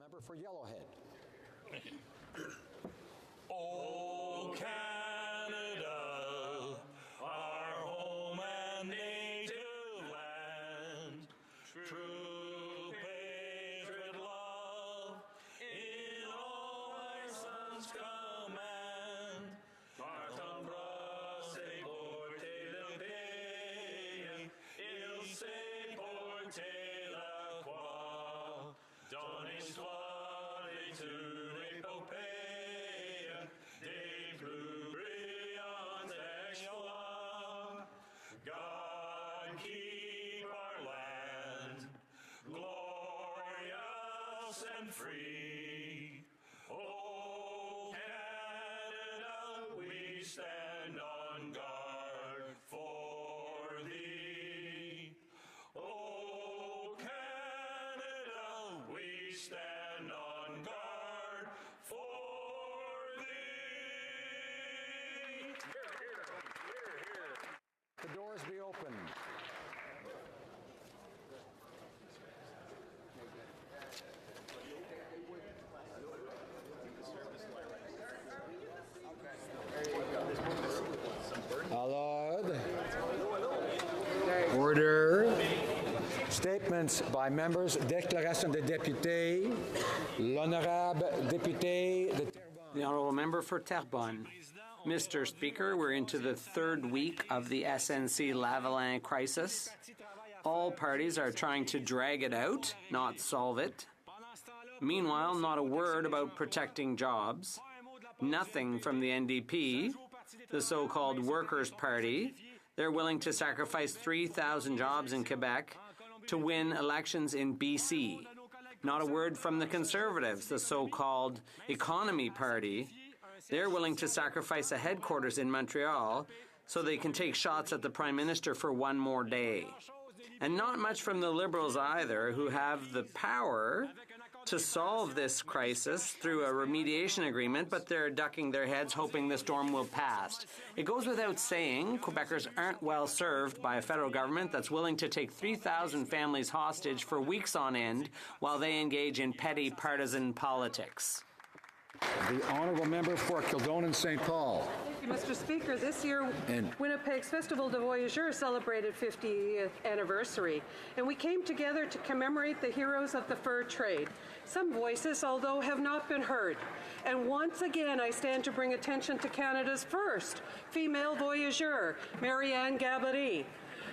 Member for Yellowhead. Oh, Canada, our home and native land, true patriot love in all our sons' command. Partant bras et portez le pays, il s'est porté la croix, dans l'histoire et toute l'épopée des plus brillants exploits. God keep our land glorious and free. Oh, Canada, we stand on guard for thee. Oh, Canada, we stand on guard for thee. The doors be open. Allowed. Order. Statements by members. Déclaration des députés. L'honorable député de Terrebonne. The Honourable Member for Terrebonne. Mr. Speaker, we're into the third week of the SNC-Lavalin crisis. All parties are trying to drag it out, not solve it. Meanwhile, not a word about protecting jobs. Nothing from the NDP, the so-called Workers' Party. They're willing to sacrifice 3,000 jobs in Quebec to win elections in BC. Not a word from the Conservatives, the so-called Economy Party. They're willing to sacrifice a headquarters in Montreal so they can take shots at the Prime Minister for one more day. And not much from the Liberals either, who have the power to solve this crisis through a remediation agreement, but they're ducking their heads hoping the storm will pass. It goes without saying, Quebecers aren't well served by a federal government that's willing to take 3,000 families hostage for weeks on end while they engage in petty partisan politics. The Honourable Member for Kildonan St. Paul. Thank you, Mr. Speaker. This year, Winnipeg's Festival de Voyageurs celebrated 50th anniversary, and we came together to commemorate the heroes of the fur trade. Some voices, although, have not been heard. And once again, I stand to bring attention to Canada's first female voyageur, Marianne Gabory.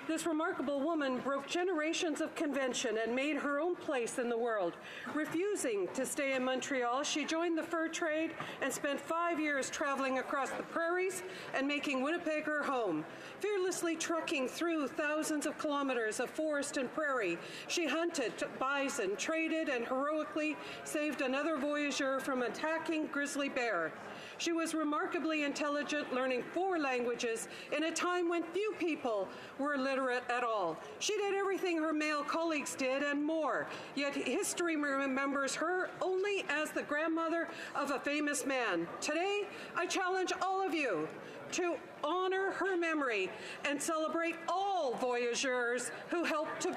This remarkable woman broke generations of convention and made her own place in the world. Refusing to stay in Montreal, she joined the fur trade and spent 5 years traveling across the prairies and making Winnipeg her home. Fearlessly trekking through thousands of kilometers of forest and prairie, she hunted bison, traded, and heroically saved another voyageur from an attacking grizzly bear. She was remarkably intelligent, learning 4 languages in a time when few people were literate at all. She did everything her male colleagues did and more, yet history remembers her only as the grandmother of a famous man. Today, I challenge all of you to honor her memory and celebrate all voyageurs who helped to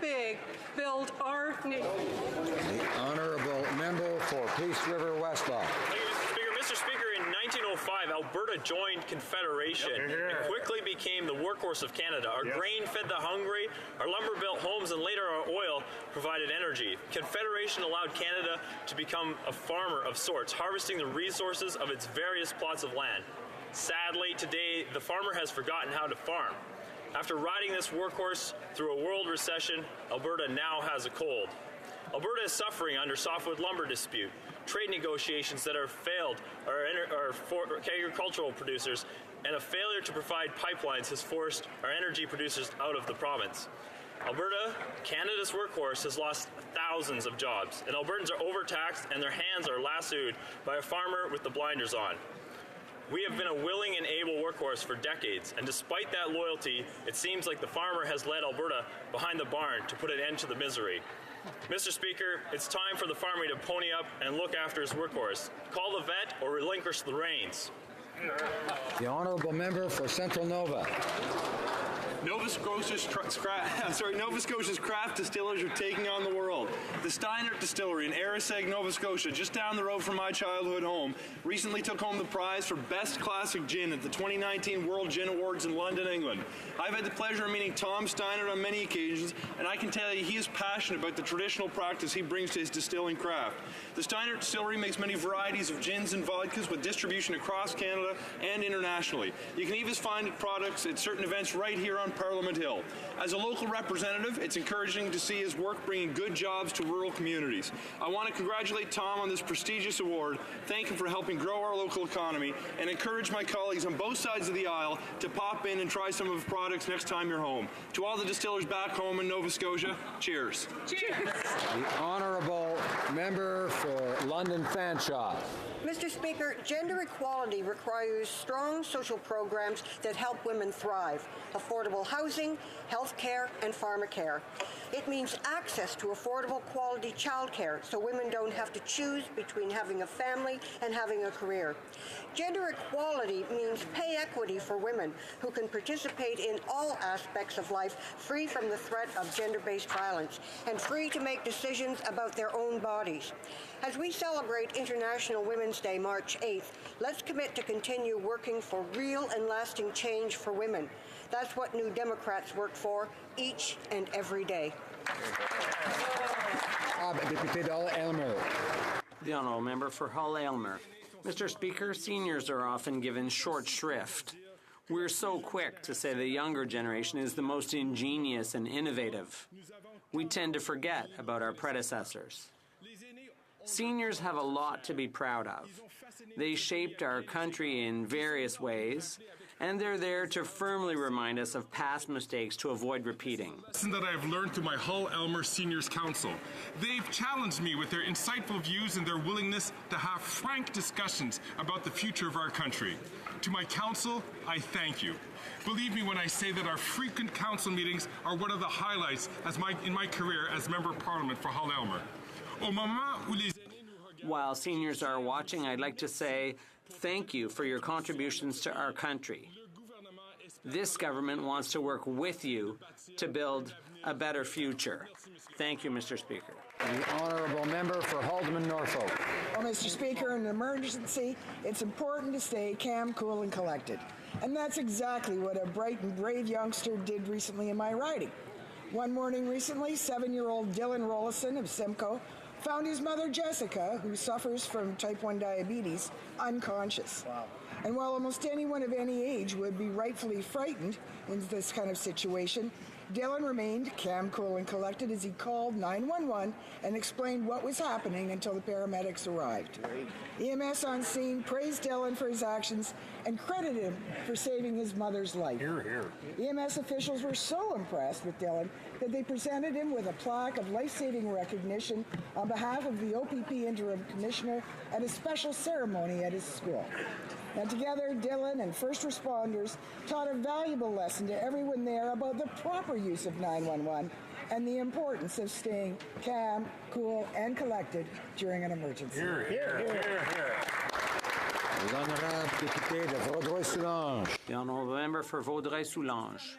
build our nation. The Honourable Member for Peace River Westlaw. Mr. Speaker, in 1905, Alberta joined Confederation and quickly became the workhorse of Canada. Our grain fed the hungry, our lumber built homes, and later our oil provided energy. Confederation allowed Canada to become a farmer of sorts, harvesting the resources of its various plots of land. Sadly, today, the farmer has forgotten how to farm. After riding this workhorse through a world recession, Alberta now has a cold. Alberta is suffering under softwood lumber dispute, trade negotiations that have failed our agricultural producers, and a failure to provide pipelines has forced our energy producers out of the province. Alberta, Canada's workhorse, has lost thousands of jobs, and Albertans are overtaxed and their hands are lassoed by a farmer with the blinders on. We have been a willing and able workhorse for decades, and despite that loyalty, it seems like the farmer has led Alberta behind the barn to put an end to the misery. Mr. Speaker, it's time for the farmer to pony up and look after his workhorse. Call the vet or relinquish the reins. The Honourable Member for Central Nova. Nova Scotia's craft distillers are taking on the world. The Steinert Distillery in Ariseg, Nova Scotia, just down the road from my childhood home, recently took home the prize for Best Classic Gin at the 2019 World Gin Awards in London, England. I've had the pleasure of meeting Tom Steinert on many occasions, and I can tell you he is passionate about the traditional practice he brings to his distilling craft. The Steinert Distillery makes many varieties of gins and vodkas with distribution across Canada and internationally. You can even find products at certain events right here on Parliament Hill. As a local representative, it's encouraging to see his work bringing good jobs to rural communities. I want to congratulate Tom on this prestigious award, thank him for helping grow our local economy, and encourage my colleagues on both sides of the aisle to pop in and try some of his products next time you're home. To all the distillers back home in Nova Scotia, cheers. The Honourable Member for London Fanshawe. Mr. Speaker, gender equality requires strong social programs that help women thrive, affordable housing, health care, and pharmacare. It means access to affordable quality childcare so women don't have to choose between having a family and having a career. Gender equality means pay equity for women who can participate in all aspects of life free from the threat of gender-based violence and free to make decisions about their own bodies. As we celebrate International Women's Day, March 8th, let's commit to continue working for real and lasting change for women. That's what New Democrats work for each and every day. The Honourable Member for Hull-Aylmer. Mr. Speaker, seniors are often given short shrift. We're so quick to say the younger generation is the most ingenious and innovative. We tend to forget about our predecessors. Seniors have a lot to be proud of. They shaped our country in various ways, and they're there to firmly remind us of past mistakes to avoid repeating. Lesson that I've learned through my Hull-Aylmer Seniors Council. They've challenged me with their insightful views and their willingness to have frank discussions about the future of our country. To my council, I thank you. Believe me when I say that our frequent council meetings are one of the highlights in my career as Member of Parliament for Hull-Aylmer. While seniors are watching, I'd like to say thank you for your contributions to our country. This government wants to work with you to build a better future. Thank you, Mr. Speaker. The Honourable Member for Haldeman Norfolk. Well, Mr. Speaker, in an emergency, it's important to stay calm, cool, and collected. And that's exactly what a bright and brave youngster did recently in my riding. One morning recently, 7-year-old Dylan Rollison of Simcoe found his mother, Jessica, who suffers from type 1 diabetes, unconscious. Wow. And while almost anyone of any age would be rightfully frightened in this kind of situation, Dylan remained calm, cool, and collected as he called 911 and explained what was happening until the paramedics arrived. EMS on scene praised Dylan for his actions and credited him for saving his mother's life. Hear, hear. EMS officials were so impressed with Dylan that they presented him with a plaque of life-saving recognition on behalf of the OPP Interim Commissioner at a special ceremony at his school. Now together, Dylan and first responders taught a valuable lesson to everyone there about the proper use of 911 and the importance of staying calm, cool, and collected during an emergency. Hear, hear, hear, hear. The Honourable Member for Vaudreuil-Soulanges.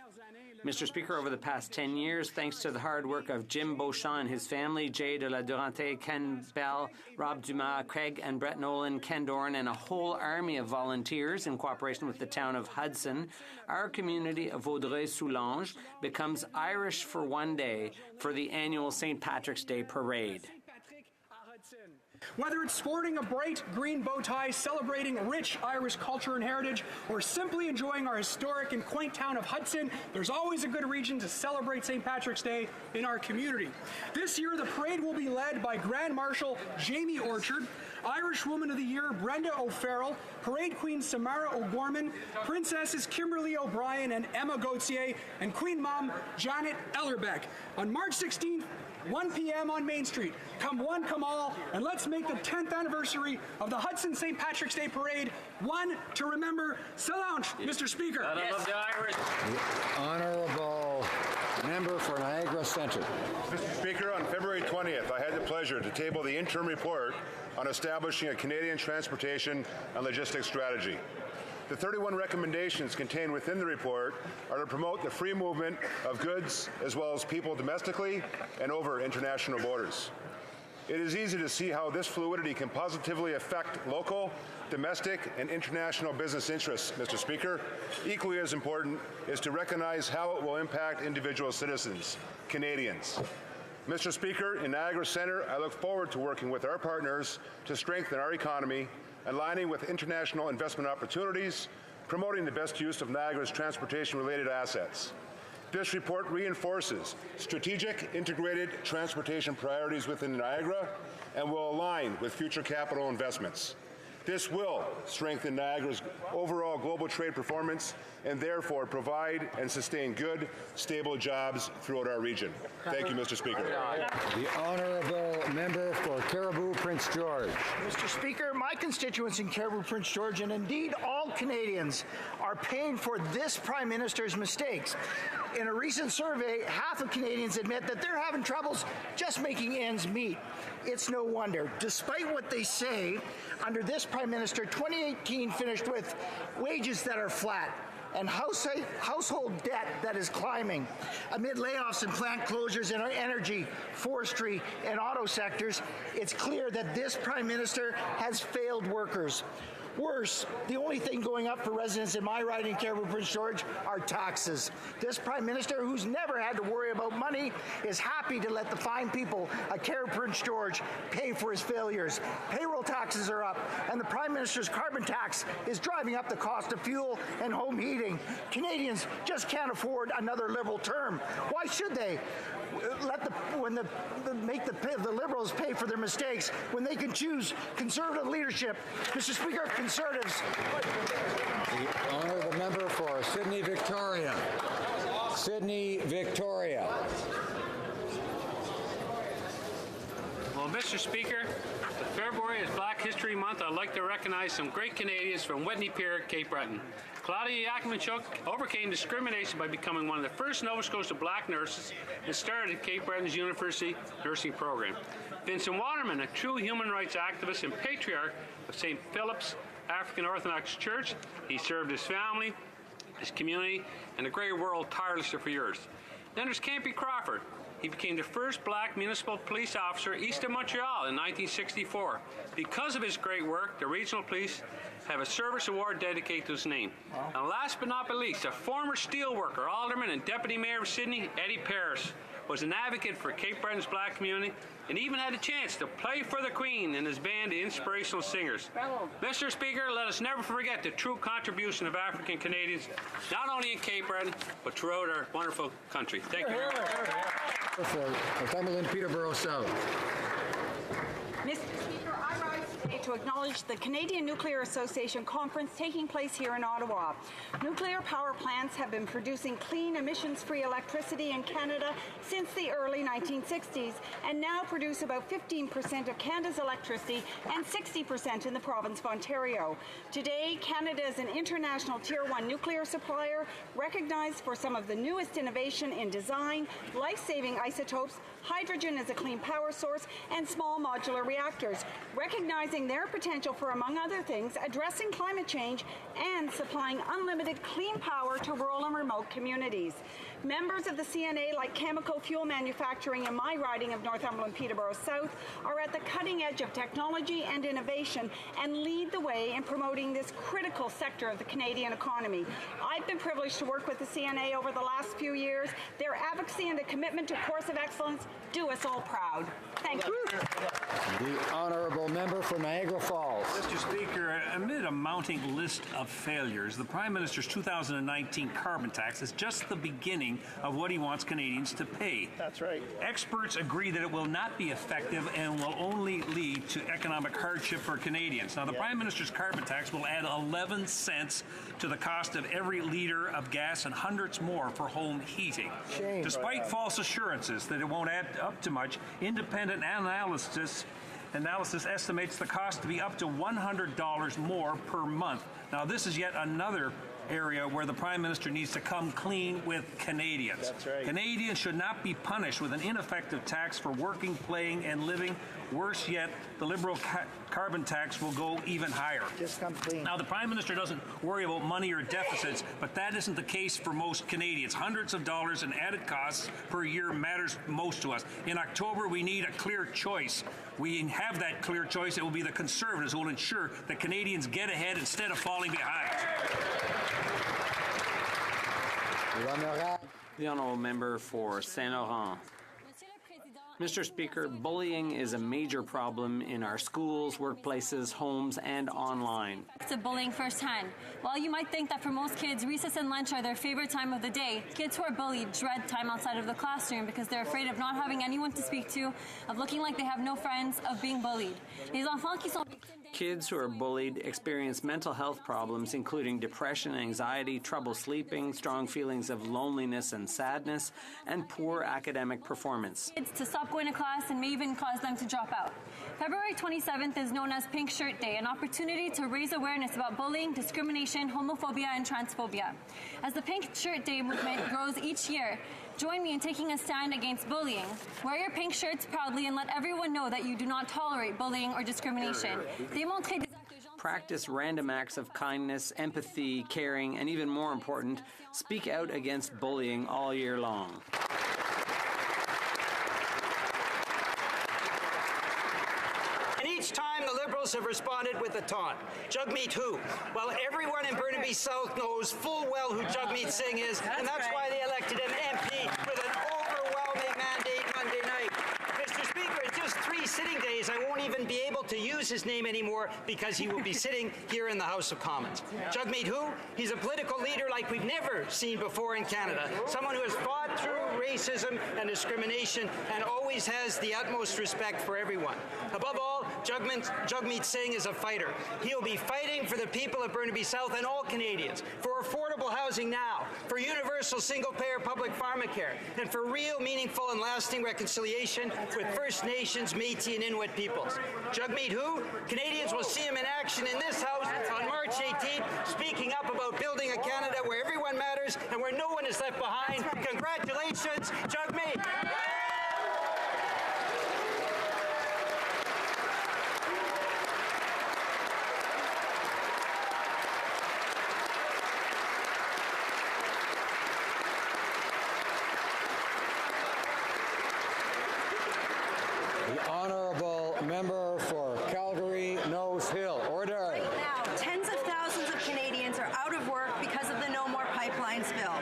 Mr. Speaker, over the past 10 years, thanks to the hard work of Jim Beauchamp and his family, Jay de la Durante, Ken Bell, Rob Dumas, Craig and Brett Nolan, Ken Doran, and a whole army of volunteers in cooperation with the town of Hudson, our community of Vaudreuil-Soulanges becomes Irish for one day for the annual St. Patrick's Day Parade. Whether it's sporting a bright green bow tie, celebrating rich Irish culture and heritage, or simply enjoying our historic and quaint town of Hudson, there's always a good reason to celebrate St. Patrick's Day in our community. This year, the parade will be led by Grand Marshal Jamie Orchard, Irish Woman of the Year Brenda O'Farrell, Parade Queen Samara O'Gorman, Princesses Kimberly O'Brien and Emma Gauthier, and Queen Mom Janet Ellerbeck. On March 16th, 1 p.m. on Main Street. Come one, come all, and let's make the 10th anniversary of the Hudson St. Patrick's Day Parade one to remember. Solange, Mr. Speaker. Yes. The Honourable Member for Niagara Centre. Mr. Speaker, on February 20th, I had the pleasure to table the interim report on establishing a Canadian transportation and logistics strategy. The 31 recommendations contained within the report are to promote the free movement of goods as well as people domestically and over international borders. It is easy to see how this fluidity can positively affect local, domestic, and international business interests, Mr. Speaker. Equally as important is to recognize how it will impact individual citizens, Canadians. Mr. Speaker, in Niagara Centre, I look forward to working with our partners to strengthen our economy, aligning with international investment opportunities, promoting the best use of Niagara's transportation-related assets. This report reinforces strategic integrated transportation priorities within Niagara and will align with future capital investments. This will strengthen Niagara's overall global trade performance and therefore provide and sustain good, stable jobs throughout our region. Thank you, Mr. Speaker. The Honourable Member for Caribou Prince George. Mr. Speaker, my constituents in Caribou Prince George, and indeed all Canadians, are paying for this Prime Minister's mistakes. In a recent survey, half of Canadians admit that they're having troubles just making ends meet. It's no wonder. Despite what they say, under this Prime Minister, 2018 finished with wages that are flat and household debt that is climbing. Amid layoffs and plant closures in our energy, forestry, and auto sectors, it's clear that this Prime Minister has failed workers. Worse, the only thing going up for residents in my riding, Caribou Prince George, are taxes. This Prime Minister, who's never had to worry about money, is happy to let the fine people of Caribou Prince George pay for his failures. Payroll taxes are up, and the Prime Minister's carbon tax is driving up the cost of fuel and home heating. Canadians just can't afford another Liberal term. Why should they? Make the Liberals pay for their mistakes when they can choose Conservative leadership. Mr. Speaker, Conservatives. The Honourable Member for Sydney Victoria. Sydney Victoria. Well, Mr. Speaker, February is Black History Month. I'd like to recognize some great Canadians from Whitney Pier, Cape Breton. Claudia Yakmanchuk overcame discrimination by becoming one of the first Nova Scotia black nurses and started Cape Breton's University nursing program. Vincent Waterman, a true human rights activist and patriarch of St. Philip's African Orthodox Church, he served his family, his community, and the great world tirelessly for years. Then there's Campy Crawford. He became the first black municipal police officer east of Montreal in 1964. Because of his great work, the regional police have a service award dedicated to his name. And last but not least, a former steelworker, alderman, and deputy mayor of Sydney, Eddie Paris, was an advocate for Cape Breton's black community and even had a chance to play for the Queen in his band, the Inspirational Singers. Bravo. Mr. Speaker, let us never forget the true contribution of African Canadians, not only in Cape Breton, but throughout our wonderful country. Thank you very much. For Northumberland, Peterborough South. Mr. Speaker, I rise today to acknowledge the Canadian Nuclear Association conference taking place here in Ottawa. Nuclear power plants have been producing clean, emissions-free electricity in Canada since the early 1960s and now produce about 15% of Canada's electricity and 60% in the province of Ontario. Today, Canada is an international Tier 1 nuclear supplier recognized for some of the newest innovation in design, life-saving isotopes, hydrogen as a clean power source, and small modular reactors, recognizing their potential for, among other things, addressing climate change and supplying unlimited clean power to rural and remote communities. Members of the CNA, like Cameco Fuel Manufacturing in my riding of Northumberland Peterborough South, are at the cutting edge of technology and innovation and lead the way in promoting this critical sector of the Canadian economy. I've been privileged to work with the CNA over the last few years. Their advocacy and the commitment to a course of excellence do us all proud. Thank you. The Honourable Member for Niagara Falls. Mr. Speaker, amid a mounting list of failures, the Prime Minister's 2019 carbon tax is just the beginning of what he wants Canadians to pay. That's right. Experts agree that it will not be effective and will only lead to economic hardship for Canadians. Now, the Prime Minister's carbon tax will add 11 cents to the cost of every litre of gas and hundreds more for home heating. Shame. Despite false assurances that it won't add up to much, independent analysis estimates the cost to be up to $100 more per month. Now, this is yet another area where the Prime Minister needs to come clean with Canadians. That's right. Canadians should not be punished with an ineffective tax for working, playing, and living. Worse yet, the Liberal carbon tax will go even higher. Just come clean. Now, the Prime Minister doesn't worry about money or deficits, but that isn't the case for most Canadians. Hundreds of dollars in added costs per year matters most to us. In October, we need a clear choice. We have that clear choice. It will be the Conservatives who will ensure that Canadians get ahead instead of falling behind. The Honourable Member for Saint Laurent. Mr. Speaker, bullying is a major problem in our schools, workplaces, homes, and online. To bullying firsthand. While you might think that for most kids, recess and lunch are their favorite time of the day, kids who are bullied dread time outside of the classroom because they're afraid of not having anyone to speak to, of looking like they have no friends, of being bullied. Kids who are bullied experience mental health problems, including depression, anxiety, trouble sleeping, strong feelings of loneliness and sadness, and poor academic performance. Kids to stop going to class and may even cause them to drop out. February 27th is known as Pink Shirt Day, an opportunity to raise awareness about bullying, discrimination, homophobia, and transphobia. As the Pink Shirt Day movement grows each year, join me in taking a stand against bullying. Wear your pink shirts proudly and let everyone know that you do not tolerate bullying or discrimination. Practice random acts of kindness, empathy, caring, and even more important, speak out against bullying all year long. And each time the Liberals have responded with a taunt. Jagmeet who? Well, everyone in Burnaby South knows full well who Jagmeet Singh is, and that's why they elected him MP with an overwhelming mandate Monday night. Mr. Speaker, in just 3 sitting days, I won't even be able to use his name anymore because he will be sitting here in the House of Commons. Jagmeet who? He's a political leader like we've never seen before in Canada. Someone who has fought through racism and discrimination and always has the utmost respect for everyone. Above all, Jagmeet Singh is a fighter. He'll be fighting for the people of Burnaby South and all Canadians, for affordable housing now, for universal single-payer public pharmacare, and for real, meaningful, and lasting reconciliation with First Nations, Métis, and Inuit peoples. Jagmeet who? Canadians will see him in action in this House on March 18th, speaking up about building a Canada where everyone matters and where no one is left behind. Congratulations, Jagmeet! The Honourable Member for Calgary Nose Hill. Order. Right now, tens of thousands of Canadians are out of work because of the No More Pipelines bill,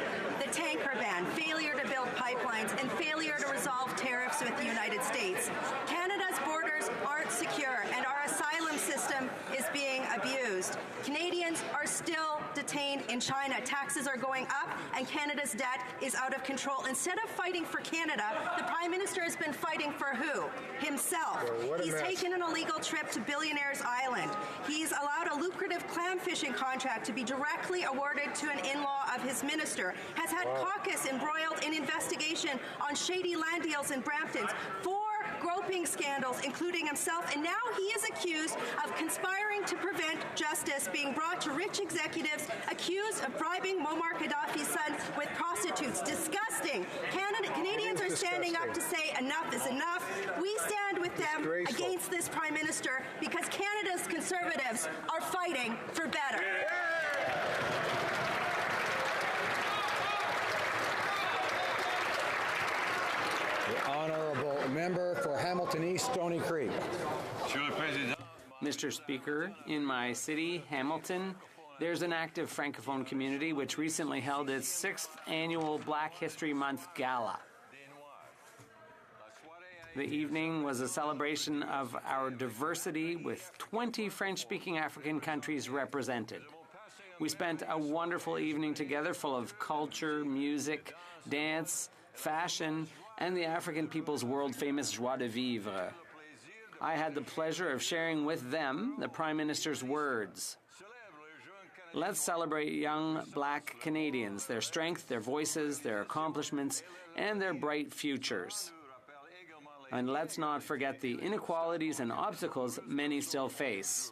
the tanker ban, failure to build pipelines, and failure to resolve tariffs with the United States. Canada's borders aren't secure, and our asylum system is being abused. Canadians are still detained in China. Taxes are going up, and Canada's debt is out of control. Instead of fighting for Canada, the Prime Minister has been fighting for who? Himself. He's taken an illegal trip to Billionaires Island. He's allowed a lucrative clam fishing contract to be directly awarded to an in-law of his minister, has had caucus embroiled in investigation on shady land deals in Brampton, 4 groping scandals, including himself, and now he is accused of conspiring to prevent justice being brought to rich executives accused of bribing Muammar Gaddafi's son with prostitutes. Disgusting. Canadians are standing up to say enough is enough. We stand with them against this Prime Minister because Canada's Conservatives are fighting for better. The Honourable Member for Hamilton East, Stony Creek. Mr. Speaker, in my city, Hamilton, there's an active Francophone community which recently held its 6th annual Black History Month Gala. The evening was a celebration of our diversity with 20 French-speaking African countries represented. We spent a wonderful evening together full of culture, music, dance, fashion, and the African people's world-famous joie de vivre. I had the pleasure of sharing with them the Prime Minister's words. Let's celebrate young Black Canadians, their strength, their voices, their accomplishments, and their bright futures. And let's not forget the inequalities and obstacles many still face.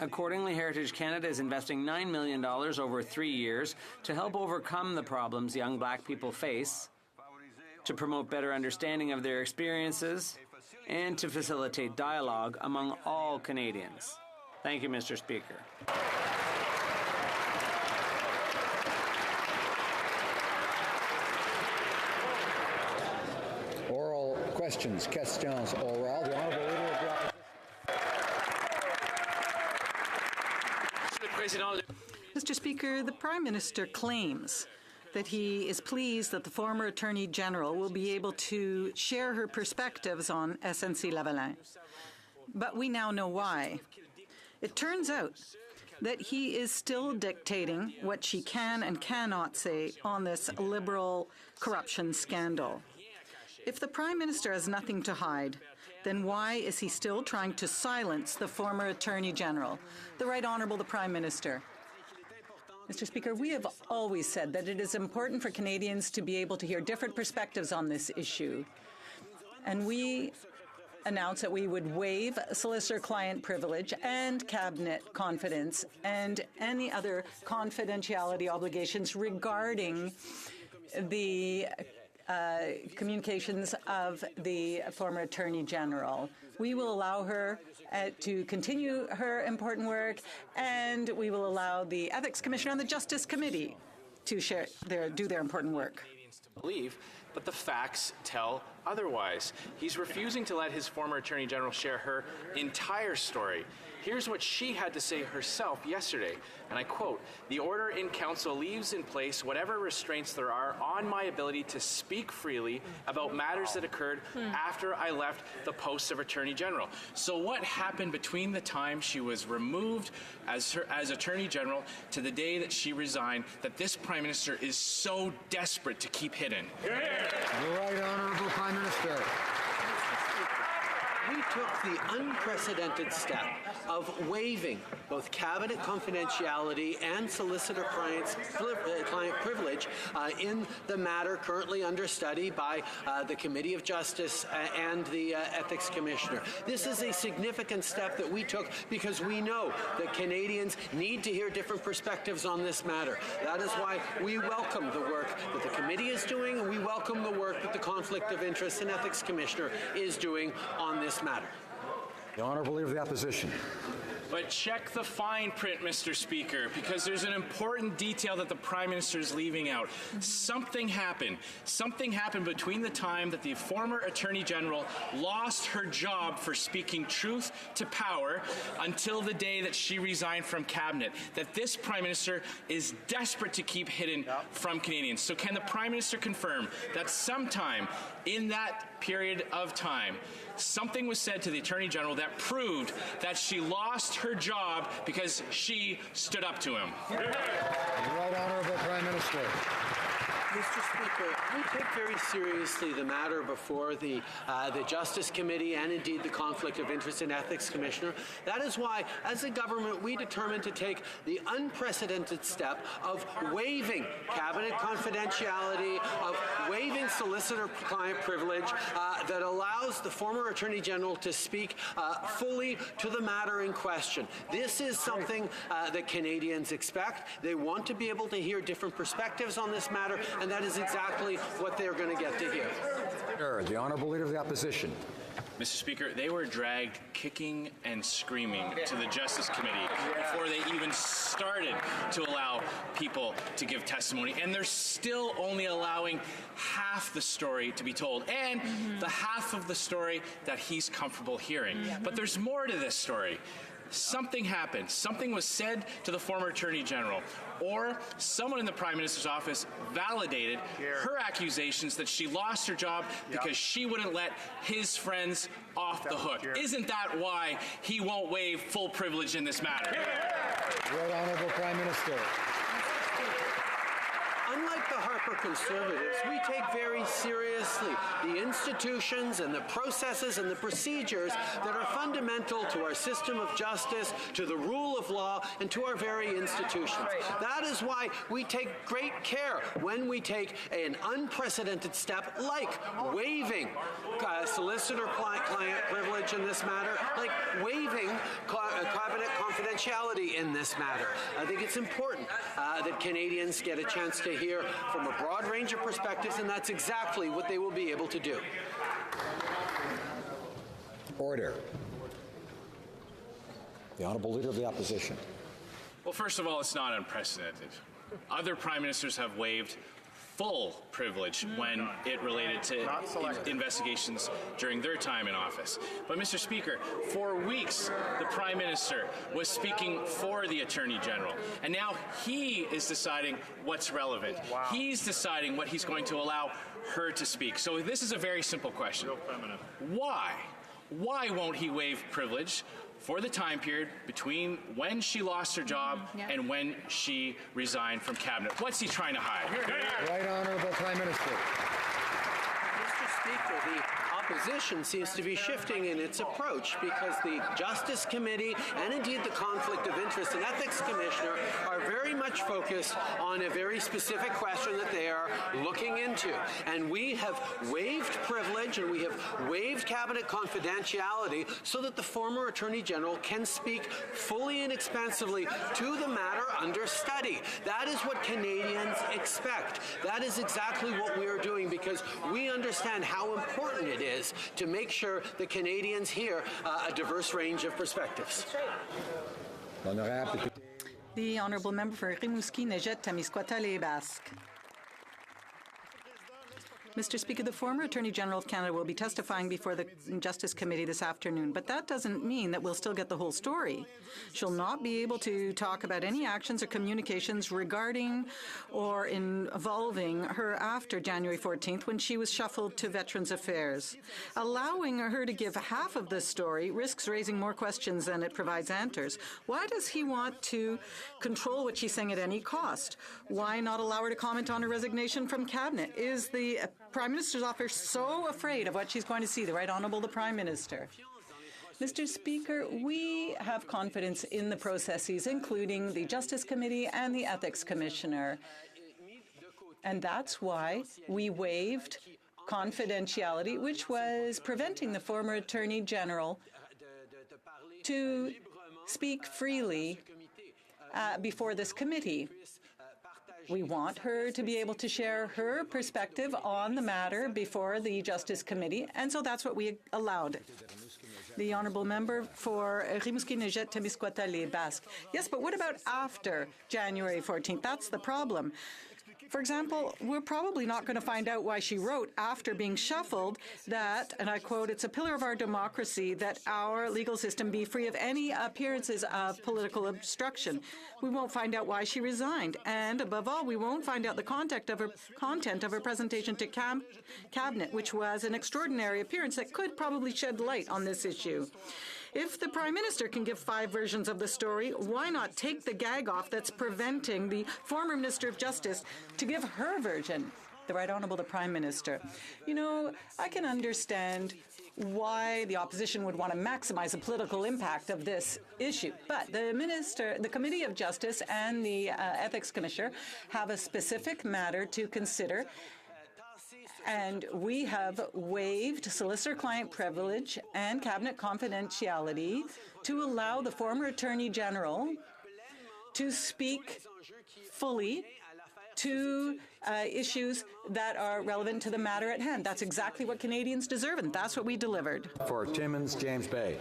Accordingly, Heritage Canada is investing $9 million over 3 years to help overcome the problems young Black people face, to promote better understanding of their experiences, and to facilitate dialogue among all Canadians. Thank you, Mr. Speaker. Oral questions, questions orales. The Honourable Leader of the Opposition. Mr. Speaker, the Prime Minister claims that he is pleased that the former Attorney General will be able to share her perspectives on SNC-Lavalin. But we now know why. It turns out that he is still dictating what she can and cannot say on this Liberal corruption scandal. If the Prime Minister has nothing to hide, then why is he still trying to silence the former Attorney General? The Right Honourable the Prime Minister. Mr. Speaker, we have always said that it is important for Canadians to be able to hear different perspectives on this issue. And we announced that we would waive solicitor-client privilege and cabinet confidence and any other confidentiality obligations regarding the communications of the former Attorney General. We will allow her to continue her important work, and we will allow the Ethics Commissioner and the Justice Committee to do their important work. Believe, but the facts tell otherwise. He's refusing to let his former Attorney General share her entire story. Here's what she had to say herself yesterday, and I quote, "The order in Council leaves in place whatever restraints there are on my ability to speak freely about matters that occurred after I left the post of Attorney General." So what happened between the time she was removed as Attorney General to the day that she resigned that this Prime Minister is so desperate to keep hidden? The Right Honourable Prime Minister. We took the unprecedented step of waiving both cabinet confidentiality and solicitor-client privilege in the matter currently under study by the Committee of Justice and the Ethics Commissioner. This is a significant step that we took because we know that Canadians need to hear different perspectives on this matter. That is why we welcome the work that the committee is doing, and we welcome the work that the Conflict of Interest and Ethics Commissioner is doing on this matter. The Honourable Leader of the Opposition. But check the fine print, Mr. Speaker, because there's an important detail that the Prime Minister is leaving out. Something happened. Something happened between the time that the former Attorney General lost her job for speaking truth to power until the day that she resigned from Cabinet, that this Prime Minister is desperate to keep hidden from Canadians. So can the Prime Minister confirm that sometime in that period of time, something was said to the Attorney General that proved that she lost her job because she stood up to him? The Right Honourable Prime Minister. Mr. Speaker, we take very seriously the matter before the Justice Committee and indeed the Conflict of Interest and Ethics Commissioner. That is why, as a government, we determined to take the unprecedented step of waiving cabinet confidentiality, of waiving solicitor-client privilege that allows the former Attorney General to speak fully to the matter in question. This is something that Canadians expect. They want to be able to hear different perspectives on this matter, and that is exactly what they're going to get to hear. The Honourable Leader of the Opposition. Mr. Speaker, they were dragged kicking and screaming to the Justice Committee before they even started to allow people to give testimony. And they're still only allowing half the story to be told, and the half of the story that he's comfortable hearing. But there's more to this story. Something happened. Something was said to the former Attorney General, or someone in the Prime Minister's office validated her accusations that she lost her job because she wouldn't let his friends off the hook. Isn't that why he won't waive full privilege in this matter? Right Honourable Prime Minister. Unlike the Harper Conservatives, we take very seriously the institutions and the processes and the procedures that are fundamental to our system of justice, to the rule of law, and to our very institutions. That is why we take great care when we take an unprecedented step like waiving solicitor-client privilege in this matter, like waiving cabinet confidentiality in this matter. I think it's important that Canadians get a chance to hear from a broad range of perspectives, and that's exactly what they will be able to do. Order. The Honourable Leader of the Opposition. Well, first of all, it's not unprecedented. Other prime ministers have waived full privilege when it related to investigations during their time in office. But, Mr. Speaker, for weeks, the Prime Minister was speaking for the Attorney General, and now he is deciding what's relevant. Wow. He's deciding what he's going to allow her to speak. So this is a very simple question. Why? Why won't he waive privilege for the time period between when she lost her job and when she resigned from cabinet? What's he trying to hide? Right Honourable Prime Minister. Mr. Speaker, the opposition seems to be shifting in its approach because the Justice Committee and indeed the Conflict of Interest and Ethics Commissioner are very much focused on a very specific question that they are looking into. And we have waived privilege and we have waived cabinet confidentiality so that the former Attorney General can speak fully and expansively to the matter under study. That is what Canadians expect. That is exactly what we are doing because we understand how important it is to make sure that Canadians hear a diverse range of perspectives. The Honourable Member for Rimouski, Nejet, Témiscouata, Les Basques. Mr. Speaker, the former Attorney General of Canada will be testifying before the Justice Committee this afternoon, but that doesn't mean that we'll still get the whole story. She'll not be able to talk about any actions or communications regarding or involving her after January 14th when she was shuffled to Veterans Affairs. Allowing her to give half of the story risks raising more questions than it provides answers. Why does he want to control what she's saying at any cost? Why not allow her to comment on her resignation from Cabinet? Is the Prime Minister's office so afraid of what she's going to see? The Right Honourable the Prime Minister. Mr. Speaker, we have confidence in the processes, including the Justice Committee and the Ethics Commissioner. And that's why we waived confidentiality, which was preventing the former Attorney General to speak freely before this committee. We want her to be able to share her perspective on the matter before the Justice Committee, and so that's what we allowed. The Honourable Member for Rimouski, Nejet, Témiscouata, Les Basques. Yes, but what about after January 14th? That's the problem. For example, we're probably not going to find out why she wrote after being shuffled that, and I quote, "It's a pillar of our democracy that our legal system be free of any appearances of political obstruction." We won't find out why she resigned. And above all, we won't find out the content of her presentation to Cabinet, which was an extraordinary appearance that could probably shed light on this issue. If the Prime Minister can give 5 versions of the story, why not take the gag off that's preventing the former Minister of Justice to give her version? The Right Honourable the Prime Minister. You know, I can understand why the opposition would want to maximize the political impact of this issue. But the Committee of Justice and the Ethics Commissioner have a specific matter to consider, and we have waived solicitor-client privilege and cabinet confidentiality to allow the former Attorney General to speak fully to issues that are relevant to the matter at hand. That's exactly what Canadians deserve, and that's what we delivered. For Timmins, James Bay.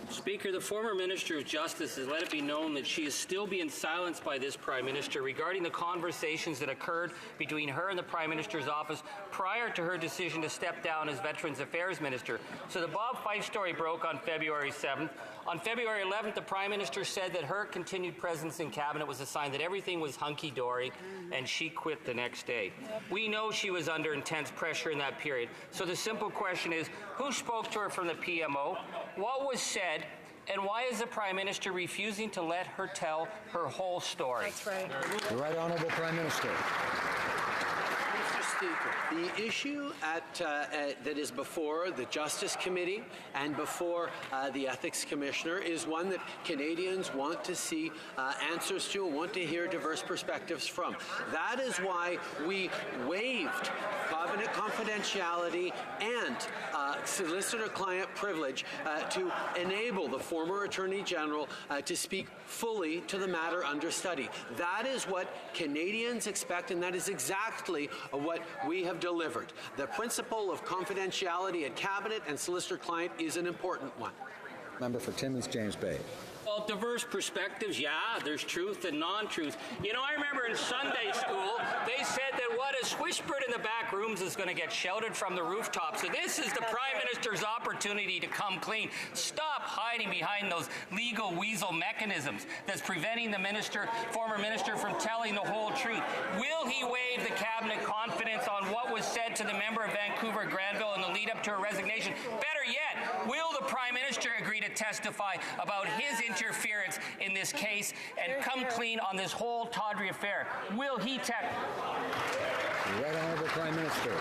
Speaker, the former Minister of Justice has let it be known that she is still being silenced by this Prime Minister regarding the conversations that occurred between her and the Prime Minister's office prior to her decision to step down as Veterans Affairs Minister. So the Bob Fife story broke on February 7th. On February 11th, the Prime Minister said that her continued presence in Cabinet was a sign that everything was hunky-dory, and she quit the next day. We know she was under intense pressure in that period. So the simple question is, who spoke to her from the PMO? What was said? And why is the Prime Minister refusing to let her tell her whole story? That's right. The Right Honourable Prime Minister. Mr. Speaker, the issue that is before the Justice Committee and before the Ethics Commissioner is one that Canadians want to see answers to and want to hear diverse perspectives from. That is why we waived cabinet confidentiality and solicitor-client privilege to enable the former Attorney General to speak fully to the matter under study. That is what Canadians expect, and that is exactly what we have delivered. The principle of confidentiality at Cabinet and solicitor-client is an important one. Member for Timmins, James Bay. Well, diverse perspectives, yeah, there's truth and non-truth. You know, I remember in Sunday school, they said that what is whispered in the back rooms is going to get shouted from the rooftops. So this is the Prime Minister's opportunity to come clean. Stop hiding behind those legal weasel mechanisms that's preventing the former minister from telling the whole truth. Will he waive the cabinet confidence on what was said to the member of Vancouver Granville in the lead up to her resignation? Better yet, will the Prime Minister agree to testify about his interference in this case and come clean on this whole tawdry affair? Will he Right Honourable Prime Minister.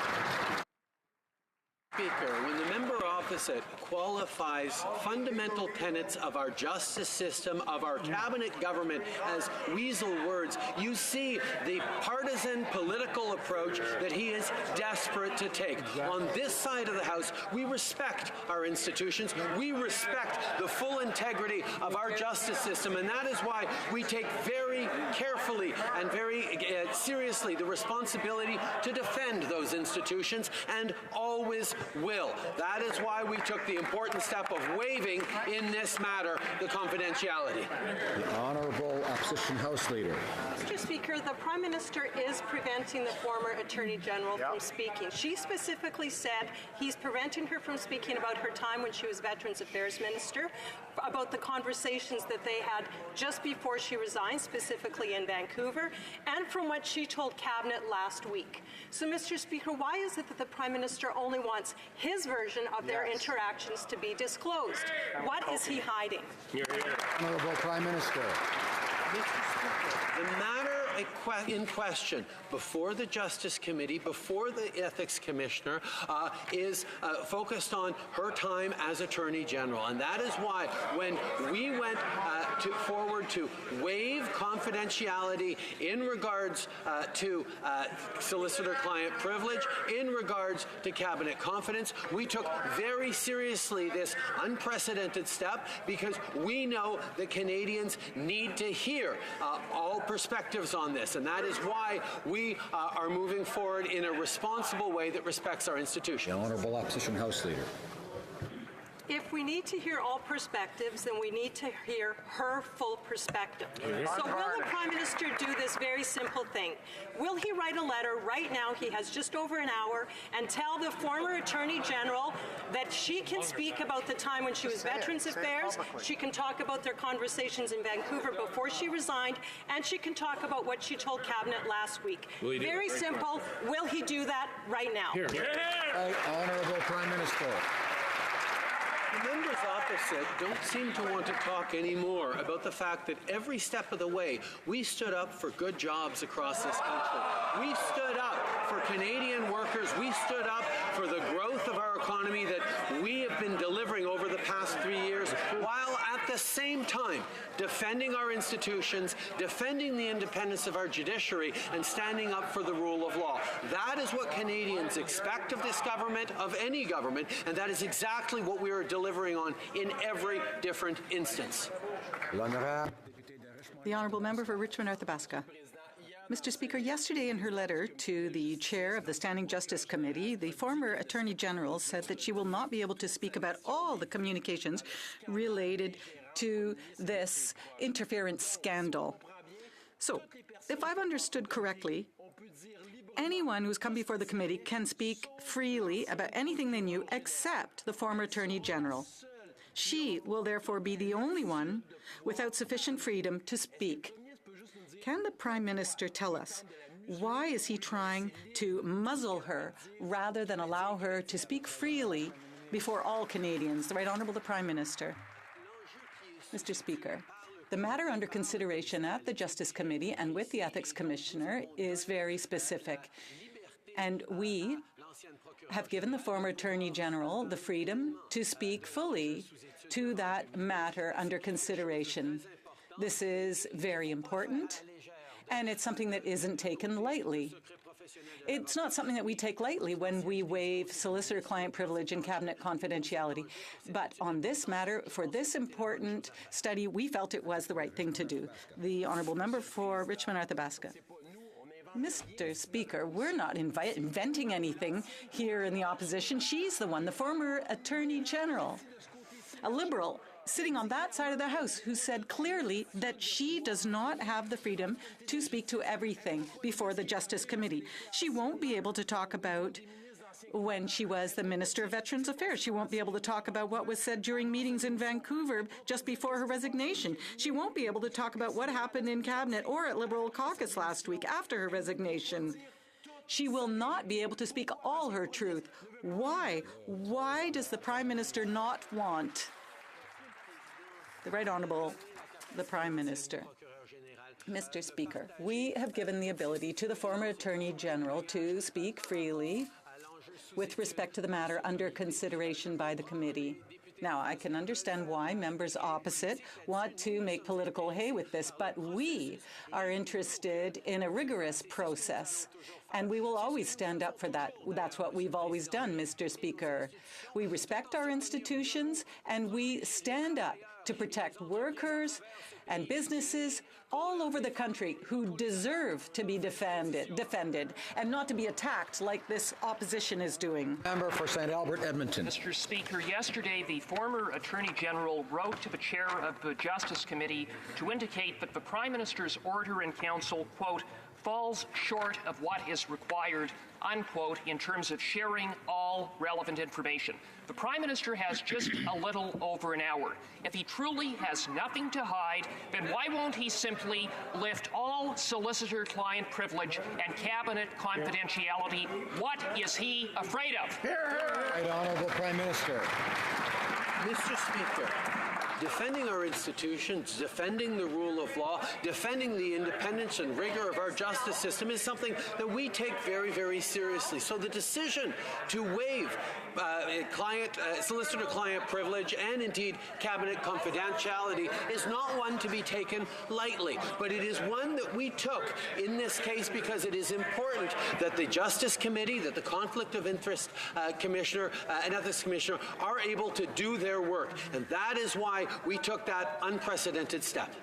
Speaker, when the member opposite qualifies fundamental tenets of our justice system, of our cabinet government as weasel words, you see the partisan political approach that he is desperate to take. On this side of the House, we respect our institutions. We respect the full integrity of our justice system, and that is why we take very carefully and very seriously the responsibility to defend those institutions, and always will. That is why we took the important step of waiving in this matter the confidentiality. The Honourable Opposition House Leader. Mr. Speaker, the Prime Minister is preventing the former Attorney General from speaking. She specifically said he's preventing her from speaking about her time when she was Veterans Affairs Minister, about the conversations that they had just before she resigned, specifically in Vancouver, and from what she told Cabinet last week. So, Mr. Speaker, why is it that the Prime Minister only wants his version of their interactions to be disclosed? What is he hiding? Honourable Prime Minister. The matter in question before the Justice Committee, before the Ethics Commissioner, is focused on her time as Attorney General. And that is why when we went forward to waive confidentiality in regards to solicitor-client privilege, in regards to cabinet confidence, we took very seriously this unprecedented step because we know that Canadians need to hear all perspectives on this, and that is why we are moving forward in a responsible way that respects our institution. The Honourable Opposition House Leader. If we need to hear all perspectives, then we need to hear her full perspective. So will the Prime Minister do this very simple thing? Will he write a letter right now, he has just over an hour, and tell the former Attorney General that she can speak about the time when she was Veterans Affairs, she can talk about their conversations in Vancouver before she resigned, and she can talk about what she told Cabinet last week. Very simple. Will he do that right now? Right Honourable Prime Minister. The members opposite don't seem to want to talk anymore about the fact that every step of the way we stood up for good jobs across this country. We stood up for Canadian workers. We stood up for the growth of our economy that we have been delivering over the past 3 years, while at the same time defending our institutions, defending the independence of our judiciary, and standing up for the rule of law. That is what Canadians expect of this government, of any government, and that is exactly what we are delivering on in every different instance. The Honourable Member for Richmond Athabasca. Mr. Speaker, yesterday in her letter to the chair of the Standing Justice Committee, the former Attorney General said that she will not be able to speak about all the communications related to this interference scandal. So, if I've understood correctly, anyone who's come before the committee can speak freely about anything they knew except the former Attorney General. She will therefore be the only one without sufficient freedom to speak. Can the Prime Minister tell us why is he trying to muzzle her rather than allow her to speak freely before all Canadians? The Right Honourable the Prime Minister. Mr. Speaker, the matter under consideration at the Justice Committee and with the Ethics Commissioner is very specific. And we have given the former Attorney General the freedom to speak fully to that matter under consideration. This is very important, and it's something that isn't taken lightly. It's not something that we take lightly when we waive solicitor-client privilege and cabinet confidentiality. But on this matter, for this important study, we felt it was the right thing to do. The honourable member for Richmond-Arthabaska. Mr. Speaker, we're not inventing anything here in the opposition. She's the one, the former Attorney General, a Liberal, sitting on that side of the House, who said clearly that she does not have the freedom to speak to everything before the Justice Committee. She won't be able to talk about when she was the Minister of Veterans Affairs. She won't be able to talk about what was said during meetings in Vancouver just before her resignation. She won't be able to talk about what happened in Cabinet or at Liberal caucus last week after her resignation. She will not be able to speak all her truth. Why? Why does the Prime Minister not want the Right Honourable the Prime Minister? Mr. Speaker, we have given the ability to the former Attorney General to speak freely with respect to the matter under consideration by the committee. Now, I can understand why members opposite want to make political hay with this, but we are interested in a rigorous process, and we will always stand up for that. That's what we've always done, Mr. Speaker. We respect our institutions, and we stand up to protect workers and businesses all over the country who deserve to be defended and not to be attacked like this opposition is doing. Member for St. Albert, Edmonton. Mr. Speaker, yesterday the former Attorney General wrote to the chair of the Justice Committee to indicate that the Prime Minister's order in council, quote, falls short of what is required, unquote, in terms of sharing all relevant information. The Prime Minister has just a little over an hour. If he truly has nothing to hide, then why won't he simply lift all solicitor-client privilege and cabinet confidentiality? What is he afraid of? Right Honourable Prime Minister. Mr. Speaker, defending our institutions, defending the rule of law, defending the independence and rigor of our justice system is something that we take very, very seriously. So the decision to waive solicitor-client privilege and indeed cabinet confidentiality is not one to be taken lightly, but it is one that we took in this case because it is important that the Justice Committee, that the Conflict of Interest Commissioner and Ethics Commissioner are able to do their work, and that is why we took that unprecedented step.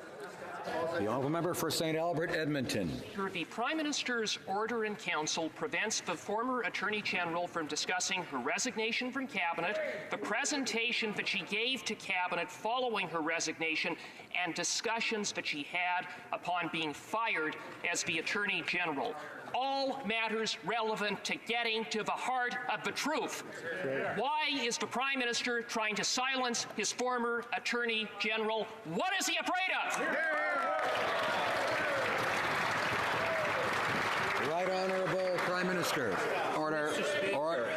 The honourable member for St. Albert, Edmonton. The Prime Minister's order in council prevents the former Attorney General from discussing her resignation from Cabinet, the presentation that she gave to Cabinet following her resignation, and discussions that she had upon being fired as the Attorney General. All matters relevant to getting to the heart of the truth. Why is the Prime Minister trying to silence his former Attorney General? What is he afraid of? Right Honourable Prime Minister. Order.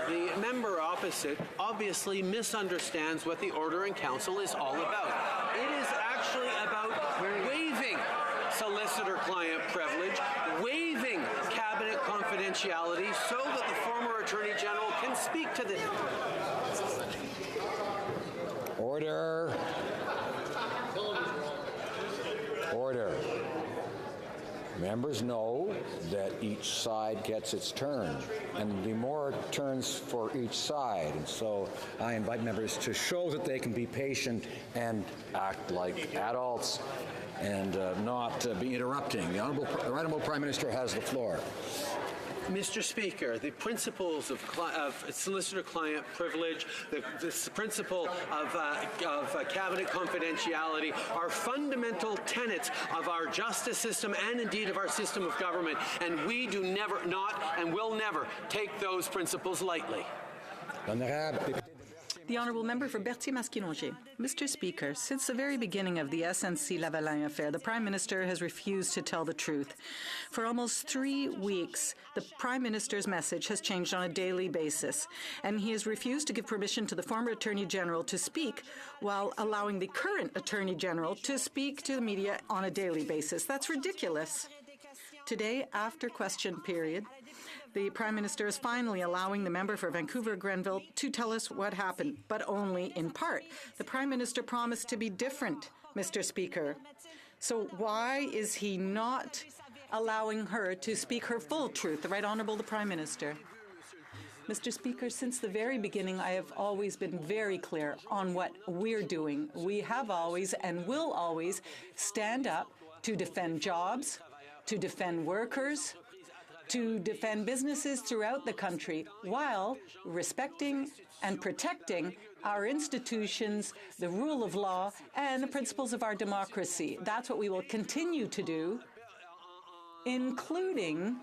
The member opposite obviously misunderstands what the order in council is all about. It is actually about waiving solicitor-client privilege, waiving cabinet confidentiality so that the former Attorney General can speak to the... Order. Order. Members know that each side gets its turn, and there'll be more turns for each side. And so I invite members to show that they can be patient and act like adults and not be interrupting. The Right Honourable Prime Minister has the floor. Mr. Speaker, the principles of solicitor-client privilege, the principle of cabinet confidentiality are fundamental tenets of our justice system and indeed of our system of government, and we do not and will never take those principles lightly. The Honourable Member for Berthier-Masquinongé. Mr. Speaker, since the very beginning of the SNC-Lavalin affair, the Prime Minister has refused to tell the truth. For almost 3 weeks, the Prime Minister's message has changed on a daily basis, and he has refused to give permission to the former Attorney General to speak while allowing the current Attorney General to speak to the media on a daily basis. That's ridiculous. Today, after question period, the Prime Minister is finally allowing the member for Vancouver-Grenville to tell us what happened, but only in part. The Prime Minister promised to be different, Mr. Speaker. So why is he not allowing her to speak her full truth? The Right Honourable the Prime Minister. Mr. Speaker, since the very beginning, I have always been very clear on what we're doing. We have always and will always stand up to defend jobs, to defend workers, to defend businesses throughout the country while respecting and protecting our institutions, the rule of law, and the principles of our democracy. That's what we will continue to do, including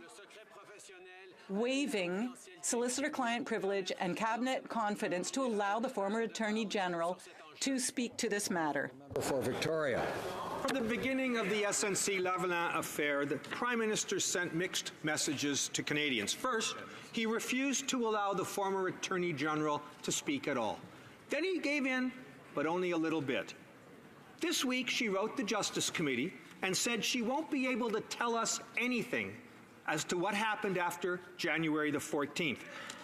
waiving solicitor-client privilege and cabinet confidence to allow the former Attorney General to speak to this matter. For Victoria. From the beginning of the SNC-Lavalin affair, the Prime Minister sent mixed messages to Canadians. First, he refused to allow the former Attorney General to speak at all. Then he gave in, but only a little bit. This week, she wrote the Justice Committee and said she won't be able to tell us anything as to what happened after January the 14th.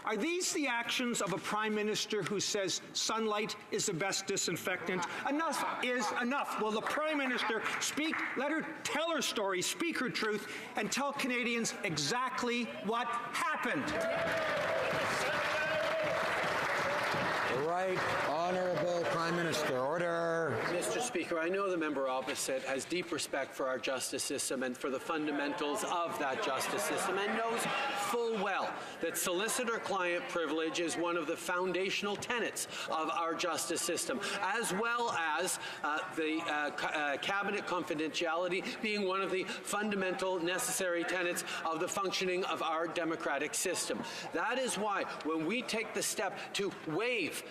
Are these the actions of a Prime Minister who says sunlight is the best disinfectant? Enough is enough. Will the Prime Minister speak, let her tell her story, speak her truth, and tell Canadians exactly what happened? Right Honourable Prime Minister. Order. Mr. Speaker, I know the member opposite has deep respect for our justice system and for the fundamentals of that justice system and knows full well that solicitor-client privilege is one of the foundational tenets of our justice system, as well as the cabinet confidentiality being one of the fundamental necessary tenets of the functioning of our democratic system. That is why when we take the step to waive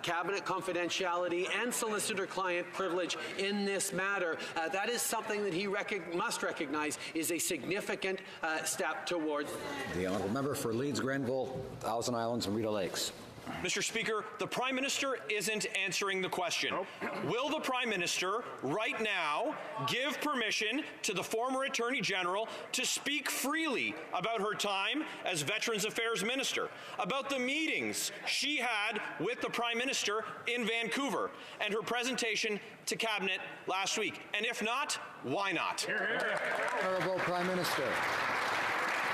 cabinet confidentiality and solicitor-client privilege in this matter, that is something that he must recognize is a significant step towards. The honourable member for Leeds, Grenville, Thousand Islands and Rideau Lakes. Mr. Speaker, the Prime Minister isn't answering the question. Will the Prime Minister right now give permission to the former Attorney General to speak freely about her time as Veterans Affairs Minister, about the meetings she had with the Prime Minister in Vancouver, and her presentation to Cabinet last week? And if not, why not? Honourable Prime Minister.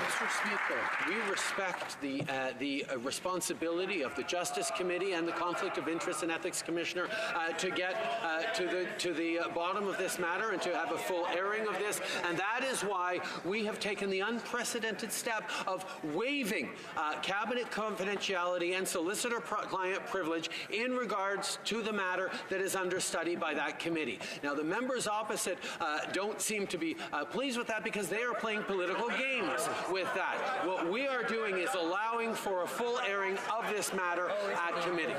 Mr. Speaker, we respect the responsibility of the Justice Committee and the Conflict of Interest and Ethics Commissioner to get to the bottom of this matter and to have a full airing of this, and that is why we have taken the unprecedented step of waiving cabinet confidentiality and solicitor-client privilege in regards to the matter that is under study by that committee. Now, the members opposite don't seem to be pleased with that because they are playing political games with that. What we are doing is allowing for a full airing of this matter at committee.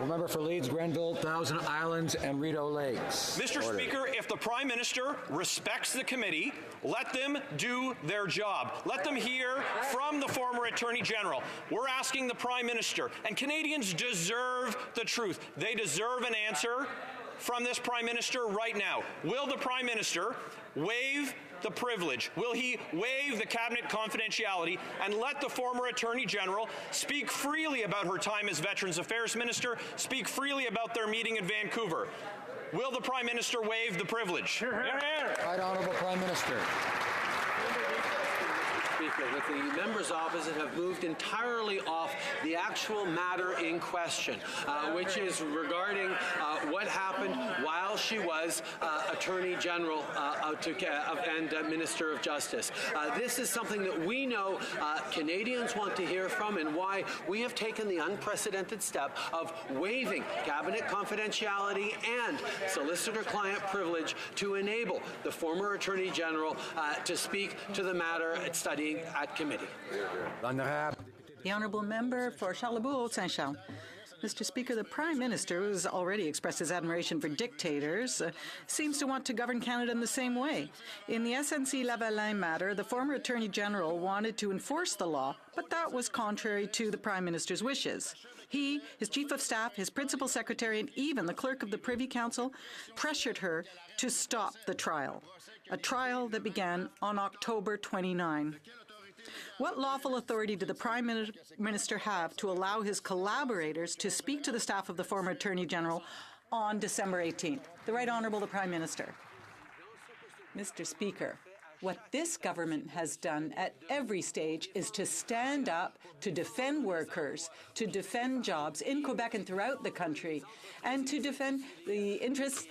Member for Leeds, Grenville, Thousand Islands and Rideau Lakes. Mr. Order. Speaker, if the Prime Minister respects the committee, let them do their job. Let them hear from the former Attorney General. We're asking the Prime Minister, and Canadians deserve the truth. They deserve an answer from this Prime Minister right now. Will the Prime Minister waive the privilege? Will he waive the cabinet confidentiality and let the former Attorney General speak freely about her time as Veterans Affairs Minister, speak freely about their meeting in Vancouver? Will the Prime Minister waive the privilege? Right Honourable Prime Minister. Speaker, that the members opposite have moved entirely off the actual matter in question, which is regarding what happened while she was Attorney General and Minister of Justice. This is something that we know Canadians want to hear from, and why we have taken the unprecedented step of waiving cabinet confidentiality and solicitor-client privilege to enable the former Attorney General to speak to the matter at studying at committee. The honourable member for Charlebourg-Saint-Charles. Mr. Speaker, the Prime Minister, who has already expressed his admiration for dictators, seems to want to govern Canada in the same way. In the SNC-Lavalin matter, the former Attorney General wanted to enforce the law, but that was contrary to the Prime Minister's wishes. He, his Chief of Staff, his Principal Secretary, and even the Clerk of the Privy Council pressured her to stop the trial. a trial that began on October 29. What lawful authority did the Prime Minister have to allow his collaborators to speak to the staff of the former Attorney General on December 18th? The Right Honourable the Prime Minister. Mr. Speaker, what this government has done at every stage is to stand up, to defend workers, to defend jobs in Quebec and throughout the country, and to defend the interests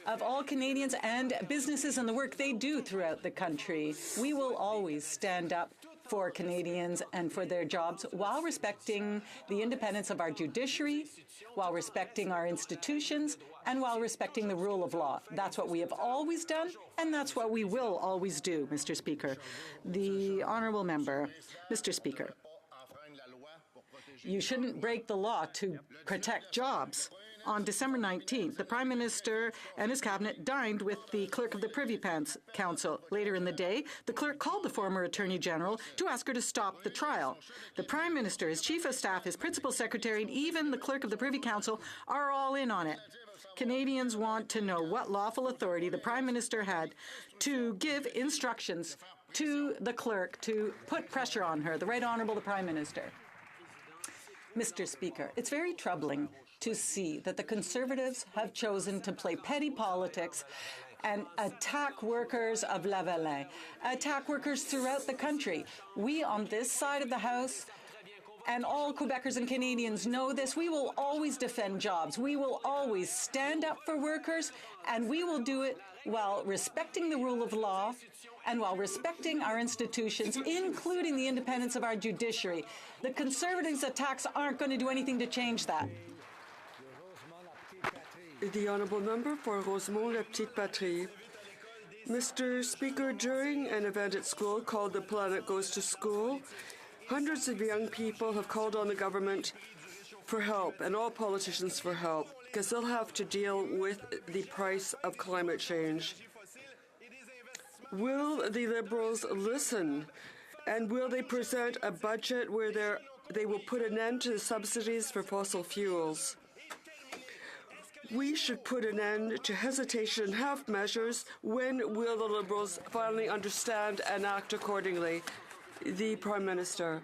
of all Canadians and businesses and the work they do throughout the country. We will always stand up for Canadians and for their jobs while respecting the independence of our judiciary, while respecting our institutions, and while respecting the rule of law. That's what we have always done, and that's what we will always do, Mr. Speaker. The honourable member, Mr. Speaker, you shouldn't break the law to protect jobs. On December 19th, the Prime Minister and his cabinet dined with the clerk of the Privy Council. Later in the day, the clerk called the former Attorney General to ask her to stop the trial. The Prime Minister, his Chief of Staff, his Principal Secretary, and even the clerk of the Privy Council are all in on it. Canadians want to know what lawful authority the Prime Minister had to give instructions to the clerk to put pressure on her. The Right Honourable the Prime Minister. Mr. Speaker, it's very troubling to see that the Conservatives have chosen to play petty politics and attack workers of Lavalin, attack workers throughout the country. We on this side of the House and all Quebecers and Canadians know this. We will always defend jobs. We will always stand up for workers, and we will do it while respecting the rule of law and while respecting our institutions, including the independence of our judiciary. The Conservatives' attacks aren't going to do anything to change that. The Honourable Member for Rosemont-la-Petite-Patrie. Mr. Speaker, during an event at school called The Planet Goes to School, hundreds of young people have called on the government for help, and all politicians for help, because they'll have to deal with the price of climate change. Will the Liberals listen, and will they present a budget where they will put an end to the subsidies for fossil fuels? We should put an end to hesitation and half measures. When will the Liberals finally understand and act accordingly? The Prime Minister.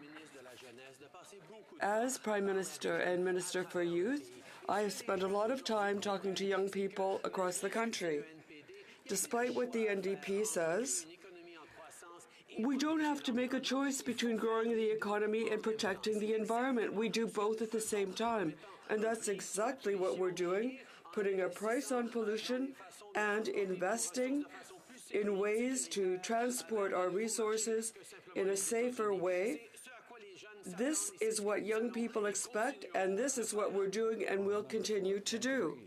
As Prime Minister and Minister for Youth, I have spent a lot of time talking to young people across the country. Despite what the NDP says, we don't have to make a choice between growing the economy and protecting the environment. We do both at the same time. And that's exactly what we're doing, putting a price on pollution and investing in ways to transport our resources in a safer way. This is what young people expect, and this is what we're doing and will continue to do.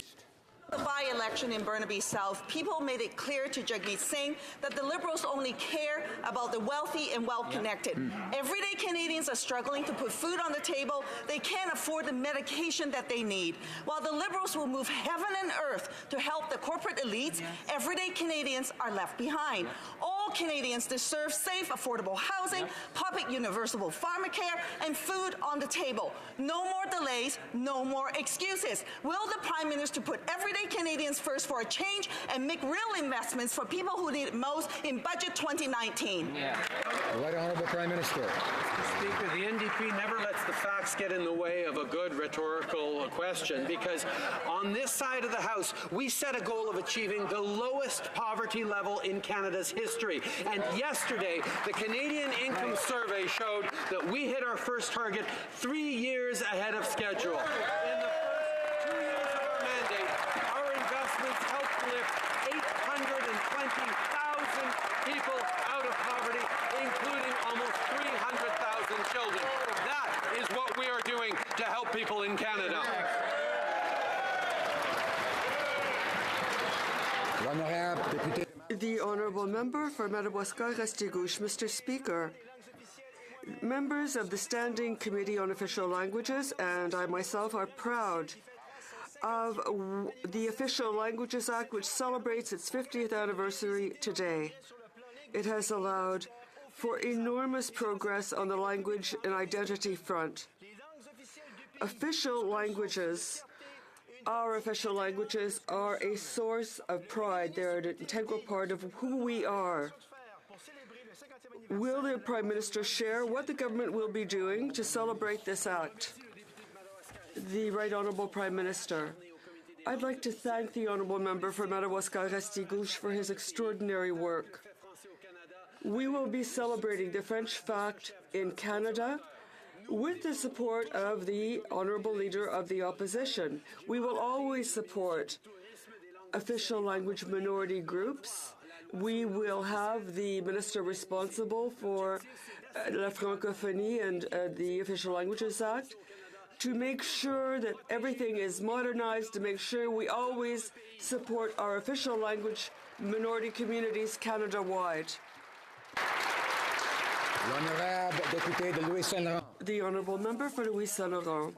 The by-election in Burnaby South, people made it clear to Jagmeet Singh that the Liberals only care about the wealthy and well-connected. Everyday Canadians are struggling to put food on the table. They can't afford the medication that they need. While the Liberals will move heaven and earth to help the corporate elites, everyday Canadians are left behind. All Canadians deserve safe, affordable housing, public universal pharmacare, and food on the table. No more delays, no more excuses. Will the Prime Minister put everyday Canadians first for a change and make real investments for people who need it most in Budget 2019? The Right Honourable Prime Minister. Mr. Speaker, the NDP never lets the facts get in the way of a good rhetorical question, because on this side of the House, we set a goal of achieving the lowest poverty level in Canada's history. And yesterday, the Canadian Income Survey showed that we hit our first target 3 years ahead of schedule. In the first 2 years of our mandate, our investments helped lift 820,000 people out of poverty, including almost 300,000 children. That is what we are doing to help people in Canada. The Honourable Member for Madawaska-Restigouche. Mr. Speaker, members of the Standing Committee on Official Languages and I myself are proud of the Official Languages Act, which celebrates its 50th anniversary today. It has allowed for enormous progress on the language and identity front. Official languages Our official languages are a source of pride. They're an integral part of who we are. Will the Prime Minister share what the government will be doing to celebrate this act? The Right Honourable Prime Minister. I'd like to thank the Honourable Member for Madawaska-Restigouche for his extraordinary work. We will be celebrating the French Fact in Canada with the support of the Honourable Leader of the Opposition. We will always support official language minority groups. We will have the Minister responsible for La Francophonie and the Official Languages Act to make sure that everything is modernized, to make sure we always support our official language minority communities Canada-wide. The Honourable Member for Louis Saint-Laurent.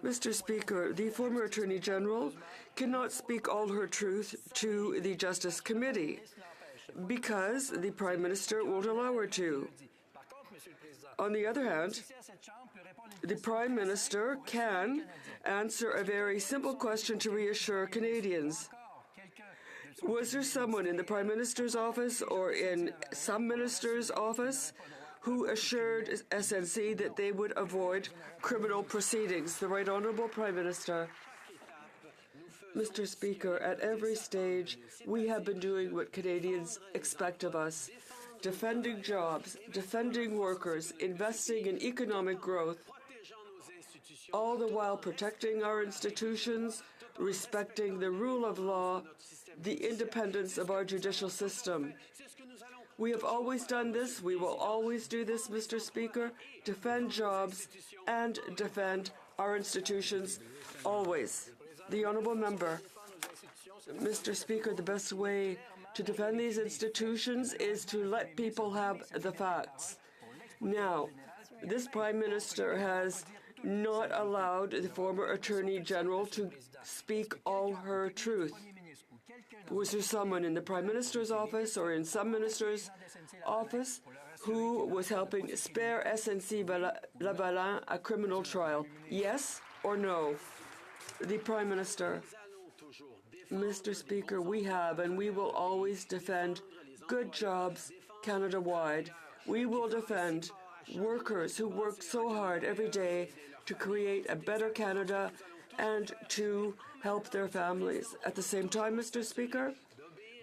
Mr. Speaker, the former Attorney General cannot speak all her truth to the Justice Committee because the Prime Minister won't allow her to. On the other hand, the Prime Minister can answer a very simple question to reassure Canadians. Was there someone in the Prime Minister's office or in some minister's office who assured SNC that they would avoid criminal proceedings? The Right Honourable Prime Minister. Mr. Speaker, at every stage, we have been doing what Canadians expect of us. Defending jobs, defending workers, investing in economic growth, all the while protecting our institutions, respecting the rule of law, the independence of our judicial system. We have always done this. We will always do this, Mr. Speaker. Defend jobs and defend our institutions, always. The Honourable Member. Mr. Speaker, the best way to defend these institutions is to let people have the facts. Now, this Prime Minister has not allowed the former Attorney General to speak all her truth. Was there someone in the Prime Minister's office or in some minister's office who was helping spare SNC Lavalin a criminal trial? Yes or no? The Prime Minister. Mr. Speaker, we have and we will always defend good jobs Canada-wide. We will defend workers who work so hard every day to create a better Canada and to help their families. At the same time, Mr. Speaker,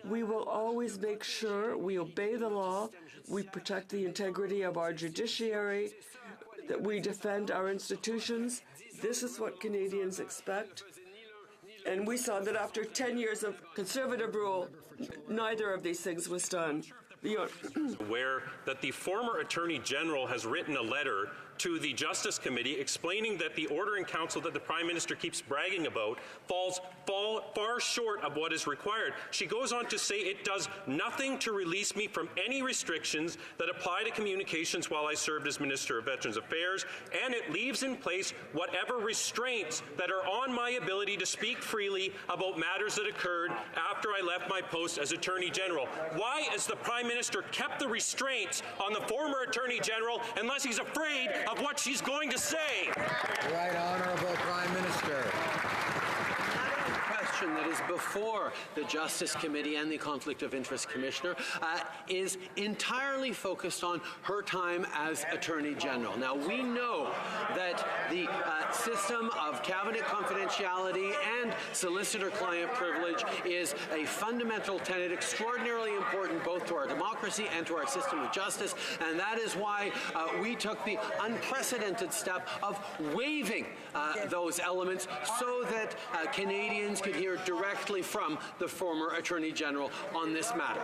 we will always make sure we obey the law, we protect the integrity of our judiciary, that we defend our institutions. This is what Canadians expect. And we saw that after 10 years of Conservative rule, neither of these things was done. Aware that the former Attorney General has written a letter to the Justice Committee explaining that the Order in Council that the Prime Minister keeps bragging about falls far short of what is required. She goes on to say it does nothing to release me from any restrictions that apply to communications while I served as Minister of Veterans Affairs, and it leaves in place whatever restraints that are on my ability to speak freely about matters that occurred after I left my post as Attorney General. Why has the Prime Minister kept the restraints on the former Attorney General unless he's afraid of what she's going to say? Right Honourable Prime Minister. That is before the Justice Committee and the Conflict of Interest Commissioner is entirely focused on her time as Attorney General. Now, we know that the system of cabinet confidentiality and solicitor-client privilege is a fundamental tenet, extraordinarily important both to our democracy and to our system of justice, and that is why we took the unprecedented step of waiving those elements so that Canadians could hear directly from the former Attorney General on this matter.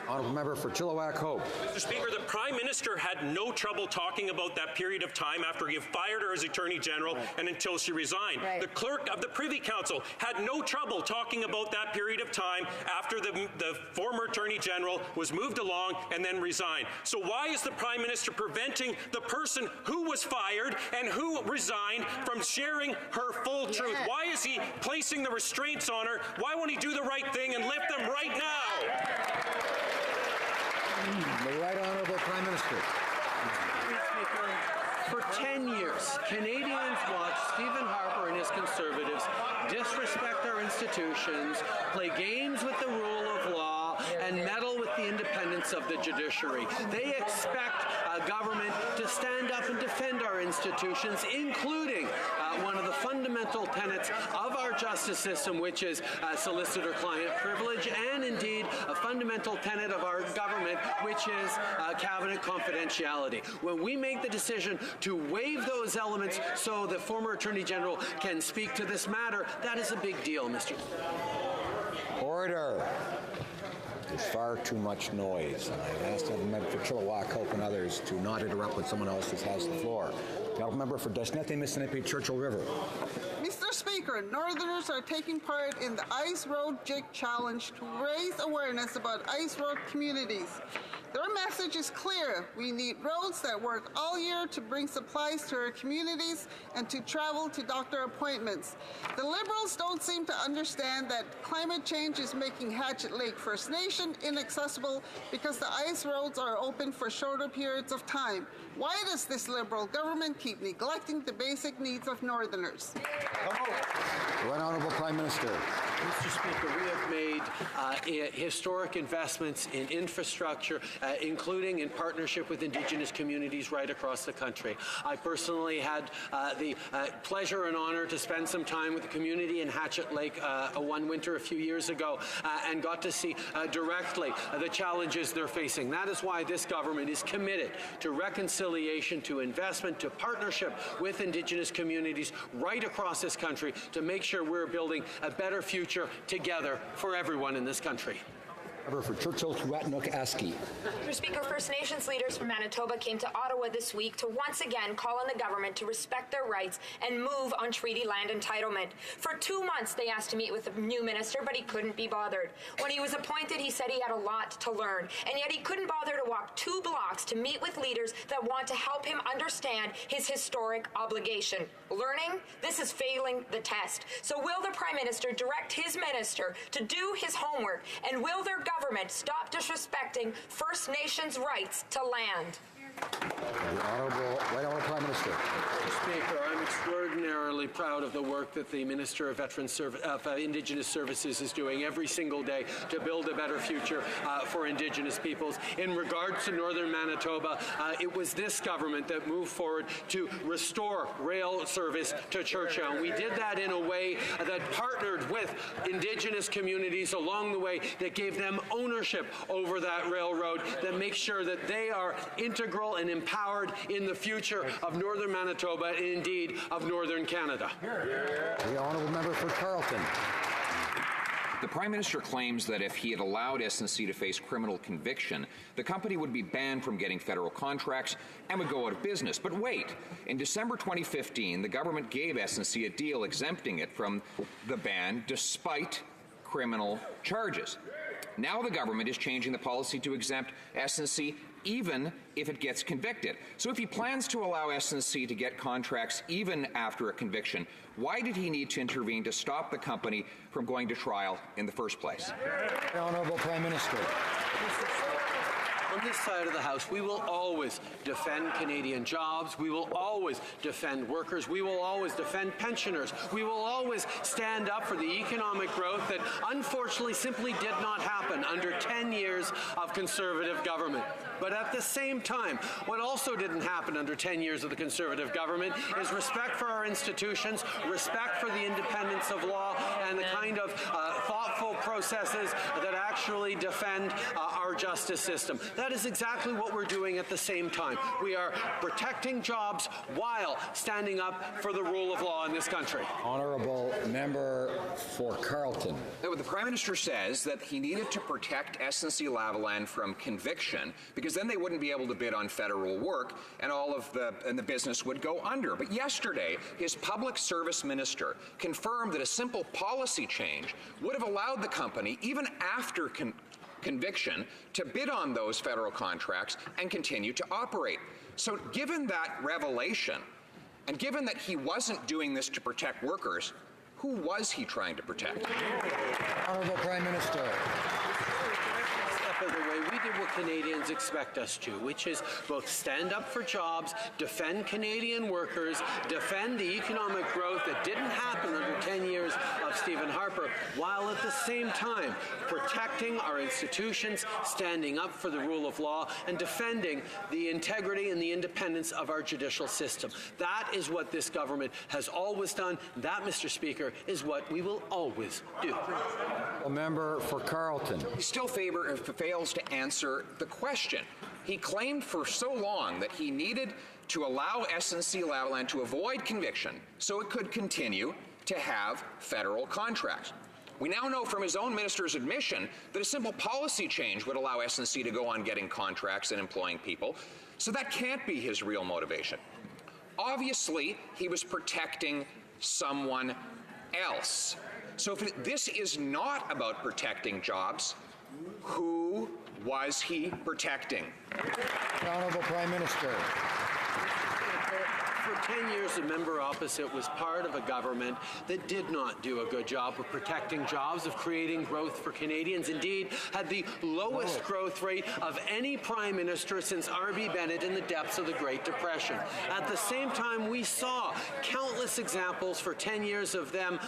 Honourable Member for Chilliwack Hope. Mr. Speaker, the Prime Minister had no trouble talking about that period of time after he fired her as Attorney General and until she resigned. The Clerk of the Privy Council had no trouble talking about that period of time after the former Attorney General was moved along and then resigned. So why is the Prime Minister preventing the person who was fired and who resigned from sharing her full truth? Why is he placing the restraints on her? Why won't he do the right thing and lift them right now? The Right Honourable Prime Minister. For 10 years, Canadians watched Stephen Harper and his Conservatives disrespect our institutions, play games with the rule of law, and meddle with the independence of the judiciary. They expect government to stand up and defend our institutions, including one of the fundamental tenets of our justice system, which is solicitor-client privilege, and indeed a fundamental tenet of our government, which is cabinet confidentiality. When we make the decision to waive those elements so the former Attorney General can speak to this matter, that is a big deal, Mr. Order. There's far too much noise, and I've asked the member for Chilliwack Hope and others to not interrupt when someone else has the floor. The member for Desnethé Mississippi Churchill River. Mr. Speaker, Northerners are taking part in the Ice Road Jig Challenge to raise awareness about Ice Road communities. Their message is clear. We need roads that work all year to bring supplies to our communities and to travel to doctor appointments. The Liberals don't seem to understand that climate change is making Hatchet Lake First Nation inaccessible because the ice roads are open for shorter periods of time. Why does this Liberal government keep neglecting the basic needs of Northerners? Right Honourable Prime Minister. Mr. Speaker, we have made historic investments in infrastructure, including in partnership with Indigenous communities right across the country. I personally had the pleasure and honor to spend some time with the community in Hatchet Lake one winter a few years ago and got to see directly the challenges they're facing. That is why this government is committed to reconciliation, to investment, to partnership with Indigenous communities right across this country to make sure we're building a better future together for everyone in this country. Member for Churchill Tuatnook-Askey. Mr. Speaker, First Nations leaders from Manitoba came to Ottawa this week to once again call on the government to respect their rights and move on treaty land entitlement. For 2 months, they asked to meet with the new minister, but he couldn't be bothered. When he was appointed, he said he had a lot to learn, and yet he couldn't bother to walk 2 blocks to meet with leaders that want to help him understand his historic obligation. Learning? This is failing the test. So will the Prime Minister direct his minister to do his homework, and will their government stop disrespecting First Nations rights to land? The Honourable Prime Minister. Mr. Speaker, I'm extraordinarily proud of the work that the Minister of Indigenous Services is doing every single day to build a better future for Indigenous peoples. In regards to Northern Manitoba, it was this government that moved forward to restore rail service to Churchill. And we did that in a way that partnered with Indigenous communities along the way, that gave them ownership over that railroad, that makes sure that they are integral and empowered in the future of Northern Manitoba and indeed of Northern Canada. The Honourable Member for Carleton. The Prime Minister claims that if he had allowed SNC to face criminal conviction, the company would be banned from getting federal contracts and would go out of business. But wait, in December 2015, the government gave SNC a deal exempting it from the ban despite criminal charges. Now the government is changing the policy to exempt SNC even if it gets convicted. So if he plans to allow SNC to get contracts even after a conviction, why did he need to intervene to stop the company from going to trial in the first place? The Honourable Prime Minister. On this side of the House, we will always defend Canadian jobs. We will always defend workers. We will always defend pensioners. We will always stand up for the economic growth that unfortunately simply did not happen under 10 years of Conservative government. But at the same time, what also didn't happen under 10 years of the Conservative government is respect for our institutions, respect for the independence of law, and the kind of thoughtful processes that actually defend our justice system. That is exactly what we're doing at the same time. We are protecting jobs while standing up for the rule of law in this country. Honourable Member for Carleton. The Prime Minister says that he needed to protect SNC-Lavalin from conviction because then they wouldn't be able to bid on federal work and the business would go under. But yesterday, his public service minister confirmed that a simple policy change would have allowed the company, even after conviction, to bid on those federal contracts and continue to operate. So given that revelation, and given that he wasn't doing this to protect workers, who was he trying to protect? Honourable Prime Minister. Step of the way, we what Canadians expect us to, which is both stand up for jobs, defend Canadian workers, defend the economic growth that didn't happen under 10 years of Stephen Harper, while at the same time protecting our institutions, standing up for the rule of law, and defending the integrity and the independence of our judicial system. That is what this government has always done. That, Mr. Speaker, is what we will always do. A member for Carleton. He still fails to answer the question. He claimed for so long that he needed to allow SNC-Lavalin to avoid conviction so it could continue to have federal contracts. We now know from his own minister's admission that a simple policy change would allow SNC to go on getting contracts and employing people, so that can't be his real motivation. Obviously, he was protecting someone else. So if this is not about protecting jobs, who was he protecting? Honourable Prime Minister. For 10 years, the member opposite was part of a government that did not do a good job of protecting jobs, of creating growth for Canadians. Indeed, had the lowest growth rate of any prime minister since R.B. Bennett in the depths of the Great Depression. At the same time, we saw countless examples for 10 years of them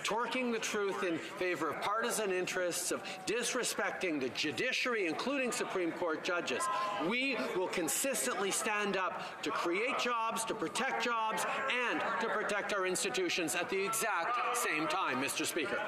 torquing the truth in favor of partisan interests, of disrespecting the judiciary, including Supreme Court judges. We will consistently stand up to create jobs, to protect jobs, and to protect our institutions at the exact same time, Mr. Speaker.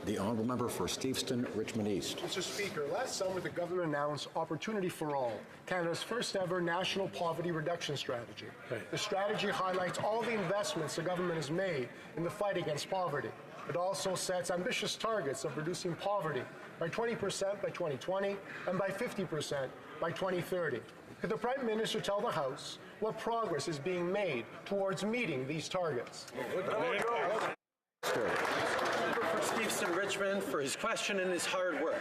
The honourable member for Steveston, Richmond East. Mr. Speaker, last summer the government announced Opportunity for All, Canada's first ever national poverty reduction strategy. The strategy highlights all the investments the government has made in the fight against poverty. It also sets ambitious targets of reducing poverty by 20% by 2020 and by 50% by 2030. Could the Prime Minister tell the House what progress is being made towards meeting these targets? For Steveston Richmond for his question and his hard work.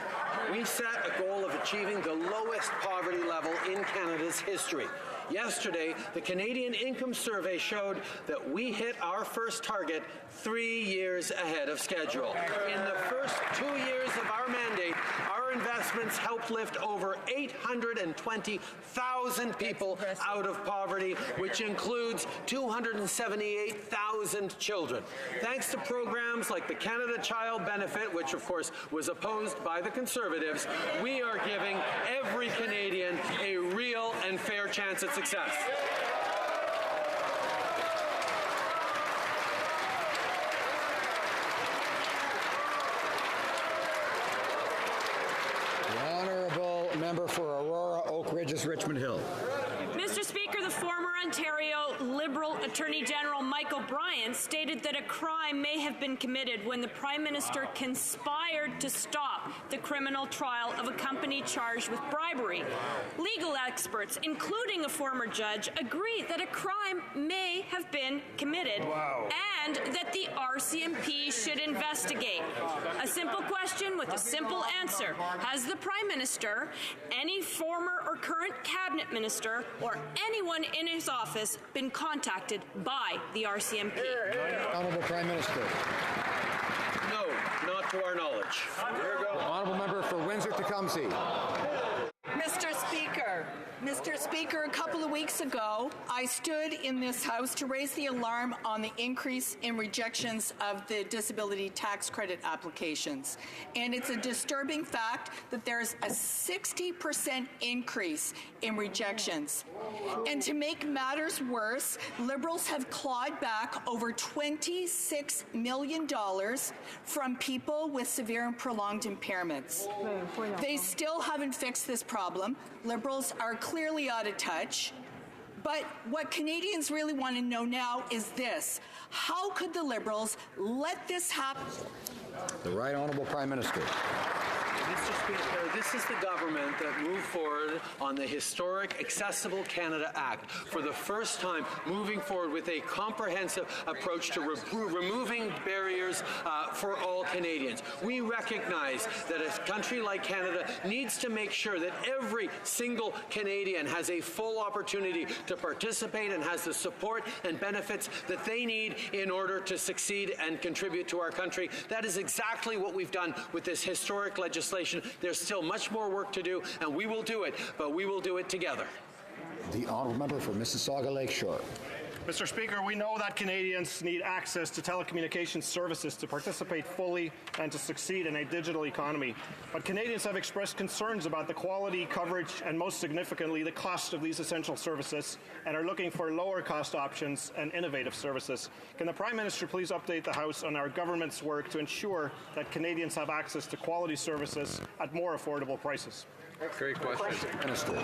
We set a goal of achieving the lowest poverty level in Canada's history. Yesterday, the Canadian Income Survey showed that we hit our first target 3 years ahead of schedule. In the first 2 years of our mandate, our investments helped lift over 820,000 people out of poverty, which includes 278,000 children. Thanks to programs like the Canada Child Benefit, which of course was opposed by the Conservatives, we are giving every Canadian a real and fair chance at success. The honourable member for Aurora, Oak Ridges, Richmond Hill. Mr. Speaker, the former Ontario Liberal Attorney General Michael Bryan stated that a crime may have been committed when the Prime Minister conspired to stop the criminal trial of a company charged with bribery. Legal experts, including a former judge, agree that a crime may have been committed and that the RCMP should investigate. A simple question with a simple answer. Has the Prime Minister, any former or current cabinet minister, or anyone in his office been contacted by the RCMP? Honourable Prime Minister. No, not to our knowledge. Honourable member for Windsor-Tecumseh. Mr. Speaker, a couple of weeks ago, I stood in this House to raise the alarm on the increase in rejections of the disability tax credit applications. And it's a disturbing fact that there's a 60% increase in rejections. And to make matters worse, Liberals have clawed back over $26 million from people with severe and prolonged impairments. They still haven't fixed this problem. Liberals are clearly out of touch. But what Canadians really want to know now is this. How could the Liberals let this happen? The Right Honourable Prime Minister. Mr. Speaker, this is the government that moved forward on the historic Accessible Canada Act for the first time, moving forward with a comprehensive approach to removing barriers for all Canadians. We recognize that a country like Canada needs to make sure that every single Canadian has a full opportunity to participate and has the support and benefits that they need in order to succeed and contribute to our country. That is exactly what we've done with this historic legislation legislation. There's still much more work to do, and we will do it, but we will do it together. The honourable member for Mississauga Lakeshore. Mr. Speaker, we know that Canadians need access to telecommunications services to participate fully and to succeed in a digital economy. But Canadians have expressed concerns about the quality, coverage, and most significantly, the cost of these essential services and are looking for lower cost options and innovative services. Can the Prime Minister please update the House on our government's work to ensure that Canadians have access to quality services at more affordable prices? Great question. Minister.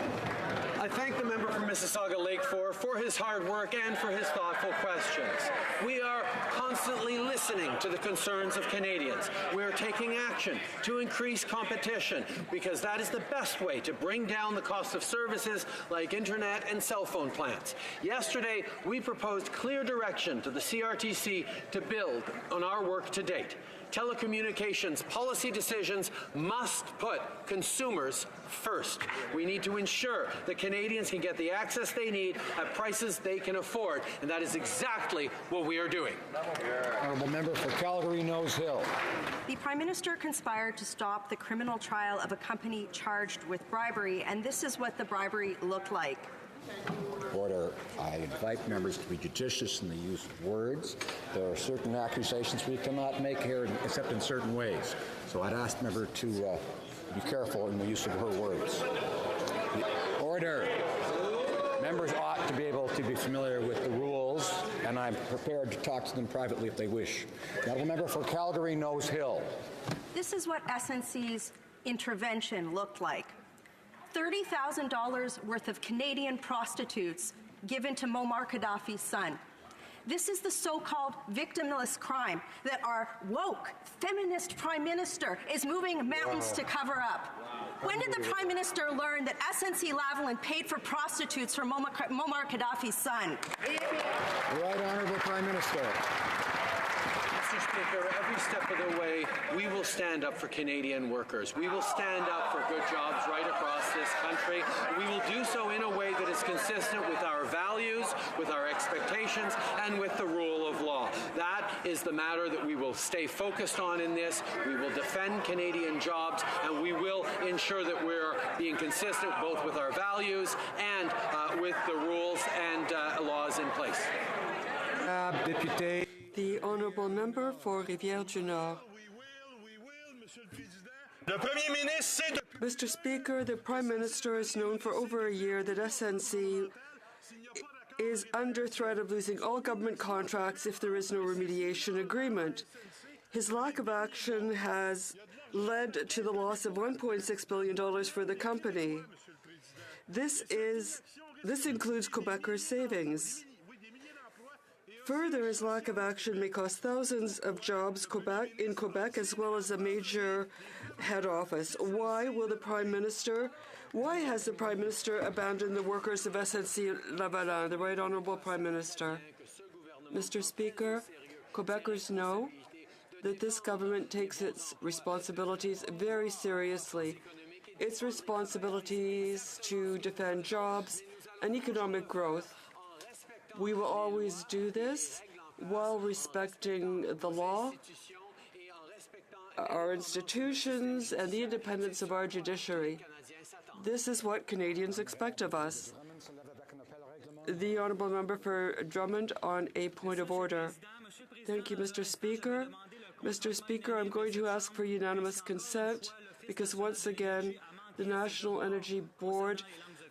I thank the member from Mississauga Lakeshore for his hard work and for his thoughtful questions. We are constantly listening to the concerns of Canadians. We are taking action to increase competition because that is the best way to bring down the cost of services like internet and cell phone plans. Yesterday, we proposed clear direction to the CRTC to build on our work to date. Telecommunications policy decisions must put consumers first. We need to ensure that Canadians can get the access they need at prices they can afford, and that is exactly what we are doing. Honourable member for Calgary Nose Hill. The Prime Minister conspired to stop the criminal trial of a company charged with bribery, and this is what the bribery looked like. Order. I invite members to be judicious in the use of words. There are certain accusations we cannot make here except in certain ways. So I'd ask the member to be careful in the use of her words. Order. Members ought to be able to be familiar with the rules, and I'm prepared to talk to them privately if they wish. The honourable member for Calgary Nose Hill. This is what SNC's intervention looked like. $30,000 worth of Canadian prostitutes given to Muammar Gaddafi's son. This is the so-called victimless crime that our woke, feminist Prime Minister is moving mountains to cover up. When did the Prime Minister learn that SNC-Lavalin paid for prostitutes for Muammar Gaddafi's son? Right Honourable Prime Minister. Mr. Speaker, every step of the way, we will stand up for Canadian workers. We will stand up for good jobs right across this country. We will do so in a way that is consistent with our values, with our expectations, and with the rule of law. That is the matter that we will stay focused on in this. We will defend Canadian jobs, and we will ensure that we're being consistent both with our values and with the rules and laws in place. Député. The Honourable Member for Rivière-du-Nord. Mr. Speaker, the Prime Minister has known for over a year that SNC is under threat of losing all government contracts if there is no remediation agreement. His lack of action has led to the loss of $1.6 billion for the company. This includes Quebecers' savings. Further, his lack of action may cost thousands of jobs in Quebec as well as a major head office. Why has the Prime Minister abandoned the workers of SNC-Lavalin? The Right Honourable Prime Minister. Mr. Speaker, Quebecers know that this government takes its responsibilities very seriously. Its responsibilities to defend jobs and economic growth. We will always do this while respecting the law, our institutions, and the independence of our judiciary. This is what Canadians expect of us. The Honourable Member for Drummond on a point of order. Thank you, Mr. Speaker. Mr. Speaker, I'm going to ask for unanimous consent because once again, the National Energy Board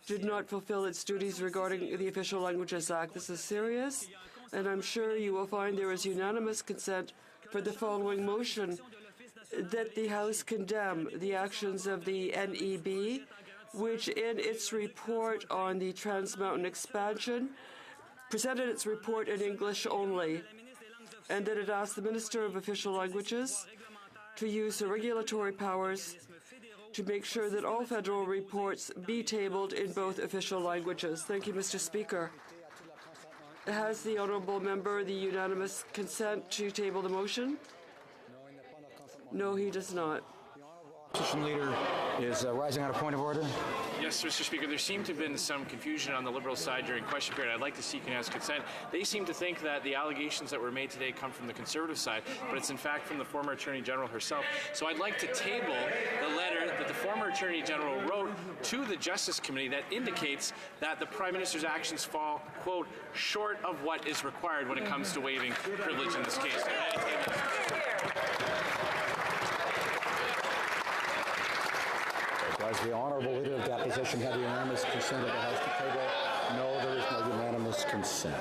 did not fulfill its duties regarding the Official Languages Act. This is serious, and I'm sure you will find there is unanimous consent for the following motion: that the House condemn the actions of the NEB, which in its report on the Trans Mountain expansion presented its report in English only, and that it asks the Minister of Official Languages to use her regulatory powers to make sure that all federal reports be tabled in both official languages. Thank you, Mr. Speaker. Has the Honourable Member the unanimous consent to table the motion? No, he does not. Opposition leader is rising on a point of order. Yes, Mr. Speaker, there seemed to have been some confusion on the Liberal side during question period. I'd like to seek and ask consent. They seem to think that the allegations that were made today come from the Conservative side, but it's in fact from the former Attorney General herself. So I'd like to table the letter that the former Attorney General wrote to the Justice Committee that indicates that the Prime Minister's actions fall, quote, short of what is required when it comes to waiving privilege in this case. Does the honourable leader of that position have the unanimous consent of the House to table? No, there is no unanimous consent.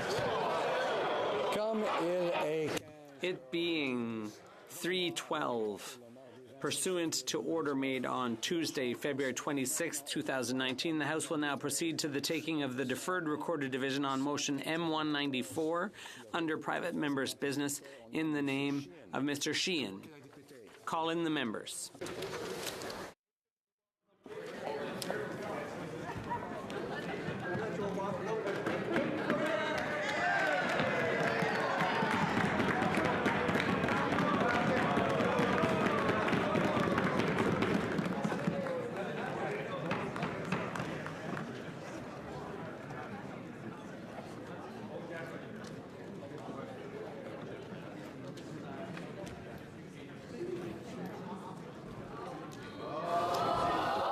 Come in a... It being 3:12, pursuant to order made on Tuesday, February 26, 2019, the House will now proceed to the taking of the deferred recorded division on motion M194 under private members' business in the name of Mr. Sheehan. Call in the members.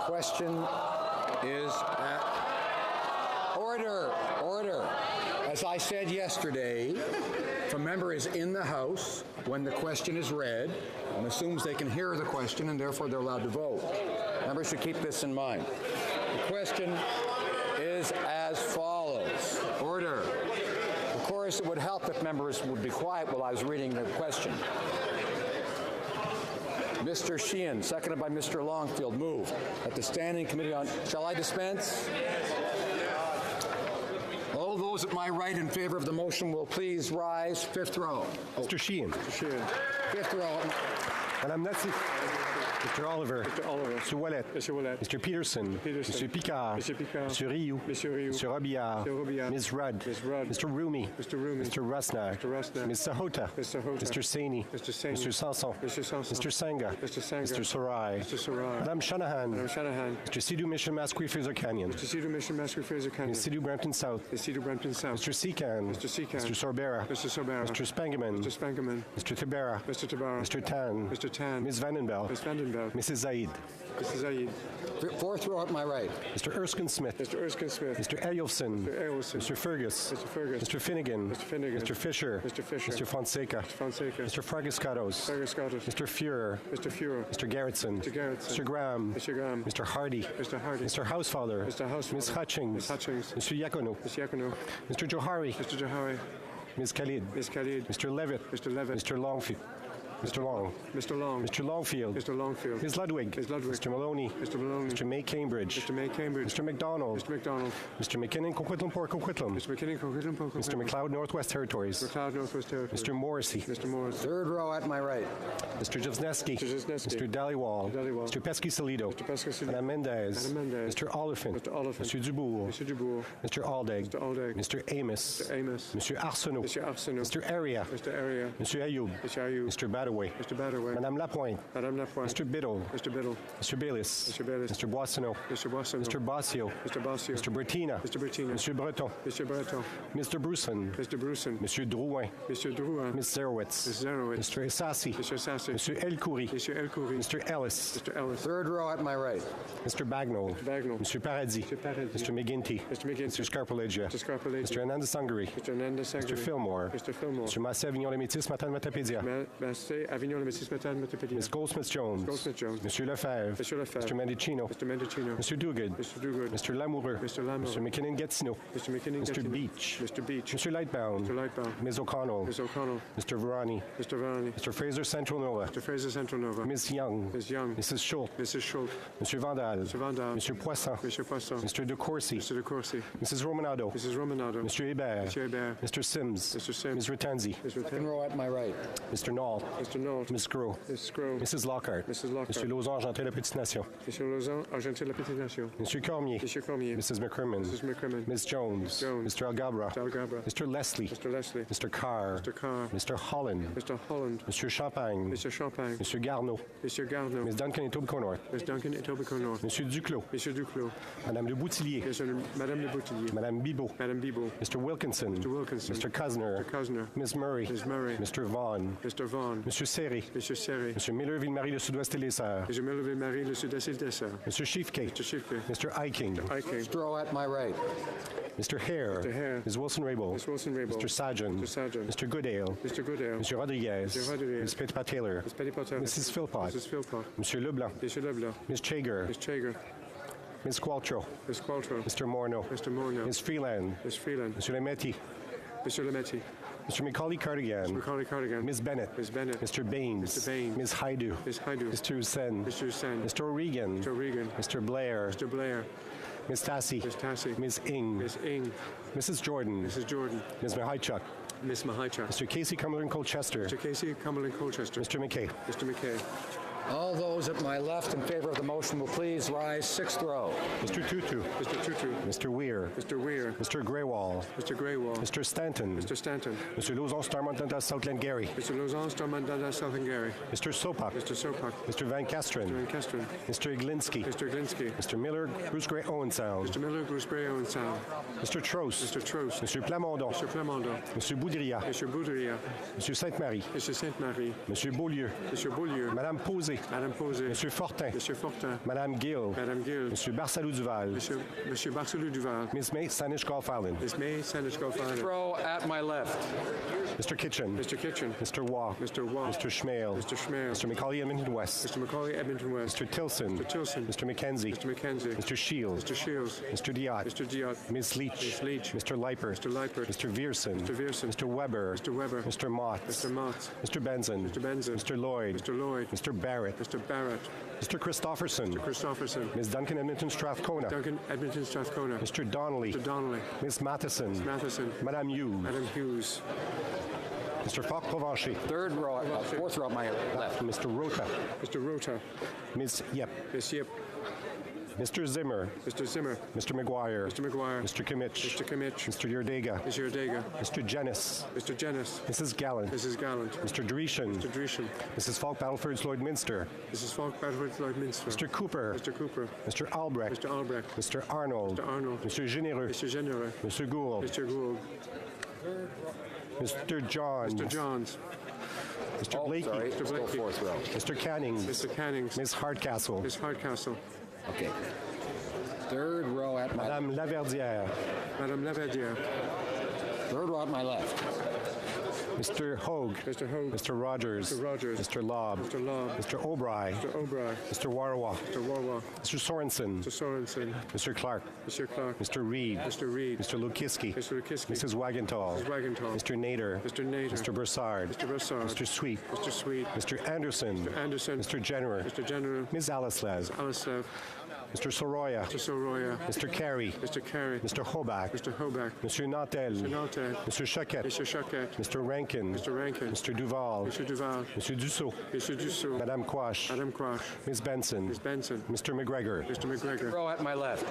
Question is at order. Order. As I said yesterday, if a member is in the House when the question is read and assumes they can hear the question and therefore they're allowed to vote. Members should keep this in mind. The question is as follows. Order. Of course, it would help if members would be quiet while I was reading the question. Mr. Sheehan, seconded by Mr. Longfield, move that the Standing Committee on... Shall I dispense? All those at my right in favor of the motion will please rise. Fifth row. Mr. Sheehan. Mr. Sheehan. Fifth row. Madame Natsif. Mr. Oliver. Mr. Oliver. Mr. Ouellet. Mr. Ouellet. Mr. Peterson. Peterson. Mr. Picard. Mr. Picard. Mr. Rioux. Mr. Rioux. Mr. Robillard. Mr. Robillard. Ms. Rudd. Ms. Rudd. Mr. Rumi. Mr. Rumi. Mr. Rusnak. Mr. Rusnak. Ms. Sahota. Mr. Sahota. Mr. Saini. Mr. Saini. Mr. Sanson. Mr. Sanson. Mr. Sanga. Mr. Sanga. Mr. Sarai. Mr. Sarai. Madame Shanahan. Madame Shanahan. Mr. Sidhu Mission Masquee Fraser Canyon. Mr. Sidhu Mission Masquee Fraser Canyon. Ms. Sidhu Brampton South. Ms. Sidhu Brampton South. Mr. Secan. Mr. Secan. Mr. Sorbera. Mr. Sorbera. Mr. Spangeman. Mr. Spangeman. Mr. Tabera. Mr. Tabara. Mr. Tan. Mr. Tan. Ms. Vandenbel. Ms. Vandenbel. Mrs. Zaid. Mrs. Zaid. Fourth row at my right. Mr. Erskine Smith. Mr. Erskine Smith. Mr. Elielson. Mr. Elielson. Mr. Fergus. Mr. Fergus. Mr. Finnegan. Mr. Finnegan. Mr. Fisher. Mr. Fisher. Mr. Fonseca. Mr. Fonseca. Mr. Fragascatos. Fragascatos. Mr. Fuhrer. Mr. Fuhrer. Mr. Garrettson. Mr. Garrettson. Mr. Graham. Mr. Graham. Mr. Hardy. Mr. Hardy. Mr. Housefather. Mr. Housefather. Ms. Hutchings. Ms. Hutchings. Mr. Iacono. Mr. Iacono. Mr. Johari. Mr. Johari. Ms. Khalid. Ms. Khalid. Mr. Levitt. Mr. Levitt. Mr. Longfield. Mr. Long. Mr. Long. Mr. Longfield. Mr. Longfield. Ms. Ludwig. Ms. Ludwig. Mr. Maloney. Mr. Maloney. Mr. May Cambridge. Mr. May Cambridge. Mr. McDonald. Mr. McDonald. Mr. McKinnon Coquitlam Port Coquitlam. Mr. McKinnon Coquitlam Port Mr. McLeod Northwest Territories. McLeod Northwest Territories. Mr. Morrissey. Mr. Morris. Third row at my right. Mr. Jovsneski. Mr. Jovsneski. Mr. Dhaliwal. Dhaliwal. Mr. Pesky-Salido. Mr. Pesky-Salido. Madame Mendez. Madame Mendez. Mr. Oliphant. Mr. Oliphant. Mr. Dubourg. Mr. Dubourg. Mr. Aldeg. Mr. Aldeg. Mr. Amos. Mr. Amos. Mr. Arsenault. Mr. Arsenault. Mr. Area. Mr. Area. Mr. Ayoub. Mr. Ayoub. Mr. Badaway. Mr. Badaway. Madame Lapointe. Madame Lapointe. Mr. Biddle. Mr. Biddle. Mr. Bayliss. Mr. Bayliss. Mr. Boissonneau. Mr. Boissonneau. Mr. Bossio. Mr. Bossio. Mr. Bertina. Mr. Bertina. Mr. Breton. Mr. Breton. Mr. Bruson. Mr. Bruson. Mr. Drouin. Mr. Drouin. Ms. Zerowitz. Ms. Zerowitz. Mr. Essasi. Mr. Sassi. Mr. Elkoury. Mr. Elkoury. Mr. Ellis. Mr. Ellis. Third row at my right. Mr. Bagnall. Mr. Bagnall. Mr. Paradis. Mr. Paradis. Mr. McGinty. Mr. McGinty. Mr. Scarpoleggia. Mr. Scarpoleggia. Mr. Hernandez Sangari. Mr. Hernandez Sangari. Mr. Fillmore. Mr. Fillmore. Mr. Massé Avignon Les Métis Matane Matapédia. Massé Avignon Les Métis Matane Matapédia. Ms. Goldsmith Jones. Goldsmith Jones. Monsieur Lefebvre. Mr. Lefebvre. Mr. Mendicino. Mr. Mendicino. Mr. Duguid. Mr. Duguid. Mr. Lamoureux. Mr. Lamoureux. Mr. McKinnon Gatineau. Mr. McKinnon Mr. Gatineau. Beach. Mr. Beach. Mr. Lightbound. Mr. Lightbound. Ms. O'Connell. Ms. O'Connell. Mr. Varani. Mr. Varani. Mr. Fraser Central Nova. Mr. Fraser Central Nova. Ms. Young. Ms. Young. Mrs. Schultz. Mrs. Schultz. Mr. Vandal. Mr. Vandal. Mr. Poisson. Mr. Poisson. Mr. De Courcy. Mr. De Courcy. Mrs. Romanado. Mrs. Romanado. Mr. Hebert. Mr. Hebert. Mr. Sims. Mr. Sims. Ms. Ratanzi. Ms. Second row at my right. Mr. Knoll. Mr. Mr. Nault. Ms. Gros. Ms. Gros. Mrs. Lockhart. Mrs. Lockhart. Monsieur Lausanne, Argentin de la Petite Nation. Monsieur Lausanne, Argentin de la Petite Nation. Monsieur Cormier. Monsieur Cormier. Mrs. McCrimmon. Mrs. McCrimmon. Ms. Jones. Jones. Mr. Algabra. Mr. Algabra. Mr. Leslie. Mr. Leslie. Mr. Carr. Mr. Carr. Mr. Holland. Mr. Holland. Monsieur Champagne. Mr. Champagne. Monsieur Garneau. Monsieur Garneau. Ms. Duncan Etobicoke North. Ms. Duncan Etobicoke North. Monsieur Duclos. Monsieur Duclos. Madame de Boutillier. Madame de Boutillier. Madame Bibot. Madame Bibot. Mr. Wilkinson. Mr. Wilkinson. Mr. Cuzner. Mr. Cuzner. Ms. Murray. Ms. Murray. Mr. Vaughn. Mr. Vaughn. Monsieur Serré. Monsieur Serré. Monsieur Miller-Ville-Marie, le Sud-Ouest et les Sœurs. Monsieur Miller-Ville-Marie, le Sud-Est et les Sœurs. Monsieur Chiefcake. Mr. Chiefcake. Mr. Eiking. Eiking. Straw at my right. Mr. Hare. Mr. Hare. Ms. Wilson-Raybould. Ms. Wilson-Raybould. Mr. Sargent. Mr. Sargent. Mr. Goodale. Mr. Goodale. Monsieur Rodriguez. Mr. Rodriguez. Ms. Petitpas-Taylor. Ms. Petitpas-Taylor. Mrs. Philpott. Mrs. Philpott. Monsieur Leblanc. Monsieur Leblanc. Ms. Chager. Ms. Chager. Ms. Qualtrough. Ms. Qualtrough. Mr. Morneau. Mr. Morneau. Ms. Freeland. Ms. Freeland. Monsieur Lemetti. Mr. Lemetti. Mr. Macaulay-Cardigan. Mr. Macaulay-Cardigan. Ms. Bennett. Ms. Bennett. Mr. Baines. Mr. Baines. Ms. Haidu. Ms. Haidu. Mr. Hussein. Mr. Hussein. Mr. O'Regan. Mr. O'Regan. Mr. Blair. Mr. Blair. Ms. Tassie. Ms. Tassie. Ms. Ing. Ms. Ing. Mrs. Jordan. Mrs. Jordan. Ms. Mahichuk. Ms. Mahichuk. Mr. Casey Cumberland Colchester. Mr. Casey Cumberland Colchester. Mr. McKay. Mr. McKay. All those at my left in favor of the motion will please rise. Sixth row. Mr. Tutu. Mr. Tutu. Mr. Weir. Mr. Weir. Mr. Greywall. Mr. Greywall. Mr. Stanton. Mr. Stanton. Mr. Lausanne, Starmont, Dundas, Southland, Gary. Mr. Lausanne, Starmont, Dundas, Southern Gary. Mr. Sopak. Mr. Sopak. Mr. Van Kesteren. Mr. Van Kesteren. Mr. Iglinski. Mr. Iglinski. Mr. Miller, Bruce Gray, Owen Sound. Mr. Miller, Bruce Gray, Owen Sound. Mr. Trost. Mr. Trost. Mr. Plamondon. Mr. Plamondon. Mr. Boudria. Mr. Boudria. Mr. Sainte-Marie. Mr. Sainte-Marie. Mr. Beaulieu. Mr. Beaulieu. Madame Posé. Madame Posé. Mr. Fortin. Mr. Fortin. Madame Gill. Madame Gill. Mr. Barsalou Duval. Monsieur Barcelou Duval. Ms. May Sanish Golf Island. Ms. May Sanish Golf Island. Row at my left. Mr. Kitchen. Mr. Kitchen. Mr. Waugh. Mr. Waugh. Mr. Schmale. Mr. Schmale. Mr. Macaulay, Edmonton West. Mr. Macaulay, Edmonton West. Mr. Tilson. Mr. Tilson. Mr. McKenzie. Mr. McKenzie. Mr. Shields. Mr. Shields. Mr. Diot. Mr. Diot. Ms. Leach. Ms. Leach. Mr. Leipert. Mr. Leipert. Mr. Vierson. Mr. Vierson. Mr. Weber. Mr. Weber. Mr. Mott. Mr. Mott. Mr. Benson. Mr. Benson. Mr. Lloyd. Mr. Lloyd. Mr. Barrett. Mr. Barrett. Mr. Christopherson. Mr. Christopherson. Ms. Duncan Edmonton Strathcona. Duncan Edmonton Strathcona. Mr. Donnelly. Mr. Donnelly. Ms. Matheson. Ms. Matheson. Madame Hughes. Madame Hughes. Mr. Falk Provencher. Third row, fourth row at my left. Mr. Rota. Mr. Rota. Ms. Yep. Ms. Yip. Mr. Zimmer. Mr. Zimmer. Mr. McGuire. Mr. McGuire. Mr. Kimmich. Mr. Kimmich. Mr. Yerdega. Mr. Yerdega. Mr. Jennis. Mr. Jennis. Mrs. Gallant. Mrs. Gallant. Mr. Dreeshen. Mr. Dreeshen. Mrs. Falk Battleford's Lloydminster. Mrs. Falk Battleford Lloydminster. Mr. Cooper. Mr. Cooper. Mr. Albrecht. Mr. Albrecht. Mr. Arnold. Mr. Arnold. Mr. Généreux. Mr. Généreux. Mr. Gould. Mr. Gould. Mr. Johns. Mr. Johns. Mr. Blakey. Sorry, Mr. let's go Blakey. fourth row. Mr. Cannings. Mr. Cannings. Ms. Hardcastle. Ms. Hardcastle. Okay. Third row at my Madame Laverdière. Madame Laverdière. Third row at my left. Mr. Hogue. Mr. Hogue. Mr. Rogers. Mr. Rogers. Mr. Lobb. Mr. Lobb. Mr. O'Bry. Mr. O'Bry. Mr. Warwa. Mr. Warwa. Mr. Sorensen. Mr. Sorensen. Mr. Clark. Mr. Clark. Mr. Reed. Mr. Reed. Mr. Lukiski. Mr. Lukiski. Mrs. Wagenthal. Mrs. Wagenthal. Mr. Nader. Mr. Nader. Mr. Broussard. Mr. Broussard. Mr. Sweet. Mr. Sweet. Mr. Anderson. Mr. Anderson. Mr. Jenner. Mr. General. Ms. Alaslev. Alicev. Mr. Soroya. Mr. Soroya. Mr. Carey. Mr. Carey. Mr. Hoback. Mr. Hoback. Mr. Nantel. Mr. Nantel. Mr. Choquette. Mr. Choquette. Mr. Rankin. Mr. Rankin. Mr. Duval. Mr. Duval. Mr. Dussault. Mr. Dussault. Madame Quash. Madame Quash. Ms. Benson. Ms. Benson. Mr. McGregor. Mr. McGregor. Row at my left.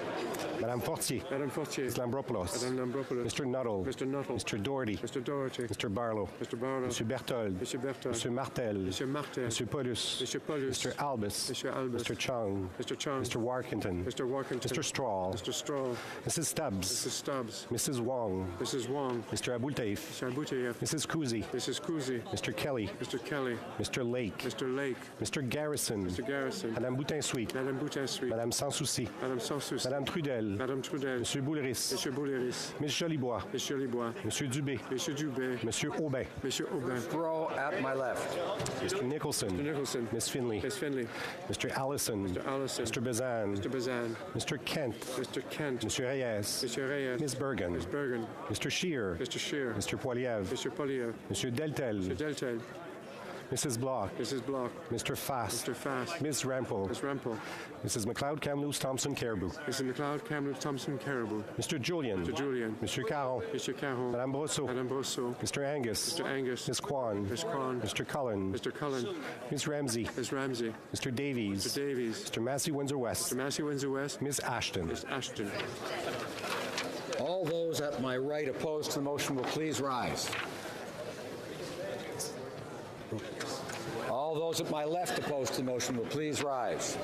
Madame Fortier. Madame Fortier. Ms. Lambropoulos. Madame Lambropoulos. Mr. Nuttall. Mr. Nuttall. Mr. Doherty. Mr. Doherty. Mr. Barlow. Mr. Barlow. Mr. Berthold. Mr. Berthold. Mr. Martel. Mr. Martel. Mr. Paulus. Mr. Paulus. Mr. Albus. Mr. Albus. Mr. Chung. Mr. Chung. Mr. Warkington. Mr. Warkington. Mr. Straw. Mr. Straw. Mrs. Stubbs. Mrs. Stubbs. Mrs. Wong. Mrs. Wong. Mr. Abultaif. Mr. Abouteyev. Mrs. Kuzi. Mrs. Kuzi. Mr. Kelly. Mr. Kelly. Mr. Lake. Mr. Lake. Mr. Garrison. Mr. Garrison. Madame Boutin-Sweet. Madame Boutin-Sweet. Madame Sans-Souci. Madame Sanssouci. Madame Trudel. Madame Trudel. Monsieur Bouleris. Monsieur Bouleris. Ms. Jolibois. Monsieur Libois. Monsieur Dubé. Monsieur Dubé. Monsieur Aubin. Monsieur Aubin. Row at my left. Mr. Nicholson. Mr. Nicholson. Miss Finley. Miss Finley. Mr. Allison. Mr. Allison. Mr. Bazan. Mr. Bazan. Mr. Kent. Mr. Kent. Monsieur Reyes. Monsieur Reyes. Miss Bergen. Miss Bergen. Mr. Shear. Mr. Shear. Mr. Poiliev. Monsieur Poliev. Monsieur Deltel. Mr. Deltel. Mrs. Block. Mrs. Block. Mr. Fass. Mr. Fass. Ms. Rempel. Ms. Rempel. Mrs. McLeod Kamloops Thompson Caribou. Mrs. McLeod Kamloops Thompson Caribou. Mr. Julian. Mr. Julian. Mr. Caron. Mr. Caron. Madame Brosseau. Madame Brosseau. Mr. Angus. Mr. Angus. Ms. Kwan. Ms. Kwan. Mr. Cullen. Mr. Cullen. Ms. Ramsey. Ms. Ramsey. Mr. Davies. Mr. Davies. Mr. Massey Windsor West. Mr. Massey Windsor West. Ms. Ashton. Ms. Ashton. All those at my right opposed to the motion will please rise. All those at my left opposed to the motion will please rise.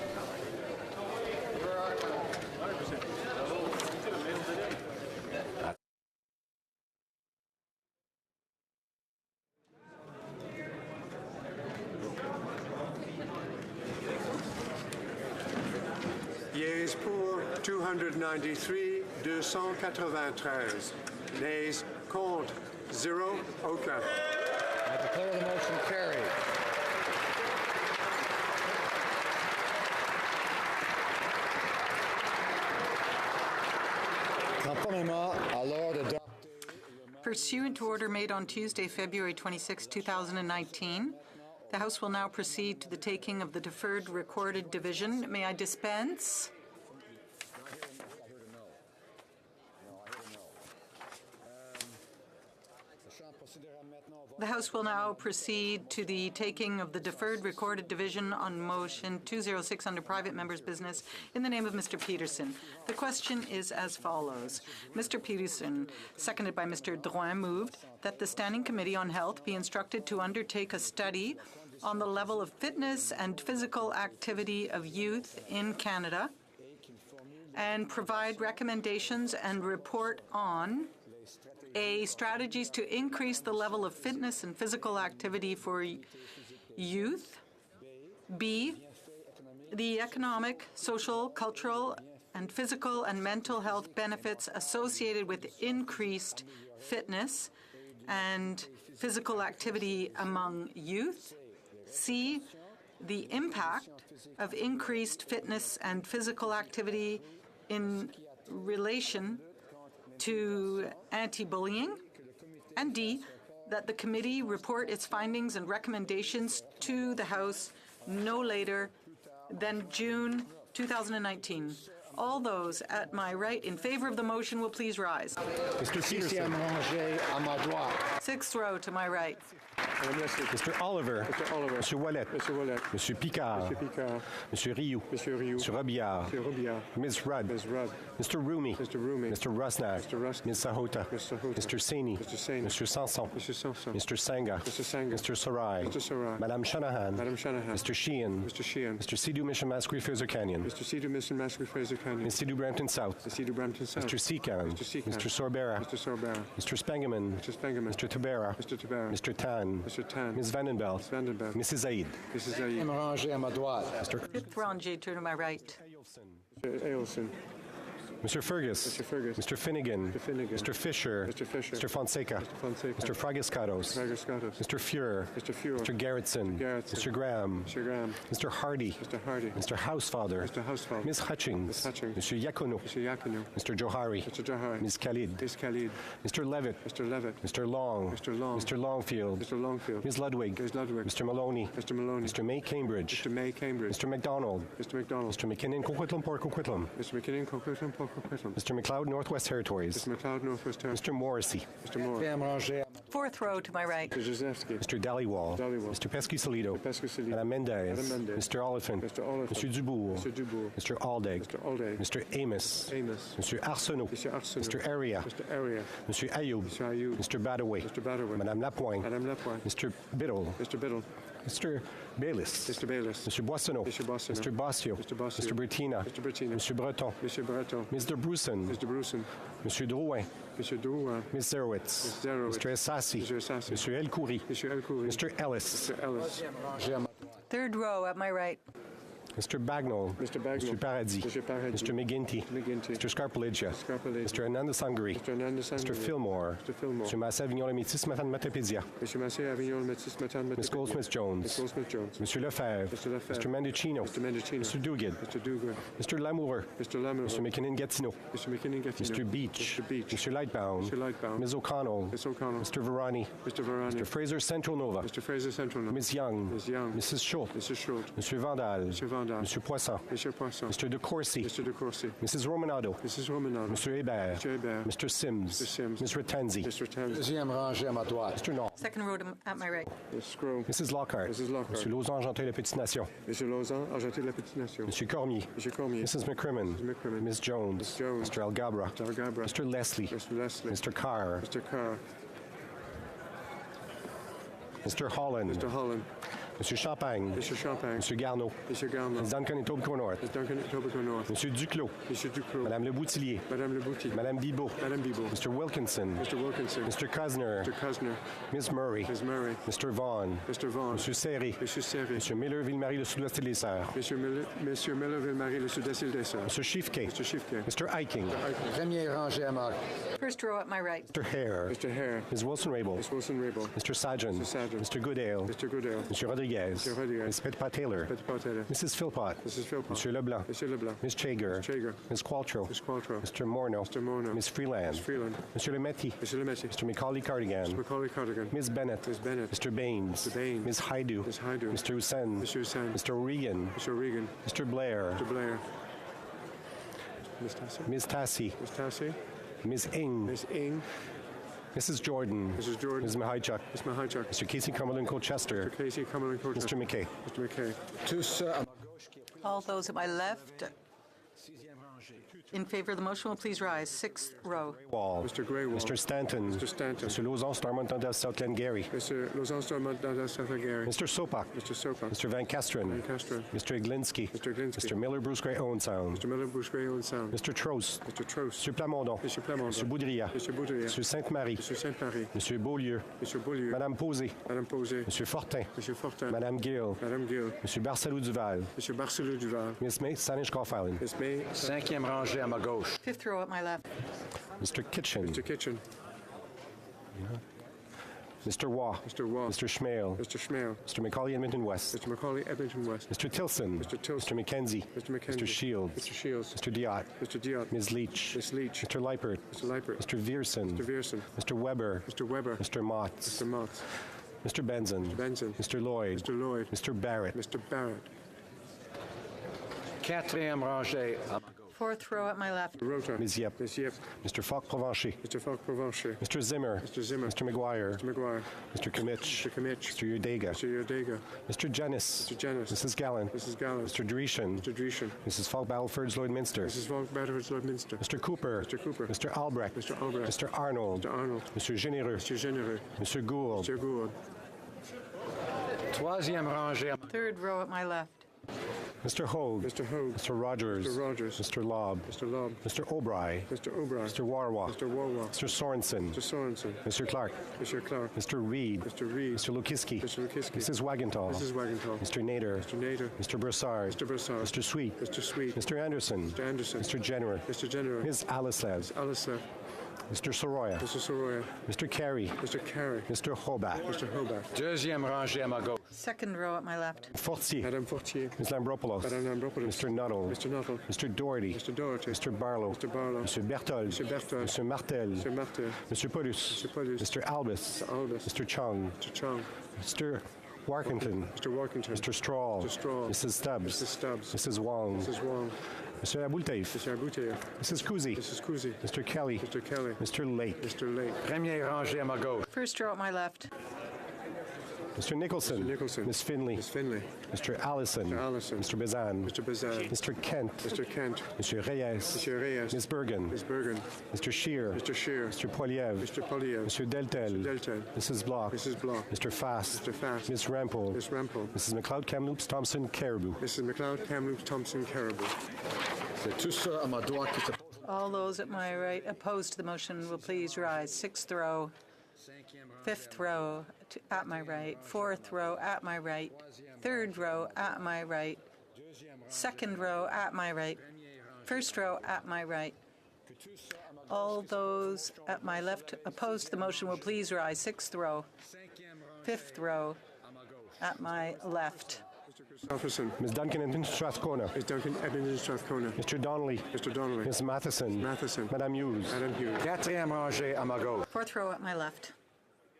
Yeas pour 293, 293. Nays contre 0, aucun. I declare the motion carried. Pursuant to order made on Tuesday, February 26, 2019, the House will now proceed to the taking of the deferred recorded division. May I dispense? The House will now proceed to the taking of the deferred recorded division on motion 206 under private member's business in the name of Mr. Peterson. The question is as follows. Mr. Peterson, seconded by Mr. Drouin, moved that the Standing Committee on Health be instructed to undertake a study on the level of fitness and physical activity of youth in Canada and provide recommendations and report on A, strategies to increase the level of fitness and physical activity for youth. B, the economic, social, cultural, and physical and mental health benefits associated with increased fitness and physical activity among youth. C, the impact of increased fitness and physical activity in relation to anti-bullying, and D, that the committee report its findings and recommendations to the House no later than June 2019. All those at my right in favor of the motion will please rise. Mr. Peterson. Sixth row to my right. Mr. Oliver. Mr. Oliver. Mr. Wallet. Mr. Wallet. Mr. Picard. Mr. Picard. Mr. Rioux. Mr. Rioux. Mr. Robillard. Mr. Robillard. Ms. Rudd. Ms. Rudd. Mr. Rumi. Mr. Rumi. Mr. Rusnak. Mr. Rusnak. Ms. Sahota. Mr. Sahota. Mr. Saini. Mr. Saini. Mr. Sanson. Mr. Sanson. Mr. Sangha. Mr. Sangha. Mr. Sarai. Mr. Sarai. Madame Shanahan. Madame Shanahan. Mr. Sheehan. Mr. Sheehan. Mr. Sidhu Mission Masquerade Fraser Canyon. Mr. Sidhu Mission Masquerade Fraser Canyon. Ms. Sidhu Brampton South. Mr. Sidhu Brampton South. Mr. Seacan. Mr. Seacan. Mr. Sorbera. Mr. Sorbera. Mr. Spangeman. Mr. Spangeman. Mr. Tabera. Mr. Tabera. Mr. Tan. Mr. Tan. Ms. Vandenbelt. Ms. Vandenbelt. Mrs. Zaid. Mrs. Zaid. Mr. Fifth rangé to my right. Mr. Ailson. Mr. Fergus. Mr. Fergus. Mr. Finnegan. Mr. Finnegan. Mr. Fisher. Mr. Fisher. Mr. Fonseca. Mr. Fonseca. Mr. Fragascatos. Fragascatos. Mr. Fuhrer. Mr. Fuhrer. Mr. Garrettson. Garrettson. Mr. Graham. Mr. Graham. Mr. Hardy. Mr. Hardy. Mr. Housefather. Mr. Housefather. Ms. Hutchings. Ms. Hutchings. Mr. Yakuno. Mr. Yakuno. Mr. Johari. Mr. Johari. Ms. Khalid. Ms. Khalid. Mr. Levitt. Mr. Levitt. Mr. Long. Mr. Long. Mr. Longfield. Mr. Longfield. Ms. Ludwig. Ms. Ludwig. Mr. Maloney. Mr. Maloney. Mr. May Cambridge. Mr. May Cambridge. Mr. McDonald. Mr. McDonald. Mr. McKinnon Coquitlam Port Coquitlam. Mr. McKinnon Coquitlam Port Coquitlam. Mr. McLeod Northwest Territories. Mr. McLeod Northwest Territories. Mr. Morrissey. Mr. Moore. Fourth row to my right. Mr. Josefsky. Mr. Dhaliwal. Dhaliwal. Mr. Pesky-Salido. Mr. Pesky-Salido. Madame Mendez. Madame Mendez. Mr. Oliphant. Mr. Oliphant. Mr. Dubourg. Mr. Dubourg. Mr. Aldag. Mr. Aldag. Mr. Amos. Amos. Mr. Arsenault. Mr. Arsenault. Mr. Area. Mr. Area. Mr. Ayoub. Mr. Ayoub. Mr. Badaway. Mr. Badaway. Madame Lapointe. Madame Lapointe. Mr. Biddle. Mr. Biddle. Mr. Bayliss. Mr. Bayliss. Mr. Boissonneau. Mr. Boissonneau. Mr. Bossio. Mr. Bossio. Mr. Bertina. Mr. Bertina. Mr. Breton. Mr. Breton. Mr. Bruson. Mr. Bruson. Mr. Drouin. Mr. Drouin. Ms. Zerowitz. Ms. Zerowitz. Mr. Essassi. Mr. Essassi. Mr. El Khoury. Mr. El Khoury. Mr. Ellis. Mr. Ellis. Third row at my right. Mr. Bagnall. Mr. Bagnall. Mr. Paradis. Mr. Paradis. Mr. McGinty. Mr. Scarpaleggia. Mr. Hernandez Sangri. Mr. Fillmore. Mr. Massé Avignon Métis Matapédia. Mr. Massé Avignon Métis Matapédia. Ms. Goldsmith-Jones. Ms. Goldsmith-Jones. Mr. Lefebvre. Mr. Mendicino. Mr. Duguid. Mr. Lamoureux. Mr. McKinnon-Gatineau. Mr. Beach. Mr. Lightbound. Ms. O'Connell. Mr. Varani. Mr. Fraser Central Nova. Ms. Young. Mrs. Schultz. Mr. Vandal. Mr. Poisson. Mr. De Courcy. Mrs. Romanado. Mr. Hébert. Mr. Sims. Ms. Ratenzi. Deuxième rangée à ma droite. Mr. Knoll. Second row at my right. Mrs. Lockhart. Mr. Lausanne, Argentin, La Petite Nation. Mr. Cormier. Mrs. McCrimmon. Ms. Jones. Mr. Algabra. Mr. Leslie. Mr. Carr. Mr. Holland. Mr. Champagne. Mr. Garneau. Ms. Duncan et Etobicoke North. Mr. Duclos. Madame Le Boutillier. Madame Bibot. Mr. Wilkinson. Mr. Kusner. Ms. Murray. Mr. Vaughan. Mr. Serré. Mr. Miller, Ville-Marie, le sud-ouest des Sœurs. Mr. Schiffke. Mr. Eiking. Première rangée à ma First row at my right. Mr. Hare. Ms. Wilson-Rabel. Mr. Sajan. Mr. Goodale. Mr. Rodriguez. Ms. Petitpas-Taylor. Mrs. Philpott. Mr. Leblanc. Ms. Chager. Ms. Qualtrough. Mr. Morneau. Ms. Freeland. Mr. Lemetti. Mr. Macaulay-Cardigan. Ms. Bennett. Mr. Baines. Ms. Haidu. Mr. Hussain. Mr. O'Regan. Mr. Blair. Ms. Tassi. Ms. Ing. Mrs. Jordan. Ms. Mahaichuk. Mr. Casey Cumberland Colchester. Mr. McKay. Tous à ma gauche qui All those at my left in favor of the motion will please rise. Sixth row. Wall. Mr. Stanton. Mr. Lausanne, Stormont, Dundas, South Glengarry. Mr. Sopak. Mr. Van Kesteren. Mr. Iglinski. Mr. Miller, Bruce Gray, Owen Sound. Mr. Trost. Mr. Plamondon. Mr. Boudria. Mr. Sainte-Marie. Mr. Beaulieu. Madame Posé. Mr. Fortin. Madame Gill. Mr. Barcelou-Duval. Miss May, Sanin-Scoff-Island. cinquième rangée à ma gauche. Fifth row at my left. Mr. Kitchen. Mr. Waugh. Mr. Schmale. Mr. Macaulay, Edmonton West. Mr. Tilson. Mr. McKenzie. Mr. Shields. Mr. Diot. Ms. Leach. Mr. Leipert. Mr. Vierson. Mr. Weber. Mr. Motts. Mr. Benson. Mr. Lloyd. Mr. Barrett. Quatrième rangée à ma gauche. Fourth row at my left. Ms. Yep. Mr. Falk-Provencher. Mr. Zimmer. Mr. McGuire. Mr. Kimmich. Mr. Udega. Mr. Janis. Mrs. Gallant. Mr. Dreshan. Mrs. Falk-Battleford's Lloydminster. Mr. Cooper. Mr. Albrecht. Mr. Arnold. Mr. Généreux. Mr. Gould. Troisième rangée à ma Third row at my left. Mr. Hogue. Mr. Rogers. Mr. Lobb. Mr. O'Bry. Mr. Warwa. Mr. Sorensen. Mr. Clark. Mr. Reed. Mr. Lukiski. Mrs. Wagenthal. Mr. Nader. Mr. Broussard. Mr. Sweet. Mr. Anderson. Mr. Jenner. Ms. Alicev. Mr. Soroya. Mr. Carey. Mr. Hobart. deuxième rangée à ma gauche. Second row at my left. Fortier. Ms. Lambropoulos. Mr. Nuttall. Mr. Doherty. Mr. Barlow. Mr. Berthold. Mr. Martel. Mr. Paulus. Mr. Albus. Mr. Chung. Mr. Warkington. Mr. Strahl. Mrs. Stubbs. Mrs. Wong. Mr. Aboultaif. Mrs. Kuzi. Mr. Kelly. Mr. Lake. Première rangée à ma gauche. First row at my left. Mr. Nicholson. Miss Finley. Mr. Allison. Mr. Bazan. Mr. Kent. Mr. Reyes. Miss Bergen. Mr. Shear. Mr. Poiliev. Mr. Deltel. Mrs. Block. Mr. Fast. Miss Rampel. Mrs. McLeod Kamloops Thompson Caribou. C'est tout ça à ma droite qui se pose. All those at my right opposed to the motion will please rise. Sixth row. Fifth row at my right. Fourth row at my right. Third row at my right. Second row at my right. First row at my right. All those at my left opposed to the motion will please rise. Sixth row. Fifth row at my left. Christopherson. Ms. Duncan Edmonds Strathcona. Ms. Duncan Edmonds Strathcona. Mr. Donnelly. Mr. Donnelly. Ms. Matheson. Matheson. Madame Hughes. Madame Hughes. Quatrième rangée à ma gauche. Fourth row at my left.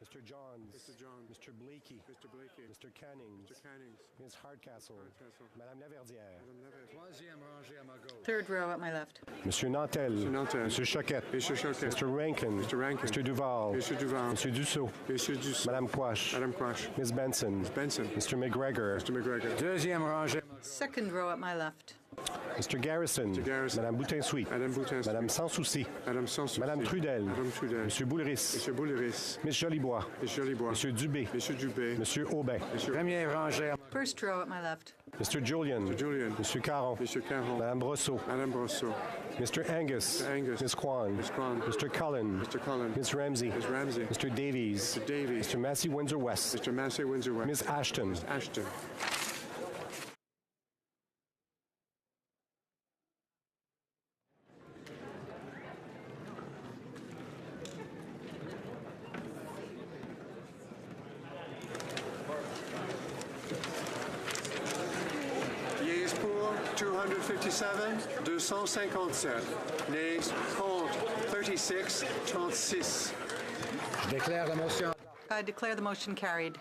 Mr. Johns. Mr. Johns. Mr. Blakey. Mr. Blakey. Mr. Cannings. Mr. Cannings. Ms. Hardcastle. Madame Laverdière. Troisième rangée à ma gauche. Third row at my left. Monsieur Nantel. Mr. Nantel. Monsieur Choquette. Monsieur Choquette. Mr. Rankin. Mr. Rankin. Mr. Duval. Monsieur Duval. Monsieur Dussault. Monsieur Dussault. Madame Quash. Madame Quash. Ms. Benson. Ms. Benson. Mr. McGregor. Mr. McGregor. Deuxième rangée. Second row at my left. Mr. Garrison. Mr. Garrison. Madame Boutin-Souy. Madame Boutin-Souy. Madame Sans-Souci. Madame Sans-Souci. Madame Trudel. Madame Trudel. Monsieur Boulris. Monsieur Boulris. Miss Jolibois. Miss Jolibois. Monsieur Dubé. Monsieur Dubé. Monsieur Aubin. Première rangée. First row at my left. Mr. Julian. Mr. Julian. Monsieur Caron. Monsieur Caron. Madame Brosseau. Madame Brosseau. Mr. Angus. Mr. Angus. Miss Kwan. Miss Kwan. Mr. Cullen. Mr. Cullen. Miss Ramsey. Miss Ramsey. Mr. Davies. Mr. Davies. Mr. Massey Windsor West. Mr. Massey Windsor West. Miss Ashton. Miss Ashton. Yeas pour 257, 257. Nays contre 36, 36. Je déclare la motion. I declare the motion carried.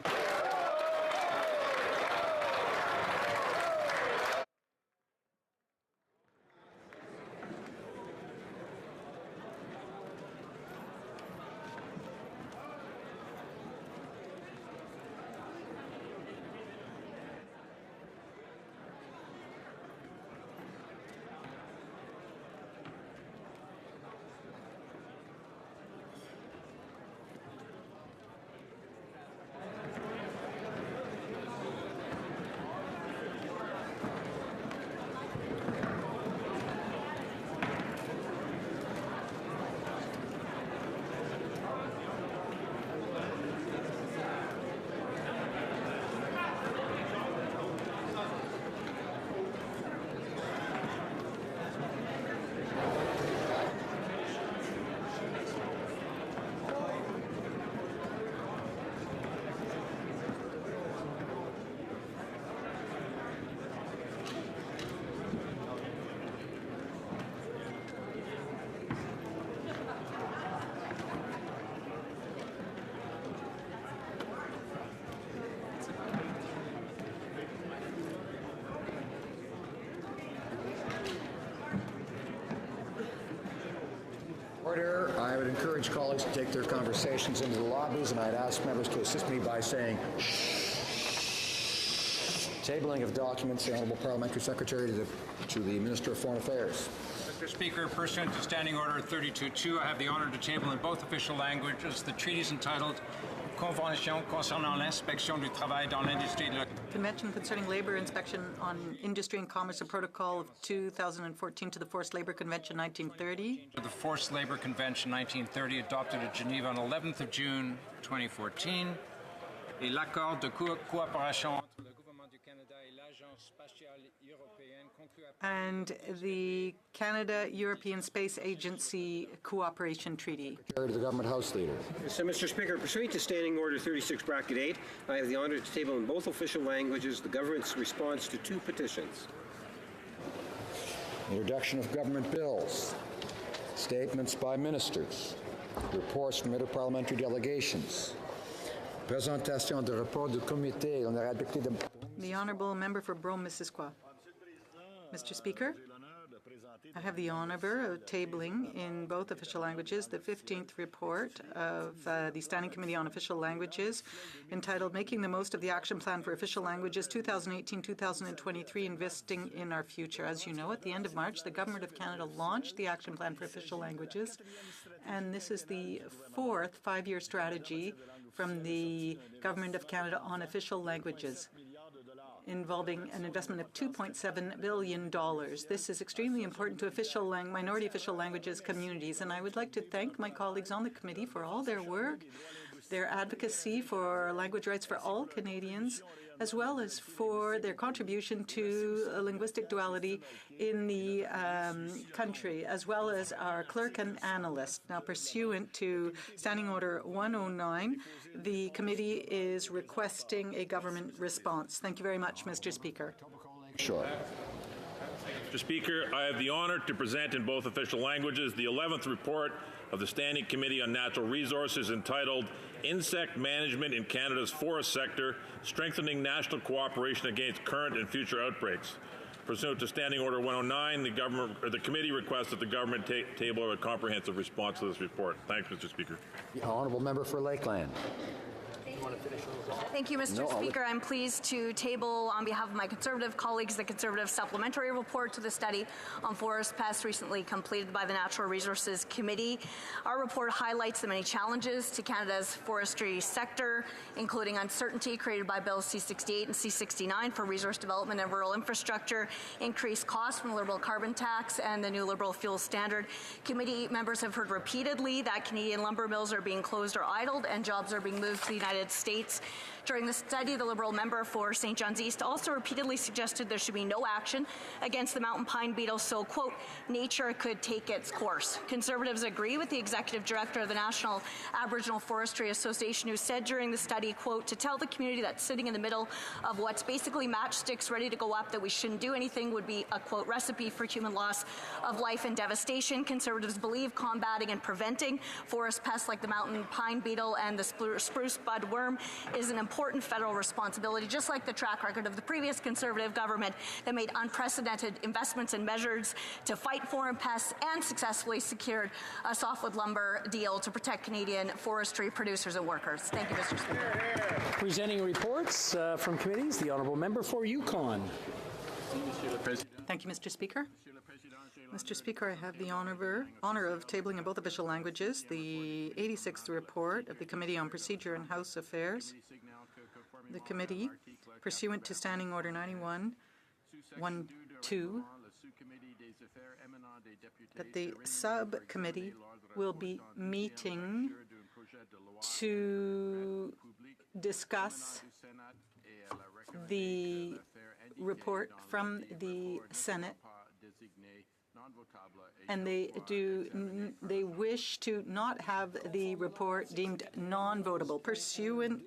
Order. I would encourage colleagues to take their conversations into the lobbies, and I'd ask members to assist me by saying shh. Tabling of documents, the Honourable Parliamentary Secretary to the Minister of Foreign Affairs. Mr. Speaker, pursuant to Standing Order 32.2, I have the honour to table in both official languages the treaties entitled Convention concernant l'inspection du travail dans l'industrie de la... Convention concerning labor inspection on industry and commerce, a protocol of 2014 to the Forced Labor Convention 1930. The Forced Labor Convention 1930, adopted at Geneva on 11th of June 2014. Et l'accord de coopération entre le gouvernement du Canada et l'Agence spatiale européenne conclu And the Canada-European Space Agency Cooperation Treaty. To the Government House Leader. So, Mr. Speaker, pursuant to Standing Order 36(8), I have the honour to table in both official languages the government's response to two petitions. Introduction of government bills. Statements by ministers. Reports from interparliamentary delegations. Présentation de rapport du comité on la adopté de... The Honourable Member for Brome-Missisquoi. Mr. Speaker, I have the honour of tabling in both official languages the 15th report of the Standing Committee on Official Languages entitled Making the Most of the Action Plan for Official Languages 2018-2023, Investing in Our Future. As you know, at the end of March, the Government of Canada launched the Action Plan for Official Languages, and this is the fourth five-year strategy from the Government of Canada on official languages, involving an investment of $2.7 billion. This is extremely important to minority official languages communities, and I would like to thank my colleagues on the committee for all their work, their advocacy for language rights for all Canadians, as well as for their contribution to linguistic duality in the country, as well as our clerk and analyst. Now, pursuant to Standing Order 109, the committee is requesting a government response. Thank you very much, Mr. Speaker. Sure. Mr. Speaker, I have the honor to present in both official languages the 11th report of the Standing Committee on Natural Resources entitled Insect Management in Canada's Forest Sector, Strengthening National Cooperation Against Current and Future Outbreaks. Pursuant to Standing Order 109, the committee requests that the government table a comprehensive response to this report. Thanks, Mr. Speaker. The honourable member for Lakeland. Thank you, Mr. Speaker. I'm pleased to table, on behalf of my Conservative colleagues, the Conservative Supplementary Report to the study on forest pests recently completed by the Natural Resources Committee. Our report highlights the many challenges to Canada's forestry sector, including uncertainty created by Bills C-68 and C-69 for resource development and rural infrastructure, increased costs from the Liberal carbon tax and the new Liberal fuel standard. Committee members have heard repeatedly that Canadian lumber mills are being closed or idled and jobs are being moved to the United States. During the study, the Liberal member for St. John's East also repeatedly suggested there should be no action against the mountain pine beetle, so, quote, nature could take its course. Conservatives agree with the executive director of the National Aboriginal Forestry Association, who said during the study, quote, to tell the community that's sitting in the middle of what's basically matchsticks ready to go up that we shouldn't do anything would be a, quote, recipe for human loss of life and devastation. Conservatives believe combating and preventing forest pests like the mountain pine beetle and the spruce bud worm is an important federal responsibility, just like the track record of the previous Conservative government that made unprecedented investments and measures to fight foreign pests and successfully secured a softwood lumber deal to protect Canadian forestry producers and workers. Thank you, Mr. Speaker. Presenting reports from committees, the Honourable Member for Yukon. Thank you, Mr. Speaker. Mr. Speaker, I have the honor of tabling in both official languages the 86th report of the Committee on Procedure and House Affairs. The committee, pursuant to Standing Order 91-12, that the subcommittee will be meeting to discuss the report from the Senate, and they wish to not have the report deemed non-votable. Pursuant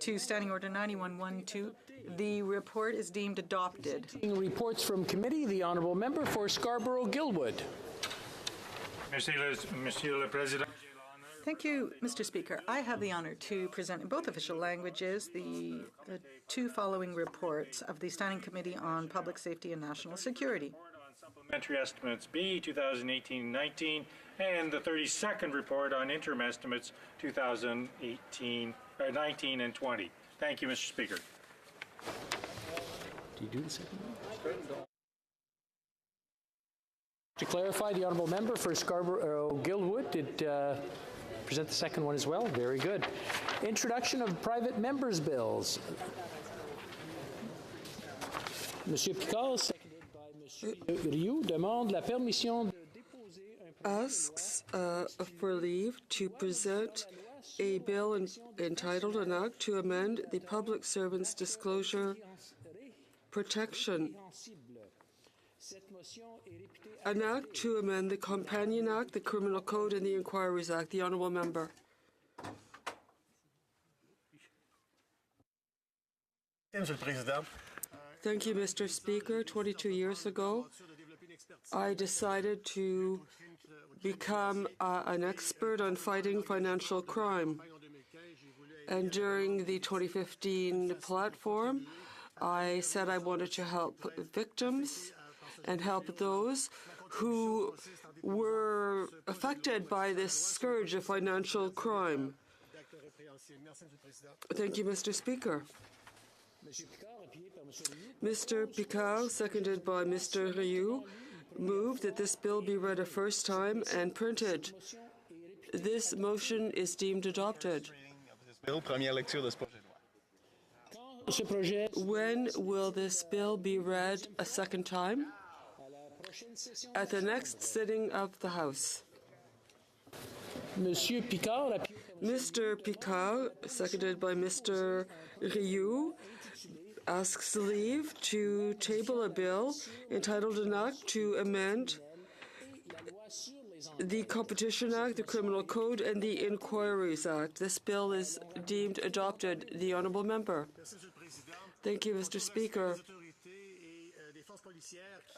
to Standing Order 91-12, the report is deemed adopted. Reports from committee, the Honourable Member for Scarborough-Guildwood. Monsieur le Président. Thank you, Mr. Speaker. I have the honor to present in both official languages the two following reports of the Standing Committee on Public Safety and National Security. Supplementary Estimates B 2018-19 and the 32nd report on interim estimates 2019 and 20. Thank you, Mr. Speaker. Do you do the second one? To clarify, the Honourable Member for Scarborough-Guildwood did present the second one as well. Very good. Introduction of private members' bills. Monsieur Picard, seconded by Monsieur Rioux, demande la permission de asks for leave to present a bill entitled An Act to Amend the Public Servants Disclosure Protection. An Act to amend the Companion Act, the Criminal Code, and the Inquiries Act. The Honourable Member. Thank you, Mr. Speaker. 22 years ago, I decided to become an expert on fighting financial crime. And during the 2015 platform, I said I wanted to help victims and help those who were affected by this scourge of financial crime. Thank you, Mr. Speaker. Mr. Picard, seconded by Mr. Rioux, moved that this bill be read a first time and printed. This motion is deemed adopted. When will this bill be read a second time? At the next sitting of the House. Mr. Picard, seconded by Mr. Rioux, asks leave to table a bill entitled an act to amend the Competition Act, the Criminal Code, and the Inquiries Act. This bill is deemed adopted. The Honourable Member. Thank you, Mr. Speaker.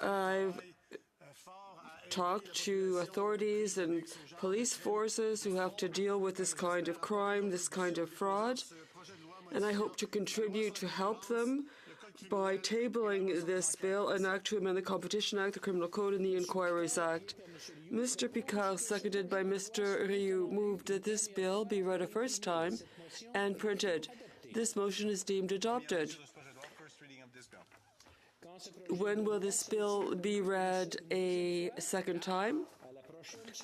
I've talked to authorities and police forces who have to deal with this kind of crime, this kind of fraud, and I hope to contribute to help them by tabling this bill, an act to amend the Competition Act, the Criminal Code, and the Inquiries Act. Mr. Picard, seconded by Mr. Rioux, moved that this bill be read a first time and printed. This motion is deemed adopted. When will this bill be read a second time?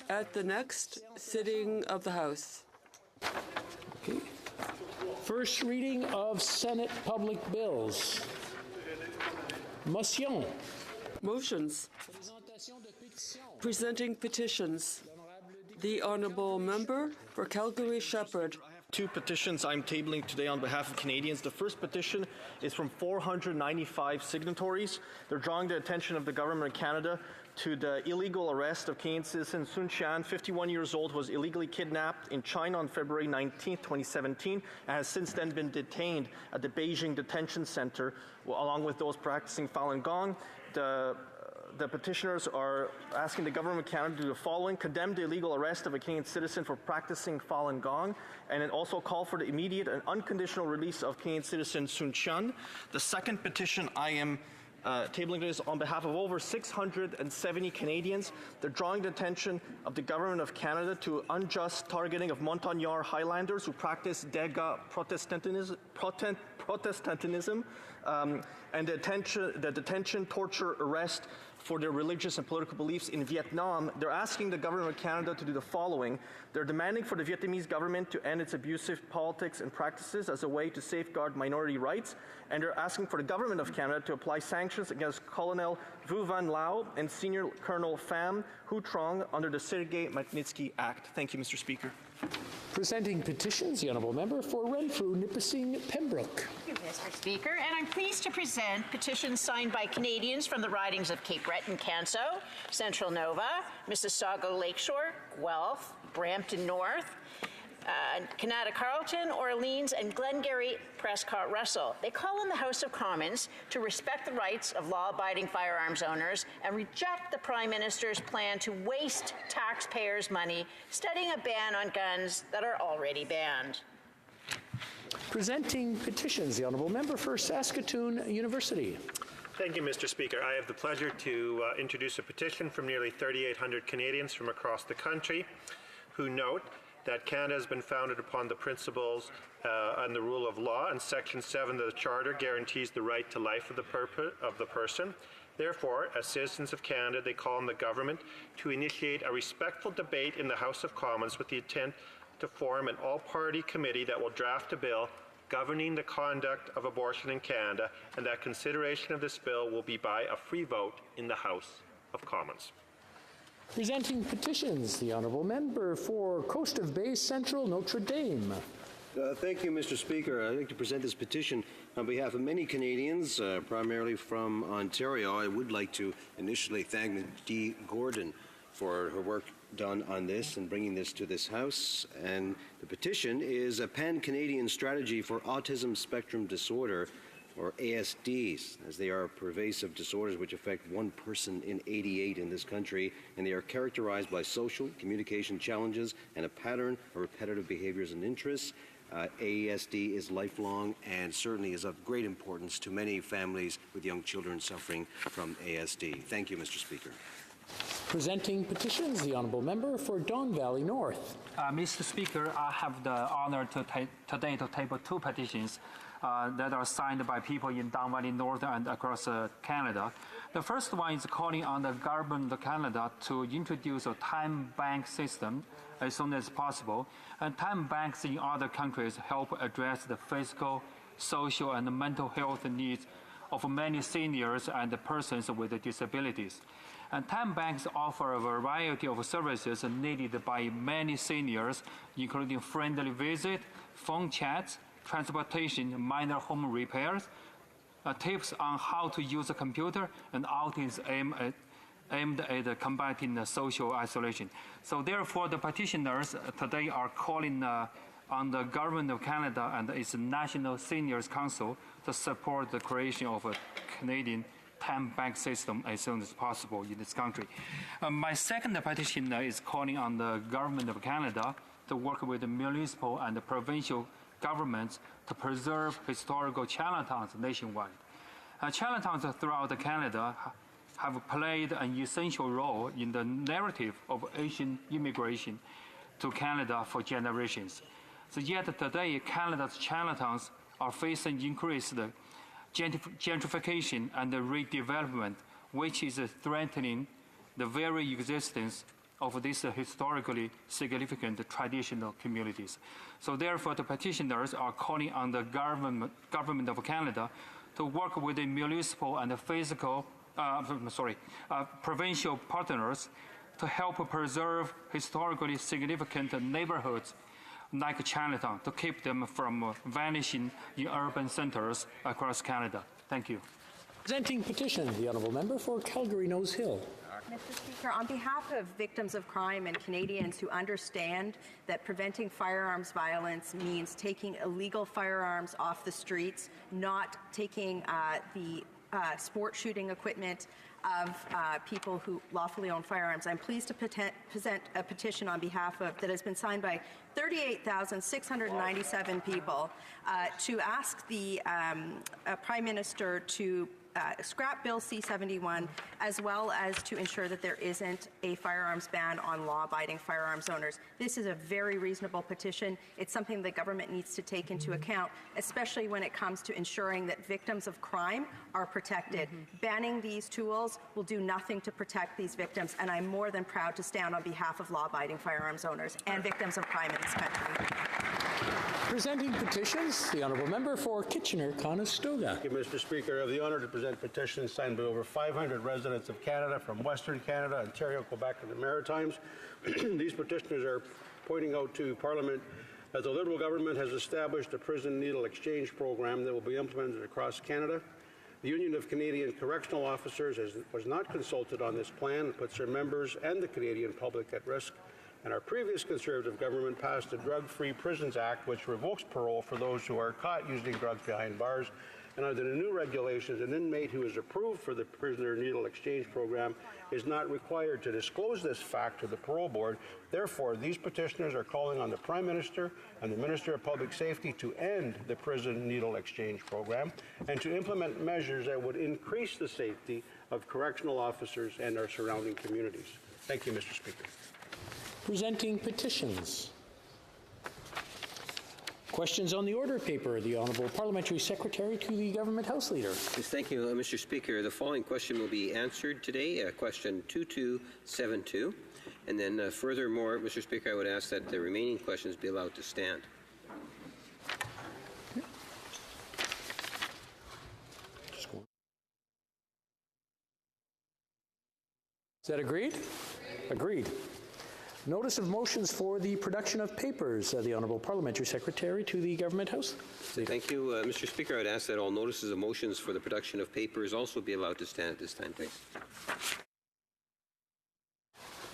At the next sitting of the House. Okay. First reading of Senate public bills. Motion. Motions. Presenting petitions. The Honourable Member for Calgary-Shepherd. Two petitions I'm tabling today on behalf of Canadians. The first petition is from 495 signatories. They're drawing the attention of the Government of Canada to the illegal arrest of Canadian citizen Sun Qian, 51 years old, was illegally kidnapped in China on February 19, 2017, and has since then been detained at the Beijing Detention Center, along with those practicing Falun Gong. The petitioners are asking the Government of Canada to do the following: condemn the illegal arrest of a Canadian citizen for practicing Falun Gong, and then also call for the immediate and unconditional release of Canadian citizen Sun Qian. The second petition I am tabling this on behalf of over 670 Canadians. They're drawing the attention of the Government of Canada to unjust targeting of Montagnard Highlanders who practice Dega Protestantism, and the detention, torture, arrest for their religious and political beliefs in Vietnam. They're asking the Government of Canada to do the following. They're demanding for the Vietnamese government to end its abusive politics and practices as a way to safeguard minority rights, and they're asking for the Government of Canada to apply sanctions against Colonel Vu Van Lao and Senior Colonel Pham Hu Trong under the Sergei Magnitsky Act. Thank you, Mr. Speaker. Presenting petitions, the Honourable Member for Renfrew, Nipissing, Pembroke. Thank you, Mr. Speaker. And I'm pleased to present petitions signed by Canadians from the ridings of Cape Breton, Canso, Central Nova, Mississauga Lakeshore, Guelph, Brampton North, Canada Carleton, Orleans, and Glengarry Prescott Russell. They call on the House of Commons to respect the rights of law-abiding firearms owners and reject the Prime Minister's plan to waste taxpayers' money studying a ban on guns that are already banned. Presenting petitions, the Honourable Member for Saskatoon University. Thank you, Mr. Speaker. I have the pleasure to introduce a petition from nearly 3,800 Canadians from across the country who note that Canada has been founded upon the principles and the rule of law, and Section 7 of the Charter guarantees the right to life of the person. Therefore, as citizens of Canada, they call on the government to initiate a respectful debate in the House of Commons with the intent to form an all-party committee that will draft a bill governing the conduct of abortion in Canada, and that consideration of this bill will be by a free vote in the House of Commons. Presenting petitions, the Honourable Member for Coast of Bay Central, Notre Dame. Thank you, Mr. Speaker. I'd like to present this petition on behalf of many Canadians, primarily from Ontario. I would like to initially thank Dee Gordon for her work done on this and bringing this to this House. And the petition is a pan-Canadian strategy for autism spectrum disorder, or ASDs, as they are pervasive disorders which affect one person in 88 in this country, and they are characterized by social, communication challenges, and a pattern of repetitive behaviors and interests. ASD is lifelong and certainly is of great importance to many families with young children suffering from ASD. Thank you, Mr. Speaker. Presenting petitions, the Honourable Member for Don Valley North. Mr. Speaker, I have the honor today to table two petitions that are signed by people in Don Valley North and across Canada. The first one is calling on the Government of Canada to introduce a time bank system as soon as possible. And time banks in other countries help address the physical, social, and mental health needs of many seniors and persons with disabilities. And time banks offer a variety of services needed by many seniors, including friendly visit, phone chats, transportation, minor home repairs, tips on how to use a computer, and outings aimed at combating social isolation. So therefore, the petitioners today are calling on the Government of Canada and its National Seniors Council to support the creation of a Canadian time bank system as soon as possible in this country. My second petition is calling on the Government of Canada to work with the municipal and the provincial governments to preserve historical Chinatowns nationwide. Chinatowns throughout Canada have played an essential role in the narrative of Asian immigration to Canada for generations. So yet today, Canada's Chinatowns are facing increased gentrification and redevelopment, which is threatening the very existence of these historically significant traditional communities. So therefore, the petitioners are calling on the Government of Canada to work with the municipal and provincial partners to help preserve historically significant neighborhoods like Chinatown, to keep them from vanishing in urban centers across Canada. Thank you. Presenting petition, the Honourable Member for Calgary Nose Hill. Mr. Speaker, on behalf of victims of crime and Canadians who understand that preventing firearms violence means taking illegal firearms off the streets, not taking the sport shooting equipment of people who lawfully own firearms, I'm pleased to present a petition on behalf of that has been signed by 38,697 people to ask the Prime Minister to scrap Bill C-71, as well as to ensure that there isn't a firearms ban on law-abiding firearms owners. This is a very reasonable petition. It's something the government needs to take into account, especially when it comes to ensuring that victims of crime are protected. Banning these tools will do nothing to protect these victims, and I'm more than proud to stand on behalf of law-abiding firearms owners and victims of crime in this country. Presenting petitions, the Honourable Member for Kitchener-Conestoga. Thank you, Mr. Speaker. I have the honour to present petitions signed by over 500 residents of Canada from Western Canada, Ontario, Quebec, and the Maritimes. These petitioners are pointing out to Parliament that the Liberal government has established a prison needle exchange program that will be implemented across Canada. The Union of Canadian Correctional Officers was not consulted on this plan and puts their members and the Canadian public at risk. And our previous Conservative government passed the Drug-Free Prisons Act, which revokes parole for those who are caught using drugs behind bars. And under the new regulations, an inmate who is approved for the prisoner needle exchange program is not required to disclose this fact to the parole board. Therefore, these petitioners are calling on the Prime Minister and the Minister of Public Safety to end the prison needle exchange program and to implement measures that would increase the safety of correctional officers and our surrounding communities. Thank you, Mr. Speaker. Presenting petitions. Questions on the order paper. The Honourable Parliamentary Secretary to the Government House Leader. Yes, thank you, Mr. Speaker. The following question will be answered today, question 2272. And then furthermore, Mr. Speaker, I would ask that the remaining questions be allowed to stand. Is that agreed? Agreed. Notice of motions for the production of papers. The Honourable Parliamentary Secretary to the Government House. Thank you, Mr. Speaker. I would ask that all notices of motions for the production of papers also be allowed to stand at this time, please.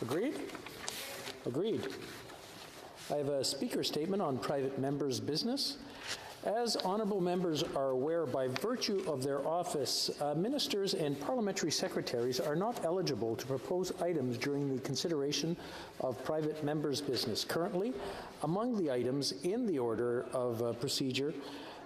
Agreed? Agreed. I have a speaker statement on private members' business. As honourable members are aware, by virtue of their office, ministers and parliamentary secretaries are not eligible to propose items during the consideration of private members' business. Currently, among the items in the order of procedure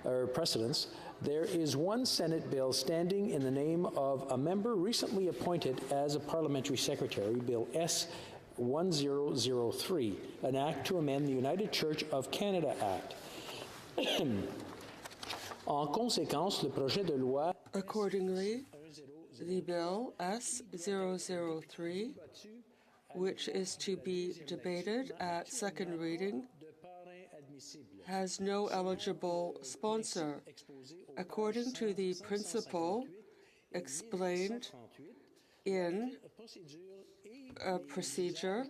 or precedence, there is one Senate bill standing in the name of a member recently appointed as a parliamentary secretary, Bill S-1003, an act to amend the United Church of Canada Act. En conséquence, le projet de loi. Accordingly, the bill S-003, which is to be debated at second reading, has no eligible sponsor. According to the principle explained in the procedure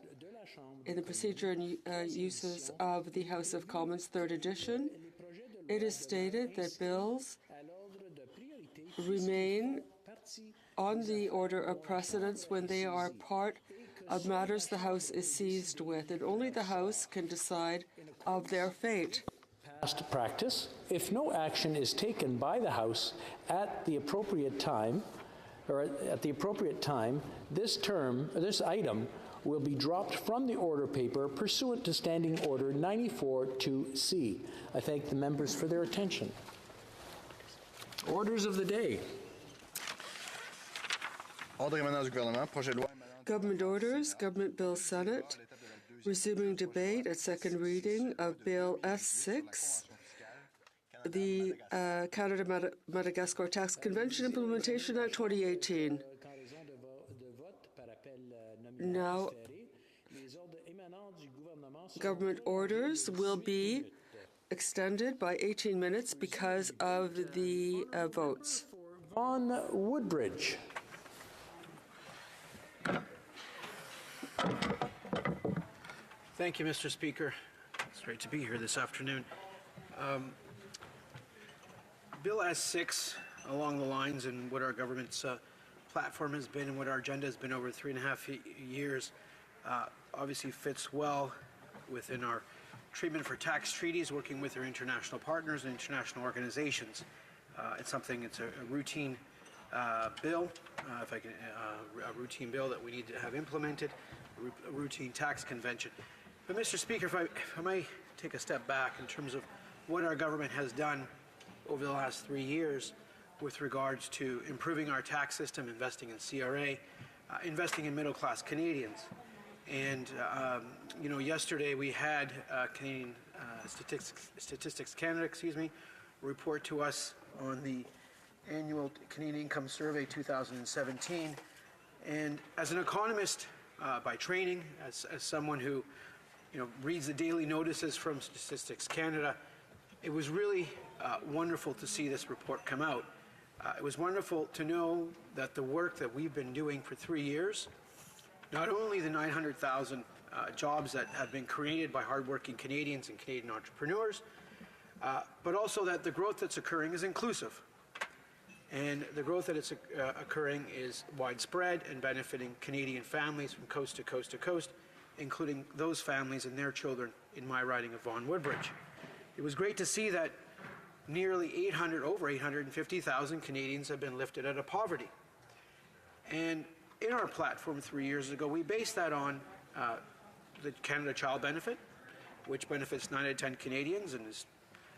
and uses of the House of Commons, 3rd edition, it is stated that bills remain on the order of precedence when they are part of matters the House is seized with, and only the House can decide of their fate. Past practice, if no action is taken by the House at the appropriate time, this item will be dropped from the order paper pursuant to Standing Order 94-2C. I thank the members for their attention. Orders of the day. Government orders, Government Bill Senate, resuming debate at second reading of Bill S6, the Canada-Madagascar Tax Convention Implementation Act 2018. Now, government orders will be extended by 18 minutes because of the votes. Vaughan Woodbridge. Thank you, Mr. Speaker. It's great to be here this afternoon. Bill S6, along the lines and what our government's platform has been and what our agenda has been over 3.5 years, obviously fits well within our treatment for tax treaties, working with our international partners and international organizations. It's a routine bill, a routine bill that we need to have implemented, a routine tax convention. But Mr. Speaker, if I may take a step back in terms of what our government has done over the last 3 years with regards to improving our tax system, investing in CRA, investing in middle-class Canadians. And, yesterday we had Canadian Statistics Canada, report to us on the annual Canadian Income Survey 2017. And as an economist by training, as someone who reads the daily notices from Statistics Canada, it was really wonderful to see this report come out. It was wonderful to know that the work that we've been doing for 3 years, not only the 900,000 jobs that have been created by hardworking Canadians and Canadian entrepreneurs, but also that the growth that's occurring is inclusive. And the growth that is occurring is widespread and benefiting Canadian families from coast to coast to coast, including those families and their children in my riding of Vaughan Woodbridge. It was great to see that nearly over 850,000 Canadians have been lifted out of poverty. And in our platform 3 years ago, we based that on the Canada Child Benefit, which benefits 9 out of 10 Canadians and is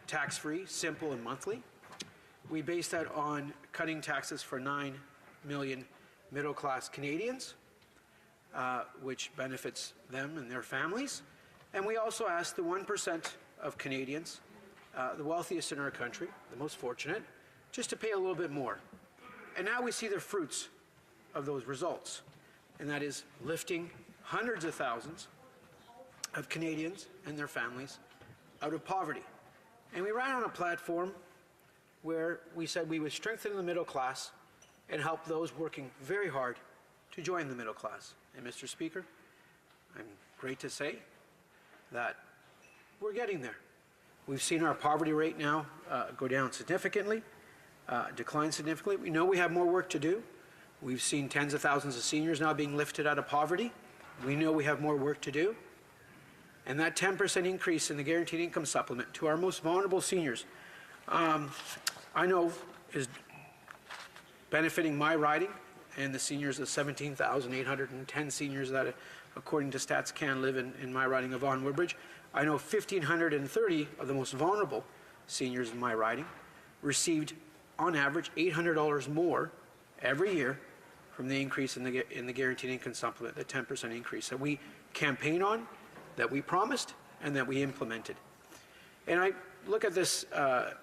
tax-free, simple, and monthly. We based that on cutting taxes for 9 million middle-class Canadians, which benefits them and their families. And we also asked the 1% of Canadians, the wealthiest in our country, the most fortunate, just to pay a little bit more. And now we see the fruits of those results, and that is lifting hundreds of thousands of Canadians and their families out of poverty. And we ran on a platform where we said we would strengthen the middle class and help those working very hard to join the middle class. And Mr. Speaker, I'm great to say that we're getting there. We've seen our poverty rate now go down significantly, decline significantly. We know we have more work to do. We've seen tens of thousands of seniors now being lifted out of poverty. We know we have more work to do. And that 10% increase in the guaranteed income supplement to our most vulnerable seniors, I know is benefiting my riding and the seniors of 17,810 seniors that, according to Stats Can, live in my riding of Vaughan Woodbridge. I know 1,530 of the most vulnerable seniors in my riding received, on average, $800 more every year from the increase in the guaranteed income supplement, the 10% increase that we campaign on, that we promised, and that we implemented. And I look at this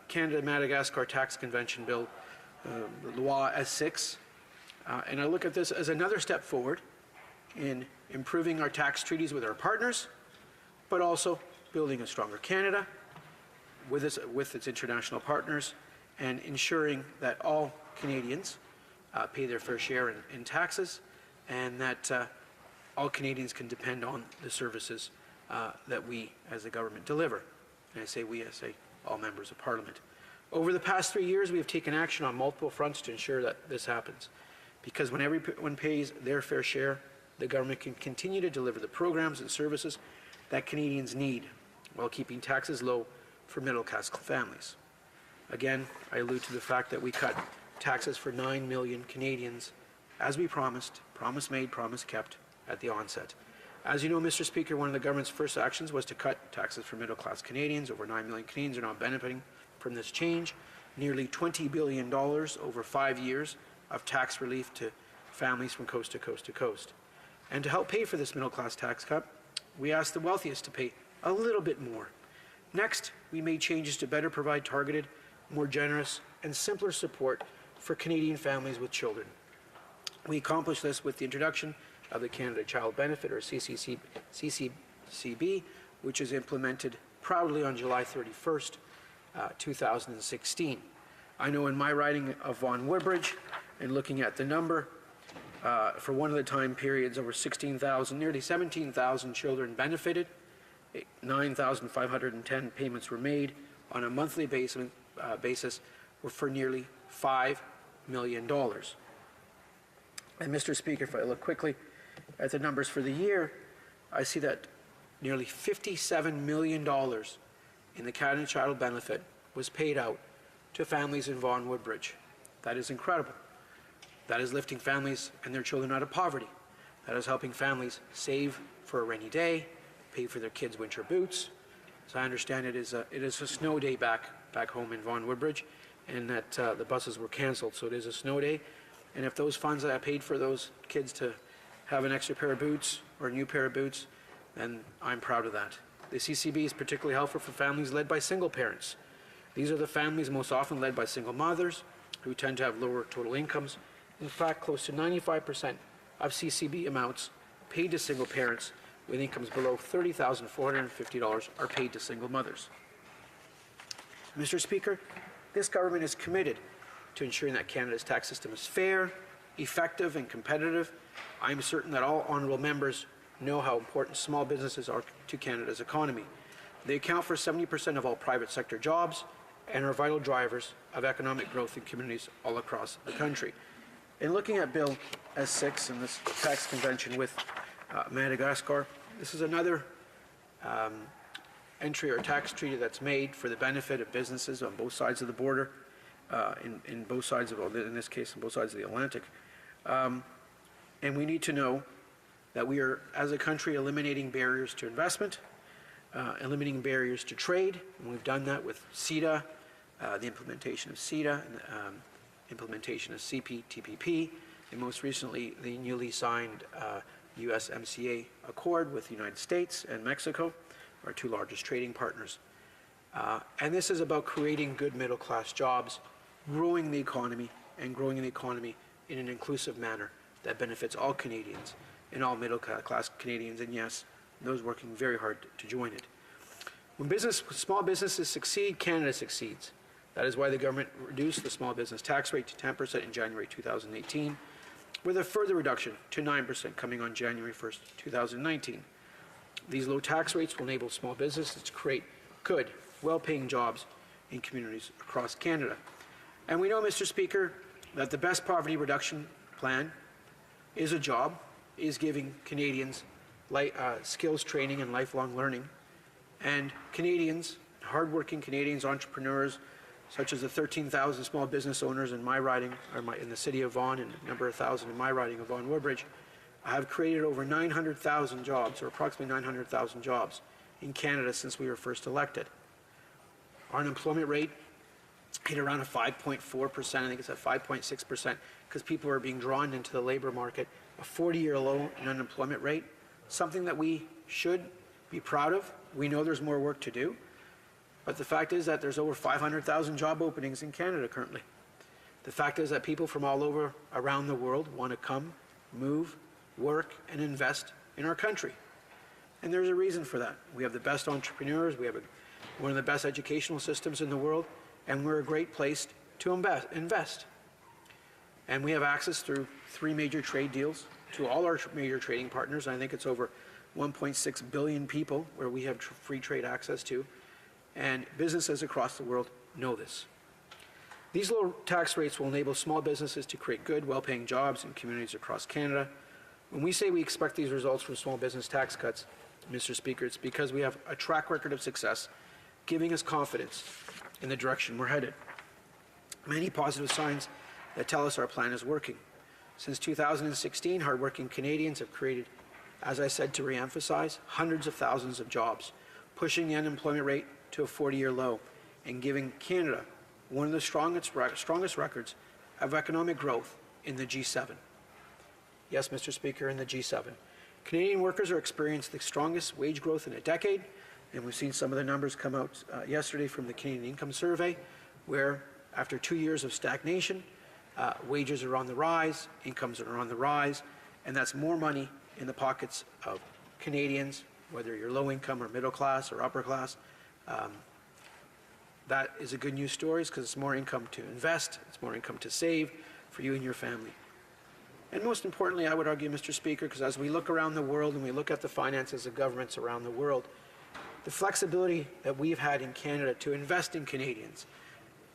Canada-Madagascar Tax Convention Bill, Loi S6, and I look at this as another step forward in improving our tax treaties with our partners, but also building a stronger Canada with its international partners and ensuring that all Canadians pay their fair share in taxes, and that all Canadians can depend on the services that we as a government deliver. And I say we, I say all members of Parliament. Over the past 3 years, we have taken action on multiple fronts to ensure that this happens. Because when everyone pays their fair share, the government can continue to deliver the programs and services that Canadians need while keeping taxes low for middle-class families. Again, I allude to the fact that we cut taxes for 9 million Canadians, as we promised, promise made, promise kept at the onset. As you know, Mr. Speaker, one of the government's first actions was to cut taxes for middle-class Canadians. Over 9 million Canadians are now benefiting from this change. Nearly $20 billion over 5 years of tax relief to families from coast to coast to coast. And to help pay for this middle-class tax cut, we asked the wealthiest to pay a little bit more. Next, we made changes to better provide targeted, more generous, and simpler support for Canadian families with children. We accomplished this with the introduction of the Canada Child Benefit, or CCCB, which is implemented proudly on July 31st, 2016. I know in my riding of Vaughan Woodbridge, and looking at the number, for one of the time periods, over 16,000, nearly 17,000 children benefited. 9,510 payments were made on a monthly basis for nearly $5 million. And Mr. Speaker, if I look quickly at the numbers for the year, I see that nearly $57 million in the Canada Child Benefit was paid out to families in Vaughan Woodbridge. That is incredible. That is lifting families and their children out of poverty. That is helping families save for a rainy day, pay for their kids' winter boots. As I understand, it is a snow day back home in Vaughan Woodbridge, and that the buses were canceled, so it is a snow day. And if those funds that I paid for those kids to have an extra pair of boots or a new pair of boots, then I'm proud of that. The CCB is particularly helpful for families led by single parents. These are the families most often led by single mothers who tend to have lower total incomes. In fact, close to 95% of CCB amounts paid to single parents with incomes below $30,450 are paid to single mothers. Mr. Speaker, this government is committed to ensuring that Canada's tax system is fair, effective, and competitive. I am certain that all honourable members know how important small businesses are to Canada's economy. They account for 70% of all private sector jobs and are vital drivers of economic growth in communities all across the country. In looking at Bill S6 and this tax convention with Madagascar, this is another entry or tax treaty that's made for the benefit of businesses on both sides of the border, in both sides of, in this case, on both sides of the Atlantic. And we need to know that we are, as a country, eliminating barriers to investment, eliminating barriers to trade, and we've done that with CETA, the implementation of CETA, and implementation of CPTPP, and most recently the newly signed USMCA Accord with the United States and Mexico, our two largest trading partners. And this is about creating good middle-class jobs, growing the economy, and growing the economy in an inclusive manner that benefits all Canadians and all middle-class Canadians, and yes, those working very hard to join it. When small businesses succeed, Canada succeeds. That is why the government reduced the small business tax rate to 10% in January 2018, with a further reduction to 9% coming on January 1st, 2019. These low tax rates will enable small businesses to create good, well-paying jobs in communities across Canada. And we know, Mr. Speaker, that the best poverty reduction plan is a job, is giving Canadians skills training and lifelong learning. And Canadians, hardworking Canadians, entrepreneurs, such as the 13,000 small business owners in my riding, or in the city of Vaughan, and a number of thousand in my riding of Vaughan Woodbridge, have created over 900,000 jobs, or approximately 900,000 jobs, in Canada since we were first elected. Our unemployment rate hit around a 5.4%, I think it's at 5.6%, because people are being drawn into the labor market. A 40-year low in unemployment rate, something that we should be proud of. We know there's more work to do, but the fact is that there's over 500,000 job openings in Canada currently. The fact is that people from all over around the world want to come, move, work, and invest in our country. And there's a reason for that. We have the best entrepreneurs, we have one of the best educational systems in the world, and we're a great place to invest. And we have access through 3 major trade deals to all our major trading partners. I think it's over 1.6 billion people where we have free trade access to. And businesses across the world know this. These low tax rates will enable small businesses to create good, well-paying jobs in communities across Canada. When we say we expect these results from small business tax cuts, Mr. Speaker, it's because we have a track record of success, giving us confidence in the direction we're headed. Many positive signs that tell us our plan is working. Since 2016, hardworking Canadians have created, as I said to reemphasize, hundreds of thousands of jobs, pushing the unemployment rate to a 40-year low and giving Canada one of the strongest records of economic growth in the G7. Yes, Mr. Speaker, in the G7. Canadian workers are experiencing the strongest wage growth in a decade, and we've seen some of the numbers come out yesterday from the Canadian Income Survey, where after 2 years of stagnation, wages are on the rise, incomes are on the rise, and that's more money in the pockets of Canadians, whether you're low income or middle class or upper class. That is a good news story because it's more income to invest, it's more income to save for you and your family. And most importantly, I would argue, Mr. Speaker, because as we look around the world and we look at the finances of governments around the world, the flexibility that we've had in Canada to invest in Canadians,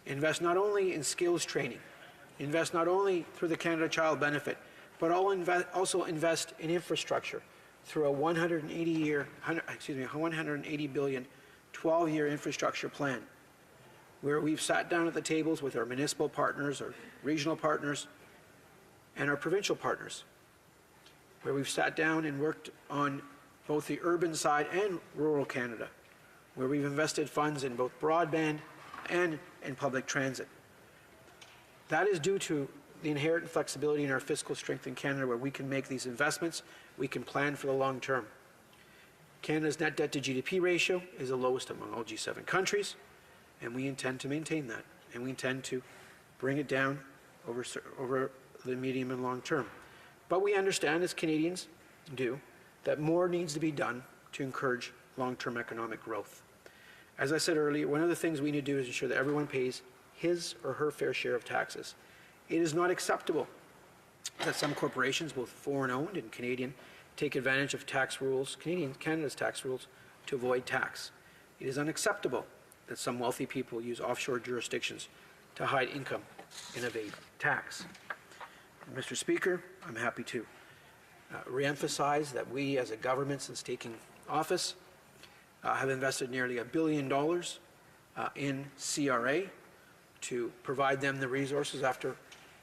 invest not only in skills training, invest not only through the Canada Child Benefit, but also invest in infrastructure through a 180 billion, 12-year infrastructure plan, where we've sat down at the tables with our municipal partners, our regional partners, and our provincial partners, where we've sat down and worked on both the urban side and rural Canada, where we've invested funds in both broadband and in public transit. That is due to the inherent flexibility in our fiscal strength in Canada, where we can make these investments, we can plan for the long term. Canada's net debt to GDP ratio is the lowest among all G7 countries, and we intend to maintain that, and we intend to bring it down over the medium and long term. But we understand, as Canadians do, that more needs to be done to encourage long-term economic growth. As I said earlier, one of the things we need to do is ensure that everyone pays his or her fair share of taxes. It is not acceptable that some corporations, both foreign-owned and Canadian, take advantage of tax rules, Canada's tax rules, to avoid tax. It is unacceptable that some wealthy people use offshore jurisdictions to hide income and evade tax. Mr. Speaker, I'm happy to reemphasize that we as a government, since taking office, have invested nearly $1 billion in CRA to provide them the resources after,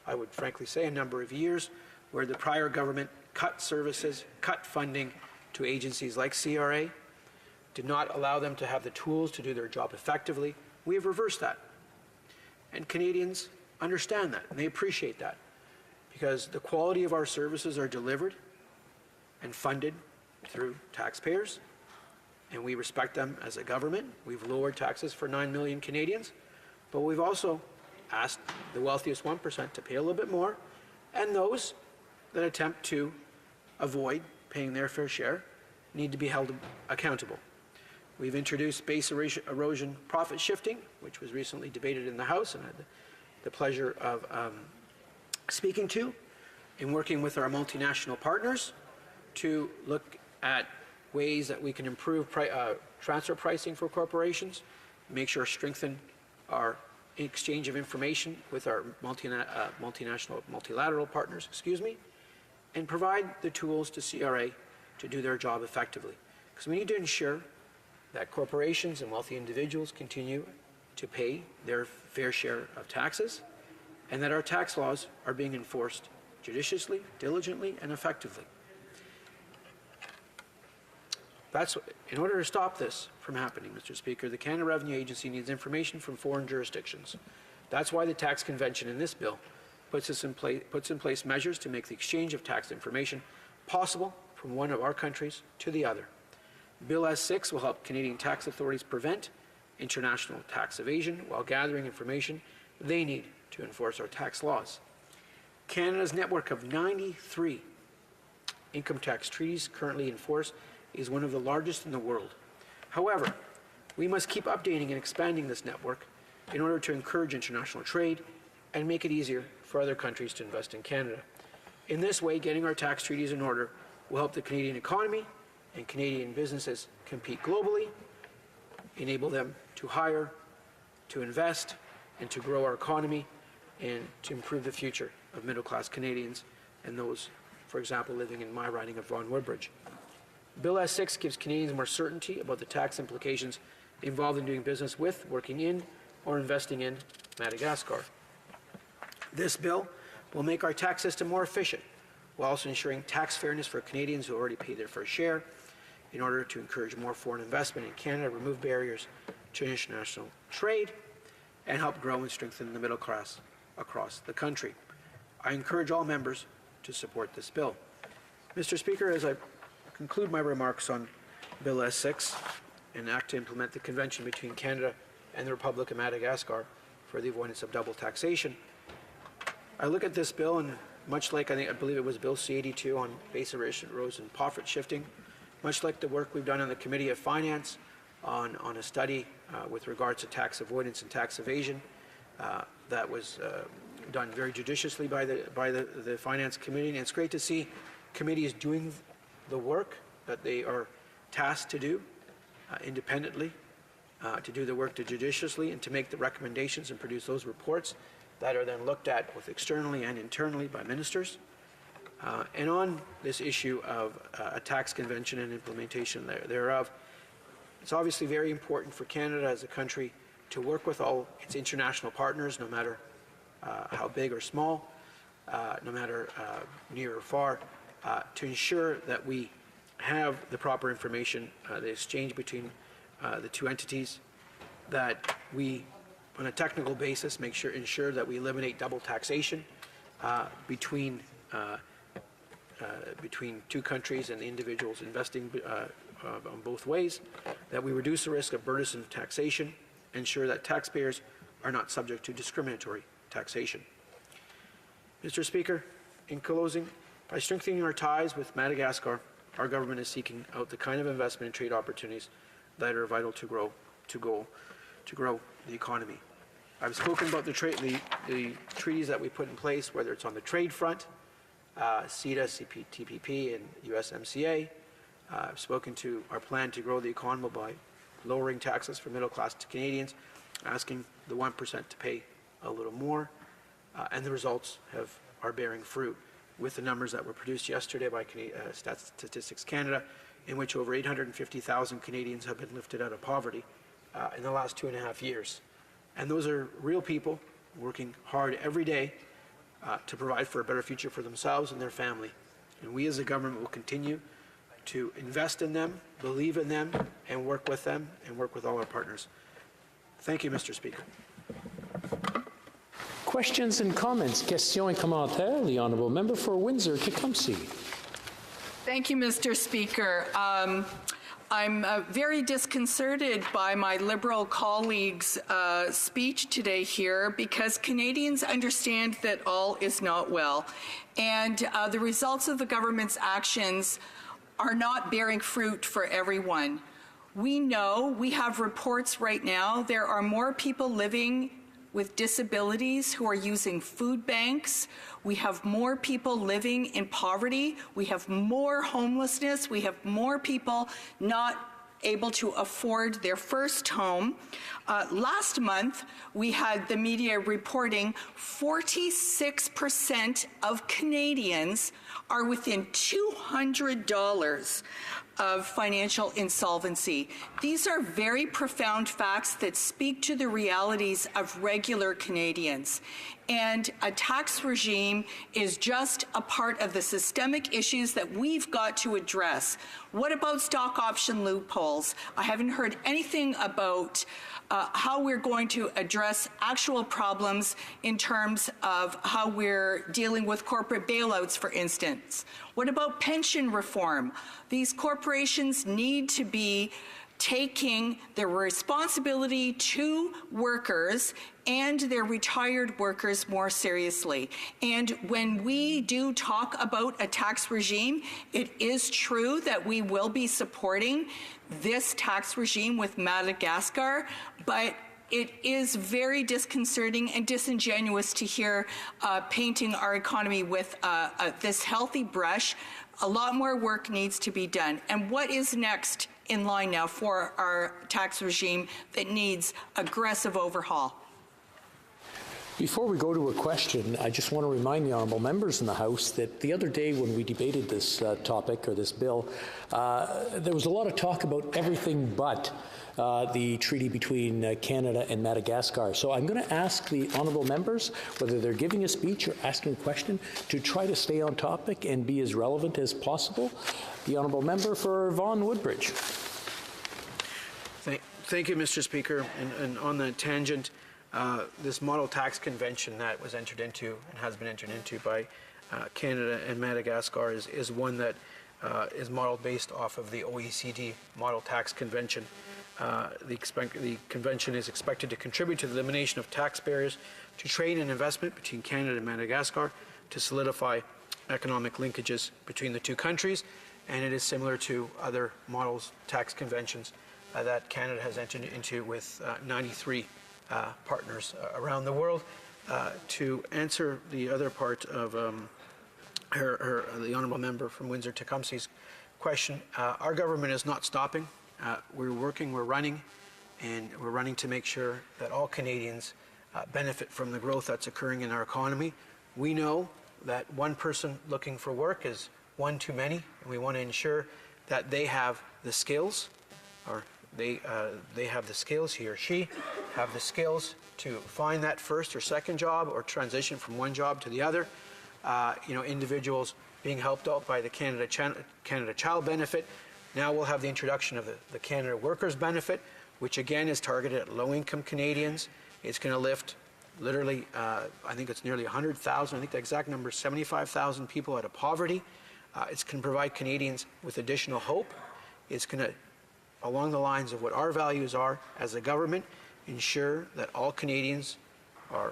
I would frankly say, a number of years where the prior government cut services, cut funding to agencies like CRA, did not allow them to have the tools to do their job effectively. We have reversed that. And Canadians understand that, and they appreciate that, because the quality of our services are delivered and funded through taxpayers, and we respect them as a government. We've lowered taxes for 9 million Canadians, but we've also asked the wealthiest 1% to pay a little bit more, and those that attempt to avoid paying their fair share need to be held accountable. We've introduced base erosion profit shifting, which was recently debated in the House and I had the pleasure of speaking to, in working with our multinational partners to look at ways that we can improve transfer pricing for corporations, make sure strengthen our exchange of information with our multilateral partners, and provide the tools to CRA to do their job effectively. Because we need to ensure that corporations and wealthy individuals continue to pay their fair share of taxes, and that our tax laws are being enforced judiciously, diligently, and effectively. In order to stop this from happening, Mr. Speaker, the Canada Revenue Agency needs information from foreign jurisdictions. That's why the Tax Convention in this bill puts in place measures to make the exchange of tax information possible from one of our countries to the other. Bill S6 will help Canadian tax authorities prevent international tax evasion while gathering information they need to enforce our tax laws. Canada's network of 93 income tax treaties currently in force is one of the largest in the world. However, we must keep updating and expanding this network in order to encourage international trade and make it easier for other countries to invest in Canada. In this way, getting our tax treaties in order will help the Canadian economy and Canadian businesses compete globally, enable them to hire, to invest, and to grow our economy, and to improve the future of middle-class Canadians and those, for example, living in my riding of Vaughan Woodbridge. Bill S6 gives Canadians more certainty about the tax implications involved in doing business with, working in, or investing in Madagascar. This bill will make our tax system more efficient, while also ensuring tax fairness for Canadians who already pay their fair share, in order to encourage more foreign investment in Canada, remove barriers to international trade, and help grow and strengthen the middle class across the country. I encourage all members to support this bill. Mr. Speaker, as I conclude my remarks on Bill S6, an act to implement the Convention between Canada and the Republic of Madagascar for the avoidance of double taxation, I look at this bill, and much like I believe it was Bill C-82 on base erosion and profit shifting, much like the work we've done on the Committee of Finance on a study with regards to tax avoidance and tax evasion that was done very judiciously by the Finance Committee. And it's great to see committees doing the work that they are tasked to do independently, to do the work judiciously and to make the recommendations and produce those reports that are then looked at both externally and internally by ministers. And on this issue of a tax convention and implementation thereof, it's obviously very important for Canada as a country to work with all its international partners, no matter how big or small, no matter near or far, to ensure that we have the proper information, the exchange between the two entities, that we, on a technical basis, ensure that we eliminate double taxation between two countries and individuals investing on both ways, that we reduce the risk of burdensome taxation, ensure that taxpayers are not subject to discriminatory taxation. Mr. Speaker, in closing, by strengthening our ties with Madagascar, our government is seeking out the kind of investment and trade opportunities that are vital to grow the economy. I've spoken about the treaties that we put in place, whether it's on the trade front, CETA, CPTPP, and USMCA. I've spoken to our plan to grow the economy by lowering taxes for middle-class Canadians, asking the 1% to pay a little more, and the results are bearing fruit with the numbers that were produced yesterday by Statistics Canada, in which over 850,000 Canadians have been lifted out of poverty in the last 2.5 years. And those are real people working hard every day to provide for a better future for themselves and their family. And we as a government will continue to invest in them, believe in them, and work with them, and work with all our partners. Thank you, Mr. Speaker. Questions and comments. Questions et commentaires. The Honourable Member for Windsor-Tecumseh. Thank you, Mr. Speaker. I'm very disconcerted by my Liberal colleague's speech today here, because Canadians understand that all is not well, and the results of the government's actions are not bearing fruit for everyone. We know, we have reports right now, there are more people living with disabilities who are using food banks. We have more people living in poverty. We have more homelessness. We have more people not able to afford their first home. Last month, we had the media reporting 46% of Canadians are within $200 of financial insolvency. These are very profound facts that speak to the realities of regular Canadians. And a tax regime is just a part of the systemic issues that we've got to address. What about stock option loopholes? I haven't heard anything about how we're going to address actual problems in terms of how we're dealing with corporate bailouts, for instance. What about pension reform? These corporations need to be taking their responsibility to workers and their retired workers more seriously. And when we do talk about a tax regime, it is true that we will be supporting this tax regime with Madagascar, but it is very disconcerting and disingenuous to hear painting our economy with this healthy brush. A lot more work needs to be done. And what is next in line now for our tax regime that needs aggressive overhaul? Before we go to a question, I just want to remind the honourable members in the House that the other day when we debated this topic or this bill, there was a lot of talk about everything but the treaty between Canada and Madagascar. So I'm going to ask the honourable members, whether they're giving a speech or asking a question, to try to stay on topic and be as relevant as possible. The honourable member for Vaughan Woodbridge. Thank you, Mr. Speaker. And on that tangent, this model tax convention that was entered into and has been entered into by Canada and Madagascar is one that is modeled based off of the OECD model tax convention. The convention is expected to contribute to the elimination of tax barriers to trade and investment between Canada and Madagascar to solidify economic linkages between the two countries, and it is similar to other models tax conventions that Canada has entered into with 93 partners around the world. To answer the other part of the honourable member from Windsor-Tecumseh's question, our government is not stopping. We're working, we're running, and we're running to make sure that all Canadians benefit from the growth that's occurring in our economy. We know that one person looking for work is one too many, and we want to ensure that they have the skills, or they have the skills, he or she have the skills to find that first or second job or transition from one job to the other. Individuals being helped out by the Canada Child Benefit. Now we'll have the introduction of the Canada Workers Benefit, which again is targeted at low-income Canadians. It's going to lift literally, I think it's nearly 100,000, I think the exact number is 75,000 people out of poverty. It's going to provide Canadians with additional hope. It's going to, along the lines of what our values are as a government, ensure that all Canadians are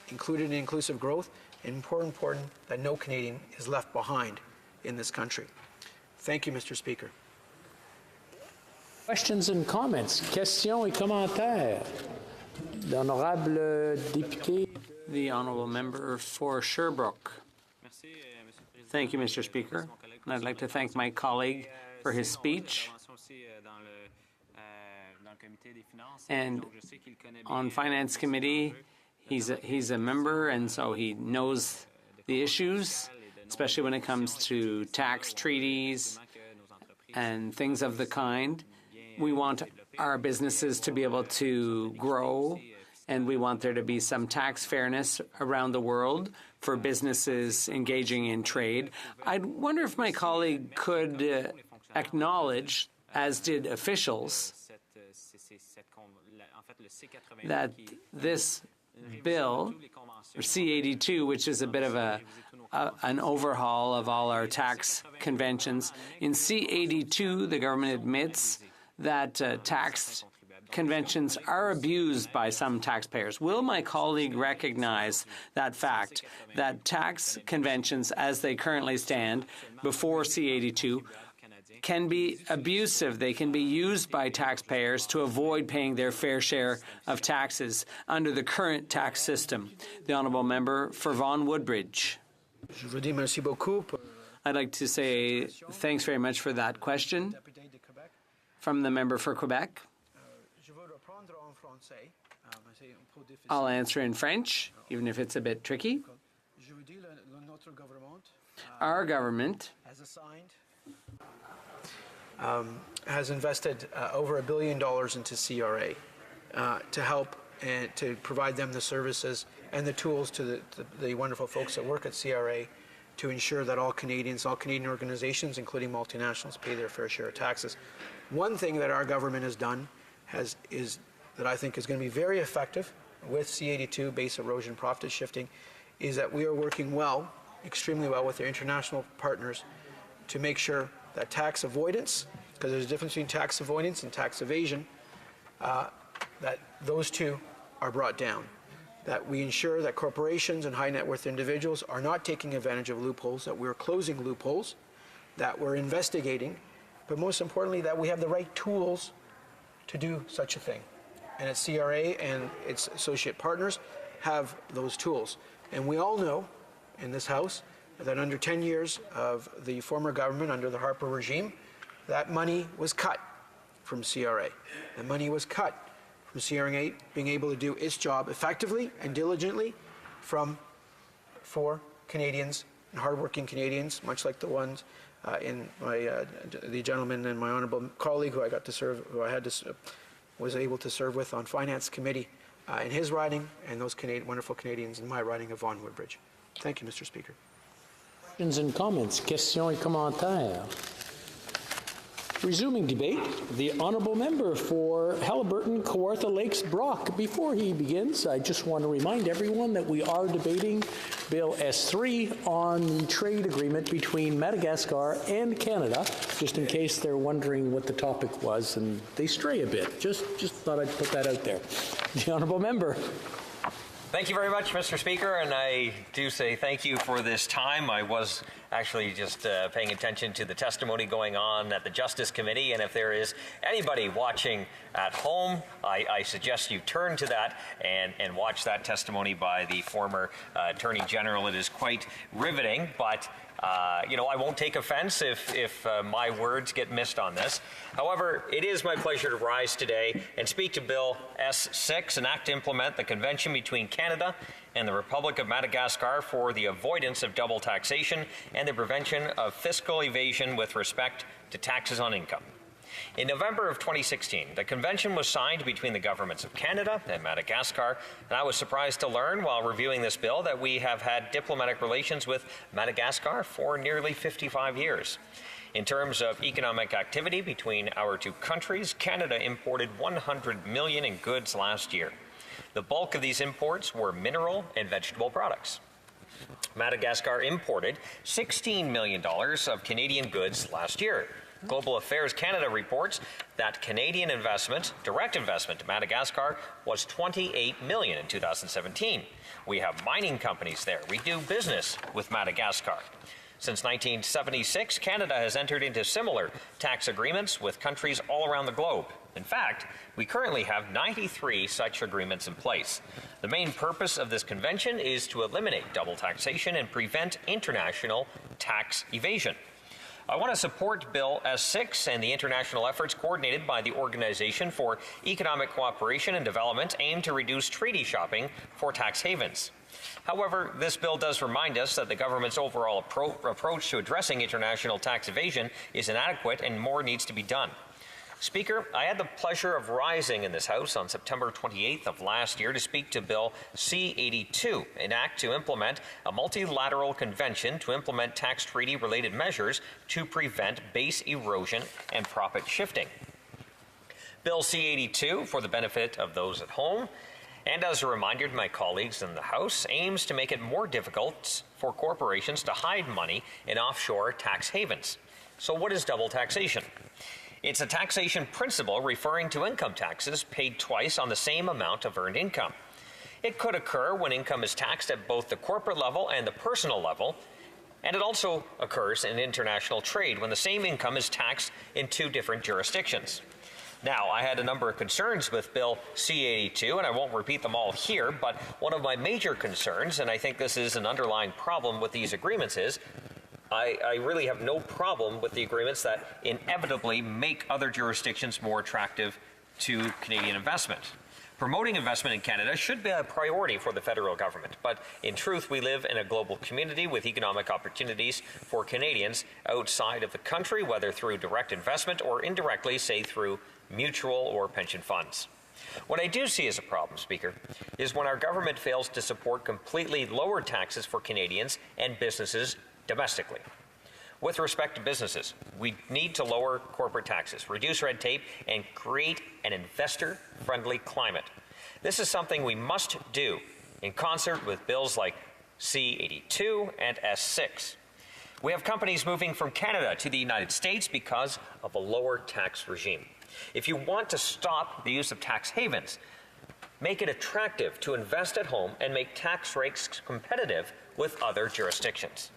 included in inclusive growth, and more important, that no Canadian is left behind in this country. Thank you, Mr. Speaker. Questions and comments. Questions et commentaires. L'honorable député. The honourable member for Sherbrooke. Thank you, Mr. Speaker. And I'd like to thank my colleague for his speech. And on Finance Committee, he's a member, and so he knows the issues, especially when it comes to tax treaties and things of the kind. We want our businesses to be able to grow, and we want there to be some tax fairness around the world for businesses engaging in trade. I wonder if my colleague could acknowledge, as did officials, that this bill, or C-82, which is a bit of an overhaul of all our tax conventions, in C-82 the government admits that tax conventions are abused by some taxpayers. Will my colleague recognize that fact, that tax conventions as they currently stand before C-82 can be abusive? They can be used by taxpayers to avoid paying their fair share of taxes under the current tax system. The honourable member for Vaughan Woodbridge. I'd like to say thanks very much for that question. From the member for Quebec. I'll answer in French, even if it's a bit tricky. Our government has invested over $1 billion into CRA to help and to provide them the services and the tools to the wonderful folks that work at CRA to ensure that all Canadian organizations, including multinationals, pay their fair share of taxes. One thing that our government has done is that I think is going to be very effective with C-82 base erosion profit shifting is that we are working extremely well with our international partners to make sure that tax avoidance, because there's a difference between tax avoidance and tax evasion, that those two are brought down. That we ensure that corporations and high net worth individuals are not taking advantage of loopholes, that we're closing loopholes, that we're investigating, but most importantly, that we have the right tools to do such a thing. and its CRA and its associate partners have those tools. And we all know in this House that under 10 years of the former government, under the Harper regime, that money was cut from CRA. The money was cut from CRA being able to do its job effectively and diligently for Canadians and hardworking Canadians, much like the ones in my the gentleman and my honourable colleague who I got to serve, who I had to was able to serve with on Finance Committee in his riding, and those wonderful Canadians in my riding of Vaughan Woodbridge. Thank you, Mr. Speaker. Questions and comments, questions et commentaires. Resuming debate, the honourable member for Haliburton, Kawartha Lakes, Brock. Before he begins, I just want to remind everyone that we are debating Bill S3 on the trade agreement between Madagascar and Canada, just in case they're wondering what the topic was and they stray a bit. Just thought I'd put that out there. The honourable member. Thank you very much, Mr. Speaker, and I do say thank you for this time. I was actually just paying attention to the testimony going on at the Justice Committee, and if there is anybody watching at home, I suggest you turn to that and watch that testimony by the former Attorney General. It is quite riveting, but you know, I won't take offense if my words get missed on this. However, it is my pleasure to rise today and speak to Bill S6, an act to implement the Convention between Canada and the Republic of Madagascar for the avoidance of double taxation and the prevention of fiscal evasion with respect to taxes on income. In November of 2016, the convention was signed between the governments of Canada and Madagascar, and I was surprised to learn while reviewing this bill that we have had diplomatic relations with Madagascar for nearly 55 years. In terms of economic activity between our two countries, Canada imported $100 million in goods last year. The bulk of these imports were mineral and vegetable products. Madagascar imported $16 million of Canadian goods last year. Global Affairs Canada reports that Canadian investment, direct investment to Madagascar, was $28 million in 2017. We have mining companies there. We do business with Madagascar. Since 1976, Canada has entered into similar tax agreements with countries all around the globe. In fact, we currently have 93 such agreements in place. The main purpose of this convention is to eliminate double taxation and prevent international tax evasion. I want to support Bill S6 and the international efforts coordinated by the Organization for Economic Cooperation and Development aimed to reduce treaty shopping for tax havens. However, this bill does remind us that the government's overall approach to addressing international tax evasion is inadequate and more needs to be done. Speaker, I had the pleasure of rising in this House on September 28th of last year to speak to Bill C-82, an act to implement a multilateral convention to implement tax treaty-related measures to prevent base erosion and profit shifting. Bill C-82, for the benefit of those at home, and as a reminder to my colleagues in the House, aims to make it more difficult for corporations to hide money in offshore tax havens. So what is double taxation? It's a taxation principle referring to income taxes paid twice on the same amount of earned income. It could occur when income is taxed at both the corporate level and the personal level, and it also occurs in international trade when the same income is taxed in two different jurisdictions. Now, I had a number of concerns with Bill C-82, and I won't repeat them all here, but one of my major concerns, and I think this is an underlying problem with these agreements, is I really have no problem with the agreements that inevitably make other jurisdictions more attractive to Canadian investment. Promoting investment in Canada should be a priority for the federal government, but in truth, we live in a global community with economic opportunities for Canadians outside of the country, whether through direct investment or indirectly, say through mutual or pension funds. What I do see as a problem, Speaker, is when our government fails to support completely lower taxes for Canadians and businesses domestically. With respect to businesses, we need to lower corporate taxes, reduce red tape, and create an investor-friendly climate. This is something we must do in concert with bills like C-82 and S6. We have companies moving from Canada to the United States because of a lower tax regime. If you want to stop the use of tax havens, make it attractive to invest at home and make tax rates competitive with other jurisdictions.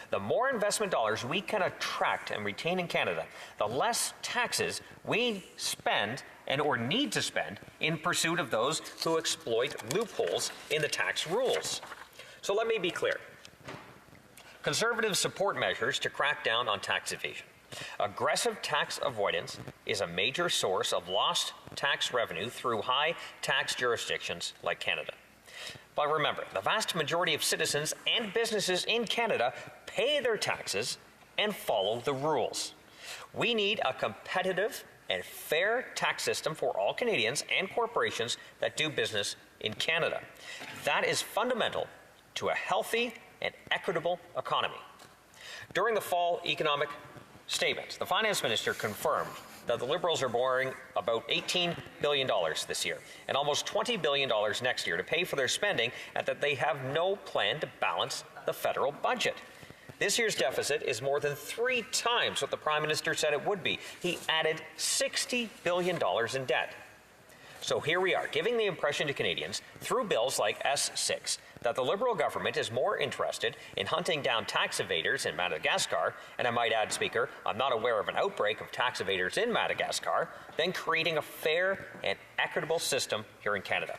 The more investment dollars we can attract and retain in Canada, the less taxes we spend and or need to spend in pursuit of those who exploit loopholes in the tax rules. So let me be clear. Conservatives support measures to crack down on tax evasion. Aggressive tax avoidance is a major source of lost tax revenue through high tax jurisdictions like Canada. But remember, the vast majority of citizens and businesses in Canada pay their taxes and follow the rules. We need a competitive and fair tax system for all Canadians and corporations that do business in Canada. That is fundamental to a healthy and equitable economy. During the fall economic statement, the Finance Minister confirmed that the Liberals are borrowing about $18 billion this year and almost $20 billion next year to pay for their spending, and that they have no plan to balance the federal budget. This year's deficit is more than 3 times what the Prime Minister said it would be. He added $60 billion in debt. So here we are, giving the impression to Canadians through bills like S6 that the Liberal government is more interested in hunting down tax evaders in Madagascar, and I might add, Speaker, I'm not aware of an outbreak of tax evaders in Madagascar, than creating a fair and equitable system here in Canada.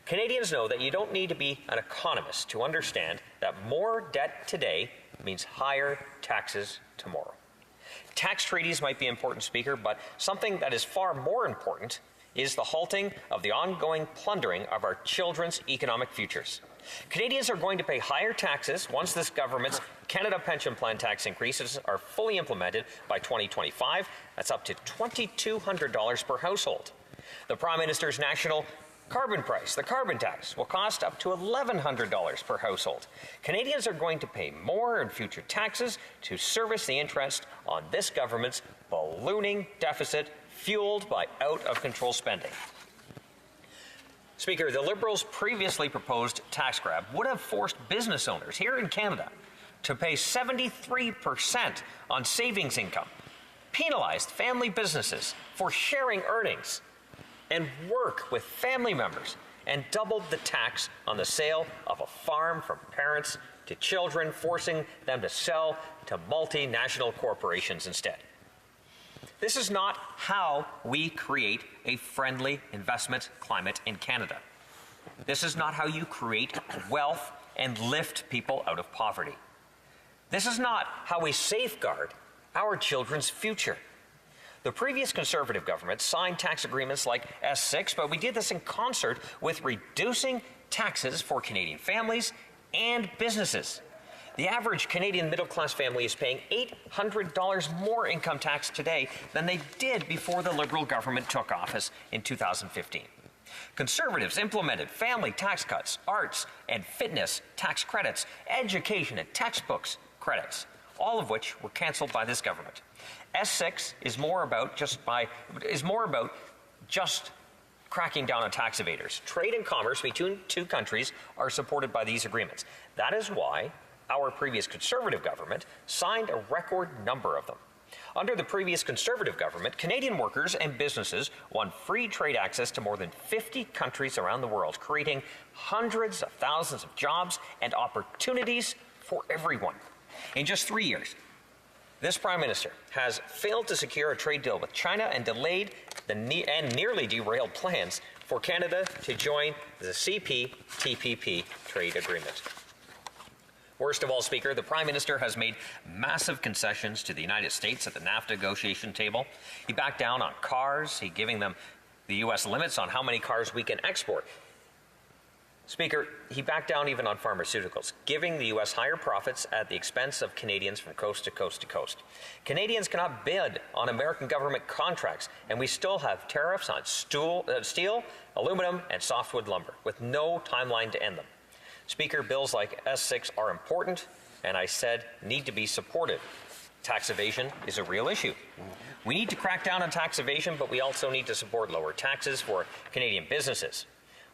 Canadians know that you don't need to be an economist to understand that more debt today means higher taxes tomorrow. Tax treaties might be important, Speaker, but something that is far more important is the halting of the ongoing plundering of our children's economic futures. Canadians are going to pay higher taxes once this government's Canada Pension Plan tax increases are fully implemented by 2025. That's up to $2,200 per household. The Prime Minister's national carbon price, the carbon tax, will cost up to $1,100 per household. Canadians are going to pay more in future taxes to service the interest on this government's ballooning deficit, fueled by out-of-control spending. Speaker, the Liberals' previously proposed tax grab would have forced business owners here in Canada to pay 73% on savings income, penalized family businesses for sharing earnings, and work with family members, and doubled the tax on the sale of a farm from parents to children, forcing them to sell to multinational corporations instead. This is not how we create a friendly investment climate in Canada. This is not how you create wealth and lift people out of poverty. This is not how we safeguard our children's future. The previous Conservative government signed tax agreements like S6, but we did this in concert with reducing taxes for Canadian families and businesses. The average Canadian middle-class family is paying $800 more income tax today than they did before the Liberal government took office in 2015. Conservatives implemented family tax cuts, arts and fitness tax credits, education and textbooks credits, all of which were cancelled by this government. S6 is more about just cracking down on tax evaders. Trade and commerce between two countries are supported by these agreements. That is why our previous Conservative government signed a record number of them. Under the previous Conservative government, Canadian workers and businesses won free trade access to more than 50 countries around the world, creating hundreds of thousands of jobs and opportunities for everyone. In just 3 years, this Prime Minister has failed to secure a trade deal with China and delayed and nearly derailed plans for Canada to join the CPTPP trade agreement. Worst of all, Speaker, the Prime Minister has made massive concessions to the United States at the NAFTA negotiation table. He backed down on cars, he giving them the U.S. limits on how many cars we can export. Speaker, he backed down even on pharmaceuticals, giving the U.S. higher profits at the expense of Canadians from coast to coast to coast. Canadians cannot bid on American government contracts, and we still have tariffs on steel, aluminum, and softwood lumber, with no timeline to end them. Speaker, bills like S6 are important, and I said need to be supported. Tax evasion is a real issue. We need to crack down on tax evasion, but we also need to support lower taxes for Canadian businesses.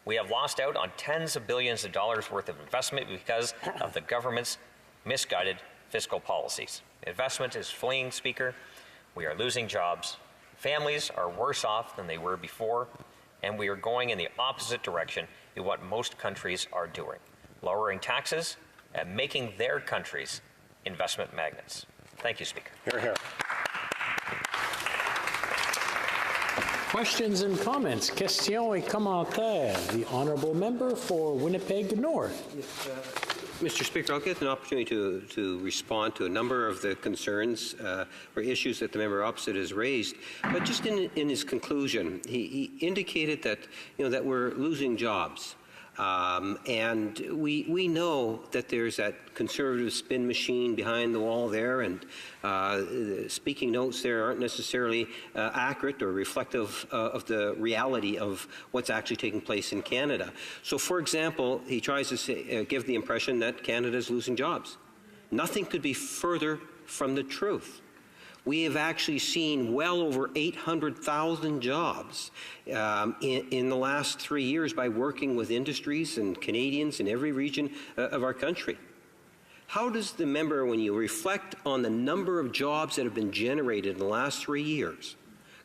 We have lost out on tens of billions of dollars worth of investment because of the government's misguided fiscal policies. Investment is fleeing, Speaker. We are losing jobs. Families are worse off than they were before, and we are going in the opposite direction in what most countries are doing, lowering taxes and making their countries investment magnets. Thank you, Speaker. Hear, hear. Questions and comments. Questions et commentaires. The Honourable Member for Winnipeg North. Mr. Speaker, I'll get an opportunity to respond to a number of the concerns or issues that the member opposite has raised. But just in his conclusion, he indicated that that we're losing jobs. And we know that there's that conservative spin machine behind the wall there, and the speaking notes there aren't necessarily accurate or reflective of the reality of what's actually taking place in Canada. So, for example, he tries to give the impression that Canada is losing jobs. Nothing could be further from the truth. We have actually seen well over 800,000 jobs in the last 3 years by working with industries and Canadians in every region of our country. How does the member, when you reflect on the number of jobs that have been generated in the last 3 years,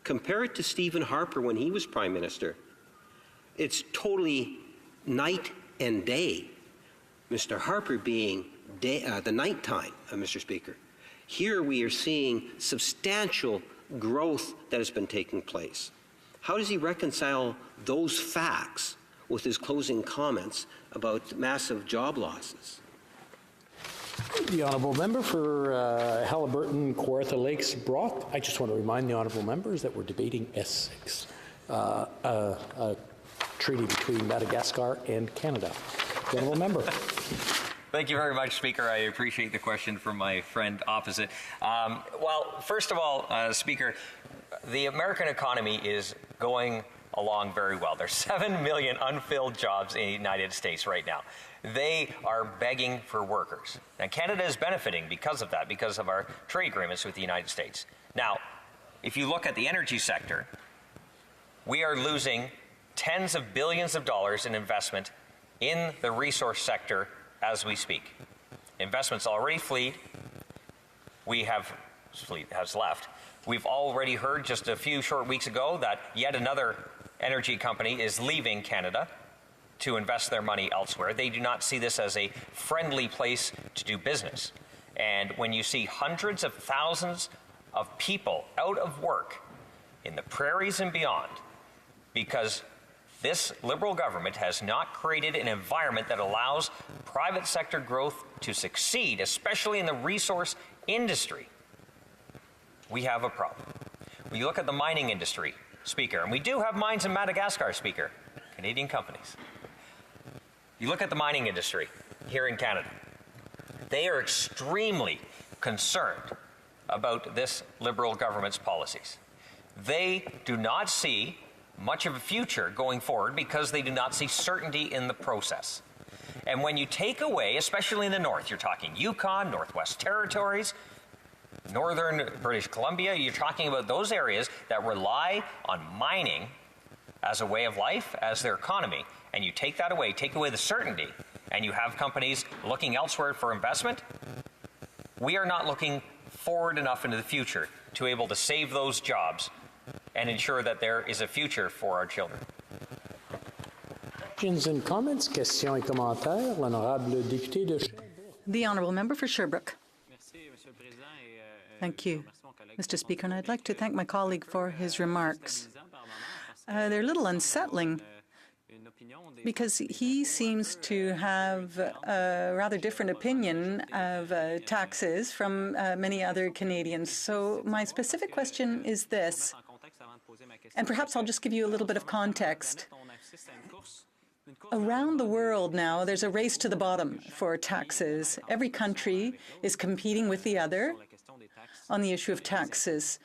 compare it to Stephen Harper when he was Prime Minister? It's totally night and day. Mr. Harper being the nighttime, Mr. Speaker. Here we are seeing substantial growth that has been taking place. How does he reconcile those facts with his closing comments about massive job losses? The Honourable Member for Haliburton, Kawartha Lakes, Brock. I just want to remind the Honourable Members that we're debating S6, a treaty between Madagascar and Canada. The Honourable Member. Thank you very much, Speaker. I appreciate the question from my friend opposite. Well, first of all, Speaker, the American economy is going along very well. There's 7 million unfilled jobs in the United States right now. They are begging for workers. And Canada is benefiting because of that, because of our trade agreements with the United States. Now, if you look at the energy sector, we are losing tens of billions of dollars in investment in the resource sector as we speak. Investments already fleet. Fleet has left. We've already heard just a few short weeks ago that yet another energy company is leaving Canada to invest their money elsewhere. They do not see this as a friendly place to do business. And when you see hundreds of thousands of people out of work in the prairies and beyond, because this Liberal government has not created an environment that allows private sector growth to succeed, especially in the resource industry, we have a problem. When you look at the mining industry, Speaker, and we do have mines in Madagascar, Speaker, Canadian companies. You look at the mining industry here in Canada. They are extremely concerned about this Liberal government's policies. They do not see much of a future going forward because they do not see certainty in the process. And when you take away, especially in the north, you're talking Yukon, Northwest Territories, northern British Columbia, you're talking about those areas that rely on mining as a way of life, as their economy, and you take that away, take away the certainty, and you have companies looking elsewhere for investment, we are not looking forward enough into the future to be able to save those jobs and ensure that there is a future for our children. Questions and comments. Questions et commentaires. L'honorable député de Sherbrooke. The Honourable Member for Sherbrooke. Thank you, Mr. Speaker, and I'd like to thank my colleague for his remarks. They're a little unsettling because he seems to have a rather different opinion of taxes from many other Canadians. So my specific question is this, and perhaps I'll just give you a little bit of context. Around the world now, there's a race to the bottom for taxes. Every country is competing with the other on the issue of taxes.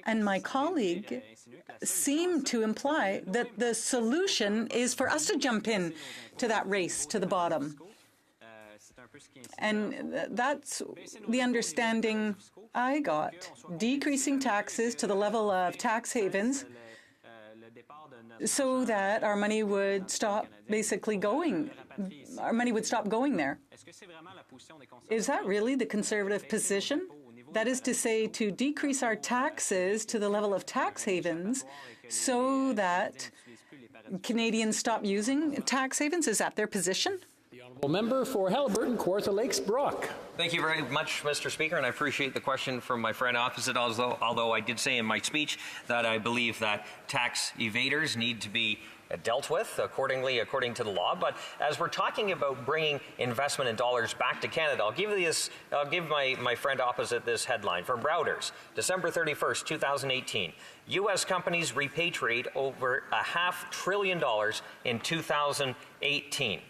And my colleague seemed to imply that the solution is for us to jump in to that race to the bottom. And that's the understanding I got. Decreasing taxes to the level of tax havens so that our money would stop basically going. Our money would stop going there. Is that really the Conservative position? That is to say, to decrease our taxes to the level of tax havens so that Canadians stop using tax havens? Is that their position? Member for Haliburton, Kawartha Lakes, Brock. Thank you very much, Mr. Speaker, and I appreciate the question from my friend opposite, although I did say in my speech that I believe that tax evaders need to be dealt with according to the law. But as we're talking about bringing investment in dollars back to Canada, I'll give my friend opposite this headline from Reuters, December 31st, 2018. U.S. companies repatriate over $500 billion in 2018.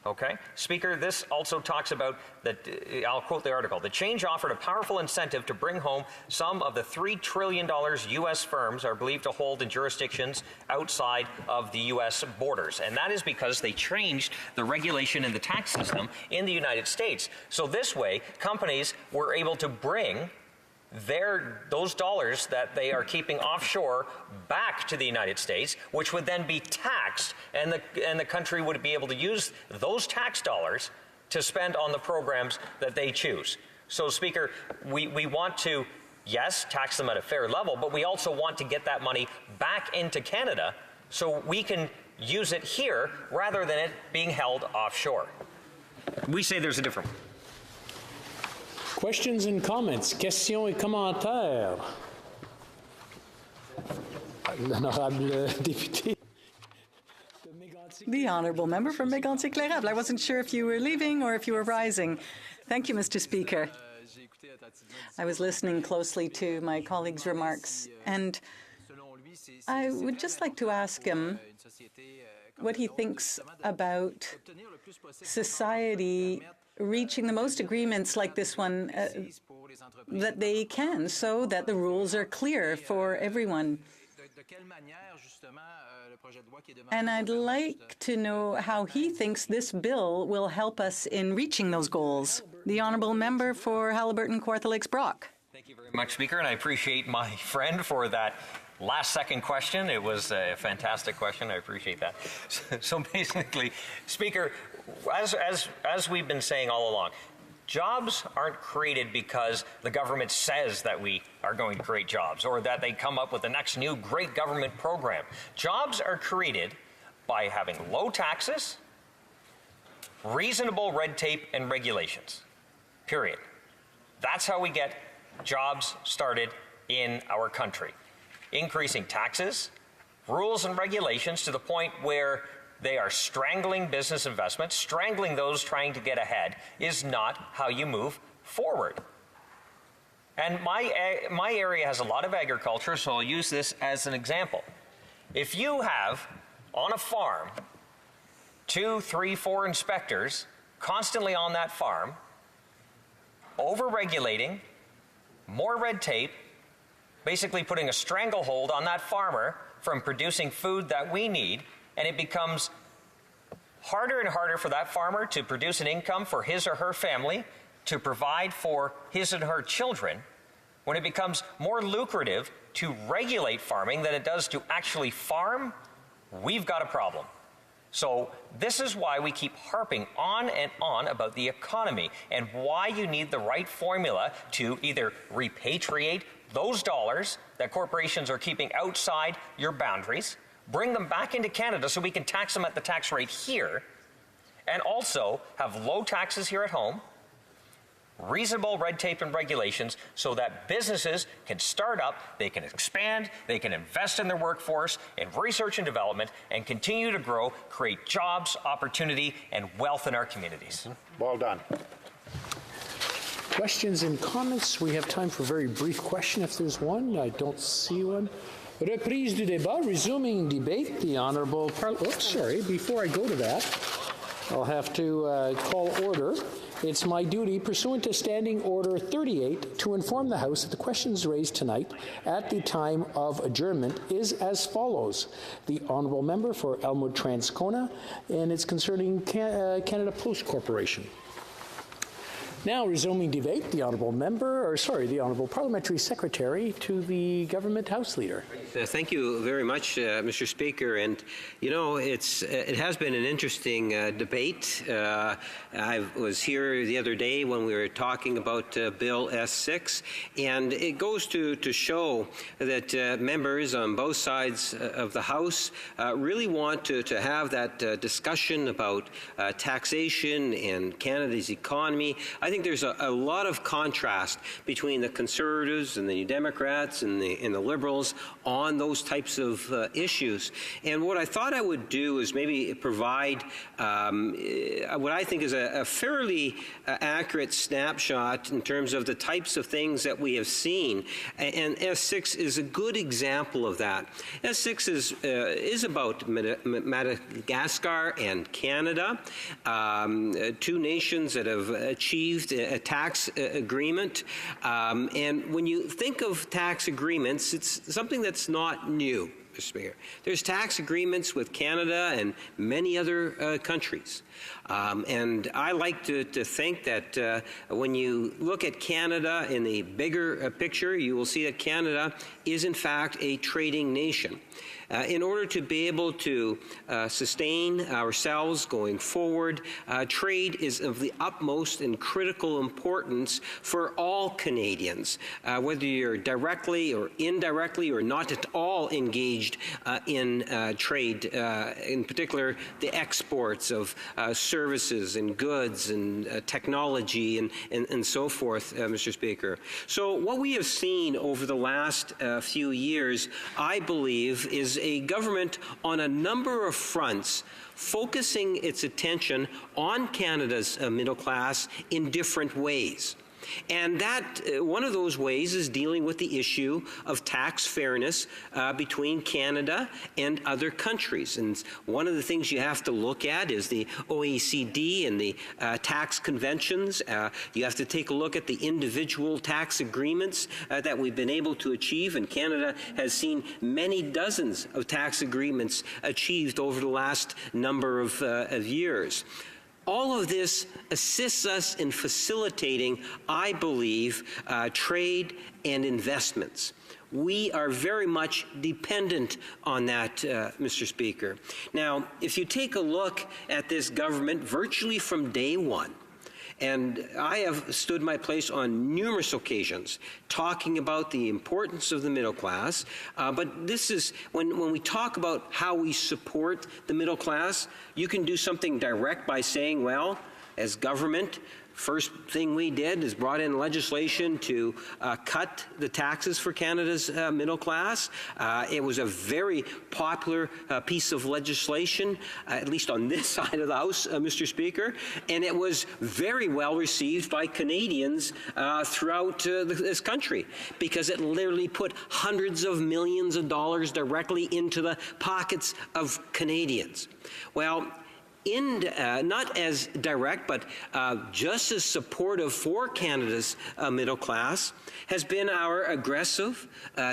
Okay? Speaker, this also talks about, I'll quote the article, the change offered a powerful incentive to bring home some of the $3 trillion U.S. firms are believed to hold in jurisdictions outside of the U.S. borders. And that is because they changed the regulation and the tax system in the United States. So this way, companies were able to bring those dollars that they are keeping offshore back to the United States, which would then be taxed, and the country would be able to use those tax dollars to spend on the programs that they choose. So, Speaker, we want to, yes, tax them at a fair level, but we also want to get that money back into Canada so we can use it here rather than it being held offshore. We say there's a difference. Questions and comments. Questions et commentaires. L'honorable député. The Honourable Member from Mégantic-Lérable. I wasn't sure if you were leaving or if you were rising. Thank you, Mr. Speaker. I was listening closely to my colleague's remarks, and I would just like to ask him what he thinks about society reaching the most agreements like this one that they can, so that the rules are clear for everyone. And I'd like to know how he thinks this bill will help us in reaching those goals. The Honourable Member for Haliburton, Kawartha Lakes, Brock. Thank you very much, Speaker, and I appreciate my friend for that last-second question. It was a fantastic question. I appreciate that. So basically, Speaker, as we've been saying all along, jobs aren't created because the government says that we are going to create jobs or that they come up with the next new great government program. Jobs are created by having low taxes, reasonable red tape and regulations, period. That's how we get jobs started in our country. Increasing taxes, rules and regulations to the point where they are strangling business investment, strangling those trying to get ahead, is not how you move forward. And my area has a lot of agriculture, so I'll use this as an example. If you have, on a farm, 2, 3, 4 inspectors constantly on that farm, over-regulating, more red tape, basically putting a stranglehold on that farmer from producing food that we need, and it becomes harder and harder for that farmer to produce an income for his or her family, to provide for his and her children, when it becomes more lucrative to regulate farming than it does to actually farm, we've got a problem. So this is why we keep harping on and on about the economy and why you need the right formula to either repatriate those dollars that corporations are keeping outside your boundaries, bring them back into Canada so we can tax them at the tax rate here, and also have low taxes here at home, reasonable red tape and regulations so that businesses can start up, they can expand, they can invest in their workforce, in research and development, and continue to grow, create jobs, opportunity, and wealth in our communities. Well done. Questions and comments? We have time for a very brief question if there's one. I don't see one. Reprise du débat, resuming debate. The Honourable before I go to that, I'll have to call order. It's my duty, pursuant to Standing Order 38, to inform the House that the questions raised tonight at the time of adjournment is as follows. The Honourable Member for Elmwood-Transcona, and it's concerning Canada Post Corporation. Now resuming debate, the Honourable Parliamentary Secretary to the Government House Leader. Thank you very much, Mr. Speaker. And you know, it has been an interesting debate. I was here the other day when we were talking about Bill S6, and it goes to show that members on both sides of the House really want to have that discussion about taxation and Canada's economy. I think there's a lot of contrast between the Conservatives and the Democrats and the Liberals on those types of issues. And what I thought I would do is maybe provide what I think is a fairly accurate snapshot in terms of the types of things that we have seen. And S6 is a good example of that. S6 is about Madagascar and Canada, two nations that have achieved a tax agreement. And when you think of tax agreements, it's something that's not new, Mr. Speaker. There's tax agreements with Canada and many other countries. And I like to think that when you look at Canada in the bigger picture, you will see that Canada is in fact a trading nation. In order to be able to sustain ourselves going forward, trade is of the utmost and critical importance for all Canadians, whether you're directly or indirectly or not at all engaged in trade, in particular the exports of services and goods and technology and so forth, Mr. Speaker. So what we have seen over the last few years, I believe, is a government on a number of fronts focusing its attention on Canada's middle class in different ways. And that one of those ways is dealing with the issue of tax fairness between Canada and other countries. And one of the things you have to look at is the OECD and the tax conventions. You have to take a look at the individual tax agreements that we've been able to achieve. And Canada has seen many dozens of tax agreements achieved over the last number of years. All of this assists us in facilitating, I believe, trade and investments. We are very much dependent on that, Mr. Speaker. Now, if you take a look at this government virtually from day one, and I have stood my place on numerous occasions talking about the importance of the middle class, but this is, when we talk about how we support the middle class, you can do something direct by saying, well, as government, first thing we did is brought in legislation to cut the taxes for Canada's middle class. It was a very popular piece of legislation, at least on this side of the House, Mr. Speaker, and it was very well received by Canadians throughout this country because it literally put hundreds of millions of dollars directly into the pockets of Canadians. Well, not as direct, but just as supportive for Canada's middle class has been our aggressive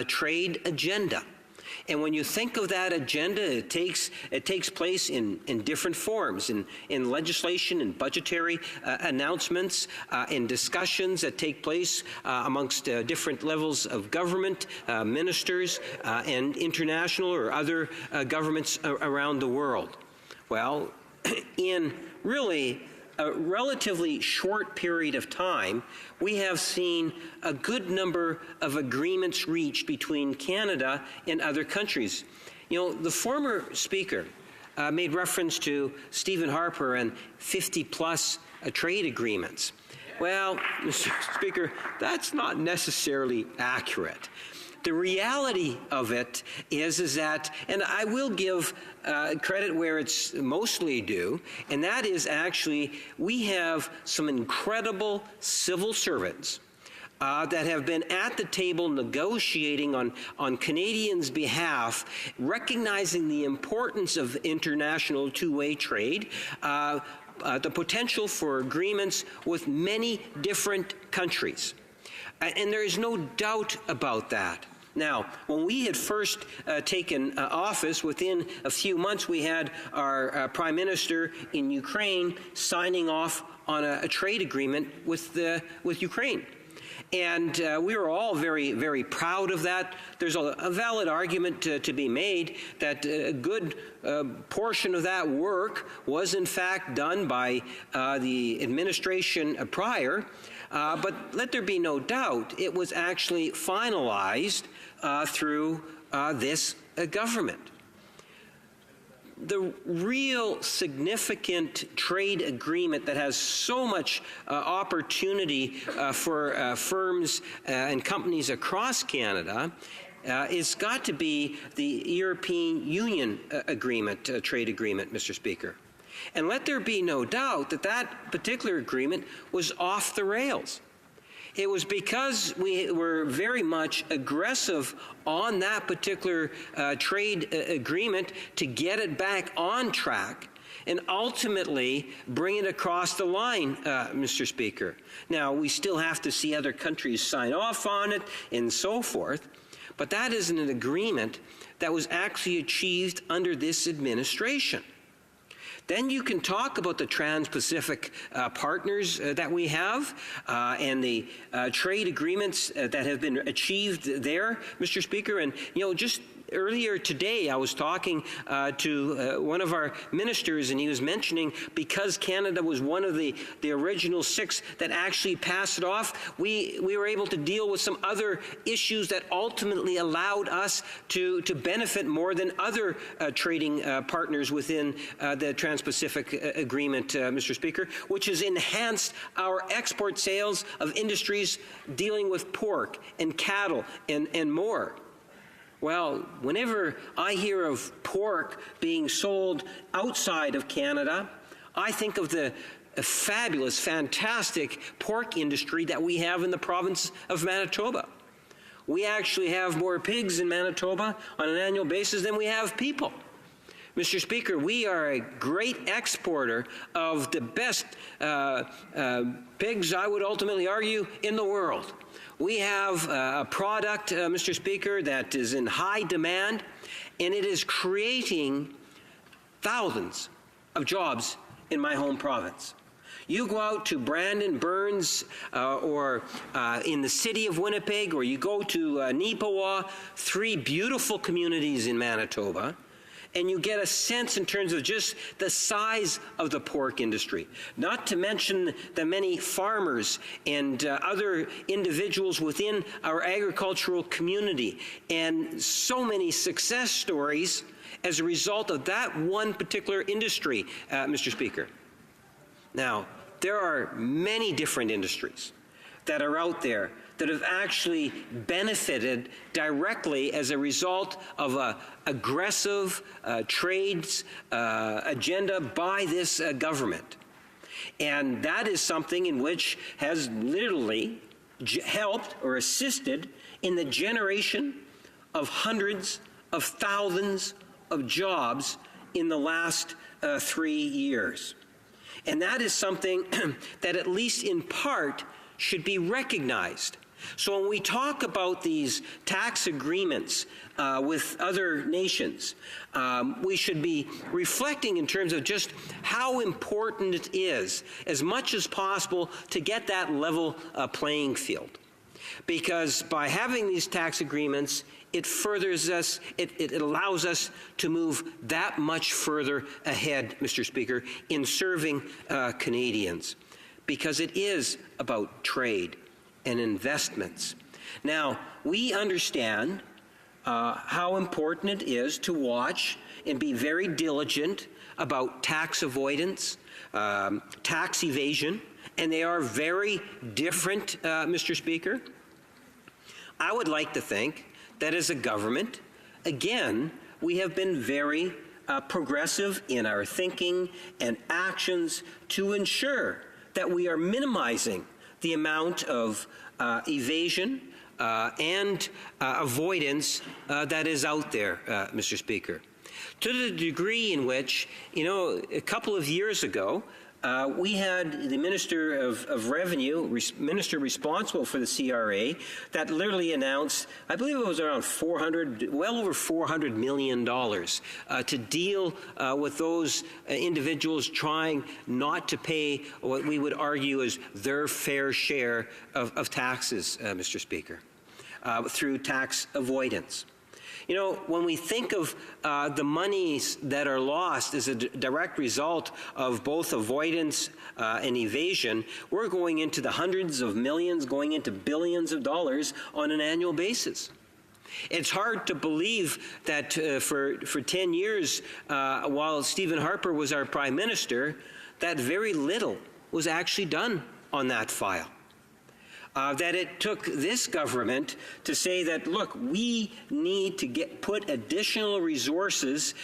trade agenda. And when you think of that agenda, it takes place in different forms, in legislation and budgetary announcements, in discussions that take place amongst different levels of government, ministers, and international or other governments around the world. Well, in really a relatively short period of time, we have seen a good number of agreements reached between Canada and other countries. You know, the former speaker made reference to Stephen Harper and 50-plus trade agreements. Well, Mr. Speaker, that's not necessarily accurate. The reality of it is that, and I will give credit where it's mostly due, and that is actually we have some incredible civil servants that have been at the table negotiating on Canadians' behalf, recognizing the importance of international two-way trade, the potential for agreements with many different countries. And there is no doubt about that. Now, when we had first taken office, within a few months, we had our Prime Minister in Ukraine signing off on a trade agreement with Ukraine. And we were all very, very proud of that. There's a valid argument to be made that a good portion of that work was, in fact, done by the administration prior. But let there be no doubt, it was actually finalized through this government. The real significant trade agreement that has so much opportunity for firms and companies across Canada is got to be the European Union agreement, trade agreement, Mr. Speaker. And let there be no doubt that that particular agreement was off the rails. It was because we were very much aggressive on that particular trade agreement to get it back on track and ultimately bring it across the line, Mr. Speaker. Now, we still have to see other countries sign off on it and so forth, but that isn't an agreement that was actually achieved under this administration. Then you can talk about the Trans-Pacific partners that we have and the trade agreements that have been achieved there, Mr. Speaker. And, you know, just earlier today I was talking to one of our ministers, and he was mentioning because Canada was one of the original 6 that actually passed it off, we were able to deal with some other issues that ultimately allowed us to benefit more than other trading partners within the Trans-Pacific Agreement, Mr. Speaker, which has enhanced our export sales of industries dealing with pork and cattle and more. Well, whenever I hear of pork being sold outside of Canada, I think of the fabulous, fantastic pork industry that we have in the province of Manitoba. We actually have more pigs in Manitoba on an annual basis than we have people. Mr. Speaker, we are a great exporter of the best pigs, I would ultimately argue, in the world. We have a product, Mr. Speaker, that is in high demand, and it is creating thousands of jobs in my home province. You go out to Brandon, Burns, or in the city of Winnipeg, or you go to Neepawa, 3 beautiful communities in Manitoba, and you get a sense in terms of just the size of the pork industry, not to mention the many farmers and other individuals within our agricultural community, and so many success stories as a result of that one particular industry, Mr. Speaker. Now, there are many different industries that are out there that have actually benefited directly as a result of an aggressive trades agenda by this government. And that is something in which has literally helped or assisted in the generation of hundreds of thousands of jobs in the last 3 years. And that is something that at least in part should be recognized. So when we talk about these tax agreements with other nations, we should be reflecting in terms of just how important it is, as much as possible, to get that level playing field. Because by having these tax agreements, it furthers us, it allows us to move that much further ahead, Mr. Speaker, in serving Canadians. Because it is about trade and investments. Now, we understand how important it is to watch and be very diligent about tax avoidance, tax evasion, and they are very different, Mr. Speaker. I would like to think that as a government, again, we have been very progressive in our thinking and actions to ensure that we are minimizing the amount of evasion and avoidance that is out there, Mr. Speaker. To the degree in which, you know, a couple of years ago, we had the Minister of Revenue, minister responsible for the CRA, that literally announced, I believe it was around well over $400 million to deal with those individuals trying not to pay what we would argue is their fair share of taxes, Mr. Speaker, through tax avoidance. You know, when we think of the monies that are lost as a direct result of both avoidance and evasion, we're going into the hundreds of millions, going into billions of dollars on an annual basis. It's hard to believe that for 10 years, while Stephen Harper was our Prime Minister, that very little was actually done on that file. That it took this government to say that, look, we need to put additional resources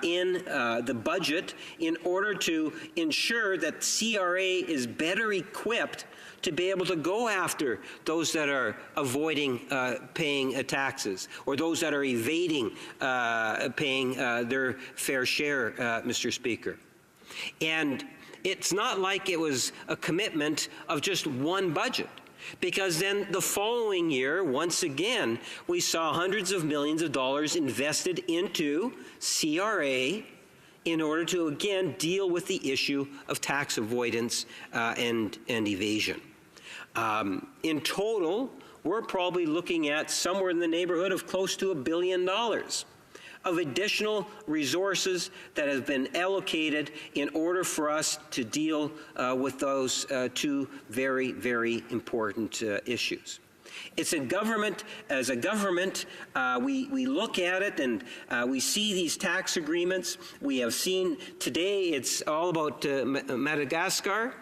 in the budget in order to ensure that CRA is better equipped to be able to go after those that are avoiding paying taxes or those that are evading paying their fair share, Mr. Speaker. And it's not like it was a commitment of just one budget. Because then the following year, once again, we saw hundreds of millions of dollars invested into CRA in order to, again, deal with the issue of tax avoidance and evasion. In total, we're probably looking at somewhere in the neighborhood of close to $1 billion of additional resources that have been allocated in order for us to deal with those two very, very important issues. It's a government, as a government, we look at it and we see these tax agreements. We have seen today it's all about Madagascar.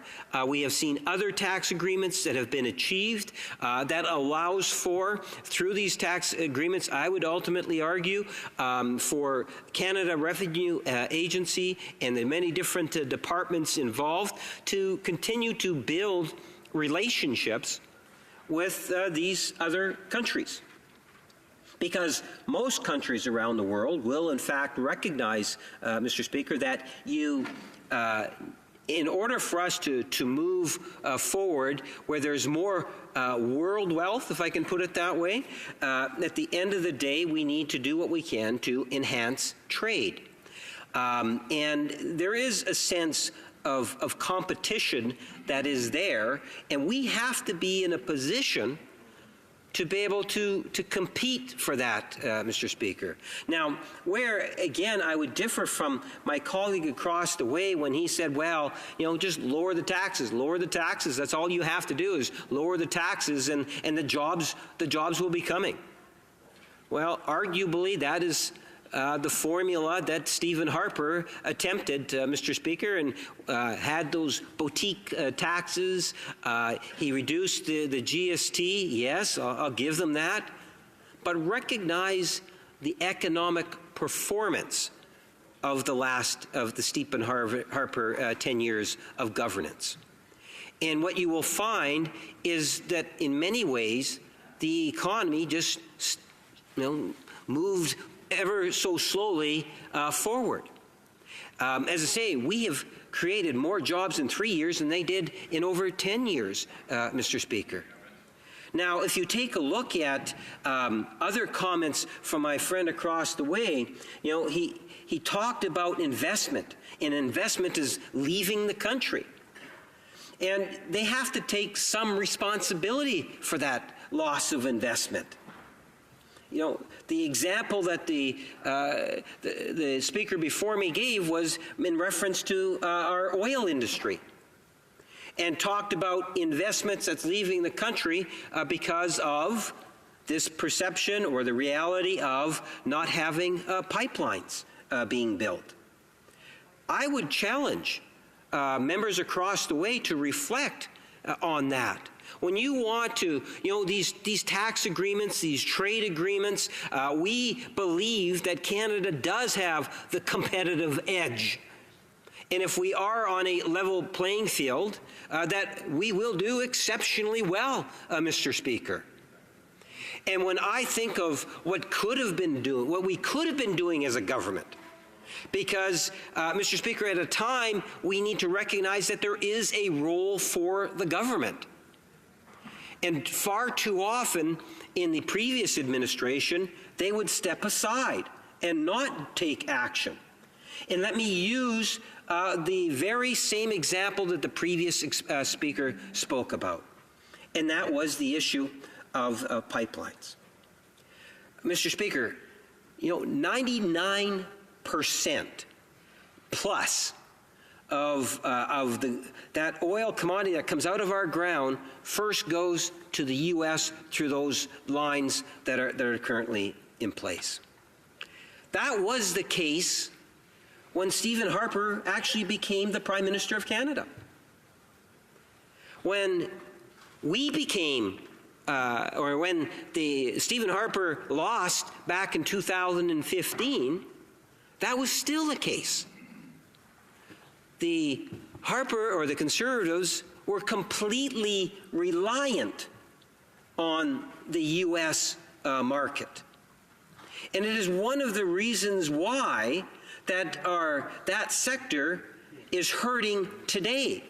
We have seen other tax agreements that have been achieved that allows for, through these tax agreements, I would ultimately argue, for Canada Revenue Agency and the many different departments involved to continue to build relationships with these other countries. Because most countries around the world will, in fact, recognize, Mr. Speaker, that you, in order for us to move forward where there's more world wealth, if I can put it that way, at the end of the day, we need to do what we can to enhance trade. And there is a sense of competition that is there, and we have to be in a position to be able to compete for that, Mr. Speaker. Now, where, again, I would differ from my colleague across the way when he said, well, you know, just lower the taxes, that's all you have to do is lower the taxes and the jobs will be coming. Well, arguably, that is the formula that Stephen Harper attempted, Mr. Speaker, and had those boutique taxes. He reduced the GST. Yes, I'll give them that. But recognize the economic performance of the Stephen Harper 10 years of governance. And what you will find is that in many ways, the economy just, moved ever so slowly forward. As I say, we have created more jobs in 3 years than they did in over 10 years, Mr. Speaker. Now, if you take a look at other comments from my friend across the way, he talked about investment, and investment is leaving the country. And they have to take some responsibility for that loss of investment. The example that the speaker before me gave was in reference to our oil industry, and talked about investments that's leaving the country because of this perception or the reality of not having pipelines being built. I would challenge members across the way to reflect on that. When you want to, these tax agreements, these trade agreements, we believe that Canada does have the competitive edge. And if we are on a level playing field, that we will do exceptionally well, Mr. Speaker. And when I think of what we could have been doing as a government, Because, Mr. Speaker, at a time, we need to recognize that there is a role for the government. And far too often in the previous administration, they would step aside and not take action. And let me use the very same example that the previous speaker spoke about, and that was the issue of pipelines. Mr. Speaker, 99% plus of that oil commodity that comes out of our ground first goes to the U.S. through those lines that are currently in place. That was the case when Stephen Harper actually became the Prime Minister of Canada. When we became, or when Stephen Harper lost back in 2015, that was still the case. The Harper or the Conservatives were completely reliant on the U.S. Market. And it is one of the reasons why that sector is hurting today.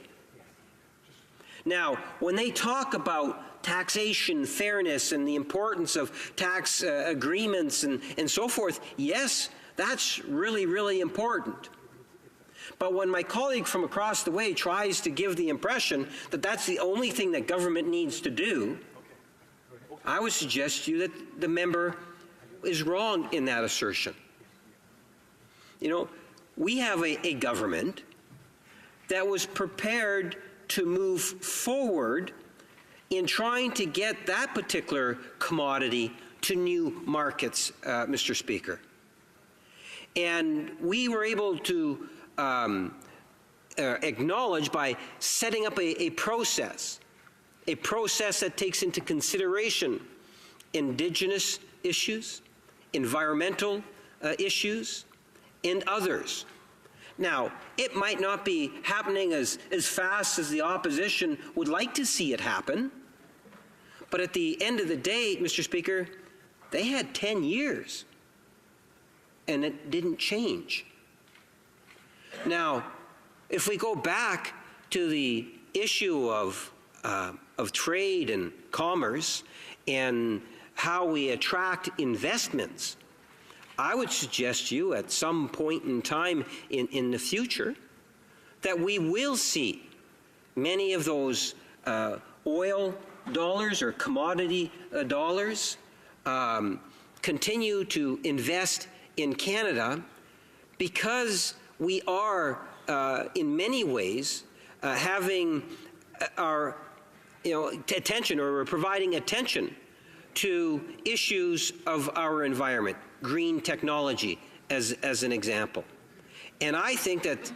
Now, when they talk about taxation, fairness, and the importance of tax agreements and so forth, yes, that's really, really important. But when my colleague from across the way tries to give the impression that that's the only thing that government needs to do, I would suggest to you that the member is wrong in that assertion. We have a government that was prepared to move forward in trying to get that particular commodity to new markets, Mr. Speaker. And we were able to acknowledge by setting up a process that takes into consideration Indigenous issues, environmental issues, and others. Now, it might not be happening as fast as the opposition would like to see it happen, but at the end of the day, Mr. Speaker, they had 10 years, and it didn't change. Now, if we go back to the issue of trade and commerce and how we attract investments, I would suggest to you at some point in time in the future that we will see many of those oil dollars or commodity dollars continue to invest in Canada, because we are in many ways having our attention, or we're providing attention to issues of our environment, green technology as an example. And I think that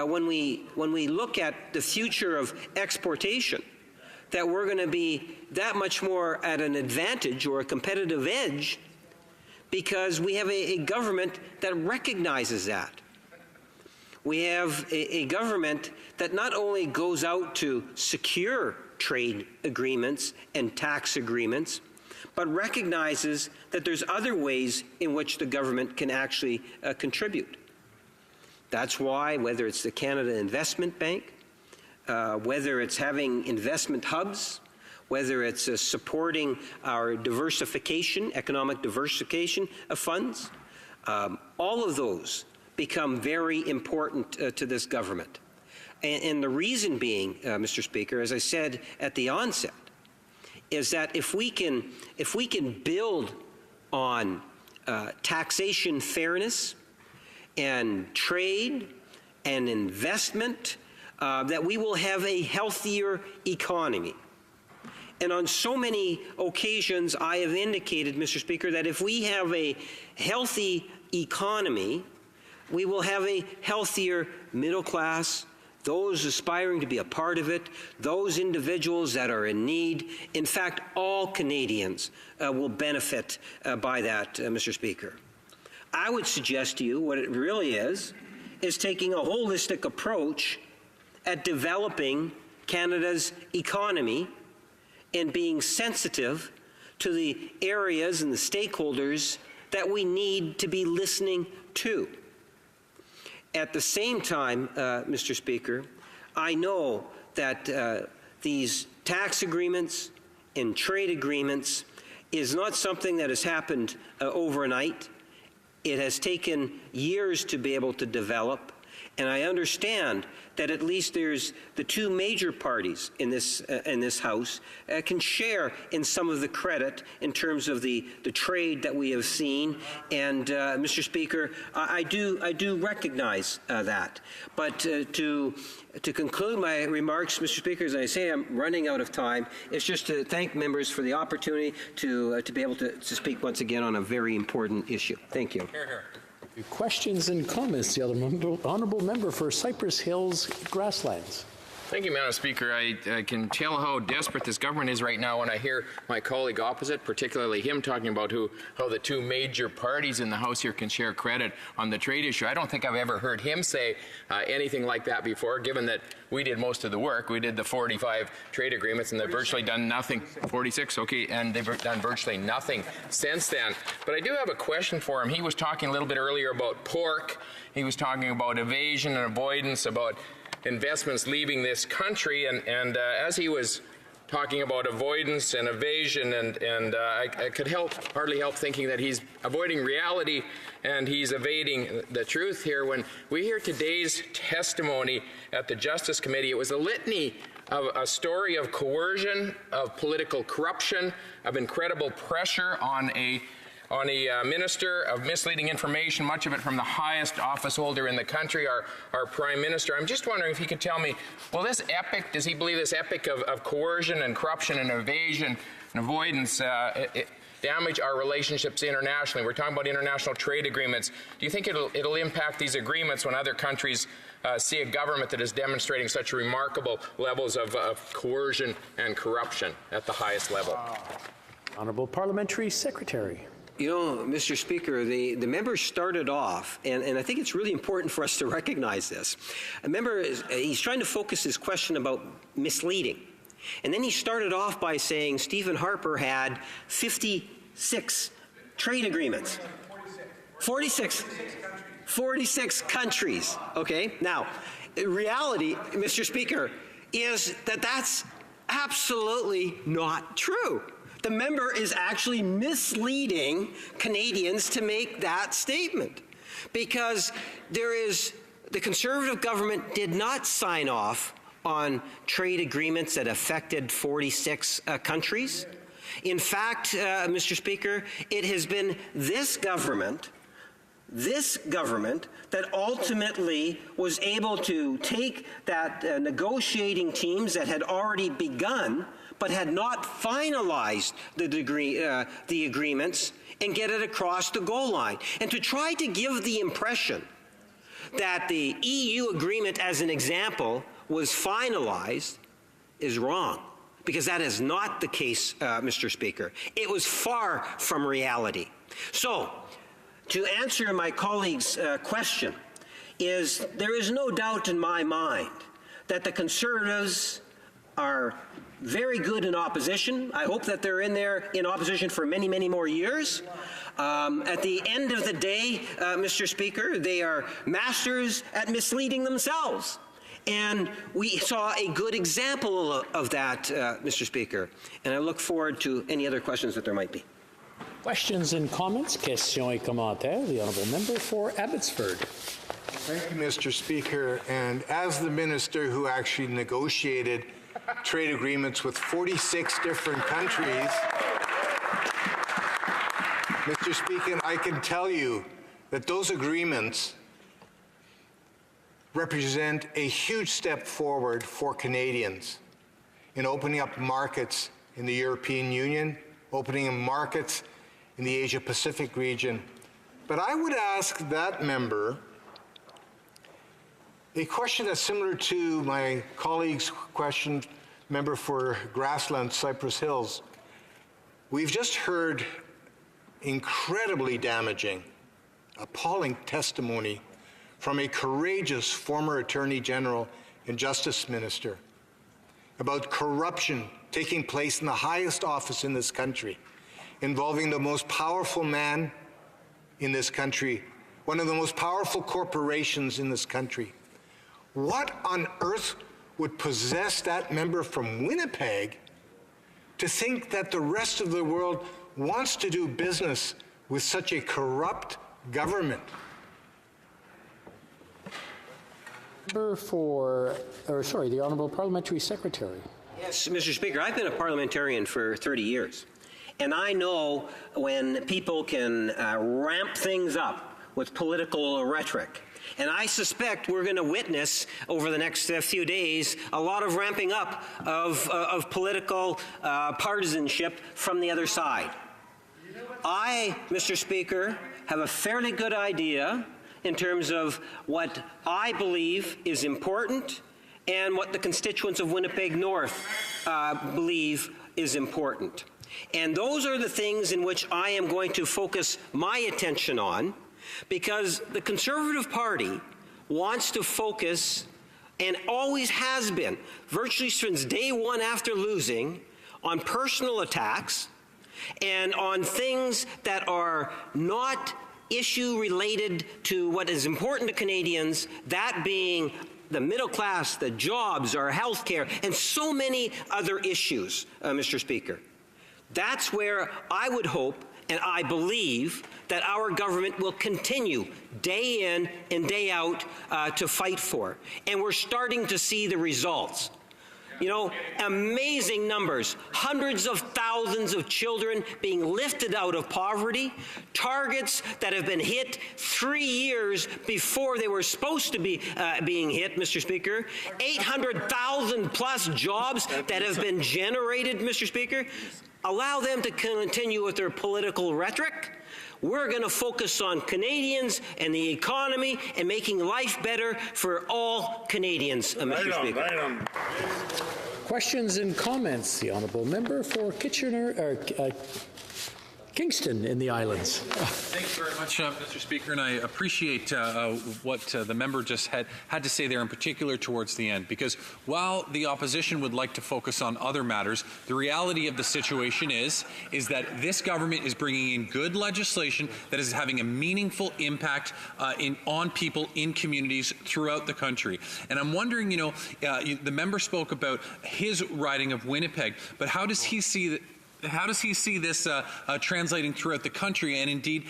when we look at the future of exportation, that we're going to be that much more at an advantage or a competitive edge, because we have a government that recognizes that. We have a government that not only goes out to secure trade agreements and tax agreements, but recognizes that there's other ways in which the government can actually contribute. That's why, whether it's the Canada Investment Bank, whether it's having investment hubs, whether it's supporting our diversification, economic diversification of funds, all of those become very important to this government. And the reason being, Mr. Speaker, as I said at the onset, is that if we can build on taxation fairness and trade and investment, that we will have a healthier economy. And on so many occasions, I have indicated, Mr. Speaker, that if we have a healthy economy, we will have a healthier middle class, those aspiring to be a part of it, those individuals that are in need. In fact, all Canadians will benefit by that, Mr. Speaker. I would suggest to you what it really is taking a holistic approach at developing Canada's economy and being sensitive to the areas and the stakeholders that we need to be listening to. At the same time, Mr. Speaker, I know that these tax agreements and trade agreements is not something that has happened overnight. It has taken years to be able to develop, and I understand that at least there's the two major parties in this House can share in some of the credit in terms of the trade that we have seen. And Mr. Speaker, I do recognize that. But to conclude my remarks, Mr. Speaker, as I say, I'm running out of time. It's just to thank members for the opportunity to be able to speak once again on a very important issue. Thank you. Hear, hear. Questions and comments. The honourable member for Cypress Hills Grasslands. Thank you, Madam Speaker. I can tell how desperate this government is right now when I hear my colleague opposite, particularly him, talking about how the two major parties in the House here can share credit on the trade issue. I don't think I've ever heard him say anything like that before, given that we did most of the work. We did the 45 trade agreements, and they've virtually done nothing. 46, okay, and they've done virtually nothing since then. But I do have a question for him. He was talking a little bit earlier about pork. He was talking about evasion and avoidance, about investments leaving this country, and as he was talking about avoidance and evasion, and I could hardly help thinking that he's avoiding reality and he's evading the truth here. When we hear today's testimony at the Justice Committee, it was a litany of a story of coercion, of political corruption, of incredible pressure on a minister, of misleading information, much of it from the highest office holder in the country, our Prime Minister. I'm just wondering if he could tell me, well, this epic, does he believe this epic of coercion and corruption and evasion and avoidance damage our relationships internationally? We're talking about international trade agreements. Do you think it'll impact these agreements when other countries see a government that is demonstrating such remarkable levels of coercion and corruption at the highest level? Honourable Parliamentary Secretary. You know, Mr. Speaker, the member started off, and I think it's really important for us to recognize this. A member, he's trying to focus his question about misleading. And then he started off by saying Stephen Harper had 56 trade agreements. 46 countries. Okay? Now, reality, Mr. Speaker, is that that's absolutely not true. The member is actually misleading Canadians to make that statement, because the Conservative government did not sign off on trade agreements that affected 46 countries. In fact, Mr. Speaker, it has been this government that ultimately was able to take that negotiating teams that had already begun but had not finalized the agreements and get it across the goal line. And to try to give the impression that the EU agreement, as an example, was finalized is wrong, because that is not the case, Mr. Speaker. It was far from reality. So, to answer my colleague's question, there is no doubt in my mind that the Conservatives are very good in opposition. I hope that they're in opposition for many, many more years. At the end of the day, Mr. Speaker, they are masters at misleading themselves. And we saw a good example of that, Mr. Speaker. And I look forward to any other questions that there might be. Questions and comments? Questions et commentaires. The honourable member for Abbotsford. Thank you, Mr. Speaker. And as the minister who actually negotiated trade agreements with 46 different countries, Mr. Speaker, I can tell you that those agreements represent a huge step forward for Canadians in opening up markets in the European Union, opening up markets in the Asia-Pacific region. But I would ask that member a question that's similar to my colleague's question, member for Grasslands, Cypress Hills. We've just heard incredibly damaging, appalling testimony from a courageous former Attorney General and Justice Minister about corruption taking place in the highest office in this country, involving the most powerful man in this country, one of the most powerful corporations in this country. What on earth would possess that member from Winnipeg to think that the rest of the world wants to do business with such a corrupt government? The Honourable Parliamentary Secretary. Yes, Mr. Speaker, I've been a parliamentarian for 30 years, and I know when people can ramp things up with political rhetoric. And I suspect we're going to witness over the next few days a lot of ramping up of political partisanship from the other side. I, Mr. Speaker, have a fairly good idea in terms of what I believe is important and what the constituents of Winnipeg North believe is important. And those are the things in which I am going to focus my attention on, because the Conservative Party wants to focus, and always has been, virtually since day one after losing, on personal attacks and on things that are not issue related to what is important to Canadians, that being the middle class, the jobs, our health care, and so many other issues, Mr. Speaker. That's where I would hope and I believe that our government will continue day in and day out to fight for. And we're starting to see the results. You know, amazing numbers, hundreds of thousands of children being lifted out of poverty, targets that have been hit 3 years before they were supposed to be being hit, Mr. Speaker, 800,000 plus jobs that have been generated, Mr. Speaker. Allow them to continue with their political rhetoric. We're going to focus on Canadians and the economy and making life better for all Canadians, Mr. Speaker. Questions and comments. The Honourable Member for Kingston in the Islands. Thank you very much, Mr. Speaker, and I appreciate what the member just had to say there, in particular towards the end, because while the opposition would like to focus on other matters, the reality of the situation is that this government is bringing in good legislation that is having a meaningful impact on people in communities throughout the country. And I'm wondering, the member spoke about his riding of Winnipeg, but how does he see that? How does he see this translating throughout the country? And indeed,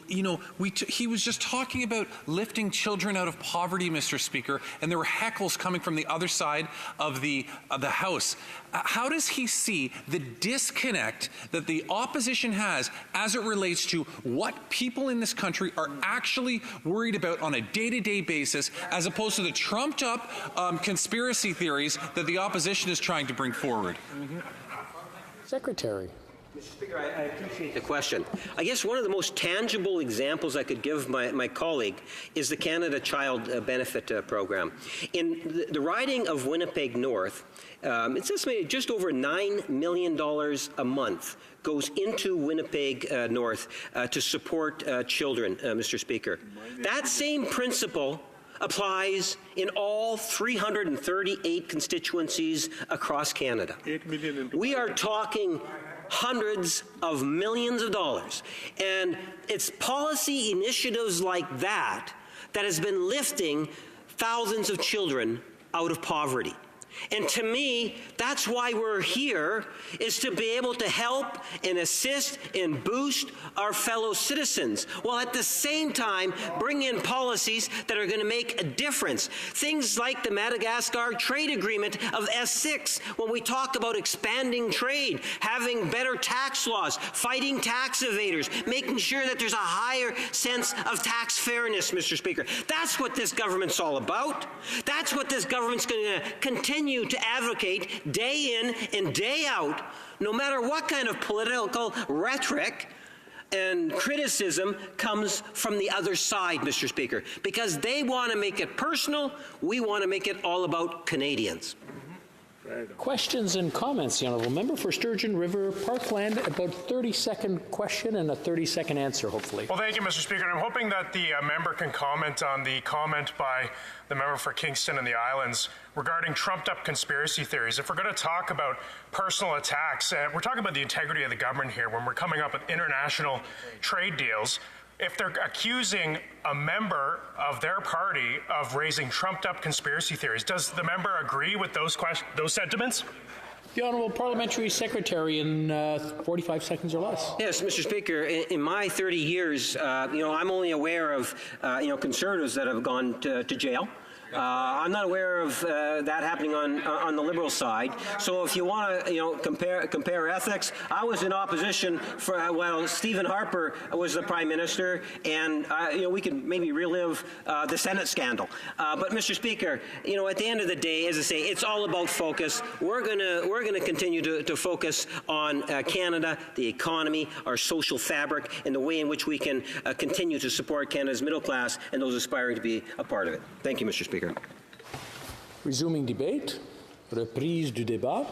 he was just talking about lifting children out of poverty, Mr. Speaker, and there were heckles coming from the other side of the House. How does he see the disconnect that the opposition has as it relates to what people in this country are actually worried about on a day-to-day basis, as opposed to the trumped-up conspiracy theories that the opposition is trying to bring forward? Secretary. Mr. Speaker, I appreciate the question. I guess one of the most tangible examples I could give my colleague is the Canada Child Benefit Program. In the riding of Winnipeg North, it's estimated just over $9 million a month goes into Winnipeg North to support children, Mr. Speaker. That same principle applies in all 338 constituencies across Canada. We are talking hundreds of millions of dollars. And it's policy initiatives like that that has been lifting thousands of children out of poverty. And to me, that's why we're here, is to be able to help and assist and boost our fellow citizens, while at the same time bring in policies that are going to make a difference. Things like the Madagascar Trade Agreement of S6, when we talk about expanding trade, having better tax laws, fighting tax evaders, making sure that there's a higher sense of tax fairness, Mr. Speaker. That's what this government's all about. That's what this government's going to continue to advocate day in and day out, no matter what kind of political rhetoric and criticism comes from the other side, Mr. Speaker, because they want to make it personal. We want to make it all about Canadians. Questions and comments. The Honourable Member for Sturgeon River Parkland, about 30-second question and a 30-second answer, hopefully. Well, thank you, Mr. Speaker. And I'm hoping that the member can comment on the comment by the member for Kingston and the Islands regarding trumped-up conspiracy theories. If we're going to talk about personal attacks, we're talking about the integrity of the government here when we're coming up with international trade deals. if they're accusing a member of their party of raising trumped-up conspiracy theories, does the member agree with those sentiments? The Honourable Parliamentary Secretary in 45 seconds or less. Yes, Mr. Speaker, in my 30 years, I'm only aware of, Conservatives that have gone to jail. I'm not aware of that happening on the Liberal side. So if you want to, compare ethics, I was in opposition for while Stephen Harper was the Prime Minister, and we could maybe relive the Senate scandal. But Mr. Speaker, at the end of the day, as I say, it's all about focus. We're gonna continue to focus on Canada, the economy, our social fabric, and the way in which we can continue to support Canada's middle class and those aspiring to be a part of it. Thank you, Mr. Speaker. Resuming debate. Reprise du débat.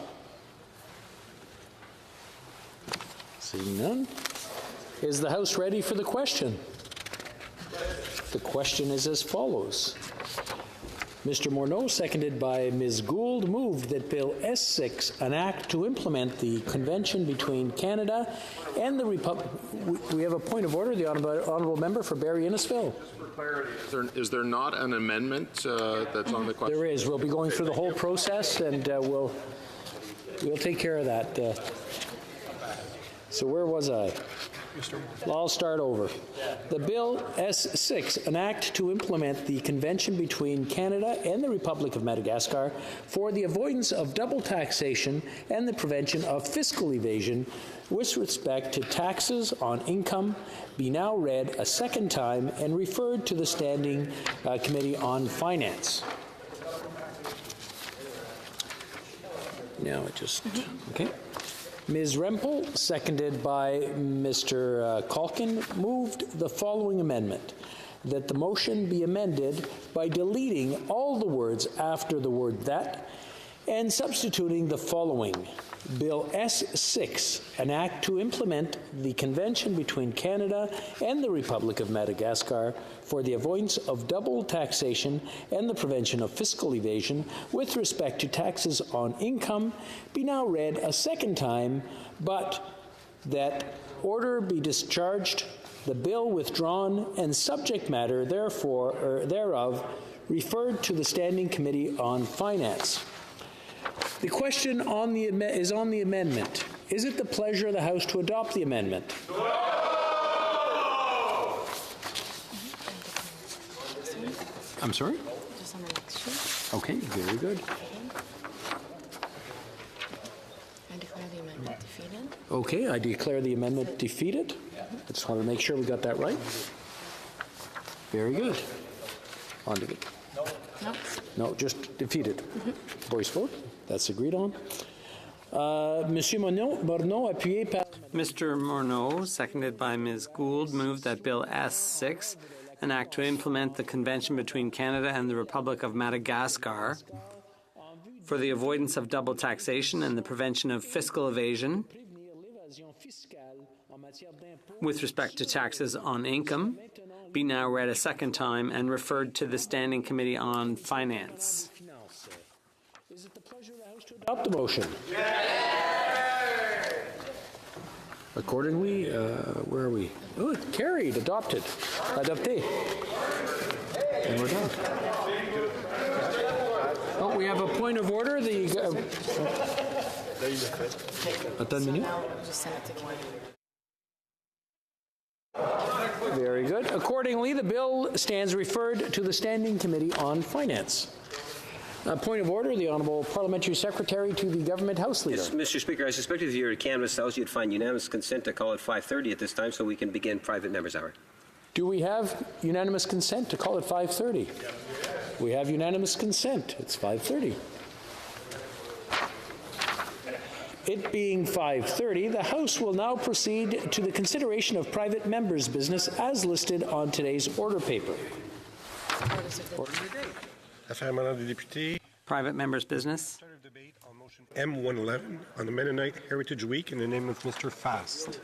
Seeing none. Is the House ready for the question? The question is as follows. Mr. Morneau, seconded by Ms. Gould, moved that Bill S6, an act to implement the convention between Canada and the Republic. We have a point of order. The honourable member for Barrie Innisfil. Is there not an amendment that's on the question? There is. We'll be going through the whole process, and we'll take care of that. So where was I? I'll start over. The Bill S6, an act to implement the convention between Canada and the Republic of Madagascar for the avoidance of double taxation and the prevention of fiscal evasion with respect to taxes on income, be now read a second time and referred to the Standing Committee on Finance. Now it just, okay. Ms. Rempel, seconded by Mr. Calkin, moved the following amendment, that the motion be amended by deleting all the words after the word that and substituting the following. Bill S6, an act to implement the convention between Canada and the Republic of Madagascar for the avoidance of double taxation and the prevention of fiscal evasion with respect to taxes on income, be now read a second time, but that order be discharged, the bill withdrawn, and subject matter thereof referred to the Standing Committee on Finance. The question is on the amendment. Is it the pleasure of the House to adopt the amendment? No! I'm sorry? Okay, very good. I declare the amendment defeated. Okay, I declare the amendment defeated. I just want to make sure we got that right. Very good. On to it. No. No, just defeated. Voice vote. That's agreed on. Monsieur Morneau, appuyé par... Mr. Morneau, seconded by Ms. Gould, moved that Bill S6, an act to implement the convention between Canada and the Republic of Madagascar for the avoidance of double taxation and the prevention of fiscal evasion with respect to taxes on income, be now read a second time and referred to the Standing Committee on Finance. Is it the pleasure of the House to adopt the motion? Accordingly, where are we? Oh, carried, adopted. Adopté. And we're done. Oh, we have a point of order. Attends une minute. Very good. Accordingly, the bill stands referred to the Standing Committee on Finance. Point of order, the Honourable Parliamentary Secretary to the Government House Leader. Yes, Mr. Speaker, I suspect if you were to canvass the House, you'd find unanimous consent to call it 5:30 at this time so we can begin private members' hour. Do we have unanimous consent to call it 5:30? We have unanimous consent. It's 5:30. It being 5:30, the House will now proceed to the consideration of private members' business as listed on today's order paper. Private members' business. M111 on the Mennonite Heritage Week in the name of Mr. Fast.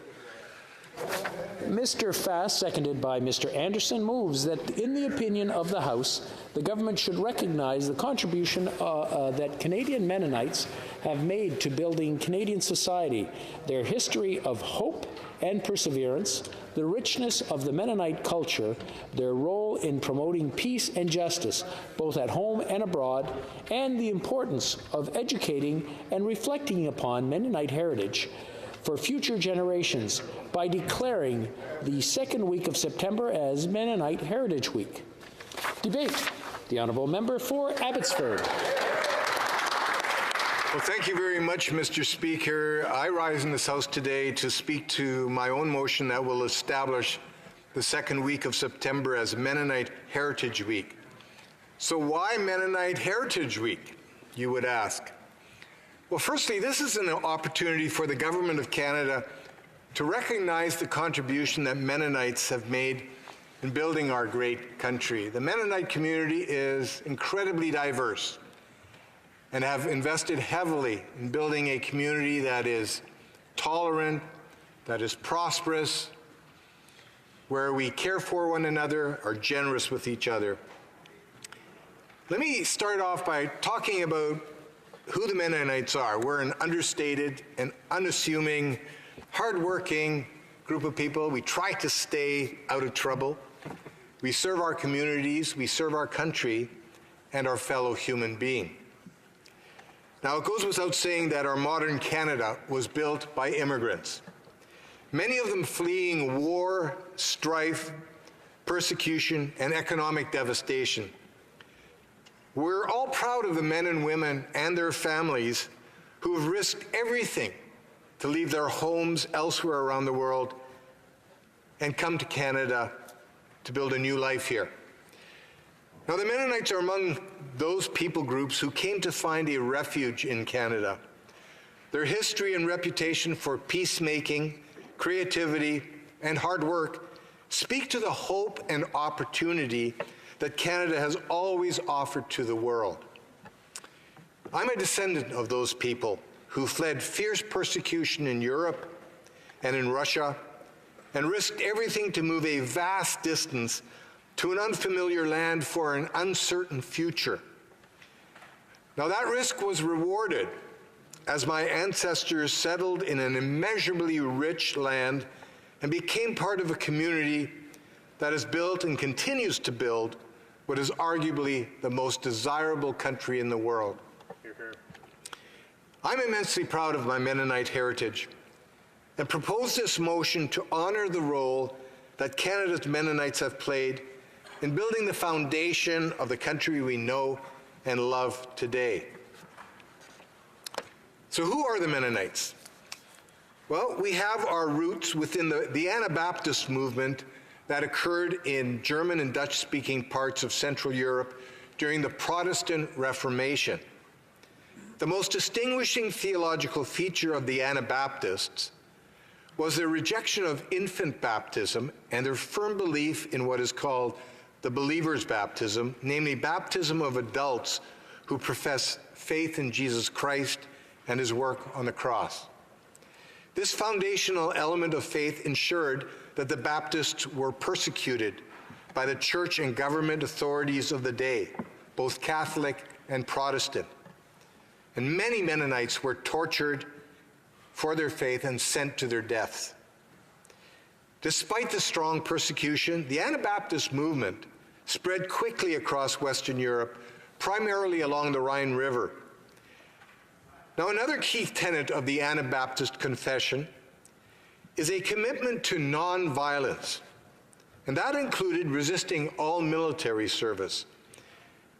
Mr. Fast, seconded by Mr. Anderson, moves that in the opinion of the House, the government should recognize the contribution that Canadian Mennonites have made to building Canadian society, their history of hope and perseverance, the richness of the Mennonite culture, their role in promoting peace and justice, both at home and abroad, and the importance of educating and reflecting upon Mennonite heritage for future generations by declaring the second week of September as Mennonite Heritage Week. Debate. The Honourable Member for Abbotsford. Well, thank you very much, Mr. Speaker. I rise in this House today to speak to my own motion that will establish the second week of September as Mennonite Heritage Week. So why Mennonite Heritage Week, you would ask? Well, firstly, this is an opportunity for the Government of Canada to recognize the contribution that Mennonites have made in building our great country. The Mennonite community is incredibly diverse and have invested heavily in building a community that is tolerant, that is prosperous, where we care for one another, are generous with each other. Let me start off by talking about who the Mennonites are. We're an understated and unassuming, hardworking group of people. We try to stay out of trouble. We serve our communities, we serve our country, and our fellow human being. Now, it goes without saying that our modern Canada was built by immigrants, many of them fleeing war, strife, persecution, and economic devastation. We're all proud of the men and women and their families who have risked everything to leave their homes elsewhere around the world and come to Canada to build a new life here. Now, the Mennonites are among those people groups who came to find a refuge in Canada. Their history and reputation for peacemaking, creativity, and hard work speak to the hope and opportunity that Canada has always offered to the world. I'm a descendant of those people who fled fierce persecution in Europe and in Russia and risked everything to move a vast distance to an unfamiliar land for an uncertain future. Now, that risk was rewarded as my ancestors settled in an immeasurably rich land and became part of a community that has built and continues to build what is arguably the most desirable country in the world. I'm immensely proud of my Mennonite heritage and propose this motion to honor the role that Canada's Mennonites have played in building the foundation of the country we know and love today. So who are the Mennonites? Well, we have our roots within the Anabaptist movement that occurred in German and Dutch-speaking parts of Central Europe during the Protestant Reformation. The most distinguishing theological feature of the Anabaptists was their rejection of infant baptism and their firm belief in what is called the believer's baptism, namely baptism of adults who profess faith in Jesus Christ and his work on the cross. This foundational element of faith ensured that the Baptists were persecuted by the church and government authorities of the day, both Catholic and Protestant. And many Mennonites were tortured for their faith and sent to their deaths. Despite the strong persecution, the Anabaptist movement spread quickly across Western Europe, primarily along the Rhine River. Now, another key tenet of the Anabaptist confession is a commitment to nonviolence, and that included resisting all military service.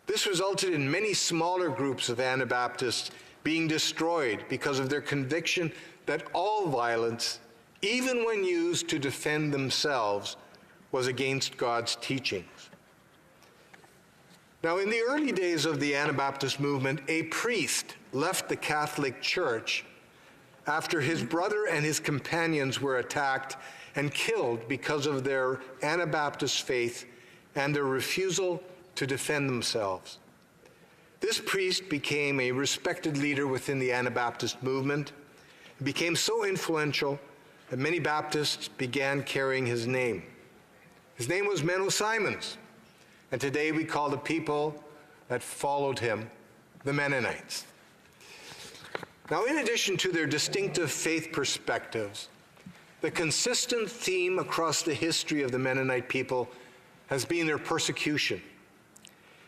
This resulted in many smaller groups of Anabaptists being destroyed because of their conviction that all violence, even when used to defend themselves, was against God's teachings. Now, in the early days of the Anabaptist movement, a priest left the Catholic Church after his brother and his companions were attacked and killed because of their Anabaptist faith and their refusal to defend themselves. This priest became a respected leader within the Anabaptist movement, and became so influential that many Baptists began carrying his name. His name was Menno Simons, and today we call the people that followed him the Mennonites. Now, in addition to their distinctive faith perspectives, the consistent theme across the history of the Mennonite people has been their persecution.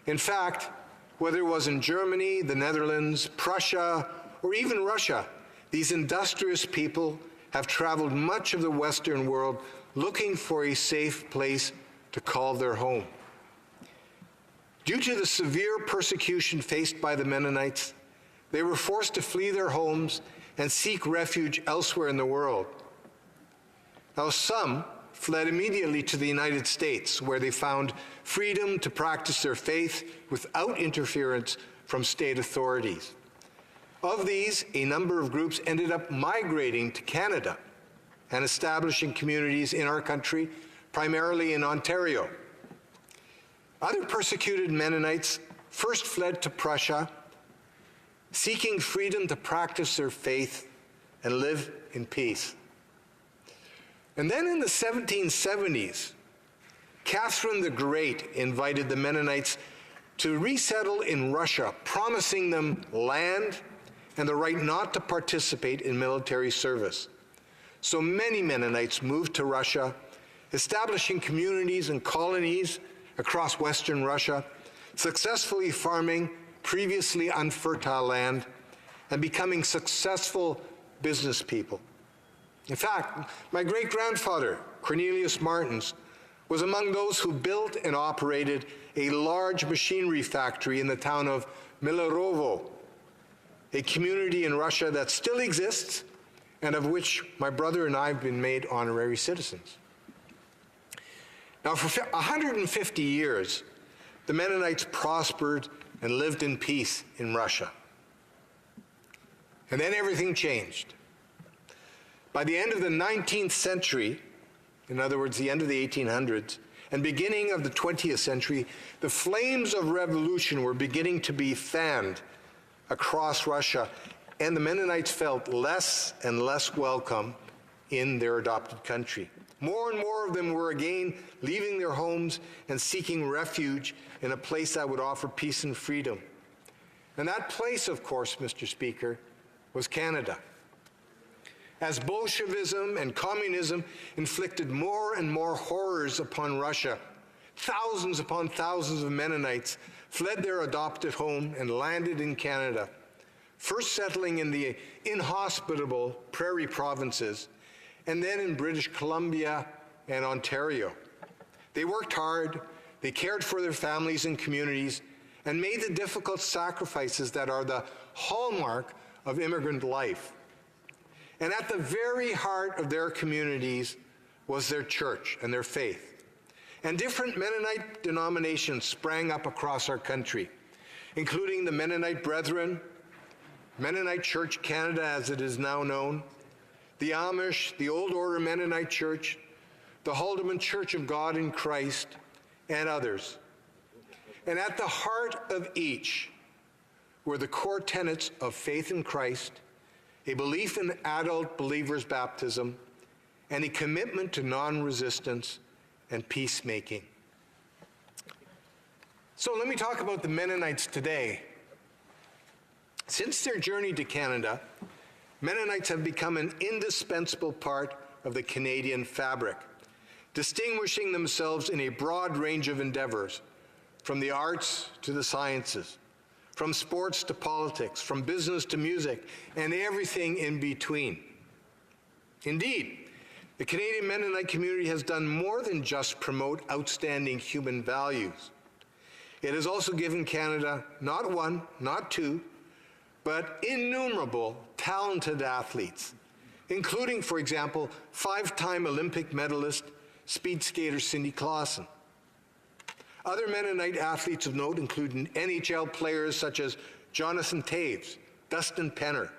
In fact, whether it was in Germany, the Netherlands, Prussia, or even Russia, these industrious people have traveled much of the Western world looking for a safe place to call their home. Due to the severe persecution faced by the Mennonites, they were forced to flee their homes and seek refuge elsewhere in the world. Now, some fled immediately to the United States, where they found freedom to practice their faith without interference from state authorities. Of these, a number of groups ended up migrating to Canada and establishing communities in our country, primarily in Ontario. Other persecuted Mennonites first fled to Prussia, seeking freedom to practice their faith and live in peace. And then in the 1770s, Catherine the Great invited the Mennonites to resettle in Russia, promising them land and the right not to participate in military service. So many Mennonites moved to Russia, establishing communities and colonies across Western Russia, successfully farming previously unfertile land, and becoming successful business people. In fact, my great-grandfather, Cornelius Martins, was among those who built and operated a large machinery factory in the town of Milerovo, a community in Russia that still exists and of which my brother and I have been made honorary citizens. Now, for 150 years, the Mennonites prospered and lived in peace in Russia. And then everything changed. By the end of the 19th century, in other words, the end of the 1800s, and beginning of the 20th century, the flames of revolution were beginning to be fanned across Russia, and the Mennonites felt less and less welcome in their adopted country. More and more of them were again leaving their homes and seeking refuge in a place that would offer peace and freedom. And that place, of course, Mr. Speaker, was Canada. As Bolshevism and communism inflicted more and more horrors upon Russia, thousands upon thousands of Mennonites fled their adopted home and landed in Canada, first settling in the inhospitable prairie provinces, and then in British Columbia and Ontario. They worked hard, they cared for their families and communities, and made the difficult sacrifices that are the hallmark of immigrant life. And at the very heart of their communities was their church and their faith. And different Mennonite denominations sprang up across our country, including the Mennonite Brethren, Mennonite Church Canada as it is now known, the Amish, the Old Order Mennonite Church, the Haldeman Church of God in Christ, and others. And at the heart of each were the core tenets of faith in Christ, a belief in adult believers' baptism, and a commitment to non-resistance and peacemaking. So let me talk about the Mennonites today. Since their journey to Canada, Mennonites have become an indispensable part of the Canadian fabric, distinguishing themselves in a broad range of endeavors, from the arts to the sciences, from sports to politics, from business to music, and everything in between. Indeed, the Canadian Mennonite community has done more than just promote outstanding human values. It has also given Canada not one, not two, but innumerable talented athletes, including, for example, 5-time Olympic medalist speed skater Cindy Clausen. Other Mennonite athletes of note include NHL players such as Jonathan Taves, Dustin Penner,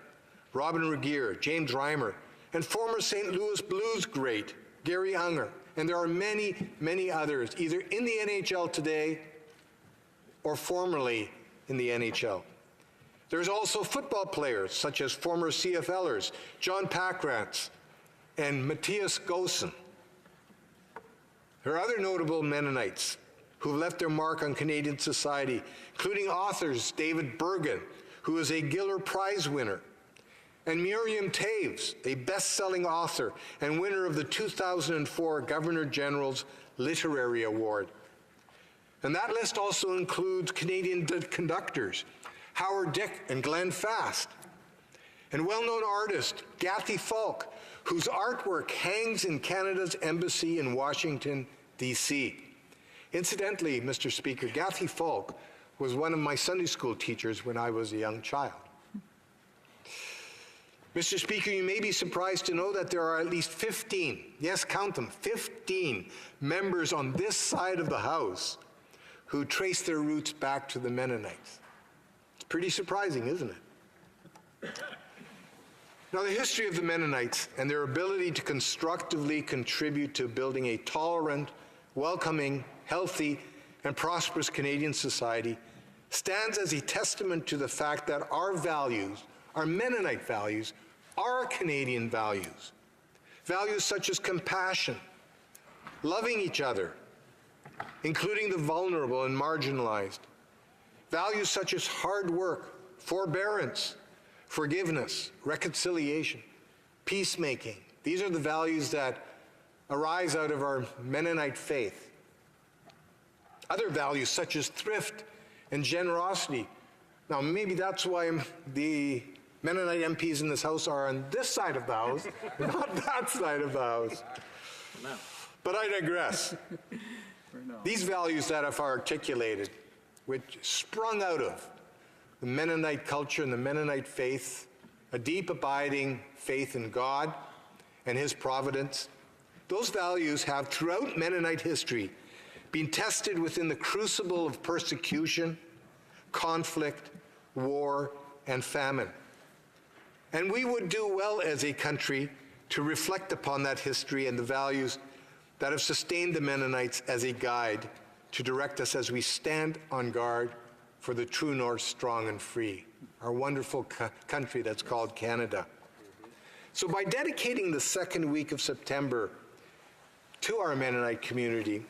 Robin Regier, James Reimer, and former St. Louis Blues great Gary Unger. And there are many, many others, either in the NHL today or formerly in the NHL. There's also football players such as former CFLers John Packrantz and Matthias Gosen. There are other notable Mennonites who have left their mark on Canadian society, including authors David Bergen, who is a Giller Prize winner, and Miriam Taves, a best-selling author and winner of the 2004 Governor-General's Literary Award. And that list also includes Canadian conductors Howard Dick and Glenn Fast, and well-known artist Gathy Falk, whose artwork hangs in Canada's embassy in Washington, D.C. Incidentally, Mr. Speaker, Gathy Falk was one of my Sunday school teachers when I was a young child. Mr. Speaker, you may be surprised to know that there are at least 15, yes, count them, 15 members on this side of the House who trace their roots back to the Mennonites. It's pretty surprising, isn't it? Now, the history of the Mennonites and their ability to constructively contribute to building a tolerant, welcoming, healthy, and prosperous Canadian society stands as a testament to the fact that our values, our Mennonite values, are Canadian values. Values such as compassion, loving each other, including the vulnerable and marginalized. Values such as hard work, forbearance, forgiveness, reconciliation, peacemaking. These are the values that arise out of our Mennonite faith. Other values such as thrift and generosity. Now, maybe that's why the Mennonite MPs in this House are on this side of the House, not that side of the House. But I digress. These values that I've articulated, which sprung out of the Mennonite culture and the Mennonite faith, a deep abiding faith in God and His providence, those values have throughout Mennonite history been tested within the crucible of persecution, conflict, war, and famine. And we would do well as a country to reflect upon that history and the values that have sustained the Mennonites as a guide to direct us as we stand on guard for the true north, strong and free, our wonderful country that's called Canada. So by dedicating the second week of September to our Mennonite community,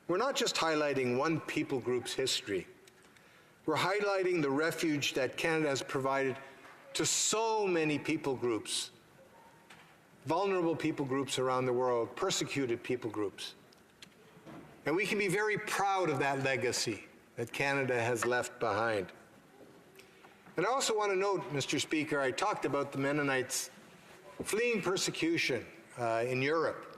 we're not just highlighting one people group's history. We're highlighting the refuge that Canada has provided to so many people groups, vulnerable people groups around the world, persecuted people groups. And we can be very proud of that legacy that Canada has left behind. And I also want to note, Mr. Speaker, I talked about the Mennonites fleeing persecution in Europe,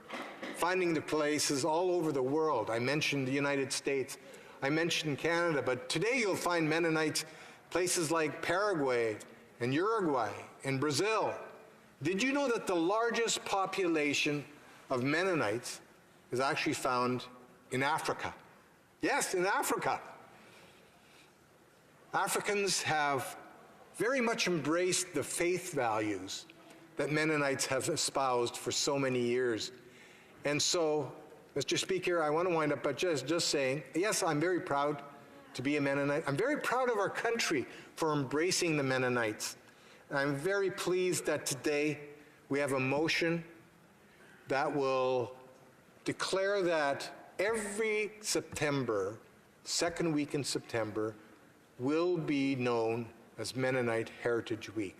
finding their places all over the world. I mentioned the United States. I mentioned Canada. But today you'll find Mennonites places like Paraguay and Uruguay and Brazil. Did you know that the largest population of Mennonites is actually found in Africa? Yes, in Africa. Africans have very much embraced the faith values that Mennonites have espoused for so many years. And so, Mr. Speaker, I want to wind up by just saying, yes, I'm very proud to be a Mennonite. I'm very proud of our country for embracing the Mennonites. I'm very pleased that today we have a motion that will declare that every September, second week in September, will be known as Mennonite Heritage Week.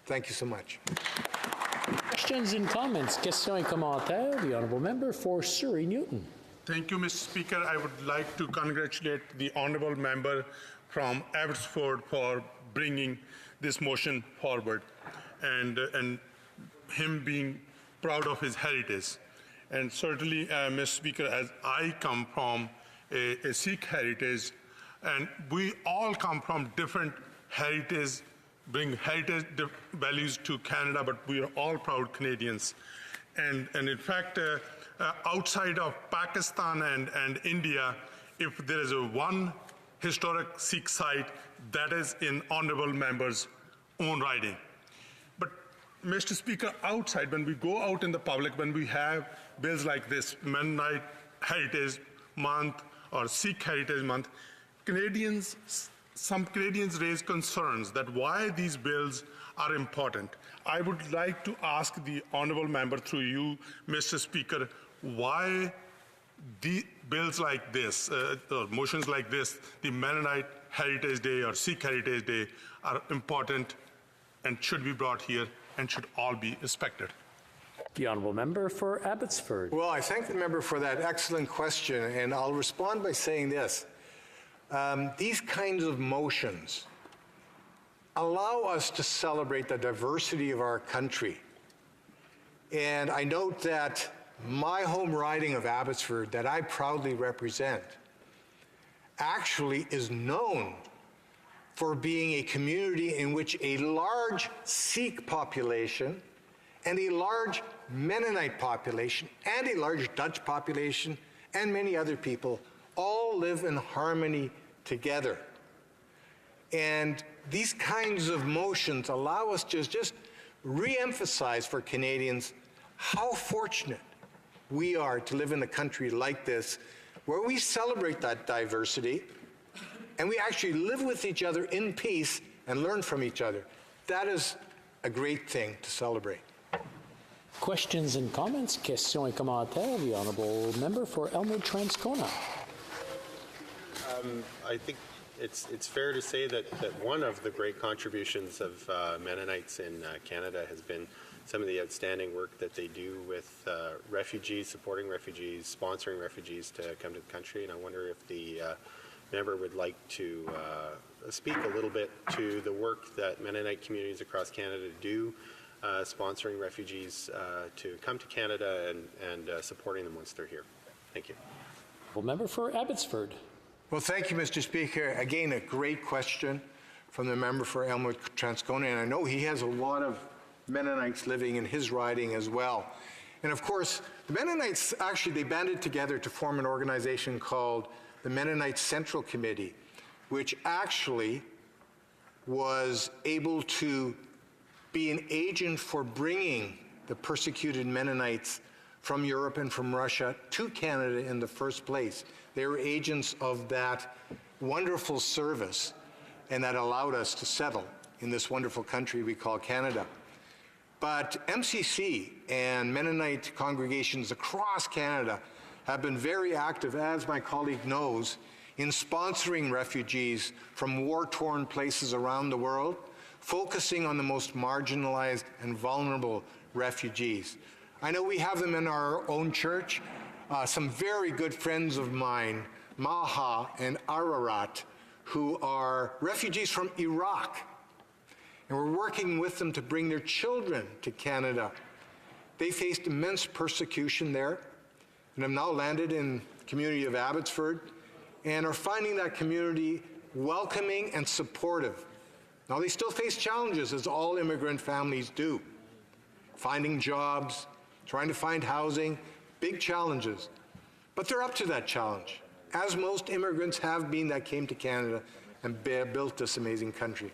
Thank you so much. Questions and comments. Questions et commentaires. The Honourable Member for Surrey Newton. Thank you, Mr. Speaker. I would like to congratulate the Honourable Member from Abbotsford for bringing this motion forward and him being proud of his heritage. And certainly, Mr. Speaker, as I come from a Sikh heritage, and we all come from different heritage, bring heritage values to Canada, but we are all proud Canadians. And in fact, outside of Pakistan and India, if there is one historic Sikh site, that is in Honourable Member's own riding. But Mr. Speaker, outside, when we go out in the public, when we have bills like this, Mennonite Heritage Month or Sikh Heritage Month, some Canadians raise concerns that why these bills are important. I would like to ask the Honourable Member through you, Mr. Speaker, why the bills like this, or motions like this, the Mennonite Heritage Day or Sikh Heritage Day, are important and should be brought here and should all be respected. The honourable member for Abbotsford. Well, I thank the member for that excellent question, and I'll respond by saying this. These kinds of motions allow us to celebrate the diversity of our country. And I note that my home riding of Abbotsford, that I proudly represent, actually is known for being a community in which a large Sikh population and a large Mennonite population and a large Dutch population and many other people all live in harmony together. And these kinds of motions allow us to just re-emphasize for Canadians how fortunate we are to live in a country like this, where we celebrate that diversity and we actually live with each other in peace and learn from each other. That is a great thing to celebrate. Questions and comments? Questions et commentaires. The honourable member for Elmwood-Transcona. I think it's fair to say that one of the great contributions of Mennonites in Canada has been some of the outstanding work that they do with refugees, supporting refugees, sponsoring refugees to come to the country. And I wonder if the member would like to speak a little bit to the work that Mennonite communities across Canada do, sponsoring refugees to come to Canada and supporting them once they're here. Thank you. Member for Abbotsford. Well, thank you, Mr. Speaker. Again, a great question from the member for Elmwood-Transcona, and I know he has a lot of Mennonites living in his riding as well. And of course, the Mennonites, actually, they banded together to form an organization called the Mennonite Central Committee, which actually was able to be an agent for bringing the persecuted Mennonites from Europe and from Russia to Canada in the first place. They were agents of that wonderful service, and that allowed us to settle in this wonderful country we call Canada. But MCC and Mennonite congregations across Canada have been very active, as my colleague knows, in sponsoring refugees from war-torn places around the world, focusing on the most marginalized and vulnerable refugees. I know we have them in our own church. Some very good friends of mine, Maha and Ararat, who are refugees from Iraq. And we're working with them to bring their children to Canada. They faced immense persecution there and have now landed in the community of Abbotsford and are finding that community welcoming and supportive. Now, they still face challenges, as all immigrant families do. Finding jobs, trying to find housing, big challenges. But they're up to that challenge, as most immigrants have been that came to Canada and built this amazing country.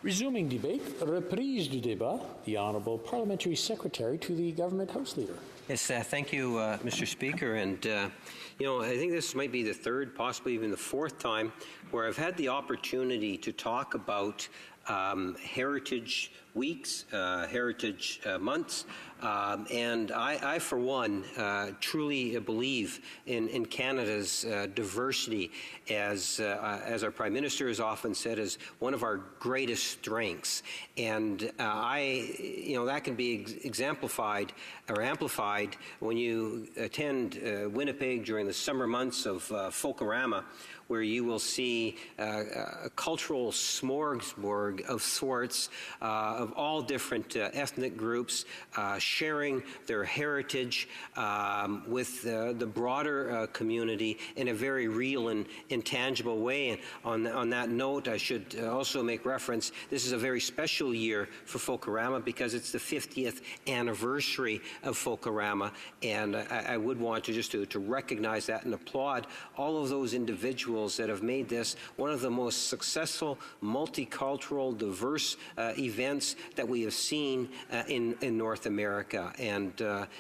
Resuming debate, reprise du débat, the Honourable Parliamentary Secretary to the Government House Leader. Yes, thank you, Mr. Speaker. And, you know, I think this might be the third, possibly even the fourth time where I've had the opportunity to talk about heritage weeks, heritage months, and I, for one, truly believe in Canada's diversity, as our Prime Minister has often said, as one of our greatest strengths. And you know, that can be exemplified or amplified when you attend Winnipeg during the summer months of Folkorama, where you will see a cultural smorgasbord of sorts of all different ethnic groups sharing their heritage with the broader community in a very real and intangible way. And on that note, I should also make reference, this is a very special year for Folkorama because it's the 50th anniversary of Folkorama, and I would want to just to recognize that and applaud all of those individuals that have made this one of the most successful, multicultural, diverse events that we have seen in North America. And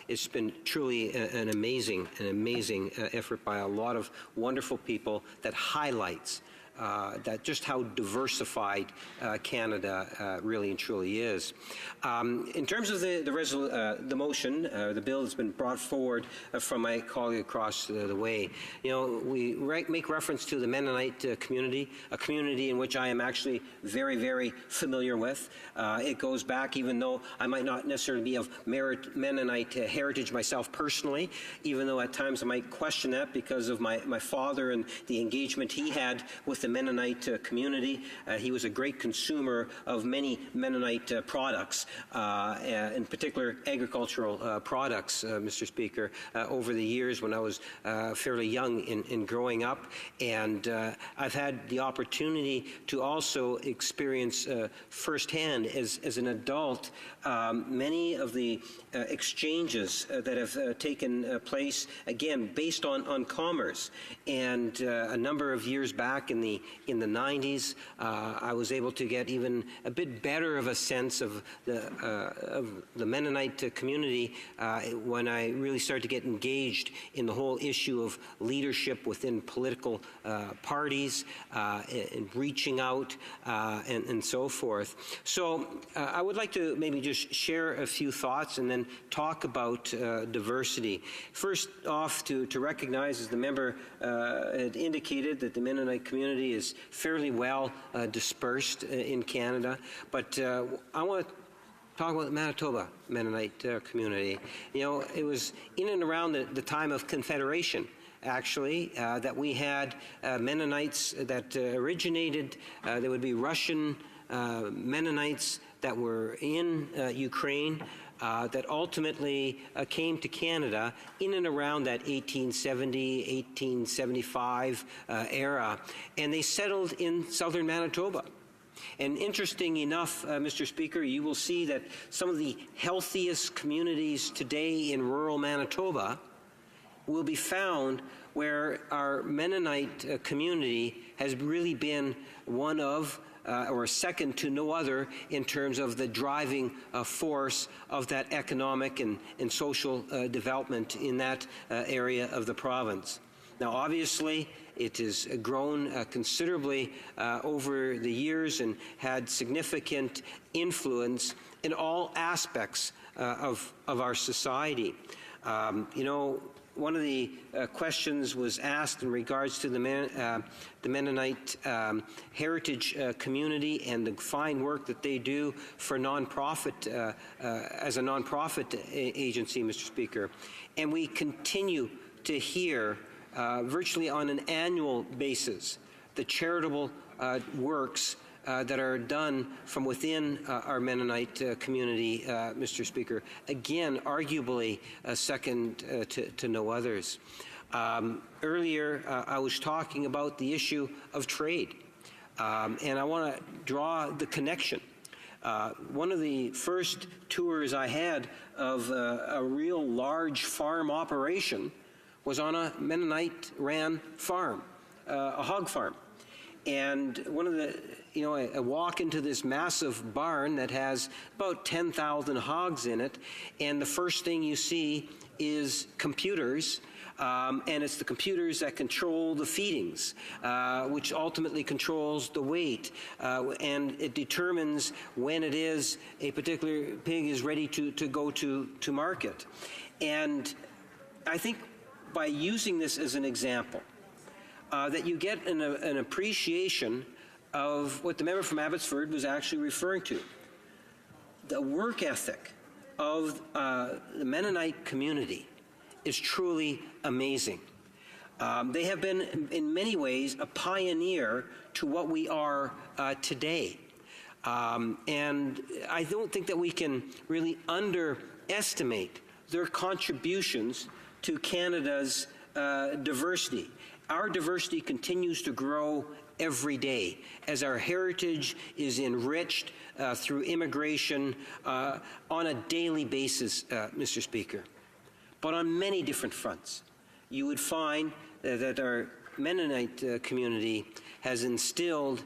it's been truly an amazing effort by a lot of wonderful people that highlights that just how diversified Canada really and truly is. In terms of the motion, the bill that's been brought forward from my colleague across the way, we make reference to the Mennonite community, a community in which I am actually very, very familiar with. It goes back, even though I might not necessarily be of Mennonite heritage myself personally, even though at times I might question that because of my father and the engagement he had with the Mennonite community. He was a great consumer of many Mennonite products, in particular agricultural products, Mr. Speaker, over the years when I was fairly young in growing up. And I've had the opportunity to also experience firsthand as an adult many of the exchanges that have taken place, again, based on commerce. And a number of years back in the 90s, I was able to get even a bit better of a sense of the Mennonite community when I really started to get engaged in the whole issue of leadership within political parties, and reaching out, and so forth. So I would like to maybe just share a few thoughts and then talk about diversity. First off, to recognize, as the member had indicated, that the Mennonite community is fairly well dispersed in Canada, but I want to talk about the Manitoba Mennonite community. It was in and around the time of Confederation, actually, that we had Mennonites that originated. There would be Russian Mennonites that were in Ukraine, that ultimately came to Canada in and around that 1870, 1875 era, and they settled in southern Manitoba. And interesting enough, Mr. Speaker, you will see that some of the healthiest communities today in rural Manitoba will be found where our Mennonite community has really been one of or second to no other in terms of the driving force of that economic and social development in that area of the province. Now, obviously, it has grown considerably over the years and had significant influence in all aspects of our society. One of the questions was asked in regards to the Mennonite heritage community and the fine work that they do for nonprofit, as a nonprofit agency, Mr. Speaker. And we continue to hear virtually on an annual basis the charitable works that are done from within our Mennonite community, Mr. Speaker. Again, arguably second to no others. Earlier, I was talking about the issue of trade, and I want to draw the connection. One of the first tours I had of a real large farm operation was on a Mennonite-ran farm, a hog farm. And one of the, I walk into this massive barn that has about 10,000 hogs in it, and the first thing you see is computers, and it's the computers that control the feedings, which ultimately controls the weight, and it determines when it is a particular pig is ready to go to market. And I think by using this as an example, that you get an appreciation of what the member from Abbotsford was actually referring to. The work ethic of the Mennonite community is truly amazing. They have been, in many ways, a pioneer to what we are today. And I don't think that we can really underestimate their contributions to Canada's diversity. Our diversity continues to grow every day as our heritage is enriched through immigration on a daily basis, Mr. Speaker. But on many different fronts, you would find that our Mennonite community has instilled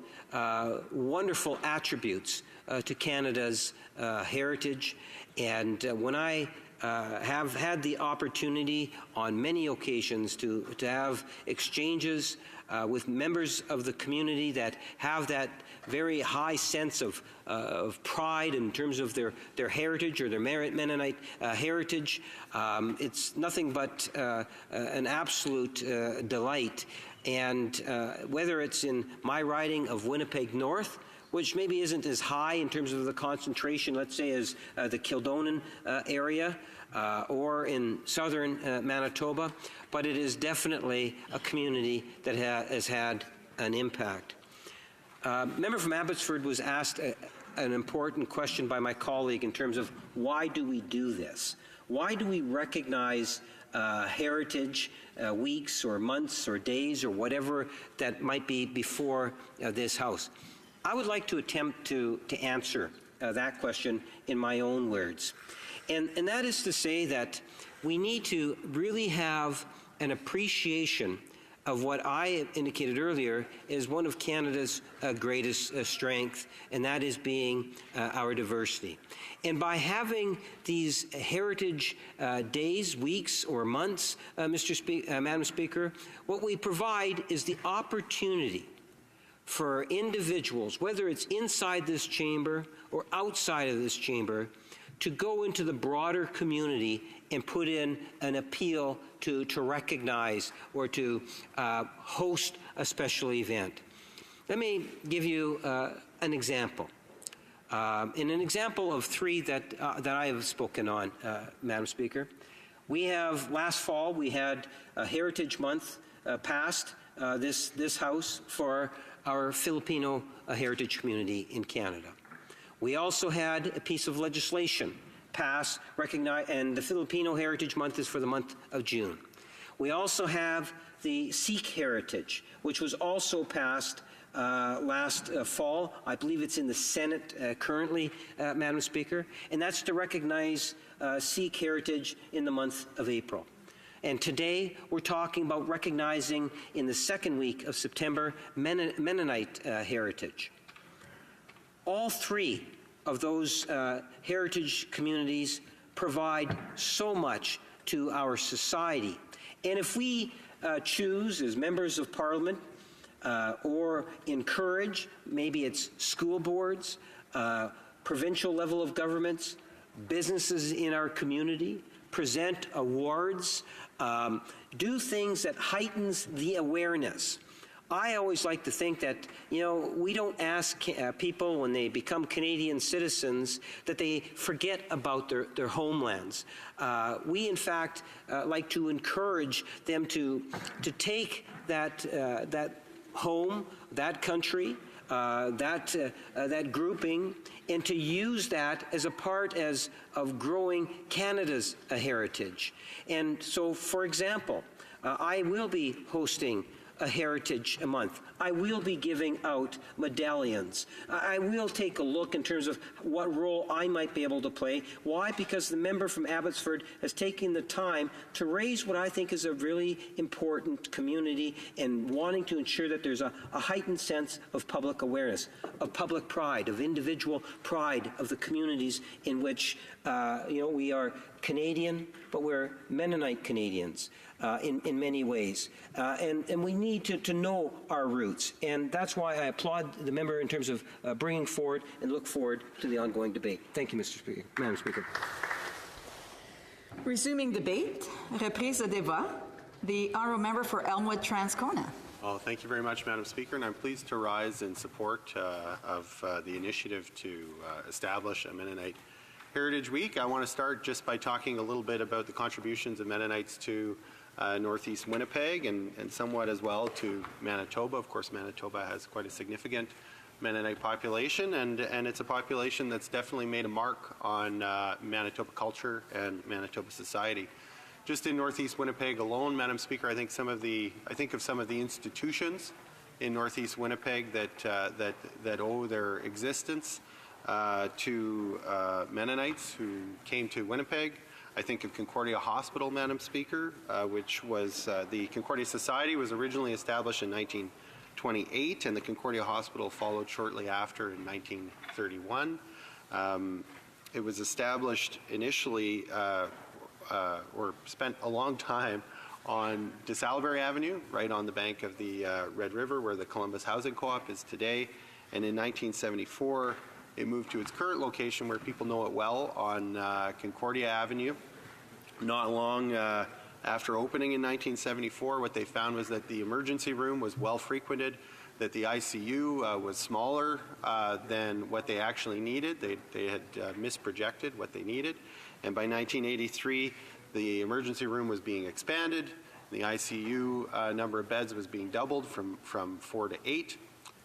wonderful attributes to Canada's heritage. And when I have had the opportunity on many occasions to have exchanges with members of the community that have that very high sense of pride in terms of their heritage or their Mennonite heritage. It's nothing but an absolute delight. And whether it's in my riding of Winnipeg North, which maybe isn't as high in terms of the concentration, let's say, as the Kildonan area, or in southern Manitoba, but it is definitely a community that has had an impact. Member from Abbotsford was asked an important question by my colleague in terms of why do we do this? Why do we recognize heritage weeks or months or days or whatever that might be before this House? I would like to attempt to answer that question in my own words. And that is to say that we need to really have an appreciation of what I indicated earlier is one of Canada's greatest strength, and that is being our diversity. And by having these heritage days, weeks, or months, Madam Speaker, what we provide is the opportunity for individuals, whether it's inside this chamber or outside of this chamber, to go into the broader community and put in an appeal to recognize or to host a special event. Let me give you an example. In an example of three that I have spoken on, Madam Speaker, we have, last fall, we had a Heritage Month passed this House for our Filipino heritage community in Canada. We also had a piece of legislation passed, and the Filipino Heritage Month is for the month of June. We also have the Sikh Heritage, which was also passed last fall. I believe it's in the Senate currently, Madam Speaker, and that's to recognize Sikh heritage in the month of April. And today, we're talking about recognizing in the second week of September Mennonite heritage. All three of those heritage communities provide so much to our society. And if we choose as members of Parliament or encourage, maybe it's school boards, provincial level of governments, businesses in our community, present awards, do things that heightens the awareness. I always like to think that, we don't ask people when they become Canadian citizens that they forget about their homelands. We, in fact, like to encourage them to take that home, that country, that grouping, and to use that as a part of growing Canada's heritage. And so, for example, I will be hosting a Heritage Month. I will be giving out medallions. I will take a look in terms of what role I might be able to play. Why? Because the member from Abbotsford has taken the time to raise what I think is a really important community and wanting to ensure that there's a heightened sense of public awareness, of public pride, of individual pride of the communities in which, we are Canadian, but we're Mennonite Canadians. In many ways. And we need to know our roots. And that's why I applaud the member in terms of bringing forward and look forward to the ongoing debate. Thank you, Mr. Speaker. Madam Speaker. Resuming debate, reprise de débat, the honourable member for Elmwood Transcona. Well, thank you very much, Madam Speaker, and I'm pleased to rise in support of the initiative to establish a Mennonite Heritage Week. I want to start just by talking a little bit about the contributions of Mennonites to Northeast Winnipeg and somewhat as well to Manitoba. Of course, Manitoba has quite a significant Mennonite population, and it's a population that's definitely made a mark on Manitoba culture and Manitoba society. Just in Northeast Winnipeg alone, Madam Speaker, I think of some of the institutions in Northeast Winnipeg that owe their existence to Mennonites who came to Winnipeg. I think of Concordia Hospital, Madam Speaker, which was the Concordia Society was originally established in 1928, and the Concordia Hospital followed shortly after in 1931. It was established initially or spent a long time on De Salaberry Avenue, right on the bank of the Red River, where the Columbus Housing Co-op is today. And in 1974, it moved to its current location, where people know it well, on Concordia Avenue. Not long after opening in 1974, what they found was that the emergency room was well frequented, that the ICU was smaller than what they actually needed. They had misprojected what they needed. And by 1983, the emergency room was being expanded. The ICU number of beds was being doubled from 4 to 8.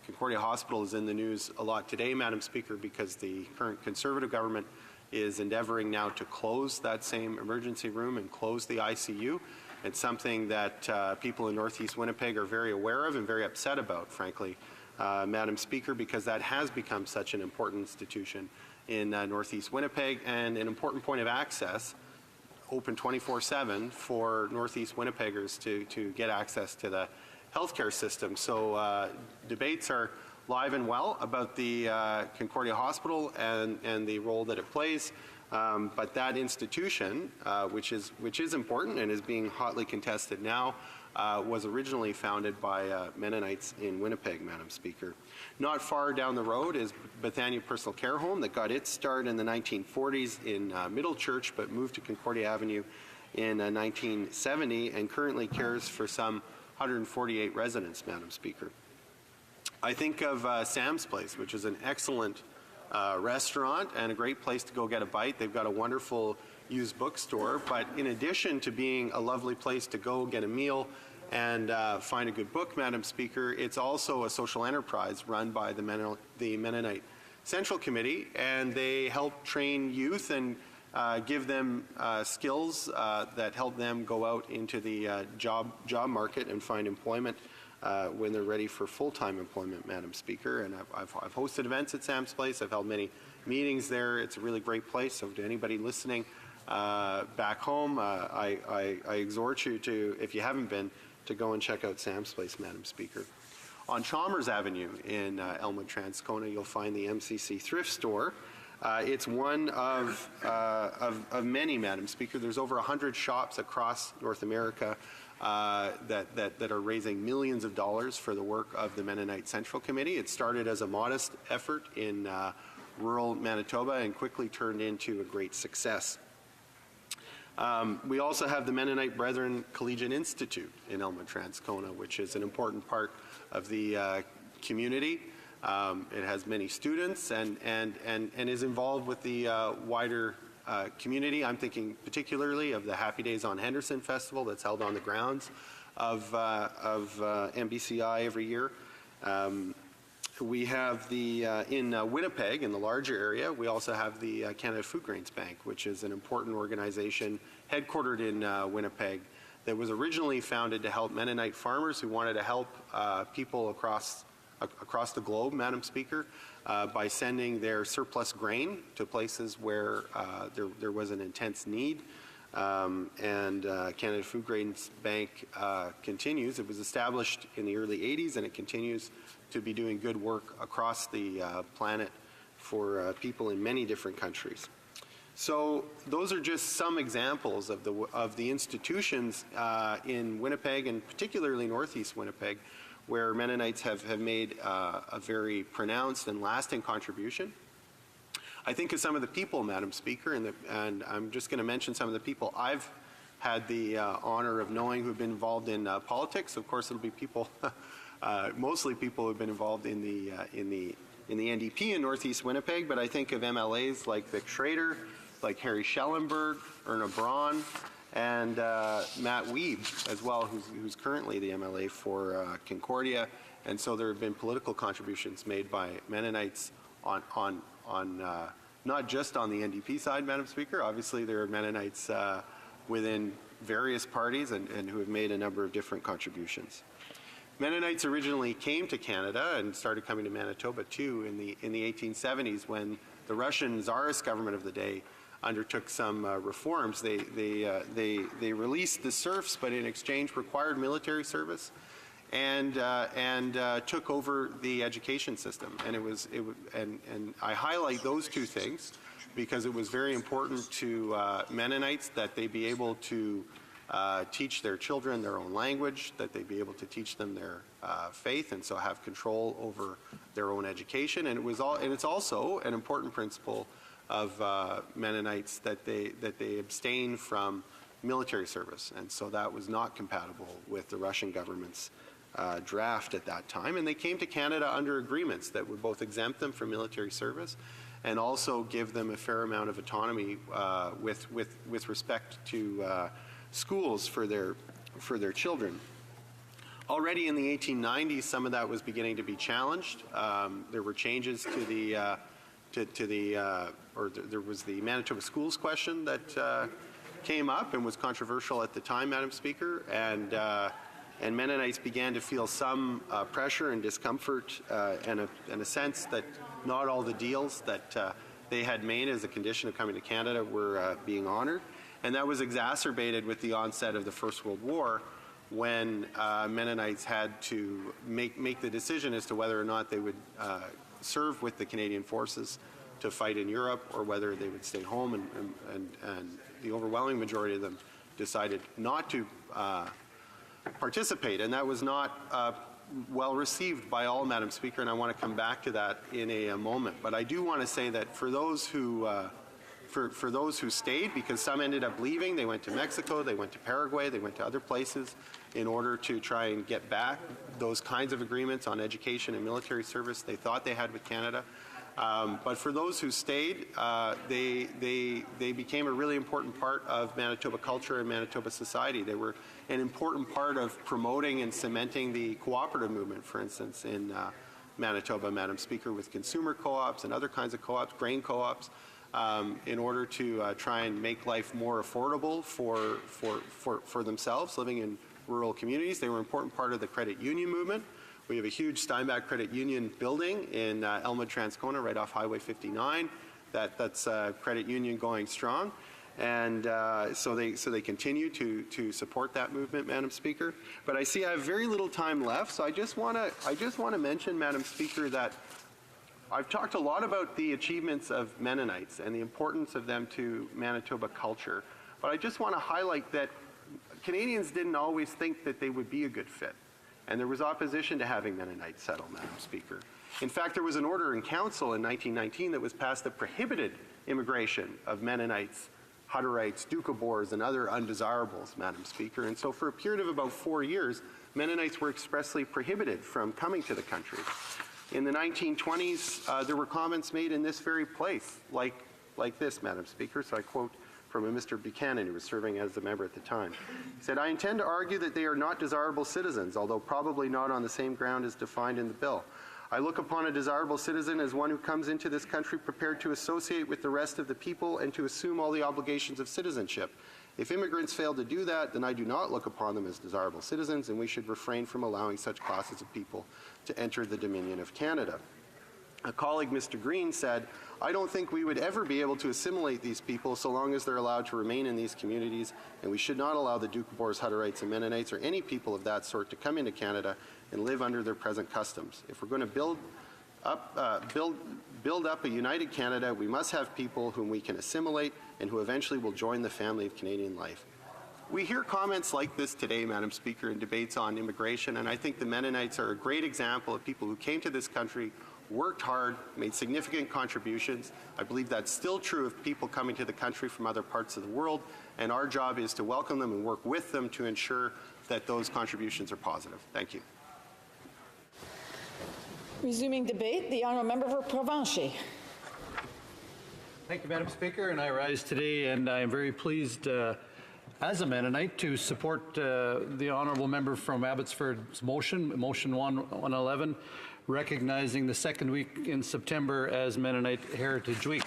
Concordia Hospital is in the news a lot today, Madam Speaker, because the current Conservative government is endeavoring now to close that same emergency room and close the ICU. It's something that people in Northeast Winnipeg are very aware of and very upset about, frankly, Madam Speaker, because that has become such an important institution in Northeast Winnipeg and an important point of access, open 24/7 for Northeast Winnipeggers to get access to the healthcare system. So debates are live and well about the Concordia Hospital and the role that it plays. But that institution, which is important and is being hotly contested now, was originally founded by Mennonites in Winnipeg, Madam Speaker. Not far down the road is Bethania Personal Care Home that got its start in the 1940s in Middle Church, but moved to Concordia Avenue in 1970 and currently cares for some 148 residents, Madam Speaker. I think of Sam's Place, which is an excellent restaurant and a great place to go get a bite. They've got a wonderful used bookstore, but in addition to being a lovely place to go get a meal and find a good book, Madam Speaker, it's also a social enterprise run by the Mennonite Central Committee, and they help train youth and give them skills that help them go out into the job market and find employment when they're ready for full-time employment, Madam Speaker. And I've hosted events at Sam's Place. I've held many meetings there. It's a really great place. So to anybody listening back home, I exhort you to, if you haven't been, to go and check out Sam's Place, Madam Speaker. On Chalmers Avenue in Elmwood Transcona, you'll find the MCC Thrift Store. It's one of many, Madam Speaker. There's over 100 shops across North America that are raising millions of dollars for the work of the Mennonite Central Committee. It started as a modest effort in rural Manitoba and quickly turned into a great success. We also have the Mennonite Brethren Collegiate Institute in Elmwood Transcona, which is an important part of the community. It has many students and is involved with the wider community. I'm thinking particularly of the Happy Days on Henderson Festival that's held on the grounds of MBCI every year. We have the, in Winnipeg, in the larger area, we also have the Canada Food Grains Bank, which is an important organization headquartered in Winnipeg that was originally founded to help Mennonite farmers who wanted to help people across the globe, Madam Speaker, by sending their surplus grain to places where there was an intense need. Canada Food Grains Bank continues. It was established in the early 80s, and it continues to be doing good work across the planet for people in many different countries. So those are just some examples of the institutions in Winnipeg, and particularly Northeast Winnipeg, where Mennonites have made a very pronounced and lasting contribution. I think of some of the people, Madam Speaker, and I'm just going to mention some of the people I've had the honor of knowing who've been involved in politics. Of course, it'll be people, mostly people who've been involved in the NDP in Northeast Winnipeg, but I think of MLAs like Vic Schrader, like Harry Schellenberg, Erna Braun, and Matt Wiebe as well, who's currently the MLA for Concordia. And so there have been political contributions made by Mennonites on not just on the NDP side, Madam Speaker. Obviously, there are Mennonites within various parties and who have made a number of different contributions. Mennonites originally came to Canada and started coming to Manitoba too in the 1870s when the Russian Tsarist government of the day undertook some reforms. They released the serfs, but in exchange required military service, and took over the education system. And and I highlight those two things because it was very important to Mennonites that they be able to teach their children their own language, that they be able to teach them their faith, and so have control over their own education. And it's also an important principle of Mennonites that they abstain from military service, and so that was not compatible with the Russian government's draft at that time. And they came to Canada under agreements that would both exempt them from military service and also give them a fair amount of autonomy with respect to schools for their children. Already in the 1890s, some of that was beginning to be challenged. There were changes to there was the Manitoba Schools question that came up and was controversial at the time, Madam Speaker, and Mennonites began to feel some pressure and discomfort and a sense that not all the deals that they had made as a condition of coming to Canada were being honored. And that was exacerbated with the onset of the First World War, when Mennonites had to make the decision as to whether or not they would serve with the Canadian forces to fight in Europe, or whether they would stay home, and the overwhelming majority of them decided not to participate, and that was not well received by all, Madam Speaker, and I want to come back to that in a moment. But I do want to say that for those who for those who stayed, because some ended up leaving, they went to Mexico, they went to Paraguay, they went to other places in order to try and get back those kinds of agreements on education and military service they thought they had with Canada. But for those who stayed, they became a really important part of Manitoba culture and Manitoba society. They were an important part of promoting and cementing the cooperative movement, for instance, in Manitoba, Madam Speaker, with consumer co-ops and other kinds of co-ops, grain co-ops, in order to try and make life more affordable for themselves living in rural communities. They were an important part of the credit union movement. We have a huge Steinbach Credit Union building in Elmwood, Transcona, right off Highway 59. That's a credit union going strong, and so they continue to support that movement, Madam Speaker. But I see I have very little time left, so I just want to mention, Madam Speaker, that I've talked a lot about the achievements of Mennonites and the importance of them to Manitoba culture, but I just want to highlight that Canadians didn't always think that they would be a good fit. And there was opposition to having Mennonites settle, Madam Speaker. In fact, there was an order in Council in 1919 that was passed that prohibited immigration of Mennonites, Hutterites, Doukhobors, and other undesirables, Madam Speaker. And so for a period of about 4 years, Mennonites were expressly prohibited from coming to the country. In the 1920s, there were comments made in this very place, like this, Madam Speaker, so I quote from a Mr. Buchanan, who was serving as a member at the time. He said, "I intend to argue that they are not desirable citizens, although probably not on the same ground as defined in the bill. I look upon a desirable citizen as one who comes into this country prepared to associate with the rest of the people and to assume all the obligations of citizenship. If immigrants fail to do that, then I do not look upon them as desirable citizens, and we should refrain from allowing such classes of people to enter the Dominion of Canada." A colleague, Mr. Green, said, "I don't think we would ever be able to assimilate these people so long as they're allowed to remain in these communities, and we should not allow the Doukhobors, Hutterites, and Mennonites, or any people of that sort to come into Canada and live under their present customs. If we're going to build up a united Canada, we must have people whom we can assimilate and who eventually will join the family of Canadian life." We hear comments like this today, Madam Speaker, in debates on immigration, and I think the Mennonites are a great example of people who came to this country, worked hard, made significant contributions. I believe that's still true of people coming to the country from other parts of the world, and our job is to welcome them and work with them to ensure that those contributions are positive. Thank you. Resuming debate, the honourable member for Provencher. Thank you, Madam Speaker, and I rise today, and I am very pleased as a Mennonite to support the honourable member from Abbotsford's motion 111, recognizing the second week in September as Mennonite Heritage Week.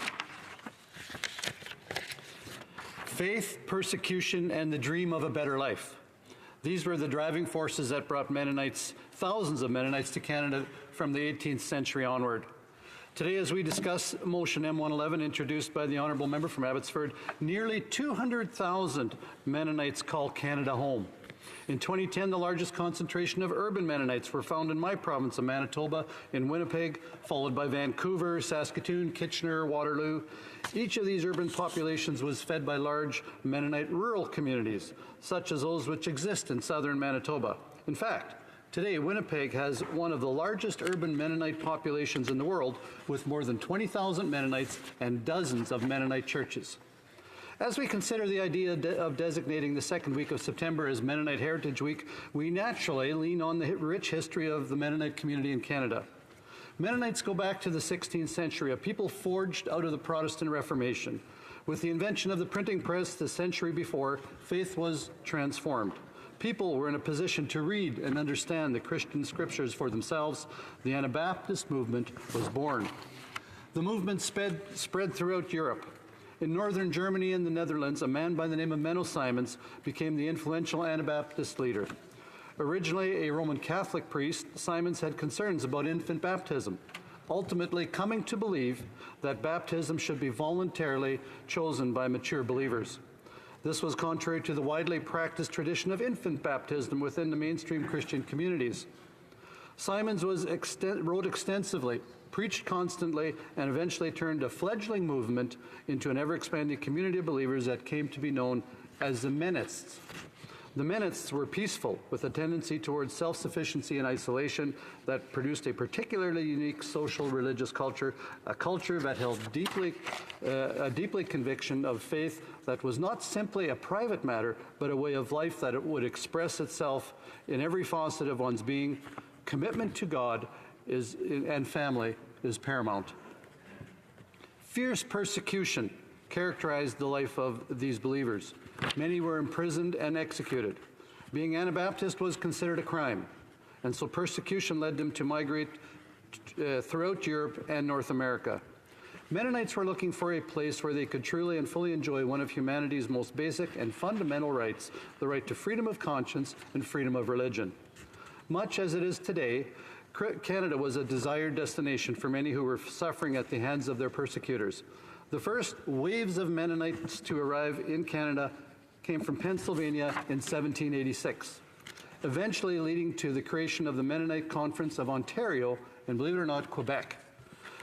Faith, persecution, and the dream of a better life. These were the driving forces that brought Mennonites, thousands of Mennonites, to Canada from the 18th century onward. Today, as we discuss motion M111, introduced by the honourable member from Abbotsford, nearly 200,000 Mennonites call Canada home. In 2010, the largest concentration of urban Mennonites were found in my province of Manitoba, in Winnipeg, followed by Vancouver, Saskatoon, Kitchener, Waterloo. Each of these urban populations was fed by large Mennonite rural communities, such as those which exist in southern Manitoba. In fact, today, Winnipeg has one of the largest urban Mennonite populations in the world, with more than 20,000 Mennonites and dozens of Mennonite churches. As we consider the idea of designating the second week of September as Mennonite Heritage Week, we naturally lean on the rich history of the Mennonite community in Canada. Mennonites go back to the 16th century, a people forged out of the Protestant Reformation. With the invention of the printing press the century before, faith was transformed. People were in a position to read and understand the Christian scriptures for themselves. The Anabaptist movement was born. The movement spread throughout Europe. In northern Germany and the Netherlands, a man by the name of Menno Simons became the influential Anabaptist leader. Originally a Roman Catholic priest, Simons had concerns about infant baptism, ultimately coming to believe that baptism should be voluntarily chosen by mature believers. This was contrary to the widely practiced tradition of infant baptism within the mainstream Christian communities. Simons wrote extensively, preached constantly, and eventually turned a fledgling movement into an ever-expanding community of believers that came to be known as the Mennonites. The Mennonites were peaceful, with a tendency towards self-sufficiency and isolation that produced a particularly unique social religious culture, a culture that held deeply conviction of faith that was not simply a private matter, but a way of life that it would express itself in every facet of one's being. Commitment to God and family is paramount. Fierce persecution characterized the life of these believers. Many were imprisoned and executed. Being Anabaptist was considered a crime, and so persecution led them to migrate throughout Europe and North America. Mennonites were looking for a place where they could truly and fully enjoy one of humanity's most basic and fundamental rights, the right to freedom of conscience and freedom of religion. Much as it is today, Canada was a desired destination for many who were suffering at the hands of their persecutors. The first waves of Mennonites to arrive in Canada came from Pennsylvania in 1786, eventually leading to the creation of the Mennonite Conference of Ontario and, believe it or not, Quebec.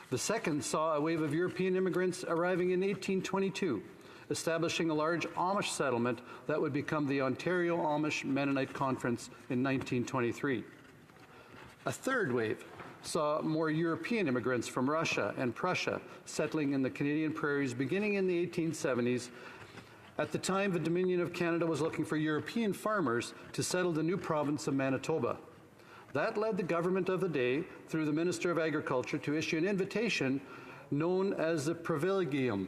The second saw a wave of European immigrants arriving in 1822, establishing a large Amish settlement that would become the Ontario Amish Mennonite Conference in 1923. A third wave saw more European immigrants from Russia and Prussia settling in the Canadian prairies beginning in the 1870s. At the time, the Dominion of Canada was looking for European farmers to settle the new province of Manitoba. That led the government of the day, through the Minister of Agriculture, to issue an invitation known as the Privilegium.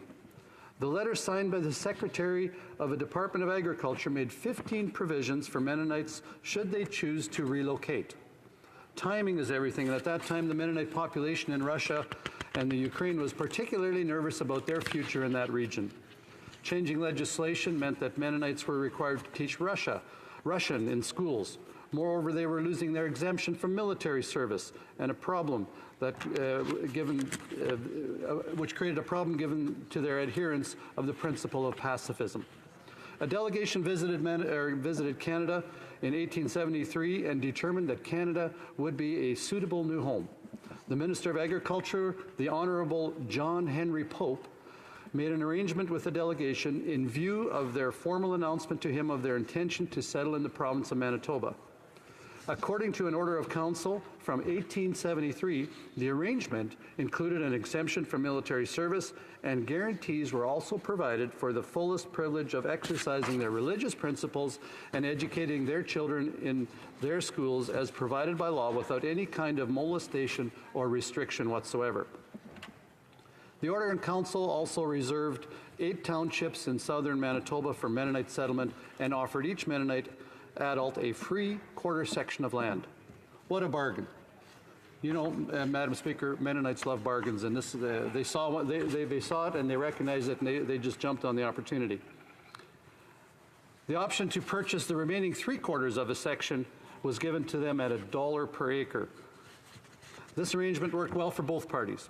The letter signed by the Secretary of the Department of Agriculture made 15 provisions for Mennonites should they choose to relocate. Timing is everything, and at that time the Mennonite population in Russia and the Ukraine was particularly nervous about their future in that region. Changing legislation meant that Mennonites were required to teach Russian in schools. Moreover, they were losing their exemption from military service, and a problem that which created a problem given to their adherence of the principle of pacifism. A delegation visited Canada in 1873 and determined that Canada would be a suitable new home. The Minister of Agriculture, the Honourable John Henry Pope, made an arrangement with the delegation in view of their formal announcement to him of their intention to settle in the province of Manitoba. According to an order of council from 1873, the arrangement included an exemption from military service, and guarantees were also provided for the fullest privilege of exercising their religious principles and educating their children in their schools as provided by law without any kind of molestation or restriction whatsoever. The order in council also reserved 8 townships in southern Manitoba for Mennonite settlement and offered each Mennonite adult a free quarter section of land. What a bargain. You know, Madam Speaker, Mennonites love bargains, and this they saw it and they recognized it, and they just jumped on the opportunity. The option to purchase the remaining 3/4 of a section was given to them at $1 per acre. This arrangement worked well for both parties.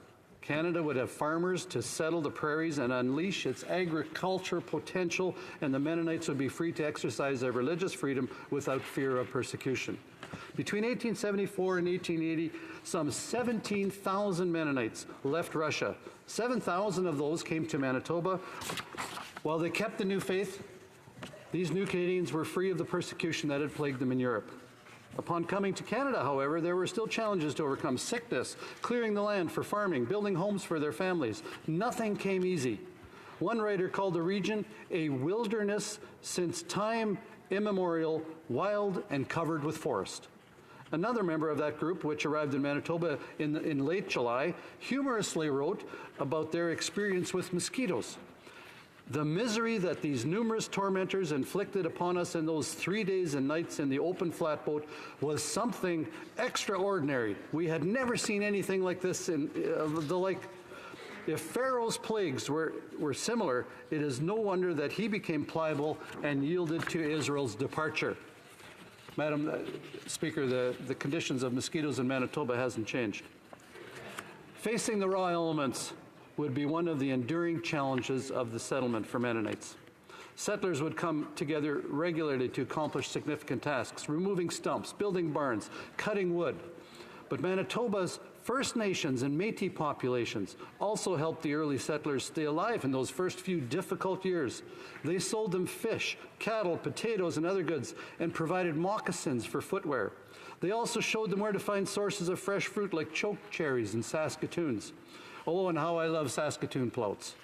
Canada would have farmers to settle the prairies and unleash its agricultural potential, and the Mennonites would be free to exercise their religious freedom without fear of persecution. Between 1874 and 1880, some 17,000 Mennonites left Russia. 7,000 of those came to Manitoba. While they kept the new faith, these new Canadians were free of the persecution that had plagued them in Europe. Upon coming to Canada, however, there were still challenges to overcome: sickness, clearing the land for farming, building homes for their families. Nothing came easy. One writer called the region a wilderness since time immemorial, wild and covered with forest. Another member of that group, which arrived in Manitoba in late July, humorously wrote about their experience with mosquitoes. The misery that these numerous tormentors inflicted upon us in those 3 days and nights in the open flatboat was something extraordinary. We had never seen anything like this If Pharaoh's plagues were similar, it is no wonder that he became pliable and yielded to Israel's departure. Madam Speaker, the conditions of mosquitoes in Manitoba hasn't changed. Facing the raw elements would be one of the enduring challenges of the settlement for Mennonites. Settlers would come together regularly to accomplish significant tasks: removing stumps, building barns, cutting wood. But Manitoba's First Nations and Métis populations also helped the early settlers stay alive in those first few difficult years. They sold them fish, cattle, potatoes, and other goods, and provided moccasins for footwear. They also showed them where to find sources of fresh fruit like choke cherries and Saskatoons. Oh, and how I love Saskatoon plouts.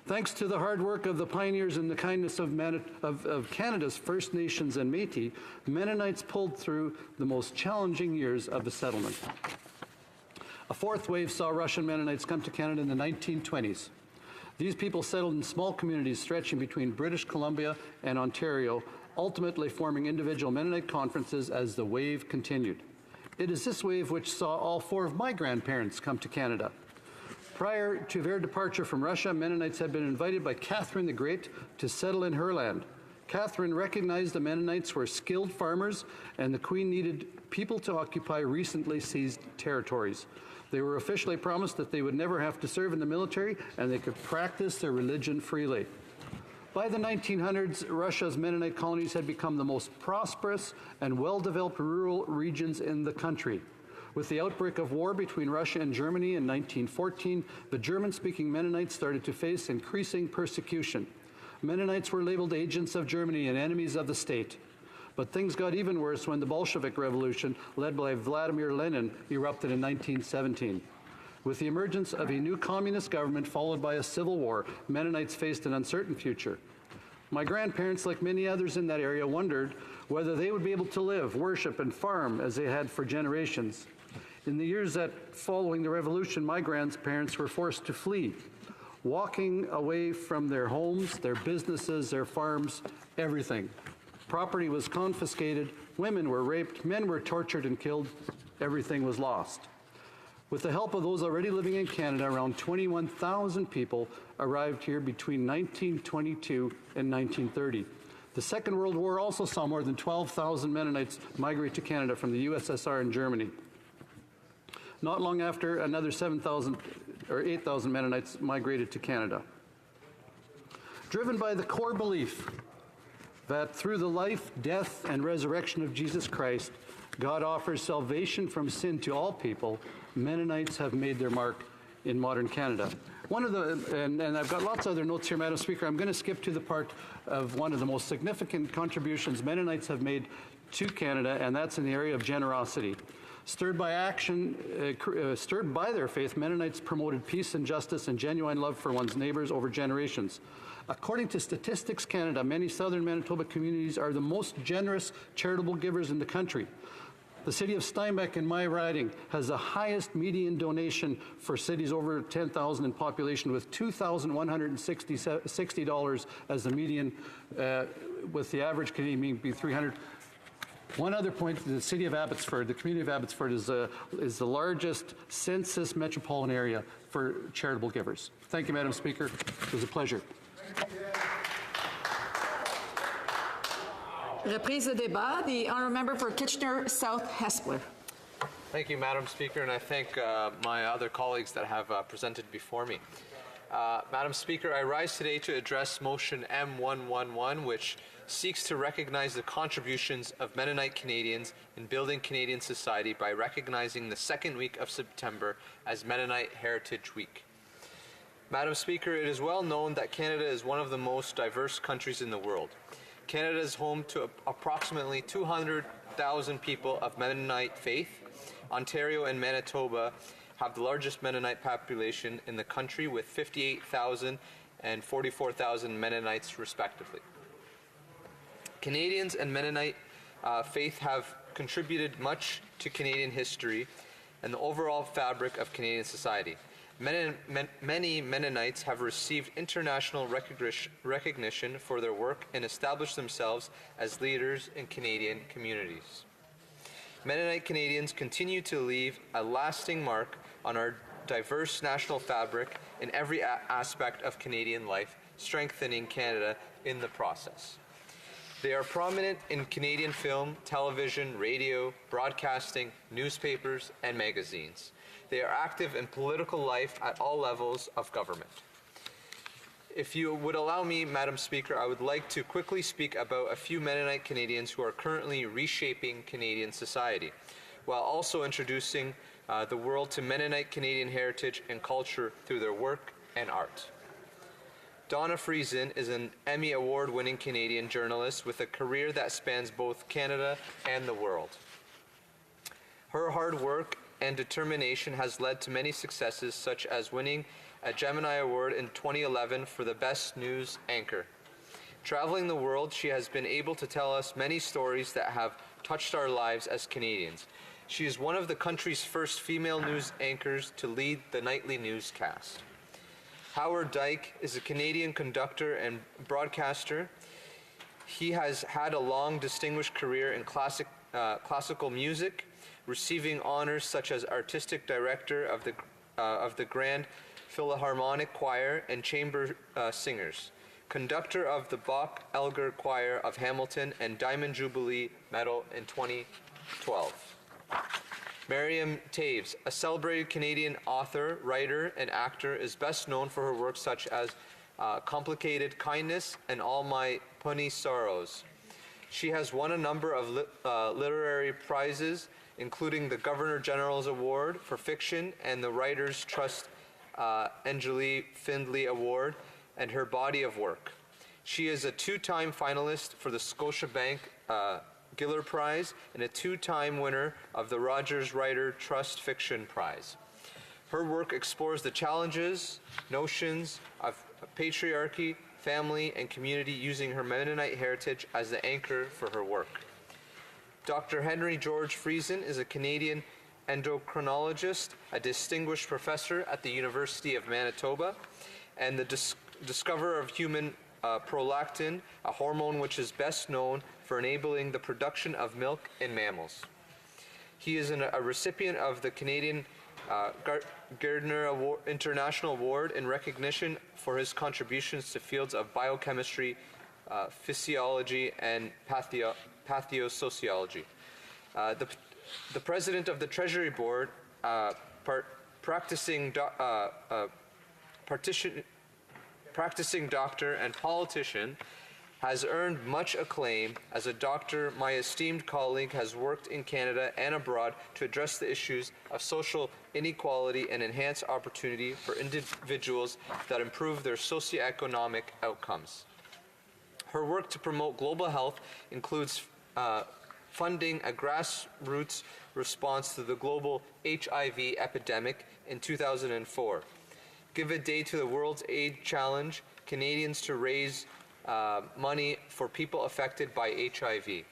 Thanks to the hard work of the pioneers and the kindness of Canada's First Nations and Métis, Mennonites pulled through the most challenging years of the settlement. A fourth wave saw Russian Mennonites come to Canada in the 1920s. These people settled in small communities stretching between British Columbia and Ontario, ultimately forming individual Mennonite conferences as the wave continued. It is this wave which saw all four of my grandparents come to Canada. Prior to their departure from Russia, Mennonites had been invited by Catherine the Great to settle in her land. Catherine recognized the Mennonites were skilled farmers, and the Queen needed people to occupy recently seized territories. They were officially promised that they would never have to serve in the military, and they could practice their religion freely. By the 1900s, Russia's Mennonite colonies had become the most prosperous and well-developed rural regions in the country. With the outbreak of war between Russia and Germany in 1914, the German-speaking Mennonites started to face increasing persecution. Mennonites were labeled agents of Germany and enemies of the state. But things got even worse when the Bolshevik Revolution, led by Vladimir Lenin, erupted in 1917. With the emergence of a new communist government followed by a civil war, Mennonites faced an uncertain future. My grandparents, like many others in that area, wondered whether they would be able to live, worship, and farm as they had for generations. In the years following the revolution, my grandparents were forced to flee, walking away from their homes, their businesses, their farms, everything. Property was confiscated, women were raped, men were tortured and killed, everything was lost. With the help of those already living in Canada, around 21,000 people arrived here between 1922 and 1930. The Second World War also saw more than 12,000 Mennonites migrate to Canada from the USSR and Germany. Not long after, another 7,000 or 8,000 Mennonites migrated to Canada. Driven by the core belief that through the life, death, and resurrection of Jesus Christ, God offers salvation from sin to all people, Mennonites have made their mark in modern Canada. And I've got lots of other notes here, Madam Speaker. I'm going to skip to the part of one of the most significant contributions Mennonites have made to Canada, and that's in the area of generosity. Stirred by their faith, Mennonites promoted peace and justice and genuine love for one's neighbors over generations. According to Statistics Canada, many southern Manitoba communities are the most generous charitable givers in the country. The city of Steinbach in my riding has the highest median donation for cities over 10,000 in population, with $2,160 as the median, with the average Canadian being $300. One other point, the city of Abbotsford, the community of Abbotsford is the largest census metropolitan area for charitable givers. Thank you, Madam Speaker. It was a pleasure. Reprise de débat. The honourable member for Kitchener South Hespeler. Thank you, Madam Speaker, and I thank my other colleagues that have presented before me. Madam Speaker, I rise today to address motion M111, which seeks to recognize the contributions of Mennonite Canadians in building Canadian society by recognizing the second week of September as Mennonite Heritage Week. Madam Speaker, it is well known that Canada is one of the most diverse countries in the world. Canada is home to approximately 200,000 people of Mennonite faith. Ontario and Manitoba have the largest Mennonite population in the country, with 58,000 and 44,000 Mennonites respectively. Canadians and Mennonite faith have contributed much to Canadian history and the overall fabric of Canadian society. Many Mennonites have received international recognition for their work and established themselves as leaders in Canadian communities. Mennonite Canadians continue to leave a lasting mark on our diverse national fabric in every aspect of Canadian life, strengthening Canada in the process. They are prominent in Canadian film, television, radio, broadcasting, newspapers, and magazines. They are active in political life at all levels of government. If you would allow me, Madam Speaker, I would like to quickly speak about a few Mennonite Canadians who are currently reshaping Canadian society, while also introducing the world to Mennonite Canadian heritage and culture through their work and art. Donna Friesen is an Emmy Award-winning Canadian journalist with a career that spans both Canada and the world. Her hard work and determination has led to many successes, such as winning a Gemini Award in 2011 for the Best News Anchor. Traveling the world, she has been able to tell us many stories that have touched our lives as Canadians. She is one of the country's first female news anchors to lead the nightly newscast. Howard Dyke is a Canadian conductor and broadcaster. He has had a long, distinguished career in classical music, receiving honors such as Artistic Director of the Grand Philharmonic Choir and Chamber Singers, conductor of the Bach-Elgar Choir of Hamilton, and Diamond Jubilee Medal in 2012. Miriam Taves, a celebrated Canadian author, writer, and actor, is best known for her works such as Complicated Kindness and All My Punny Sorrows. She has won a number of literary prizes, including the Governor General's Award for Fiction and the Writers' Trust Angeli Findlay Award, and her body of work. She is a two-time finalist for the Scotiabank Giller Prize and a two-time winner of the Rogers Writer Trust Fiction Prize. Her work explores the challenges, notions of patriarchy, family, and community, using her Mennonite heritage as the anchor for her work. Dr. Henry George Friesen is a Canadian endocrinologist, a distinguished professor at the University of Manitoba, and the discoverer of human prolactin, a hormone which is best known for enabling the production of milk in mammals. He is a recipient of the Canadian Gardner International Award in recognition for his contributions to fields of biochemistry, physiology, and pathosociology. The president of the Treasury Board, practicing doctor and politician, has earned much acclaim. As a doctor, my esteemed colleague has worked in Canada and abroad to address the issues of social inequality and enhance opportunity for individuals that improve their socioeconomic outcomes. Her work to promote global health includes funding a grassroots response to the global HIV epidemic in 2004. Give a day to the World's AIDS Challenge, Canadians to raise money for people affected by HIV.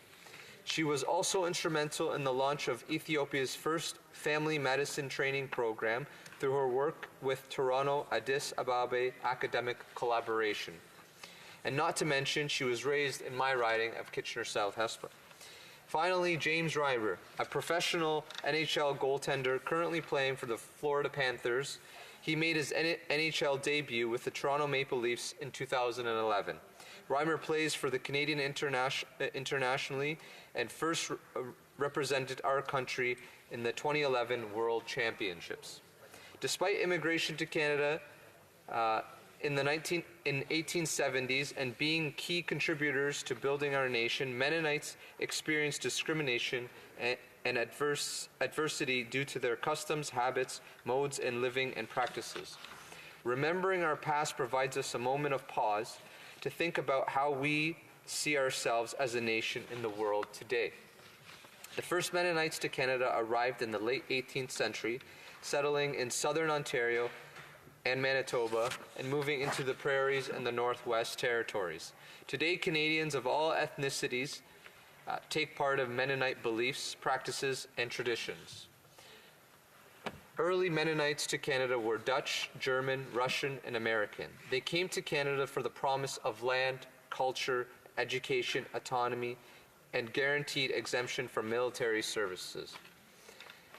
She was also instrumental in the launch of Ethiopia's first family medicine training program through her work with Toronto Addis Ababa academic collaboration. And not to mention, she was raised in my riding of Kitchener South Hespeler. Finally, James Reimer, a professional NHL goaltender currently playing for the Florida Panthers. He made his NHL debut with the Toronto Maple Leafs in 2011. Reimer plays for the Canadian internationally and first represented our country in the 2011 World Championships. Despite immigration to Canada in the 1870s and being key contributors to building our nation, Mennonites experienced discrimination and adversity due to their customs, habits, modes, and living and practices. Remembering our past provides us a moment of pause to think about how we see ourselves as a nation in the world today. The first Mennonites to Canada arrived in the late 18th century, settling in southern Ontario and Manitoba and moving into the prairies and the Northwest Territories. Today, Canadians of all ethnicities take part of Mennonite beliefs, practices, and traditions. Early Mennonites to Canada were Dutch, German, Russian, and American. They came to Canada for the promise of land, culture, education, autonomy, and guaranteed exemption from military services.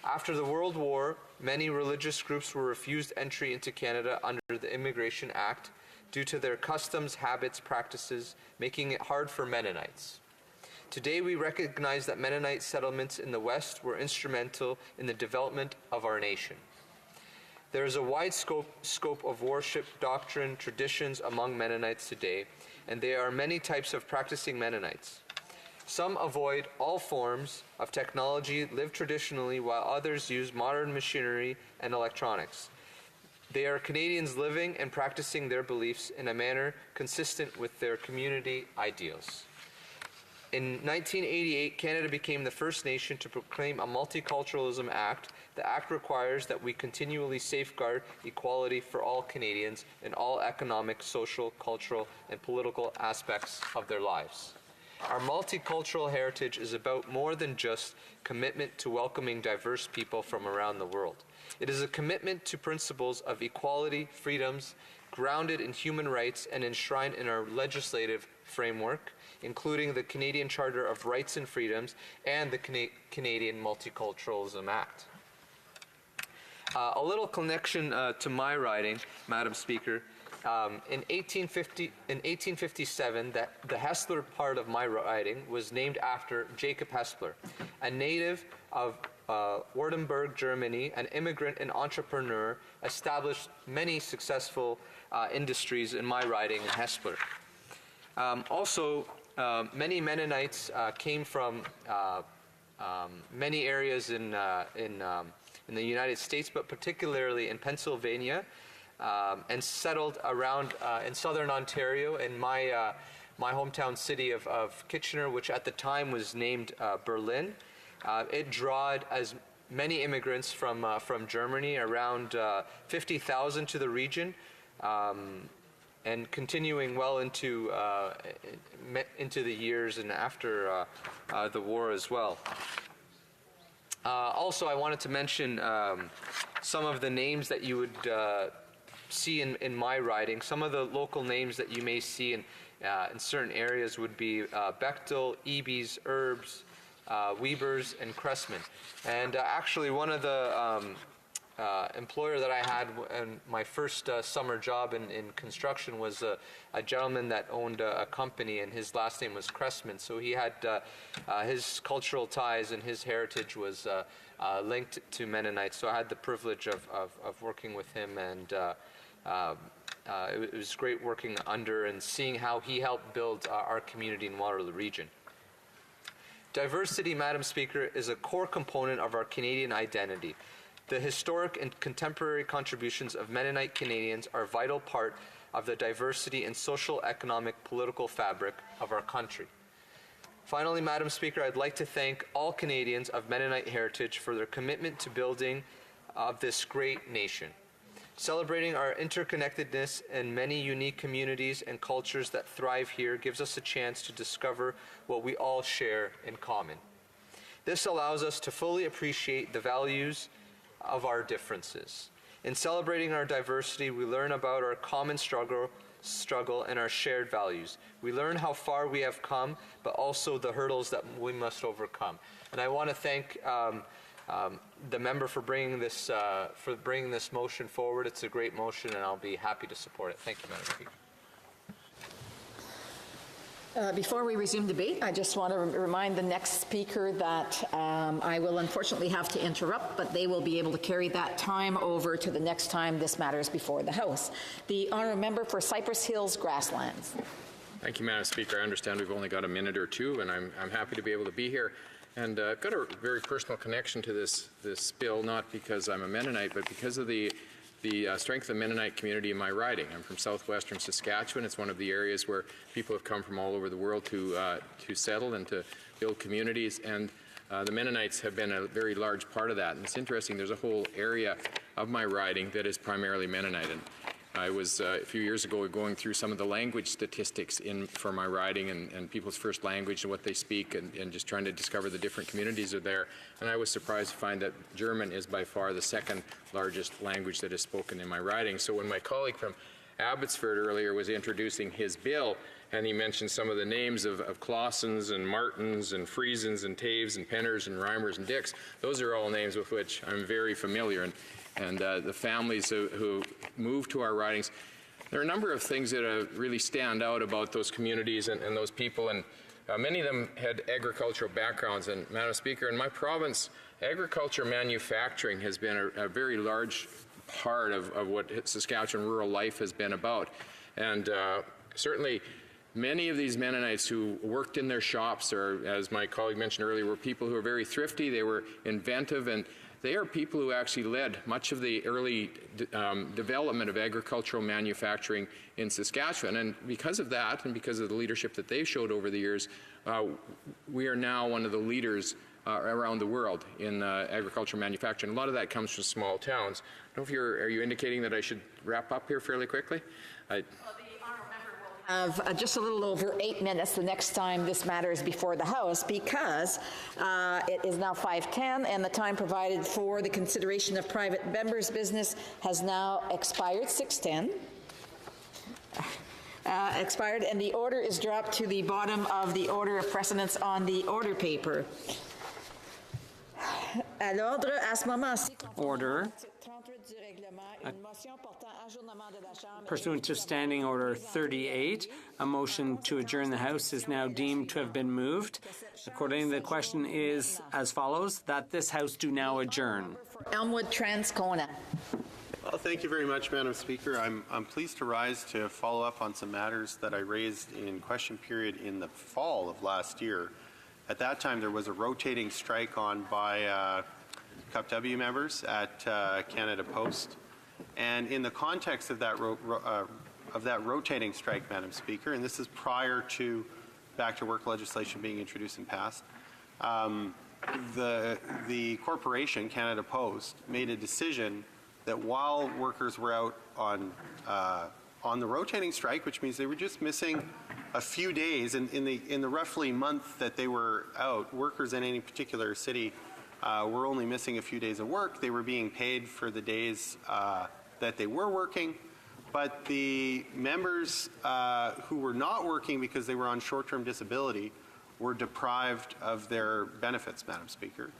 After the World War, many religious groups were refused entry into Canada under the Immigration Act due to their customs, habits, practices, making it hard for Mennonites. Today, we recognize that Mennonite settlements in the West were instrumental in the development of our nation. There is a wide scope of worship, doctrine, traditions among Mennonites today, and there are many types of practicing Mennonites. Some avoid all forms of technology, live traditionally, while others use modern machinery and electronics. They are Canadians living and practicing their beliefs in a manner consistent with their community ideals. In 1988, Canada became the first nation to proclaim a Multiculturalism Act. The Act requires that we continually safeguard equality for all Canadians in all economic, social, cultural, and political aspects of their lives. Our multicultural heritage is about more than just commitment to welcoming diverse people from around the world. It is a commitment to principles of equality, freedoms, grounded in human rights and enshrined in our legislative framework, including the Canadian Charter of Rights and Freedoms and the Canadian Multiculturalism Act. A little connection to my riding, Madam Speaker. In 1857, the Hessler part of my riding was named after Jacob Hessler, a native of Württemberg, Germany, an immigrant and entrepreneur, established many successful industries in my riding in Hessler. Also, many Mennonites came from many areas in the United States, but particularly in Pennsylvania, and settled around in southern Ontario in my hometown city of Kitchener, which at the time was named Berlin. It drawed as many immigrants from Germany, around 50,000 to the region, and continuing well into the years and after the war as well. Also, I wanted to mention some of the names that you would see in my riding. Some of the local names that you may see in certain areas would be Bechtel, Ebies, Herbs, Weavers, and Cressman. And actually, one of the employer that I had in my first summer job in construction was a gentleman that owned a company, and his last name was Cressman. So he had his cultural ties and his heritage was linked to Mennonites. So I had the privilege of working with him, and it was great working under and seeing how he helped build our community in Waterloo region. Diversity, Madam Speaker, is a core component of our Canadian identity. The historic and contemporary contributions of Mennonite Canadians are a vital part of the diversity and social, economic, political fabric of our country. Finally, Madam Speaker, I'd like to thank all Canadians of Mennonite heritage for their commitment to building of this great nation. Celebrating our interconnectedness and many unique communities and cultures that thrive here gives us a chance to discover what we all share in common. This allows us to fully appreciate the values of our differences. In celebrating our diversity, we learn about our common struggle and our shared values. We learn how far we have come, but also the hurdles that we must overcome. And I want to thank the member for bringing this motion forward. It's a great motion, and I'll be happy to support it. Thank you, Madam Speaker. Before we resume debate, I just want to remind the next speaker that I will unfortunately have to interrupt, but they will be able to carry that time over to the next time this matter is before the House. The honourable member for Cypress Hills Grasslands. Thank you, Madam Speaker. I understand we've only got a minute or two, and I'm happy to be able to be here. And I've got a very personal connection to this bill, not because I'm a Mennonite, but because of the strength of the Mennonite community in my riding. I'm from southwestern Saskatchewan. It's one of the areas where people have come from all over the world to settle and to build communities, and the Mennonites have been a very large part of that. And it's interesting, there's a whole area of my riding that is primarily Mennonite. And I was, a few years ago, going through some of the language statistics for my riding and people's first language and what they speak, and just trying to discover the different communities are there. And I was surprised to find that German is by far the second largest language that is spoken in my riding. So when my colleague from Abbotsford earlier was introducing his bill, and he mentioned some of the names of Claussens and Martins and Friesens and Taves and Penners and Reimers and Dicks, those are all names with which I'm very familiar. And the families who moved to our ridings, there are a number of things that really stand out about those communities and those people, and many of them had agricultural backgrounds. And Madam Speaker, in my province, agriculture manufacturing has been a very large part of what Saskatchewan rural life has been about. And certainly many of these Mennonites who worked in their shops, or as my colleague mentioned earlier, were people who were very thrifty, they were inventive, and they are people who actually led much of the early development of agricultural manufacturing in Saskatchewan. And because of that, and because of the leadership that they've showed over the years, we are now one of the leaders around the world in agricultural manufacturing. A lot of that comes from small towns. I don't know if are you indicating that I should wrap up here fairly quickly? Have just a little over 8 minutes the next time this matter is before the House, because it is now 5:10 and the time provided for the consideration of private members' business has now expired. 6:10 expired, and the order is dropped to the bottom of the order of precedence on the order paper. À l'ordre, à ce moment-ci, order. Pursuant to Standing Order 38, a motion to adjourn the House is now deemed to have been moved. Accordingly, the question is as follows, that this House do now adjourn. Elmwood Transcona. Well, thank you very much, Madam Speaker. I'm pleased to rise to follow up on some matters that I raised in question period in the fall of last year. At that time, there was a rotating strike on by Cup W members at Canada Post. And in the context of that rotating strike, Madam Speaker, and this is prior to back-to-work legislation being introduced and passed, the corporation, Canada Post, made a decision that while workers were out on the rotating strike, which means they were just missing a few days, in the roughly month that they were out, workers in any particular city were only missing a few days of work. They were being paid for the days that they were working, but the members who were not working because they were on short-term disability were deprived of their benefits, Madam Speaker.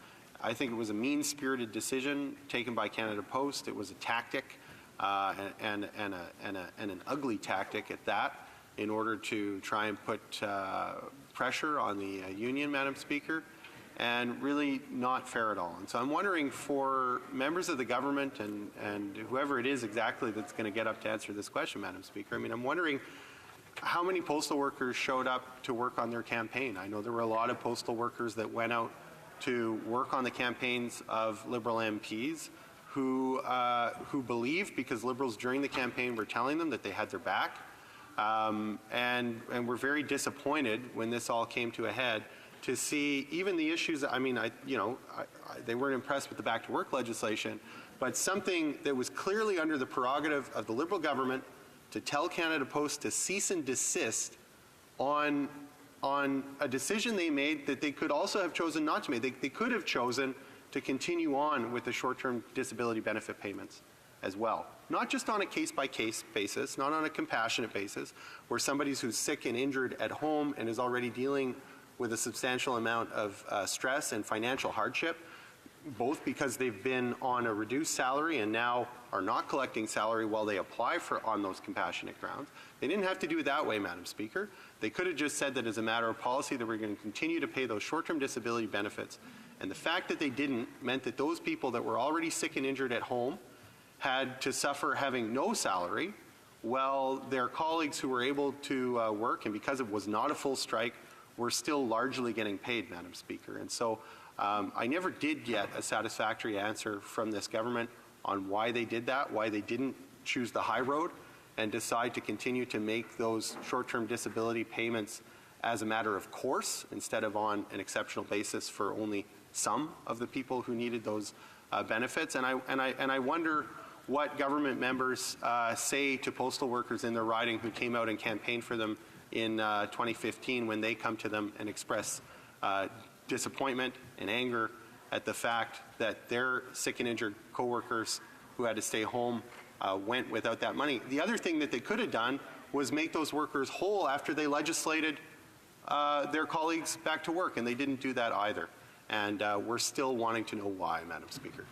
I think it was a mean-spirited decision taken by Canada Post. It was a tactic and an ugly tactic at that, in order to try and put pressure on the union, Madam Speaker, and really not fair at all. And so I'm wondering, for members of the government and whoever it is exactly that's going to get up to answer this question, Madam Speaker, I mean, I'm wondering how many postal workers showed up to work on their campaign. I know there were a lot of postal workers that went out to work on the campaigns of Liberal MPs who believed, because Liberals during the campaign were telling them that they had their back, and were very disappointed when this all came to a head, to see even the issues. I mean, they weren't impressed with the back-to-work legislation, but something that was clearly under the prerogative of the Liberal government to tell Canada Post to cease and desist on a decision they made that they could also have chosen not to make. They could have chosen to continue on with the short-term disability benefit payments as well. Not just on a case-by-case basis, not on a compassionate basis, where somebody who's sick and injured at home and is already dealing with a substantial amount of stress and financial hardship, both because they've been on a reduced salary and now are not collecting salary while they apply on those compassionate grounds. They didn't have to do it that way, Madam Speaker. They could have just said that as a matter of policy that we're going to continue to pay those short-term disability benefits. And the fact that they didn't meant that those people that were already sick and injured at home had to suffer having no salary, while their colleagues who were able to work, and because it was not a full strike, were still largely getting paid, Madam Speaker. And so I never did get a satisfactory answer from this government on why they did that, why they didn't choose the high road and decide to continue to make those short-term disability payments as a matter of course instead of on an exceptional basis for only some of the people who needed those benefits. And I wonder what government members say to postal workers in their riding who came out and campaigned for them in 2015 when they come to them and express disappointment and anger at the fact that their sick and injured coworkers who had to stay home went without that money. The other thing that they could have done was make those workers whole after they legislated their colleagues back to work, and they didn't do that either. And we're still wanting to know why, Madam Speaker.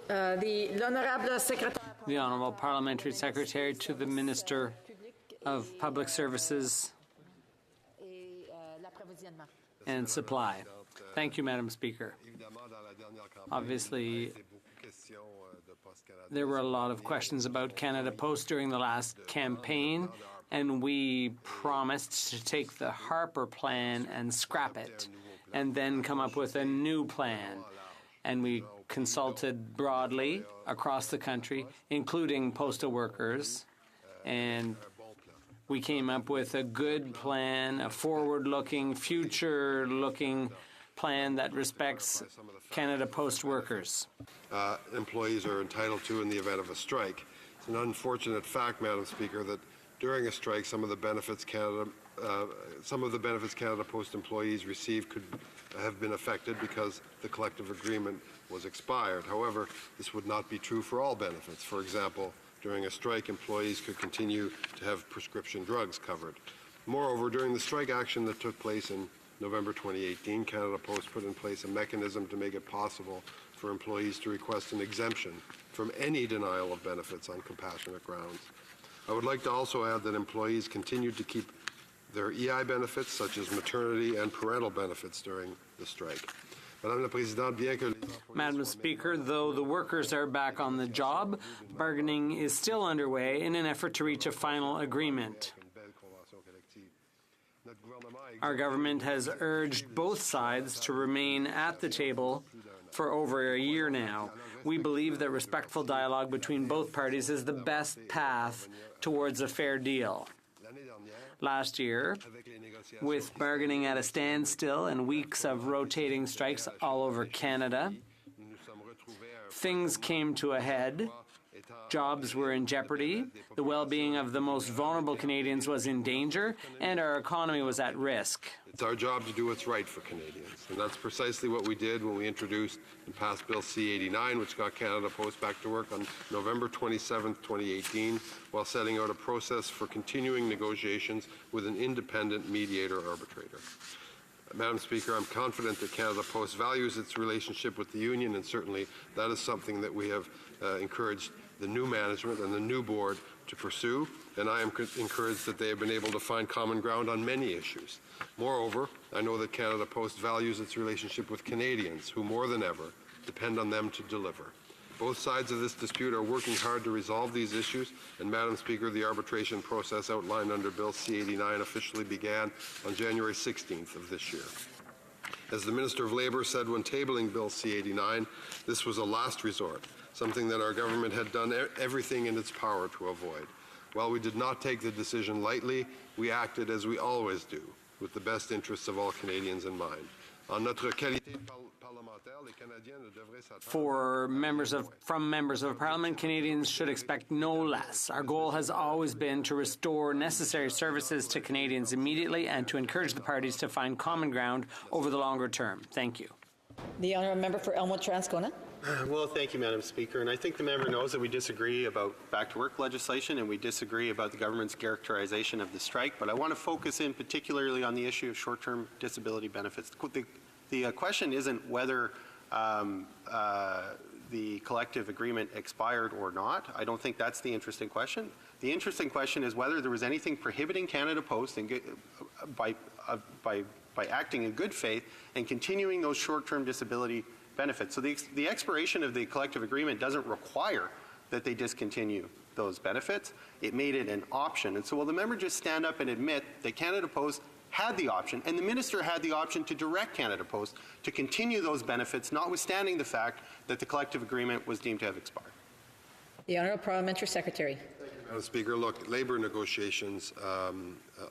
The Honourable Parliamentary Secretary to the Minister of Public Services and Supply. Thank you, Madam Speaker. Obviously, there were a lot of questions about Canada Post during the last campaign, and we promised to take the Harper plan and scrap it, and then come up with a new plan. And we consulted broadly across the country, including postal workers, and we came up with a good plan, a forward-looking, future-looking plan that respects Canada Post workers. Employees are entitled to in the event of a strike. It's an unfortunate fact, Madam Speaker, that during a strike, some of the benefits Canada Post employees receive could have been affected because the collective agreement was expired. However, this would not be true for all benefits. For example, during a strike, employees could continue to have prescription drugs covered. Moreover, during the strike action that took place in November 2018, Canada Post put in place a mechanism to make it possible for employees to request an exemption from any denial of benefits on compassionate grounds. I would like to also add that employees continued to keep their EI benefits, such as maternity and parental benefits, during the strike. Madam Speaker, though the workers are back on the job, bargaining is still underway in an effort to reach a final agreement. Our government has urged both sides to remain at the table for over a year now. We believe that respectful dialogue between both parties is the best path towards a fair deal. Last year, with bargaining at a standstill and weeks of rotating strikes all over Canada, things came to a head. Jobs were in jeopardy, the well-being of the most vulnerable Canadians was in danger, and our economy was at risk. It's our job to do what's right for Canadians, and that's precisely what we did when we introduced and passed Bill C-89, which got Canada Post back to work on November 27, 2018, while setting out a process for continuing negotiations with an independent mediator arbitrator. Madam Speaker, I'm confident that Canada Post values its relationship with the union, and certainly that is something that we have encouraged the new management and the new board to pursue, and I am encouraged that they have been able to find common ground on many issues. Moreover, I know that Canada Post values its relationship with Canadians, who more than ever depend on them to deliver. Both sides of this dispute are working hard to resolve these issues, and Madam Speaker, the arbitration process outlined under Bill C-89 officially began on January 16th of this year. As the Minister of Labour said when tabling Bill C-89, this was a last resort, something that our government had done everything in its power to avoid. While we did not take the decision lightly, we acted as we always do, with the best interests of all Canadians in mind. From members of Parliament, Canadians should expect no less. Our goal has always been to restore necessary services to Canadians immediately and to encourage the parties to find common ground over the longer term. Thank you. The honourable member for Elmwood-Transcona. Well, thank you, Madam Speaker. And I think the member knows that we disagree about back-to-work legislation and we disagree about the government's characterization of the strike. But I want to focus in particularly on the issue of short-term disability benefits. The The question isn't whether the collective agreement expired or not. I don't think that's the interesting question. The interesting question is whether there was anything prohibiting Canada Post by acting in good faith and continuing those short-term disability benefits. So the expiration of the collective agreement doesn't require that they discontinue those benefits. It made it an option. And so will the member just stand up and admit that Canada Post had the option, and the minister had the option to direct Canada Post to continue those benefits, notwithstanding the fact that the collective agreement was deemed to have expired? The Honourable Parliamentary Secretary. Thank you, Madam Speaker. Look, labour negotiations,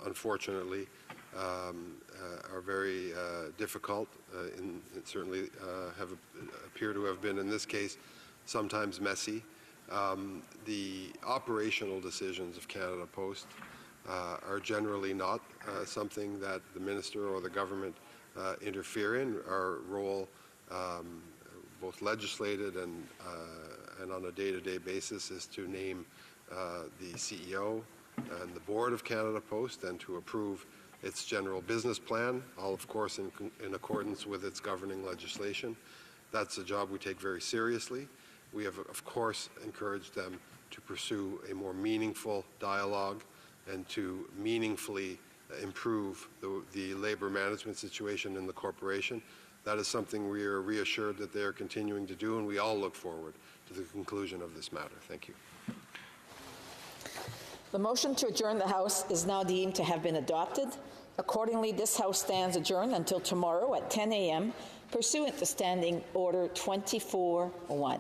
unfortunately, are very difficult, and certainly appear to have been, in this case, sometimes messy. The operational decisions of Canada Post are generally not something that the minister or the government interfere in. Our role, both legislated and on a day-to-day basis, is to name the CEO and the board of Canada Post and to approve its general business plan, all of course in accordance with its governing legislation. That's a job we take very seriously. We have, of course, encouraged them to pursue a more meaningful dialogue and to meaningfully improve the labor management situation in the corporation. That is something we are reassured that they are continuing to do, and we all look forward to the conclusion of this matter. Thank you. The motion to adjourn the House is now deemed to have been adopted. Accordingly, this House stands adjourned until tomorrow at 10 a.m. pursuant to Standing Order 24-1.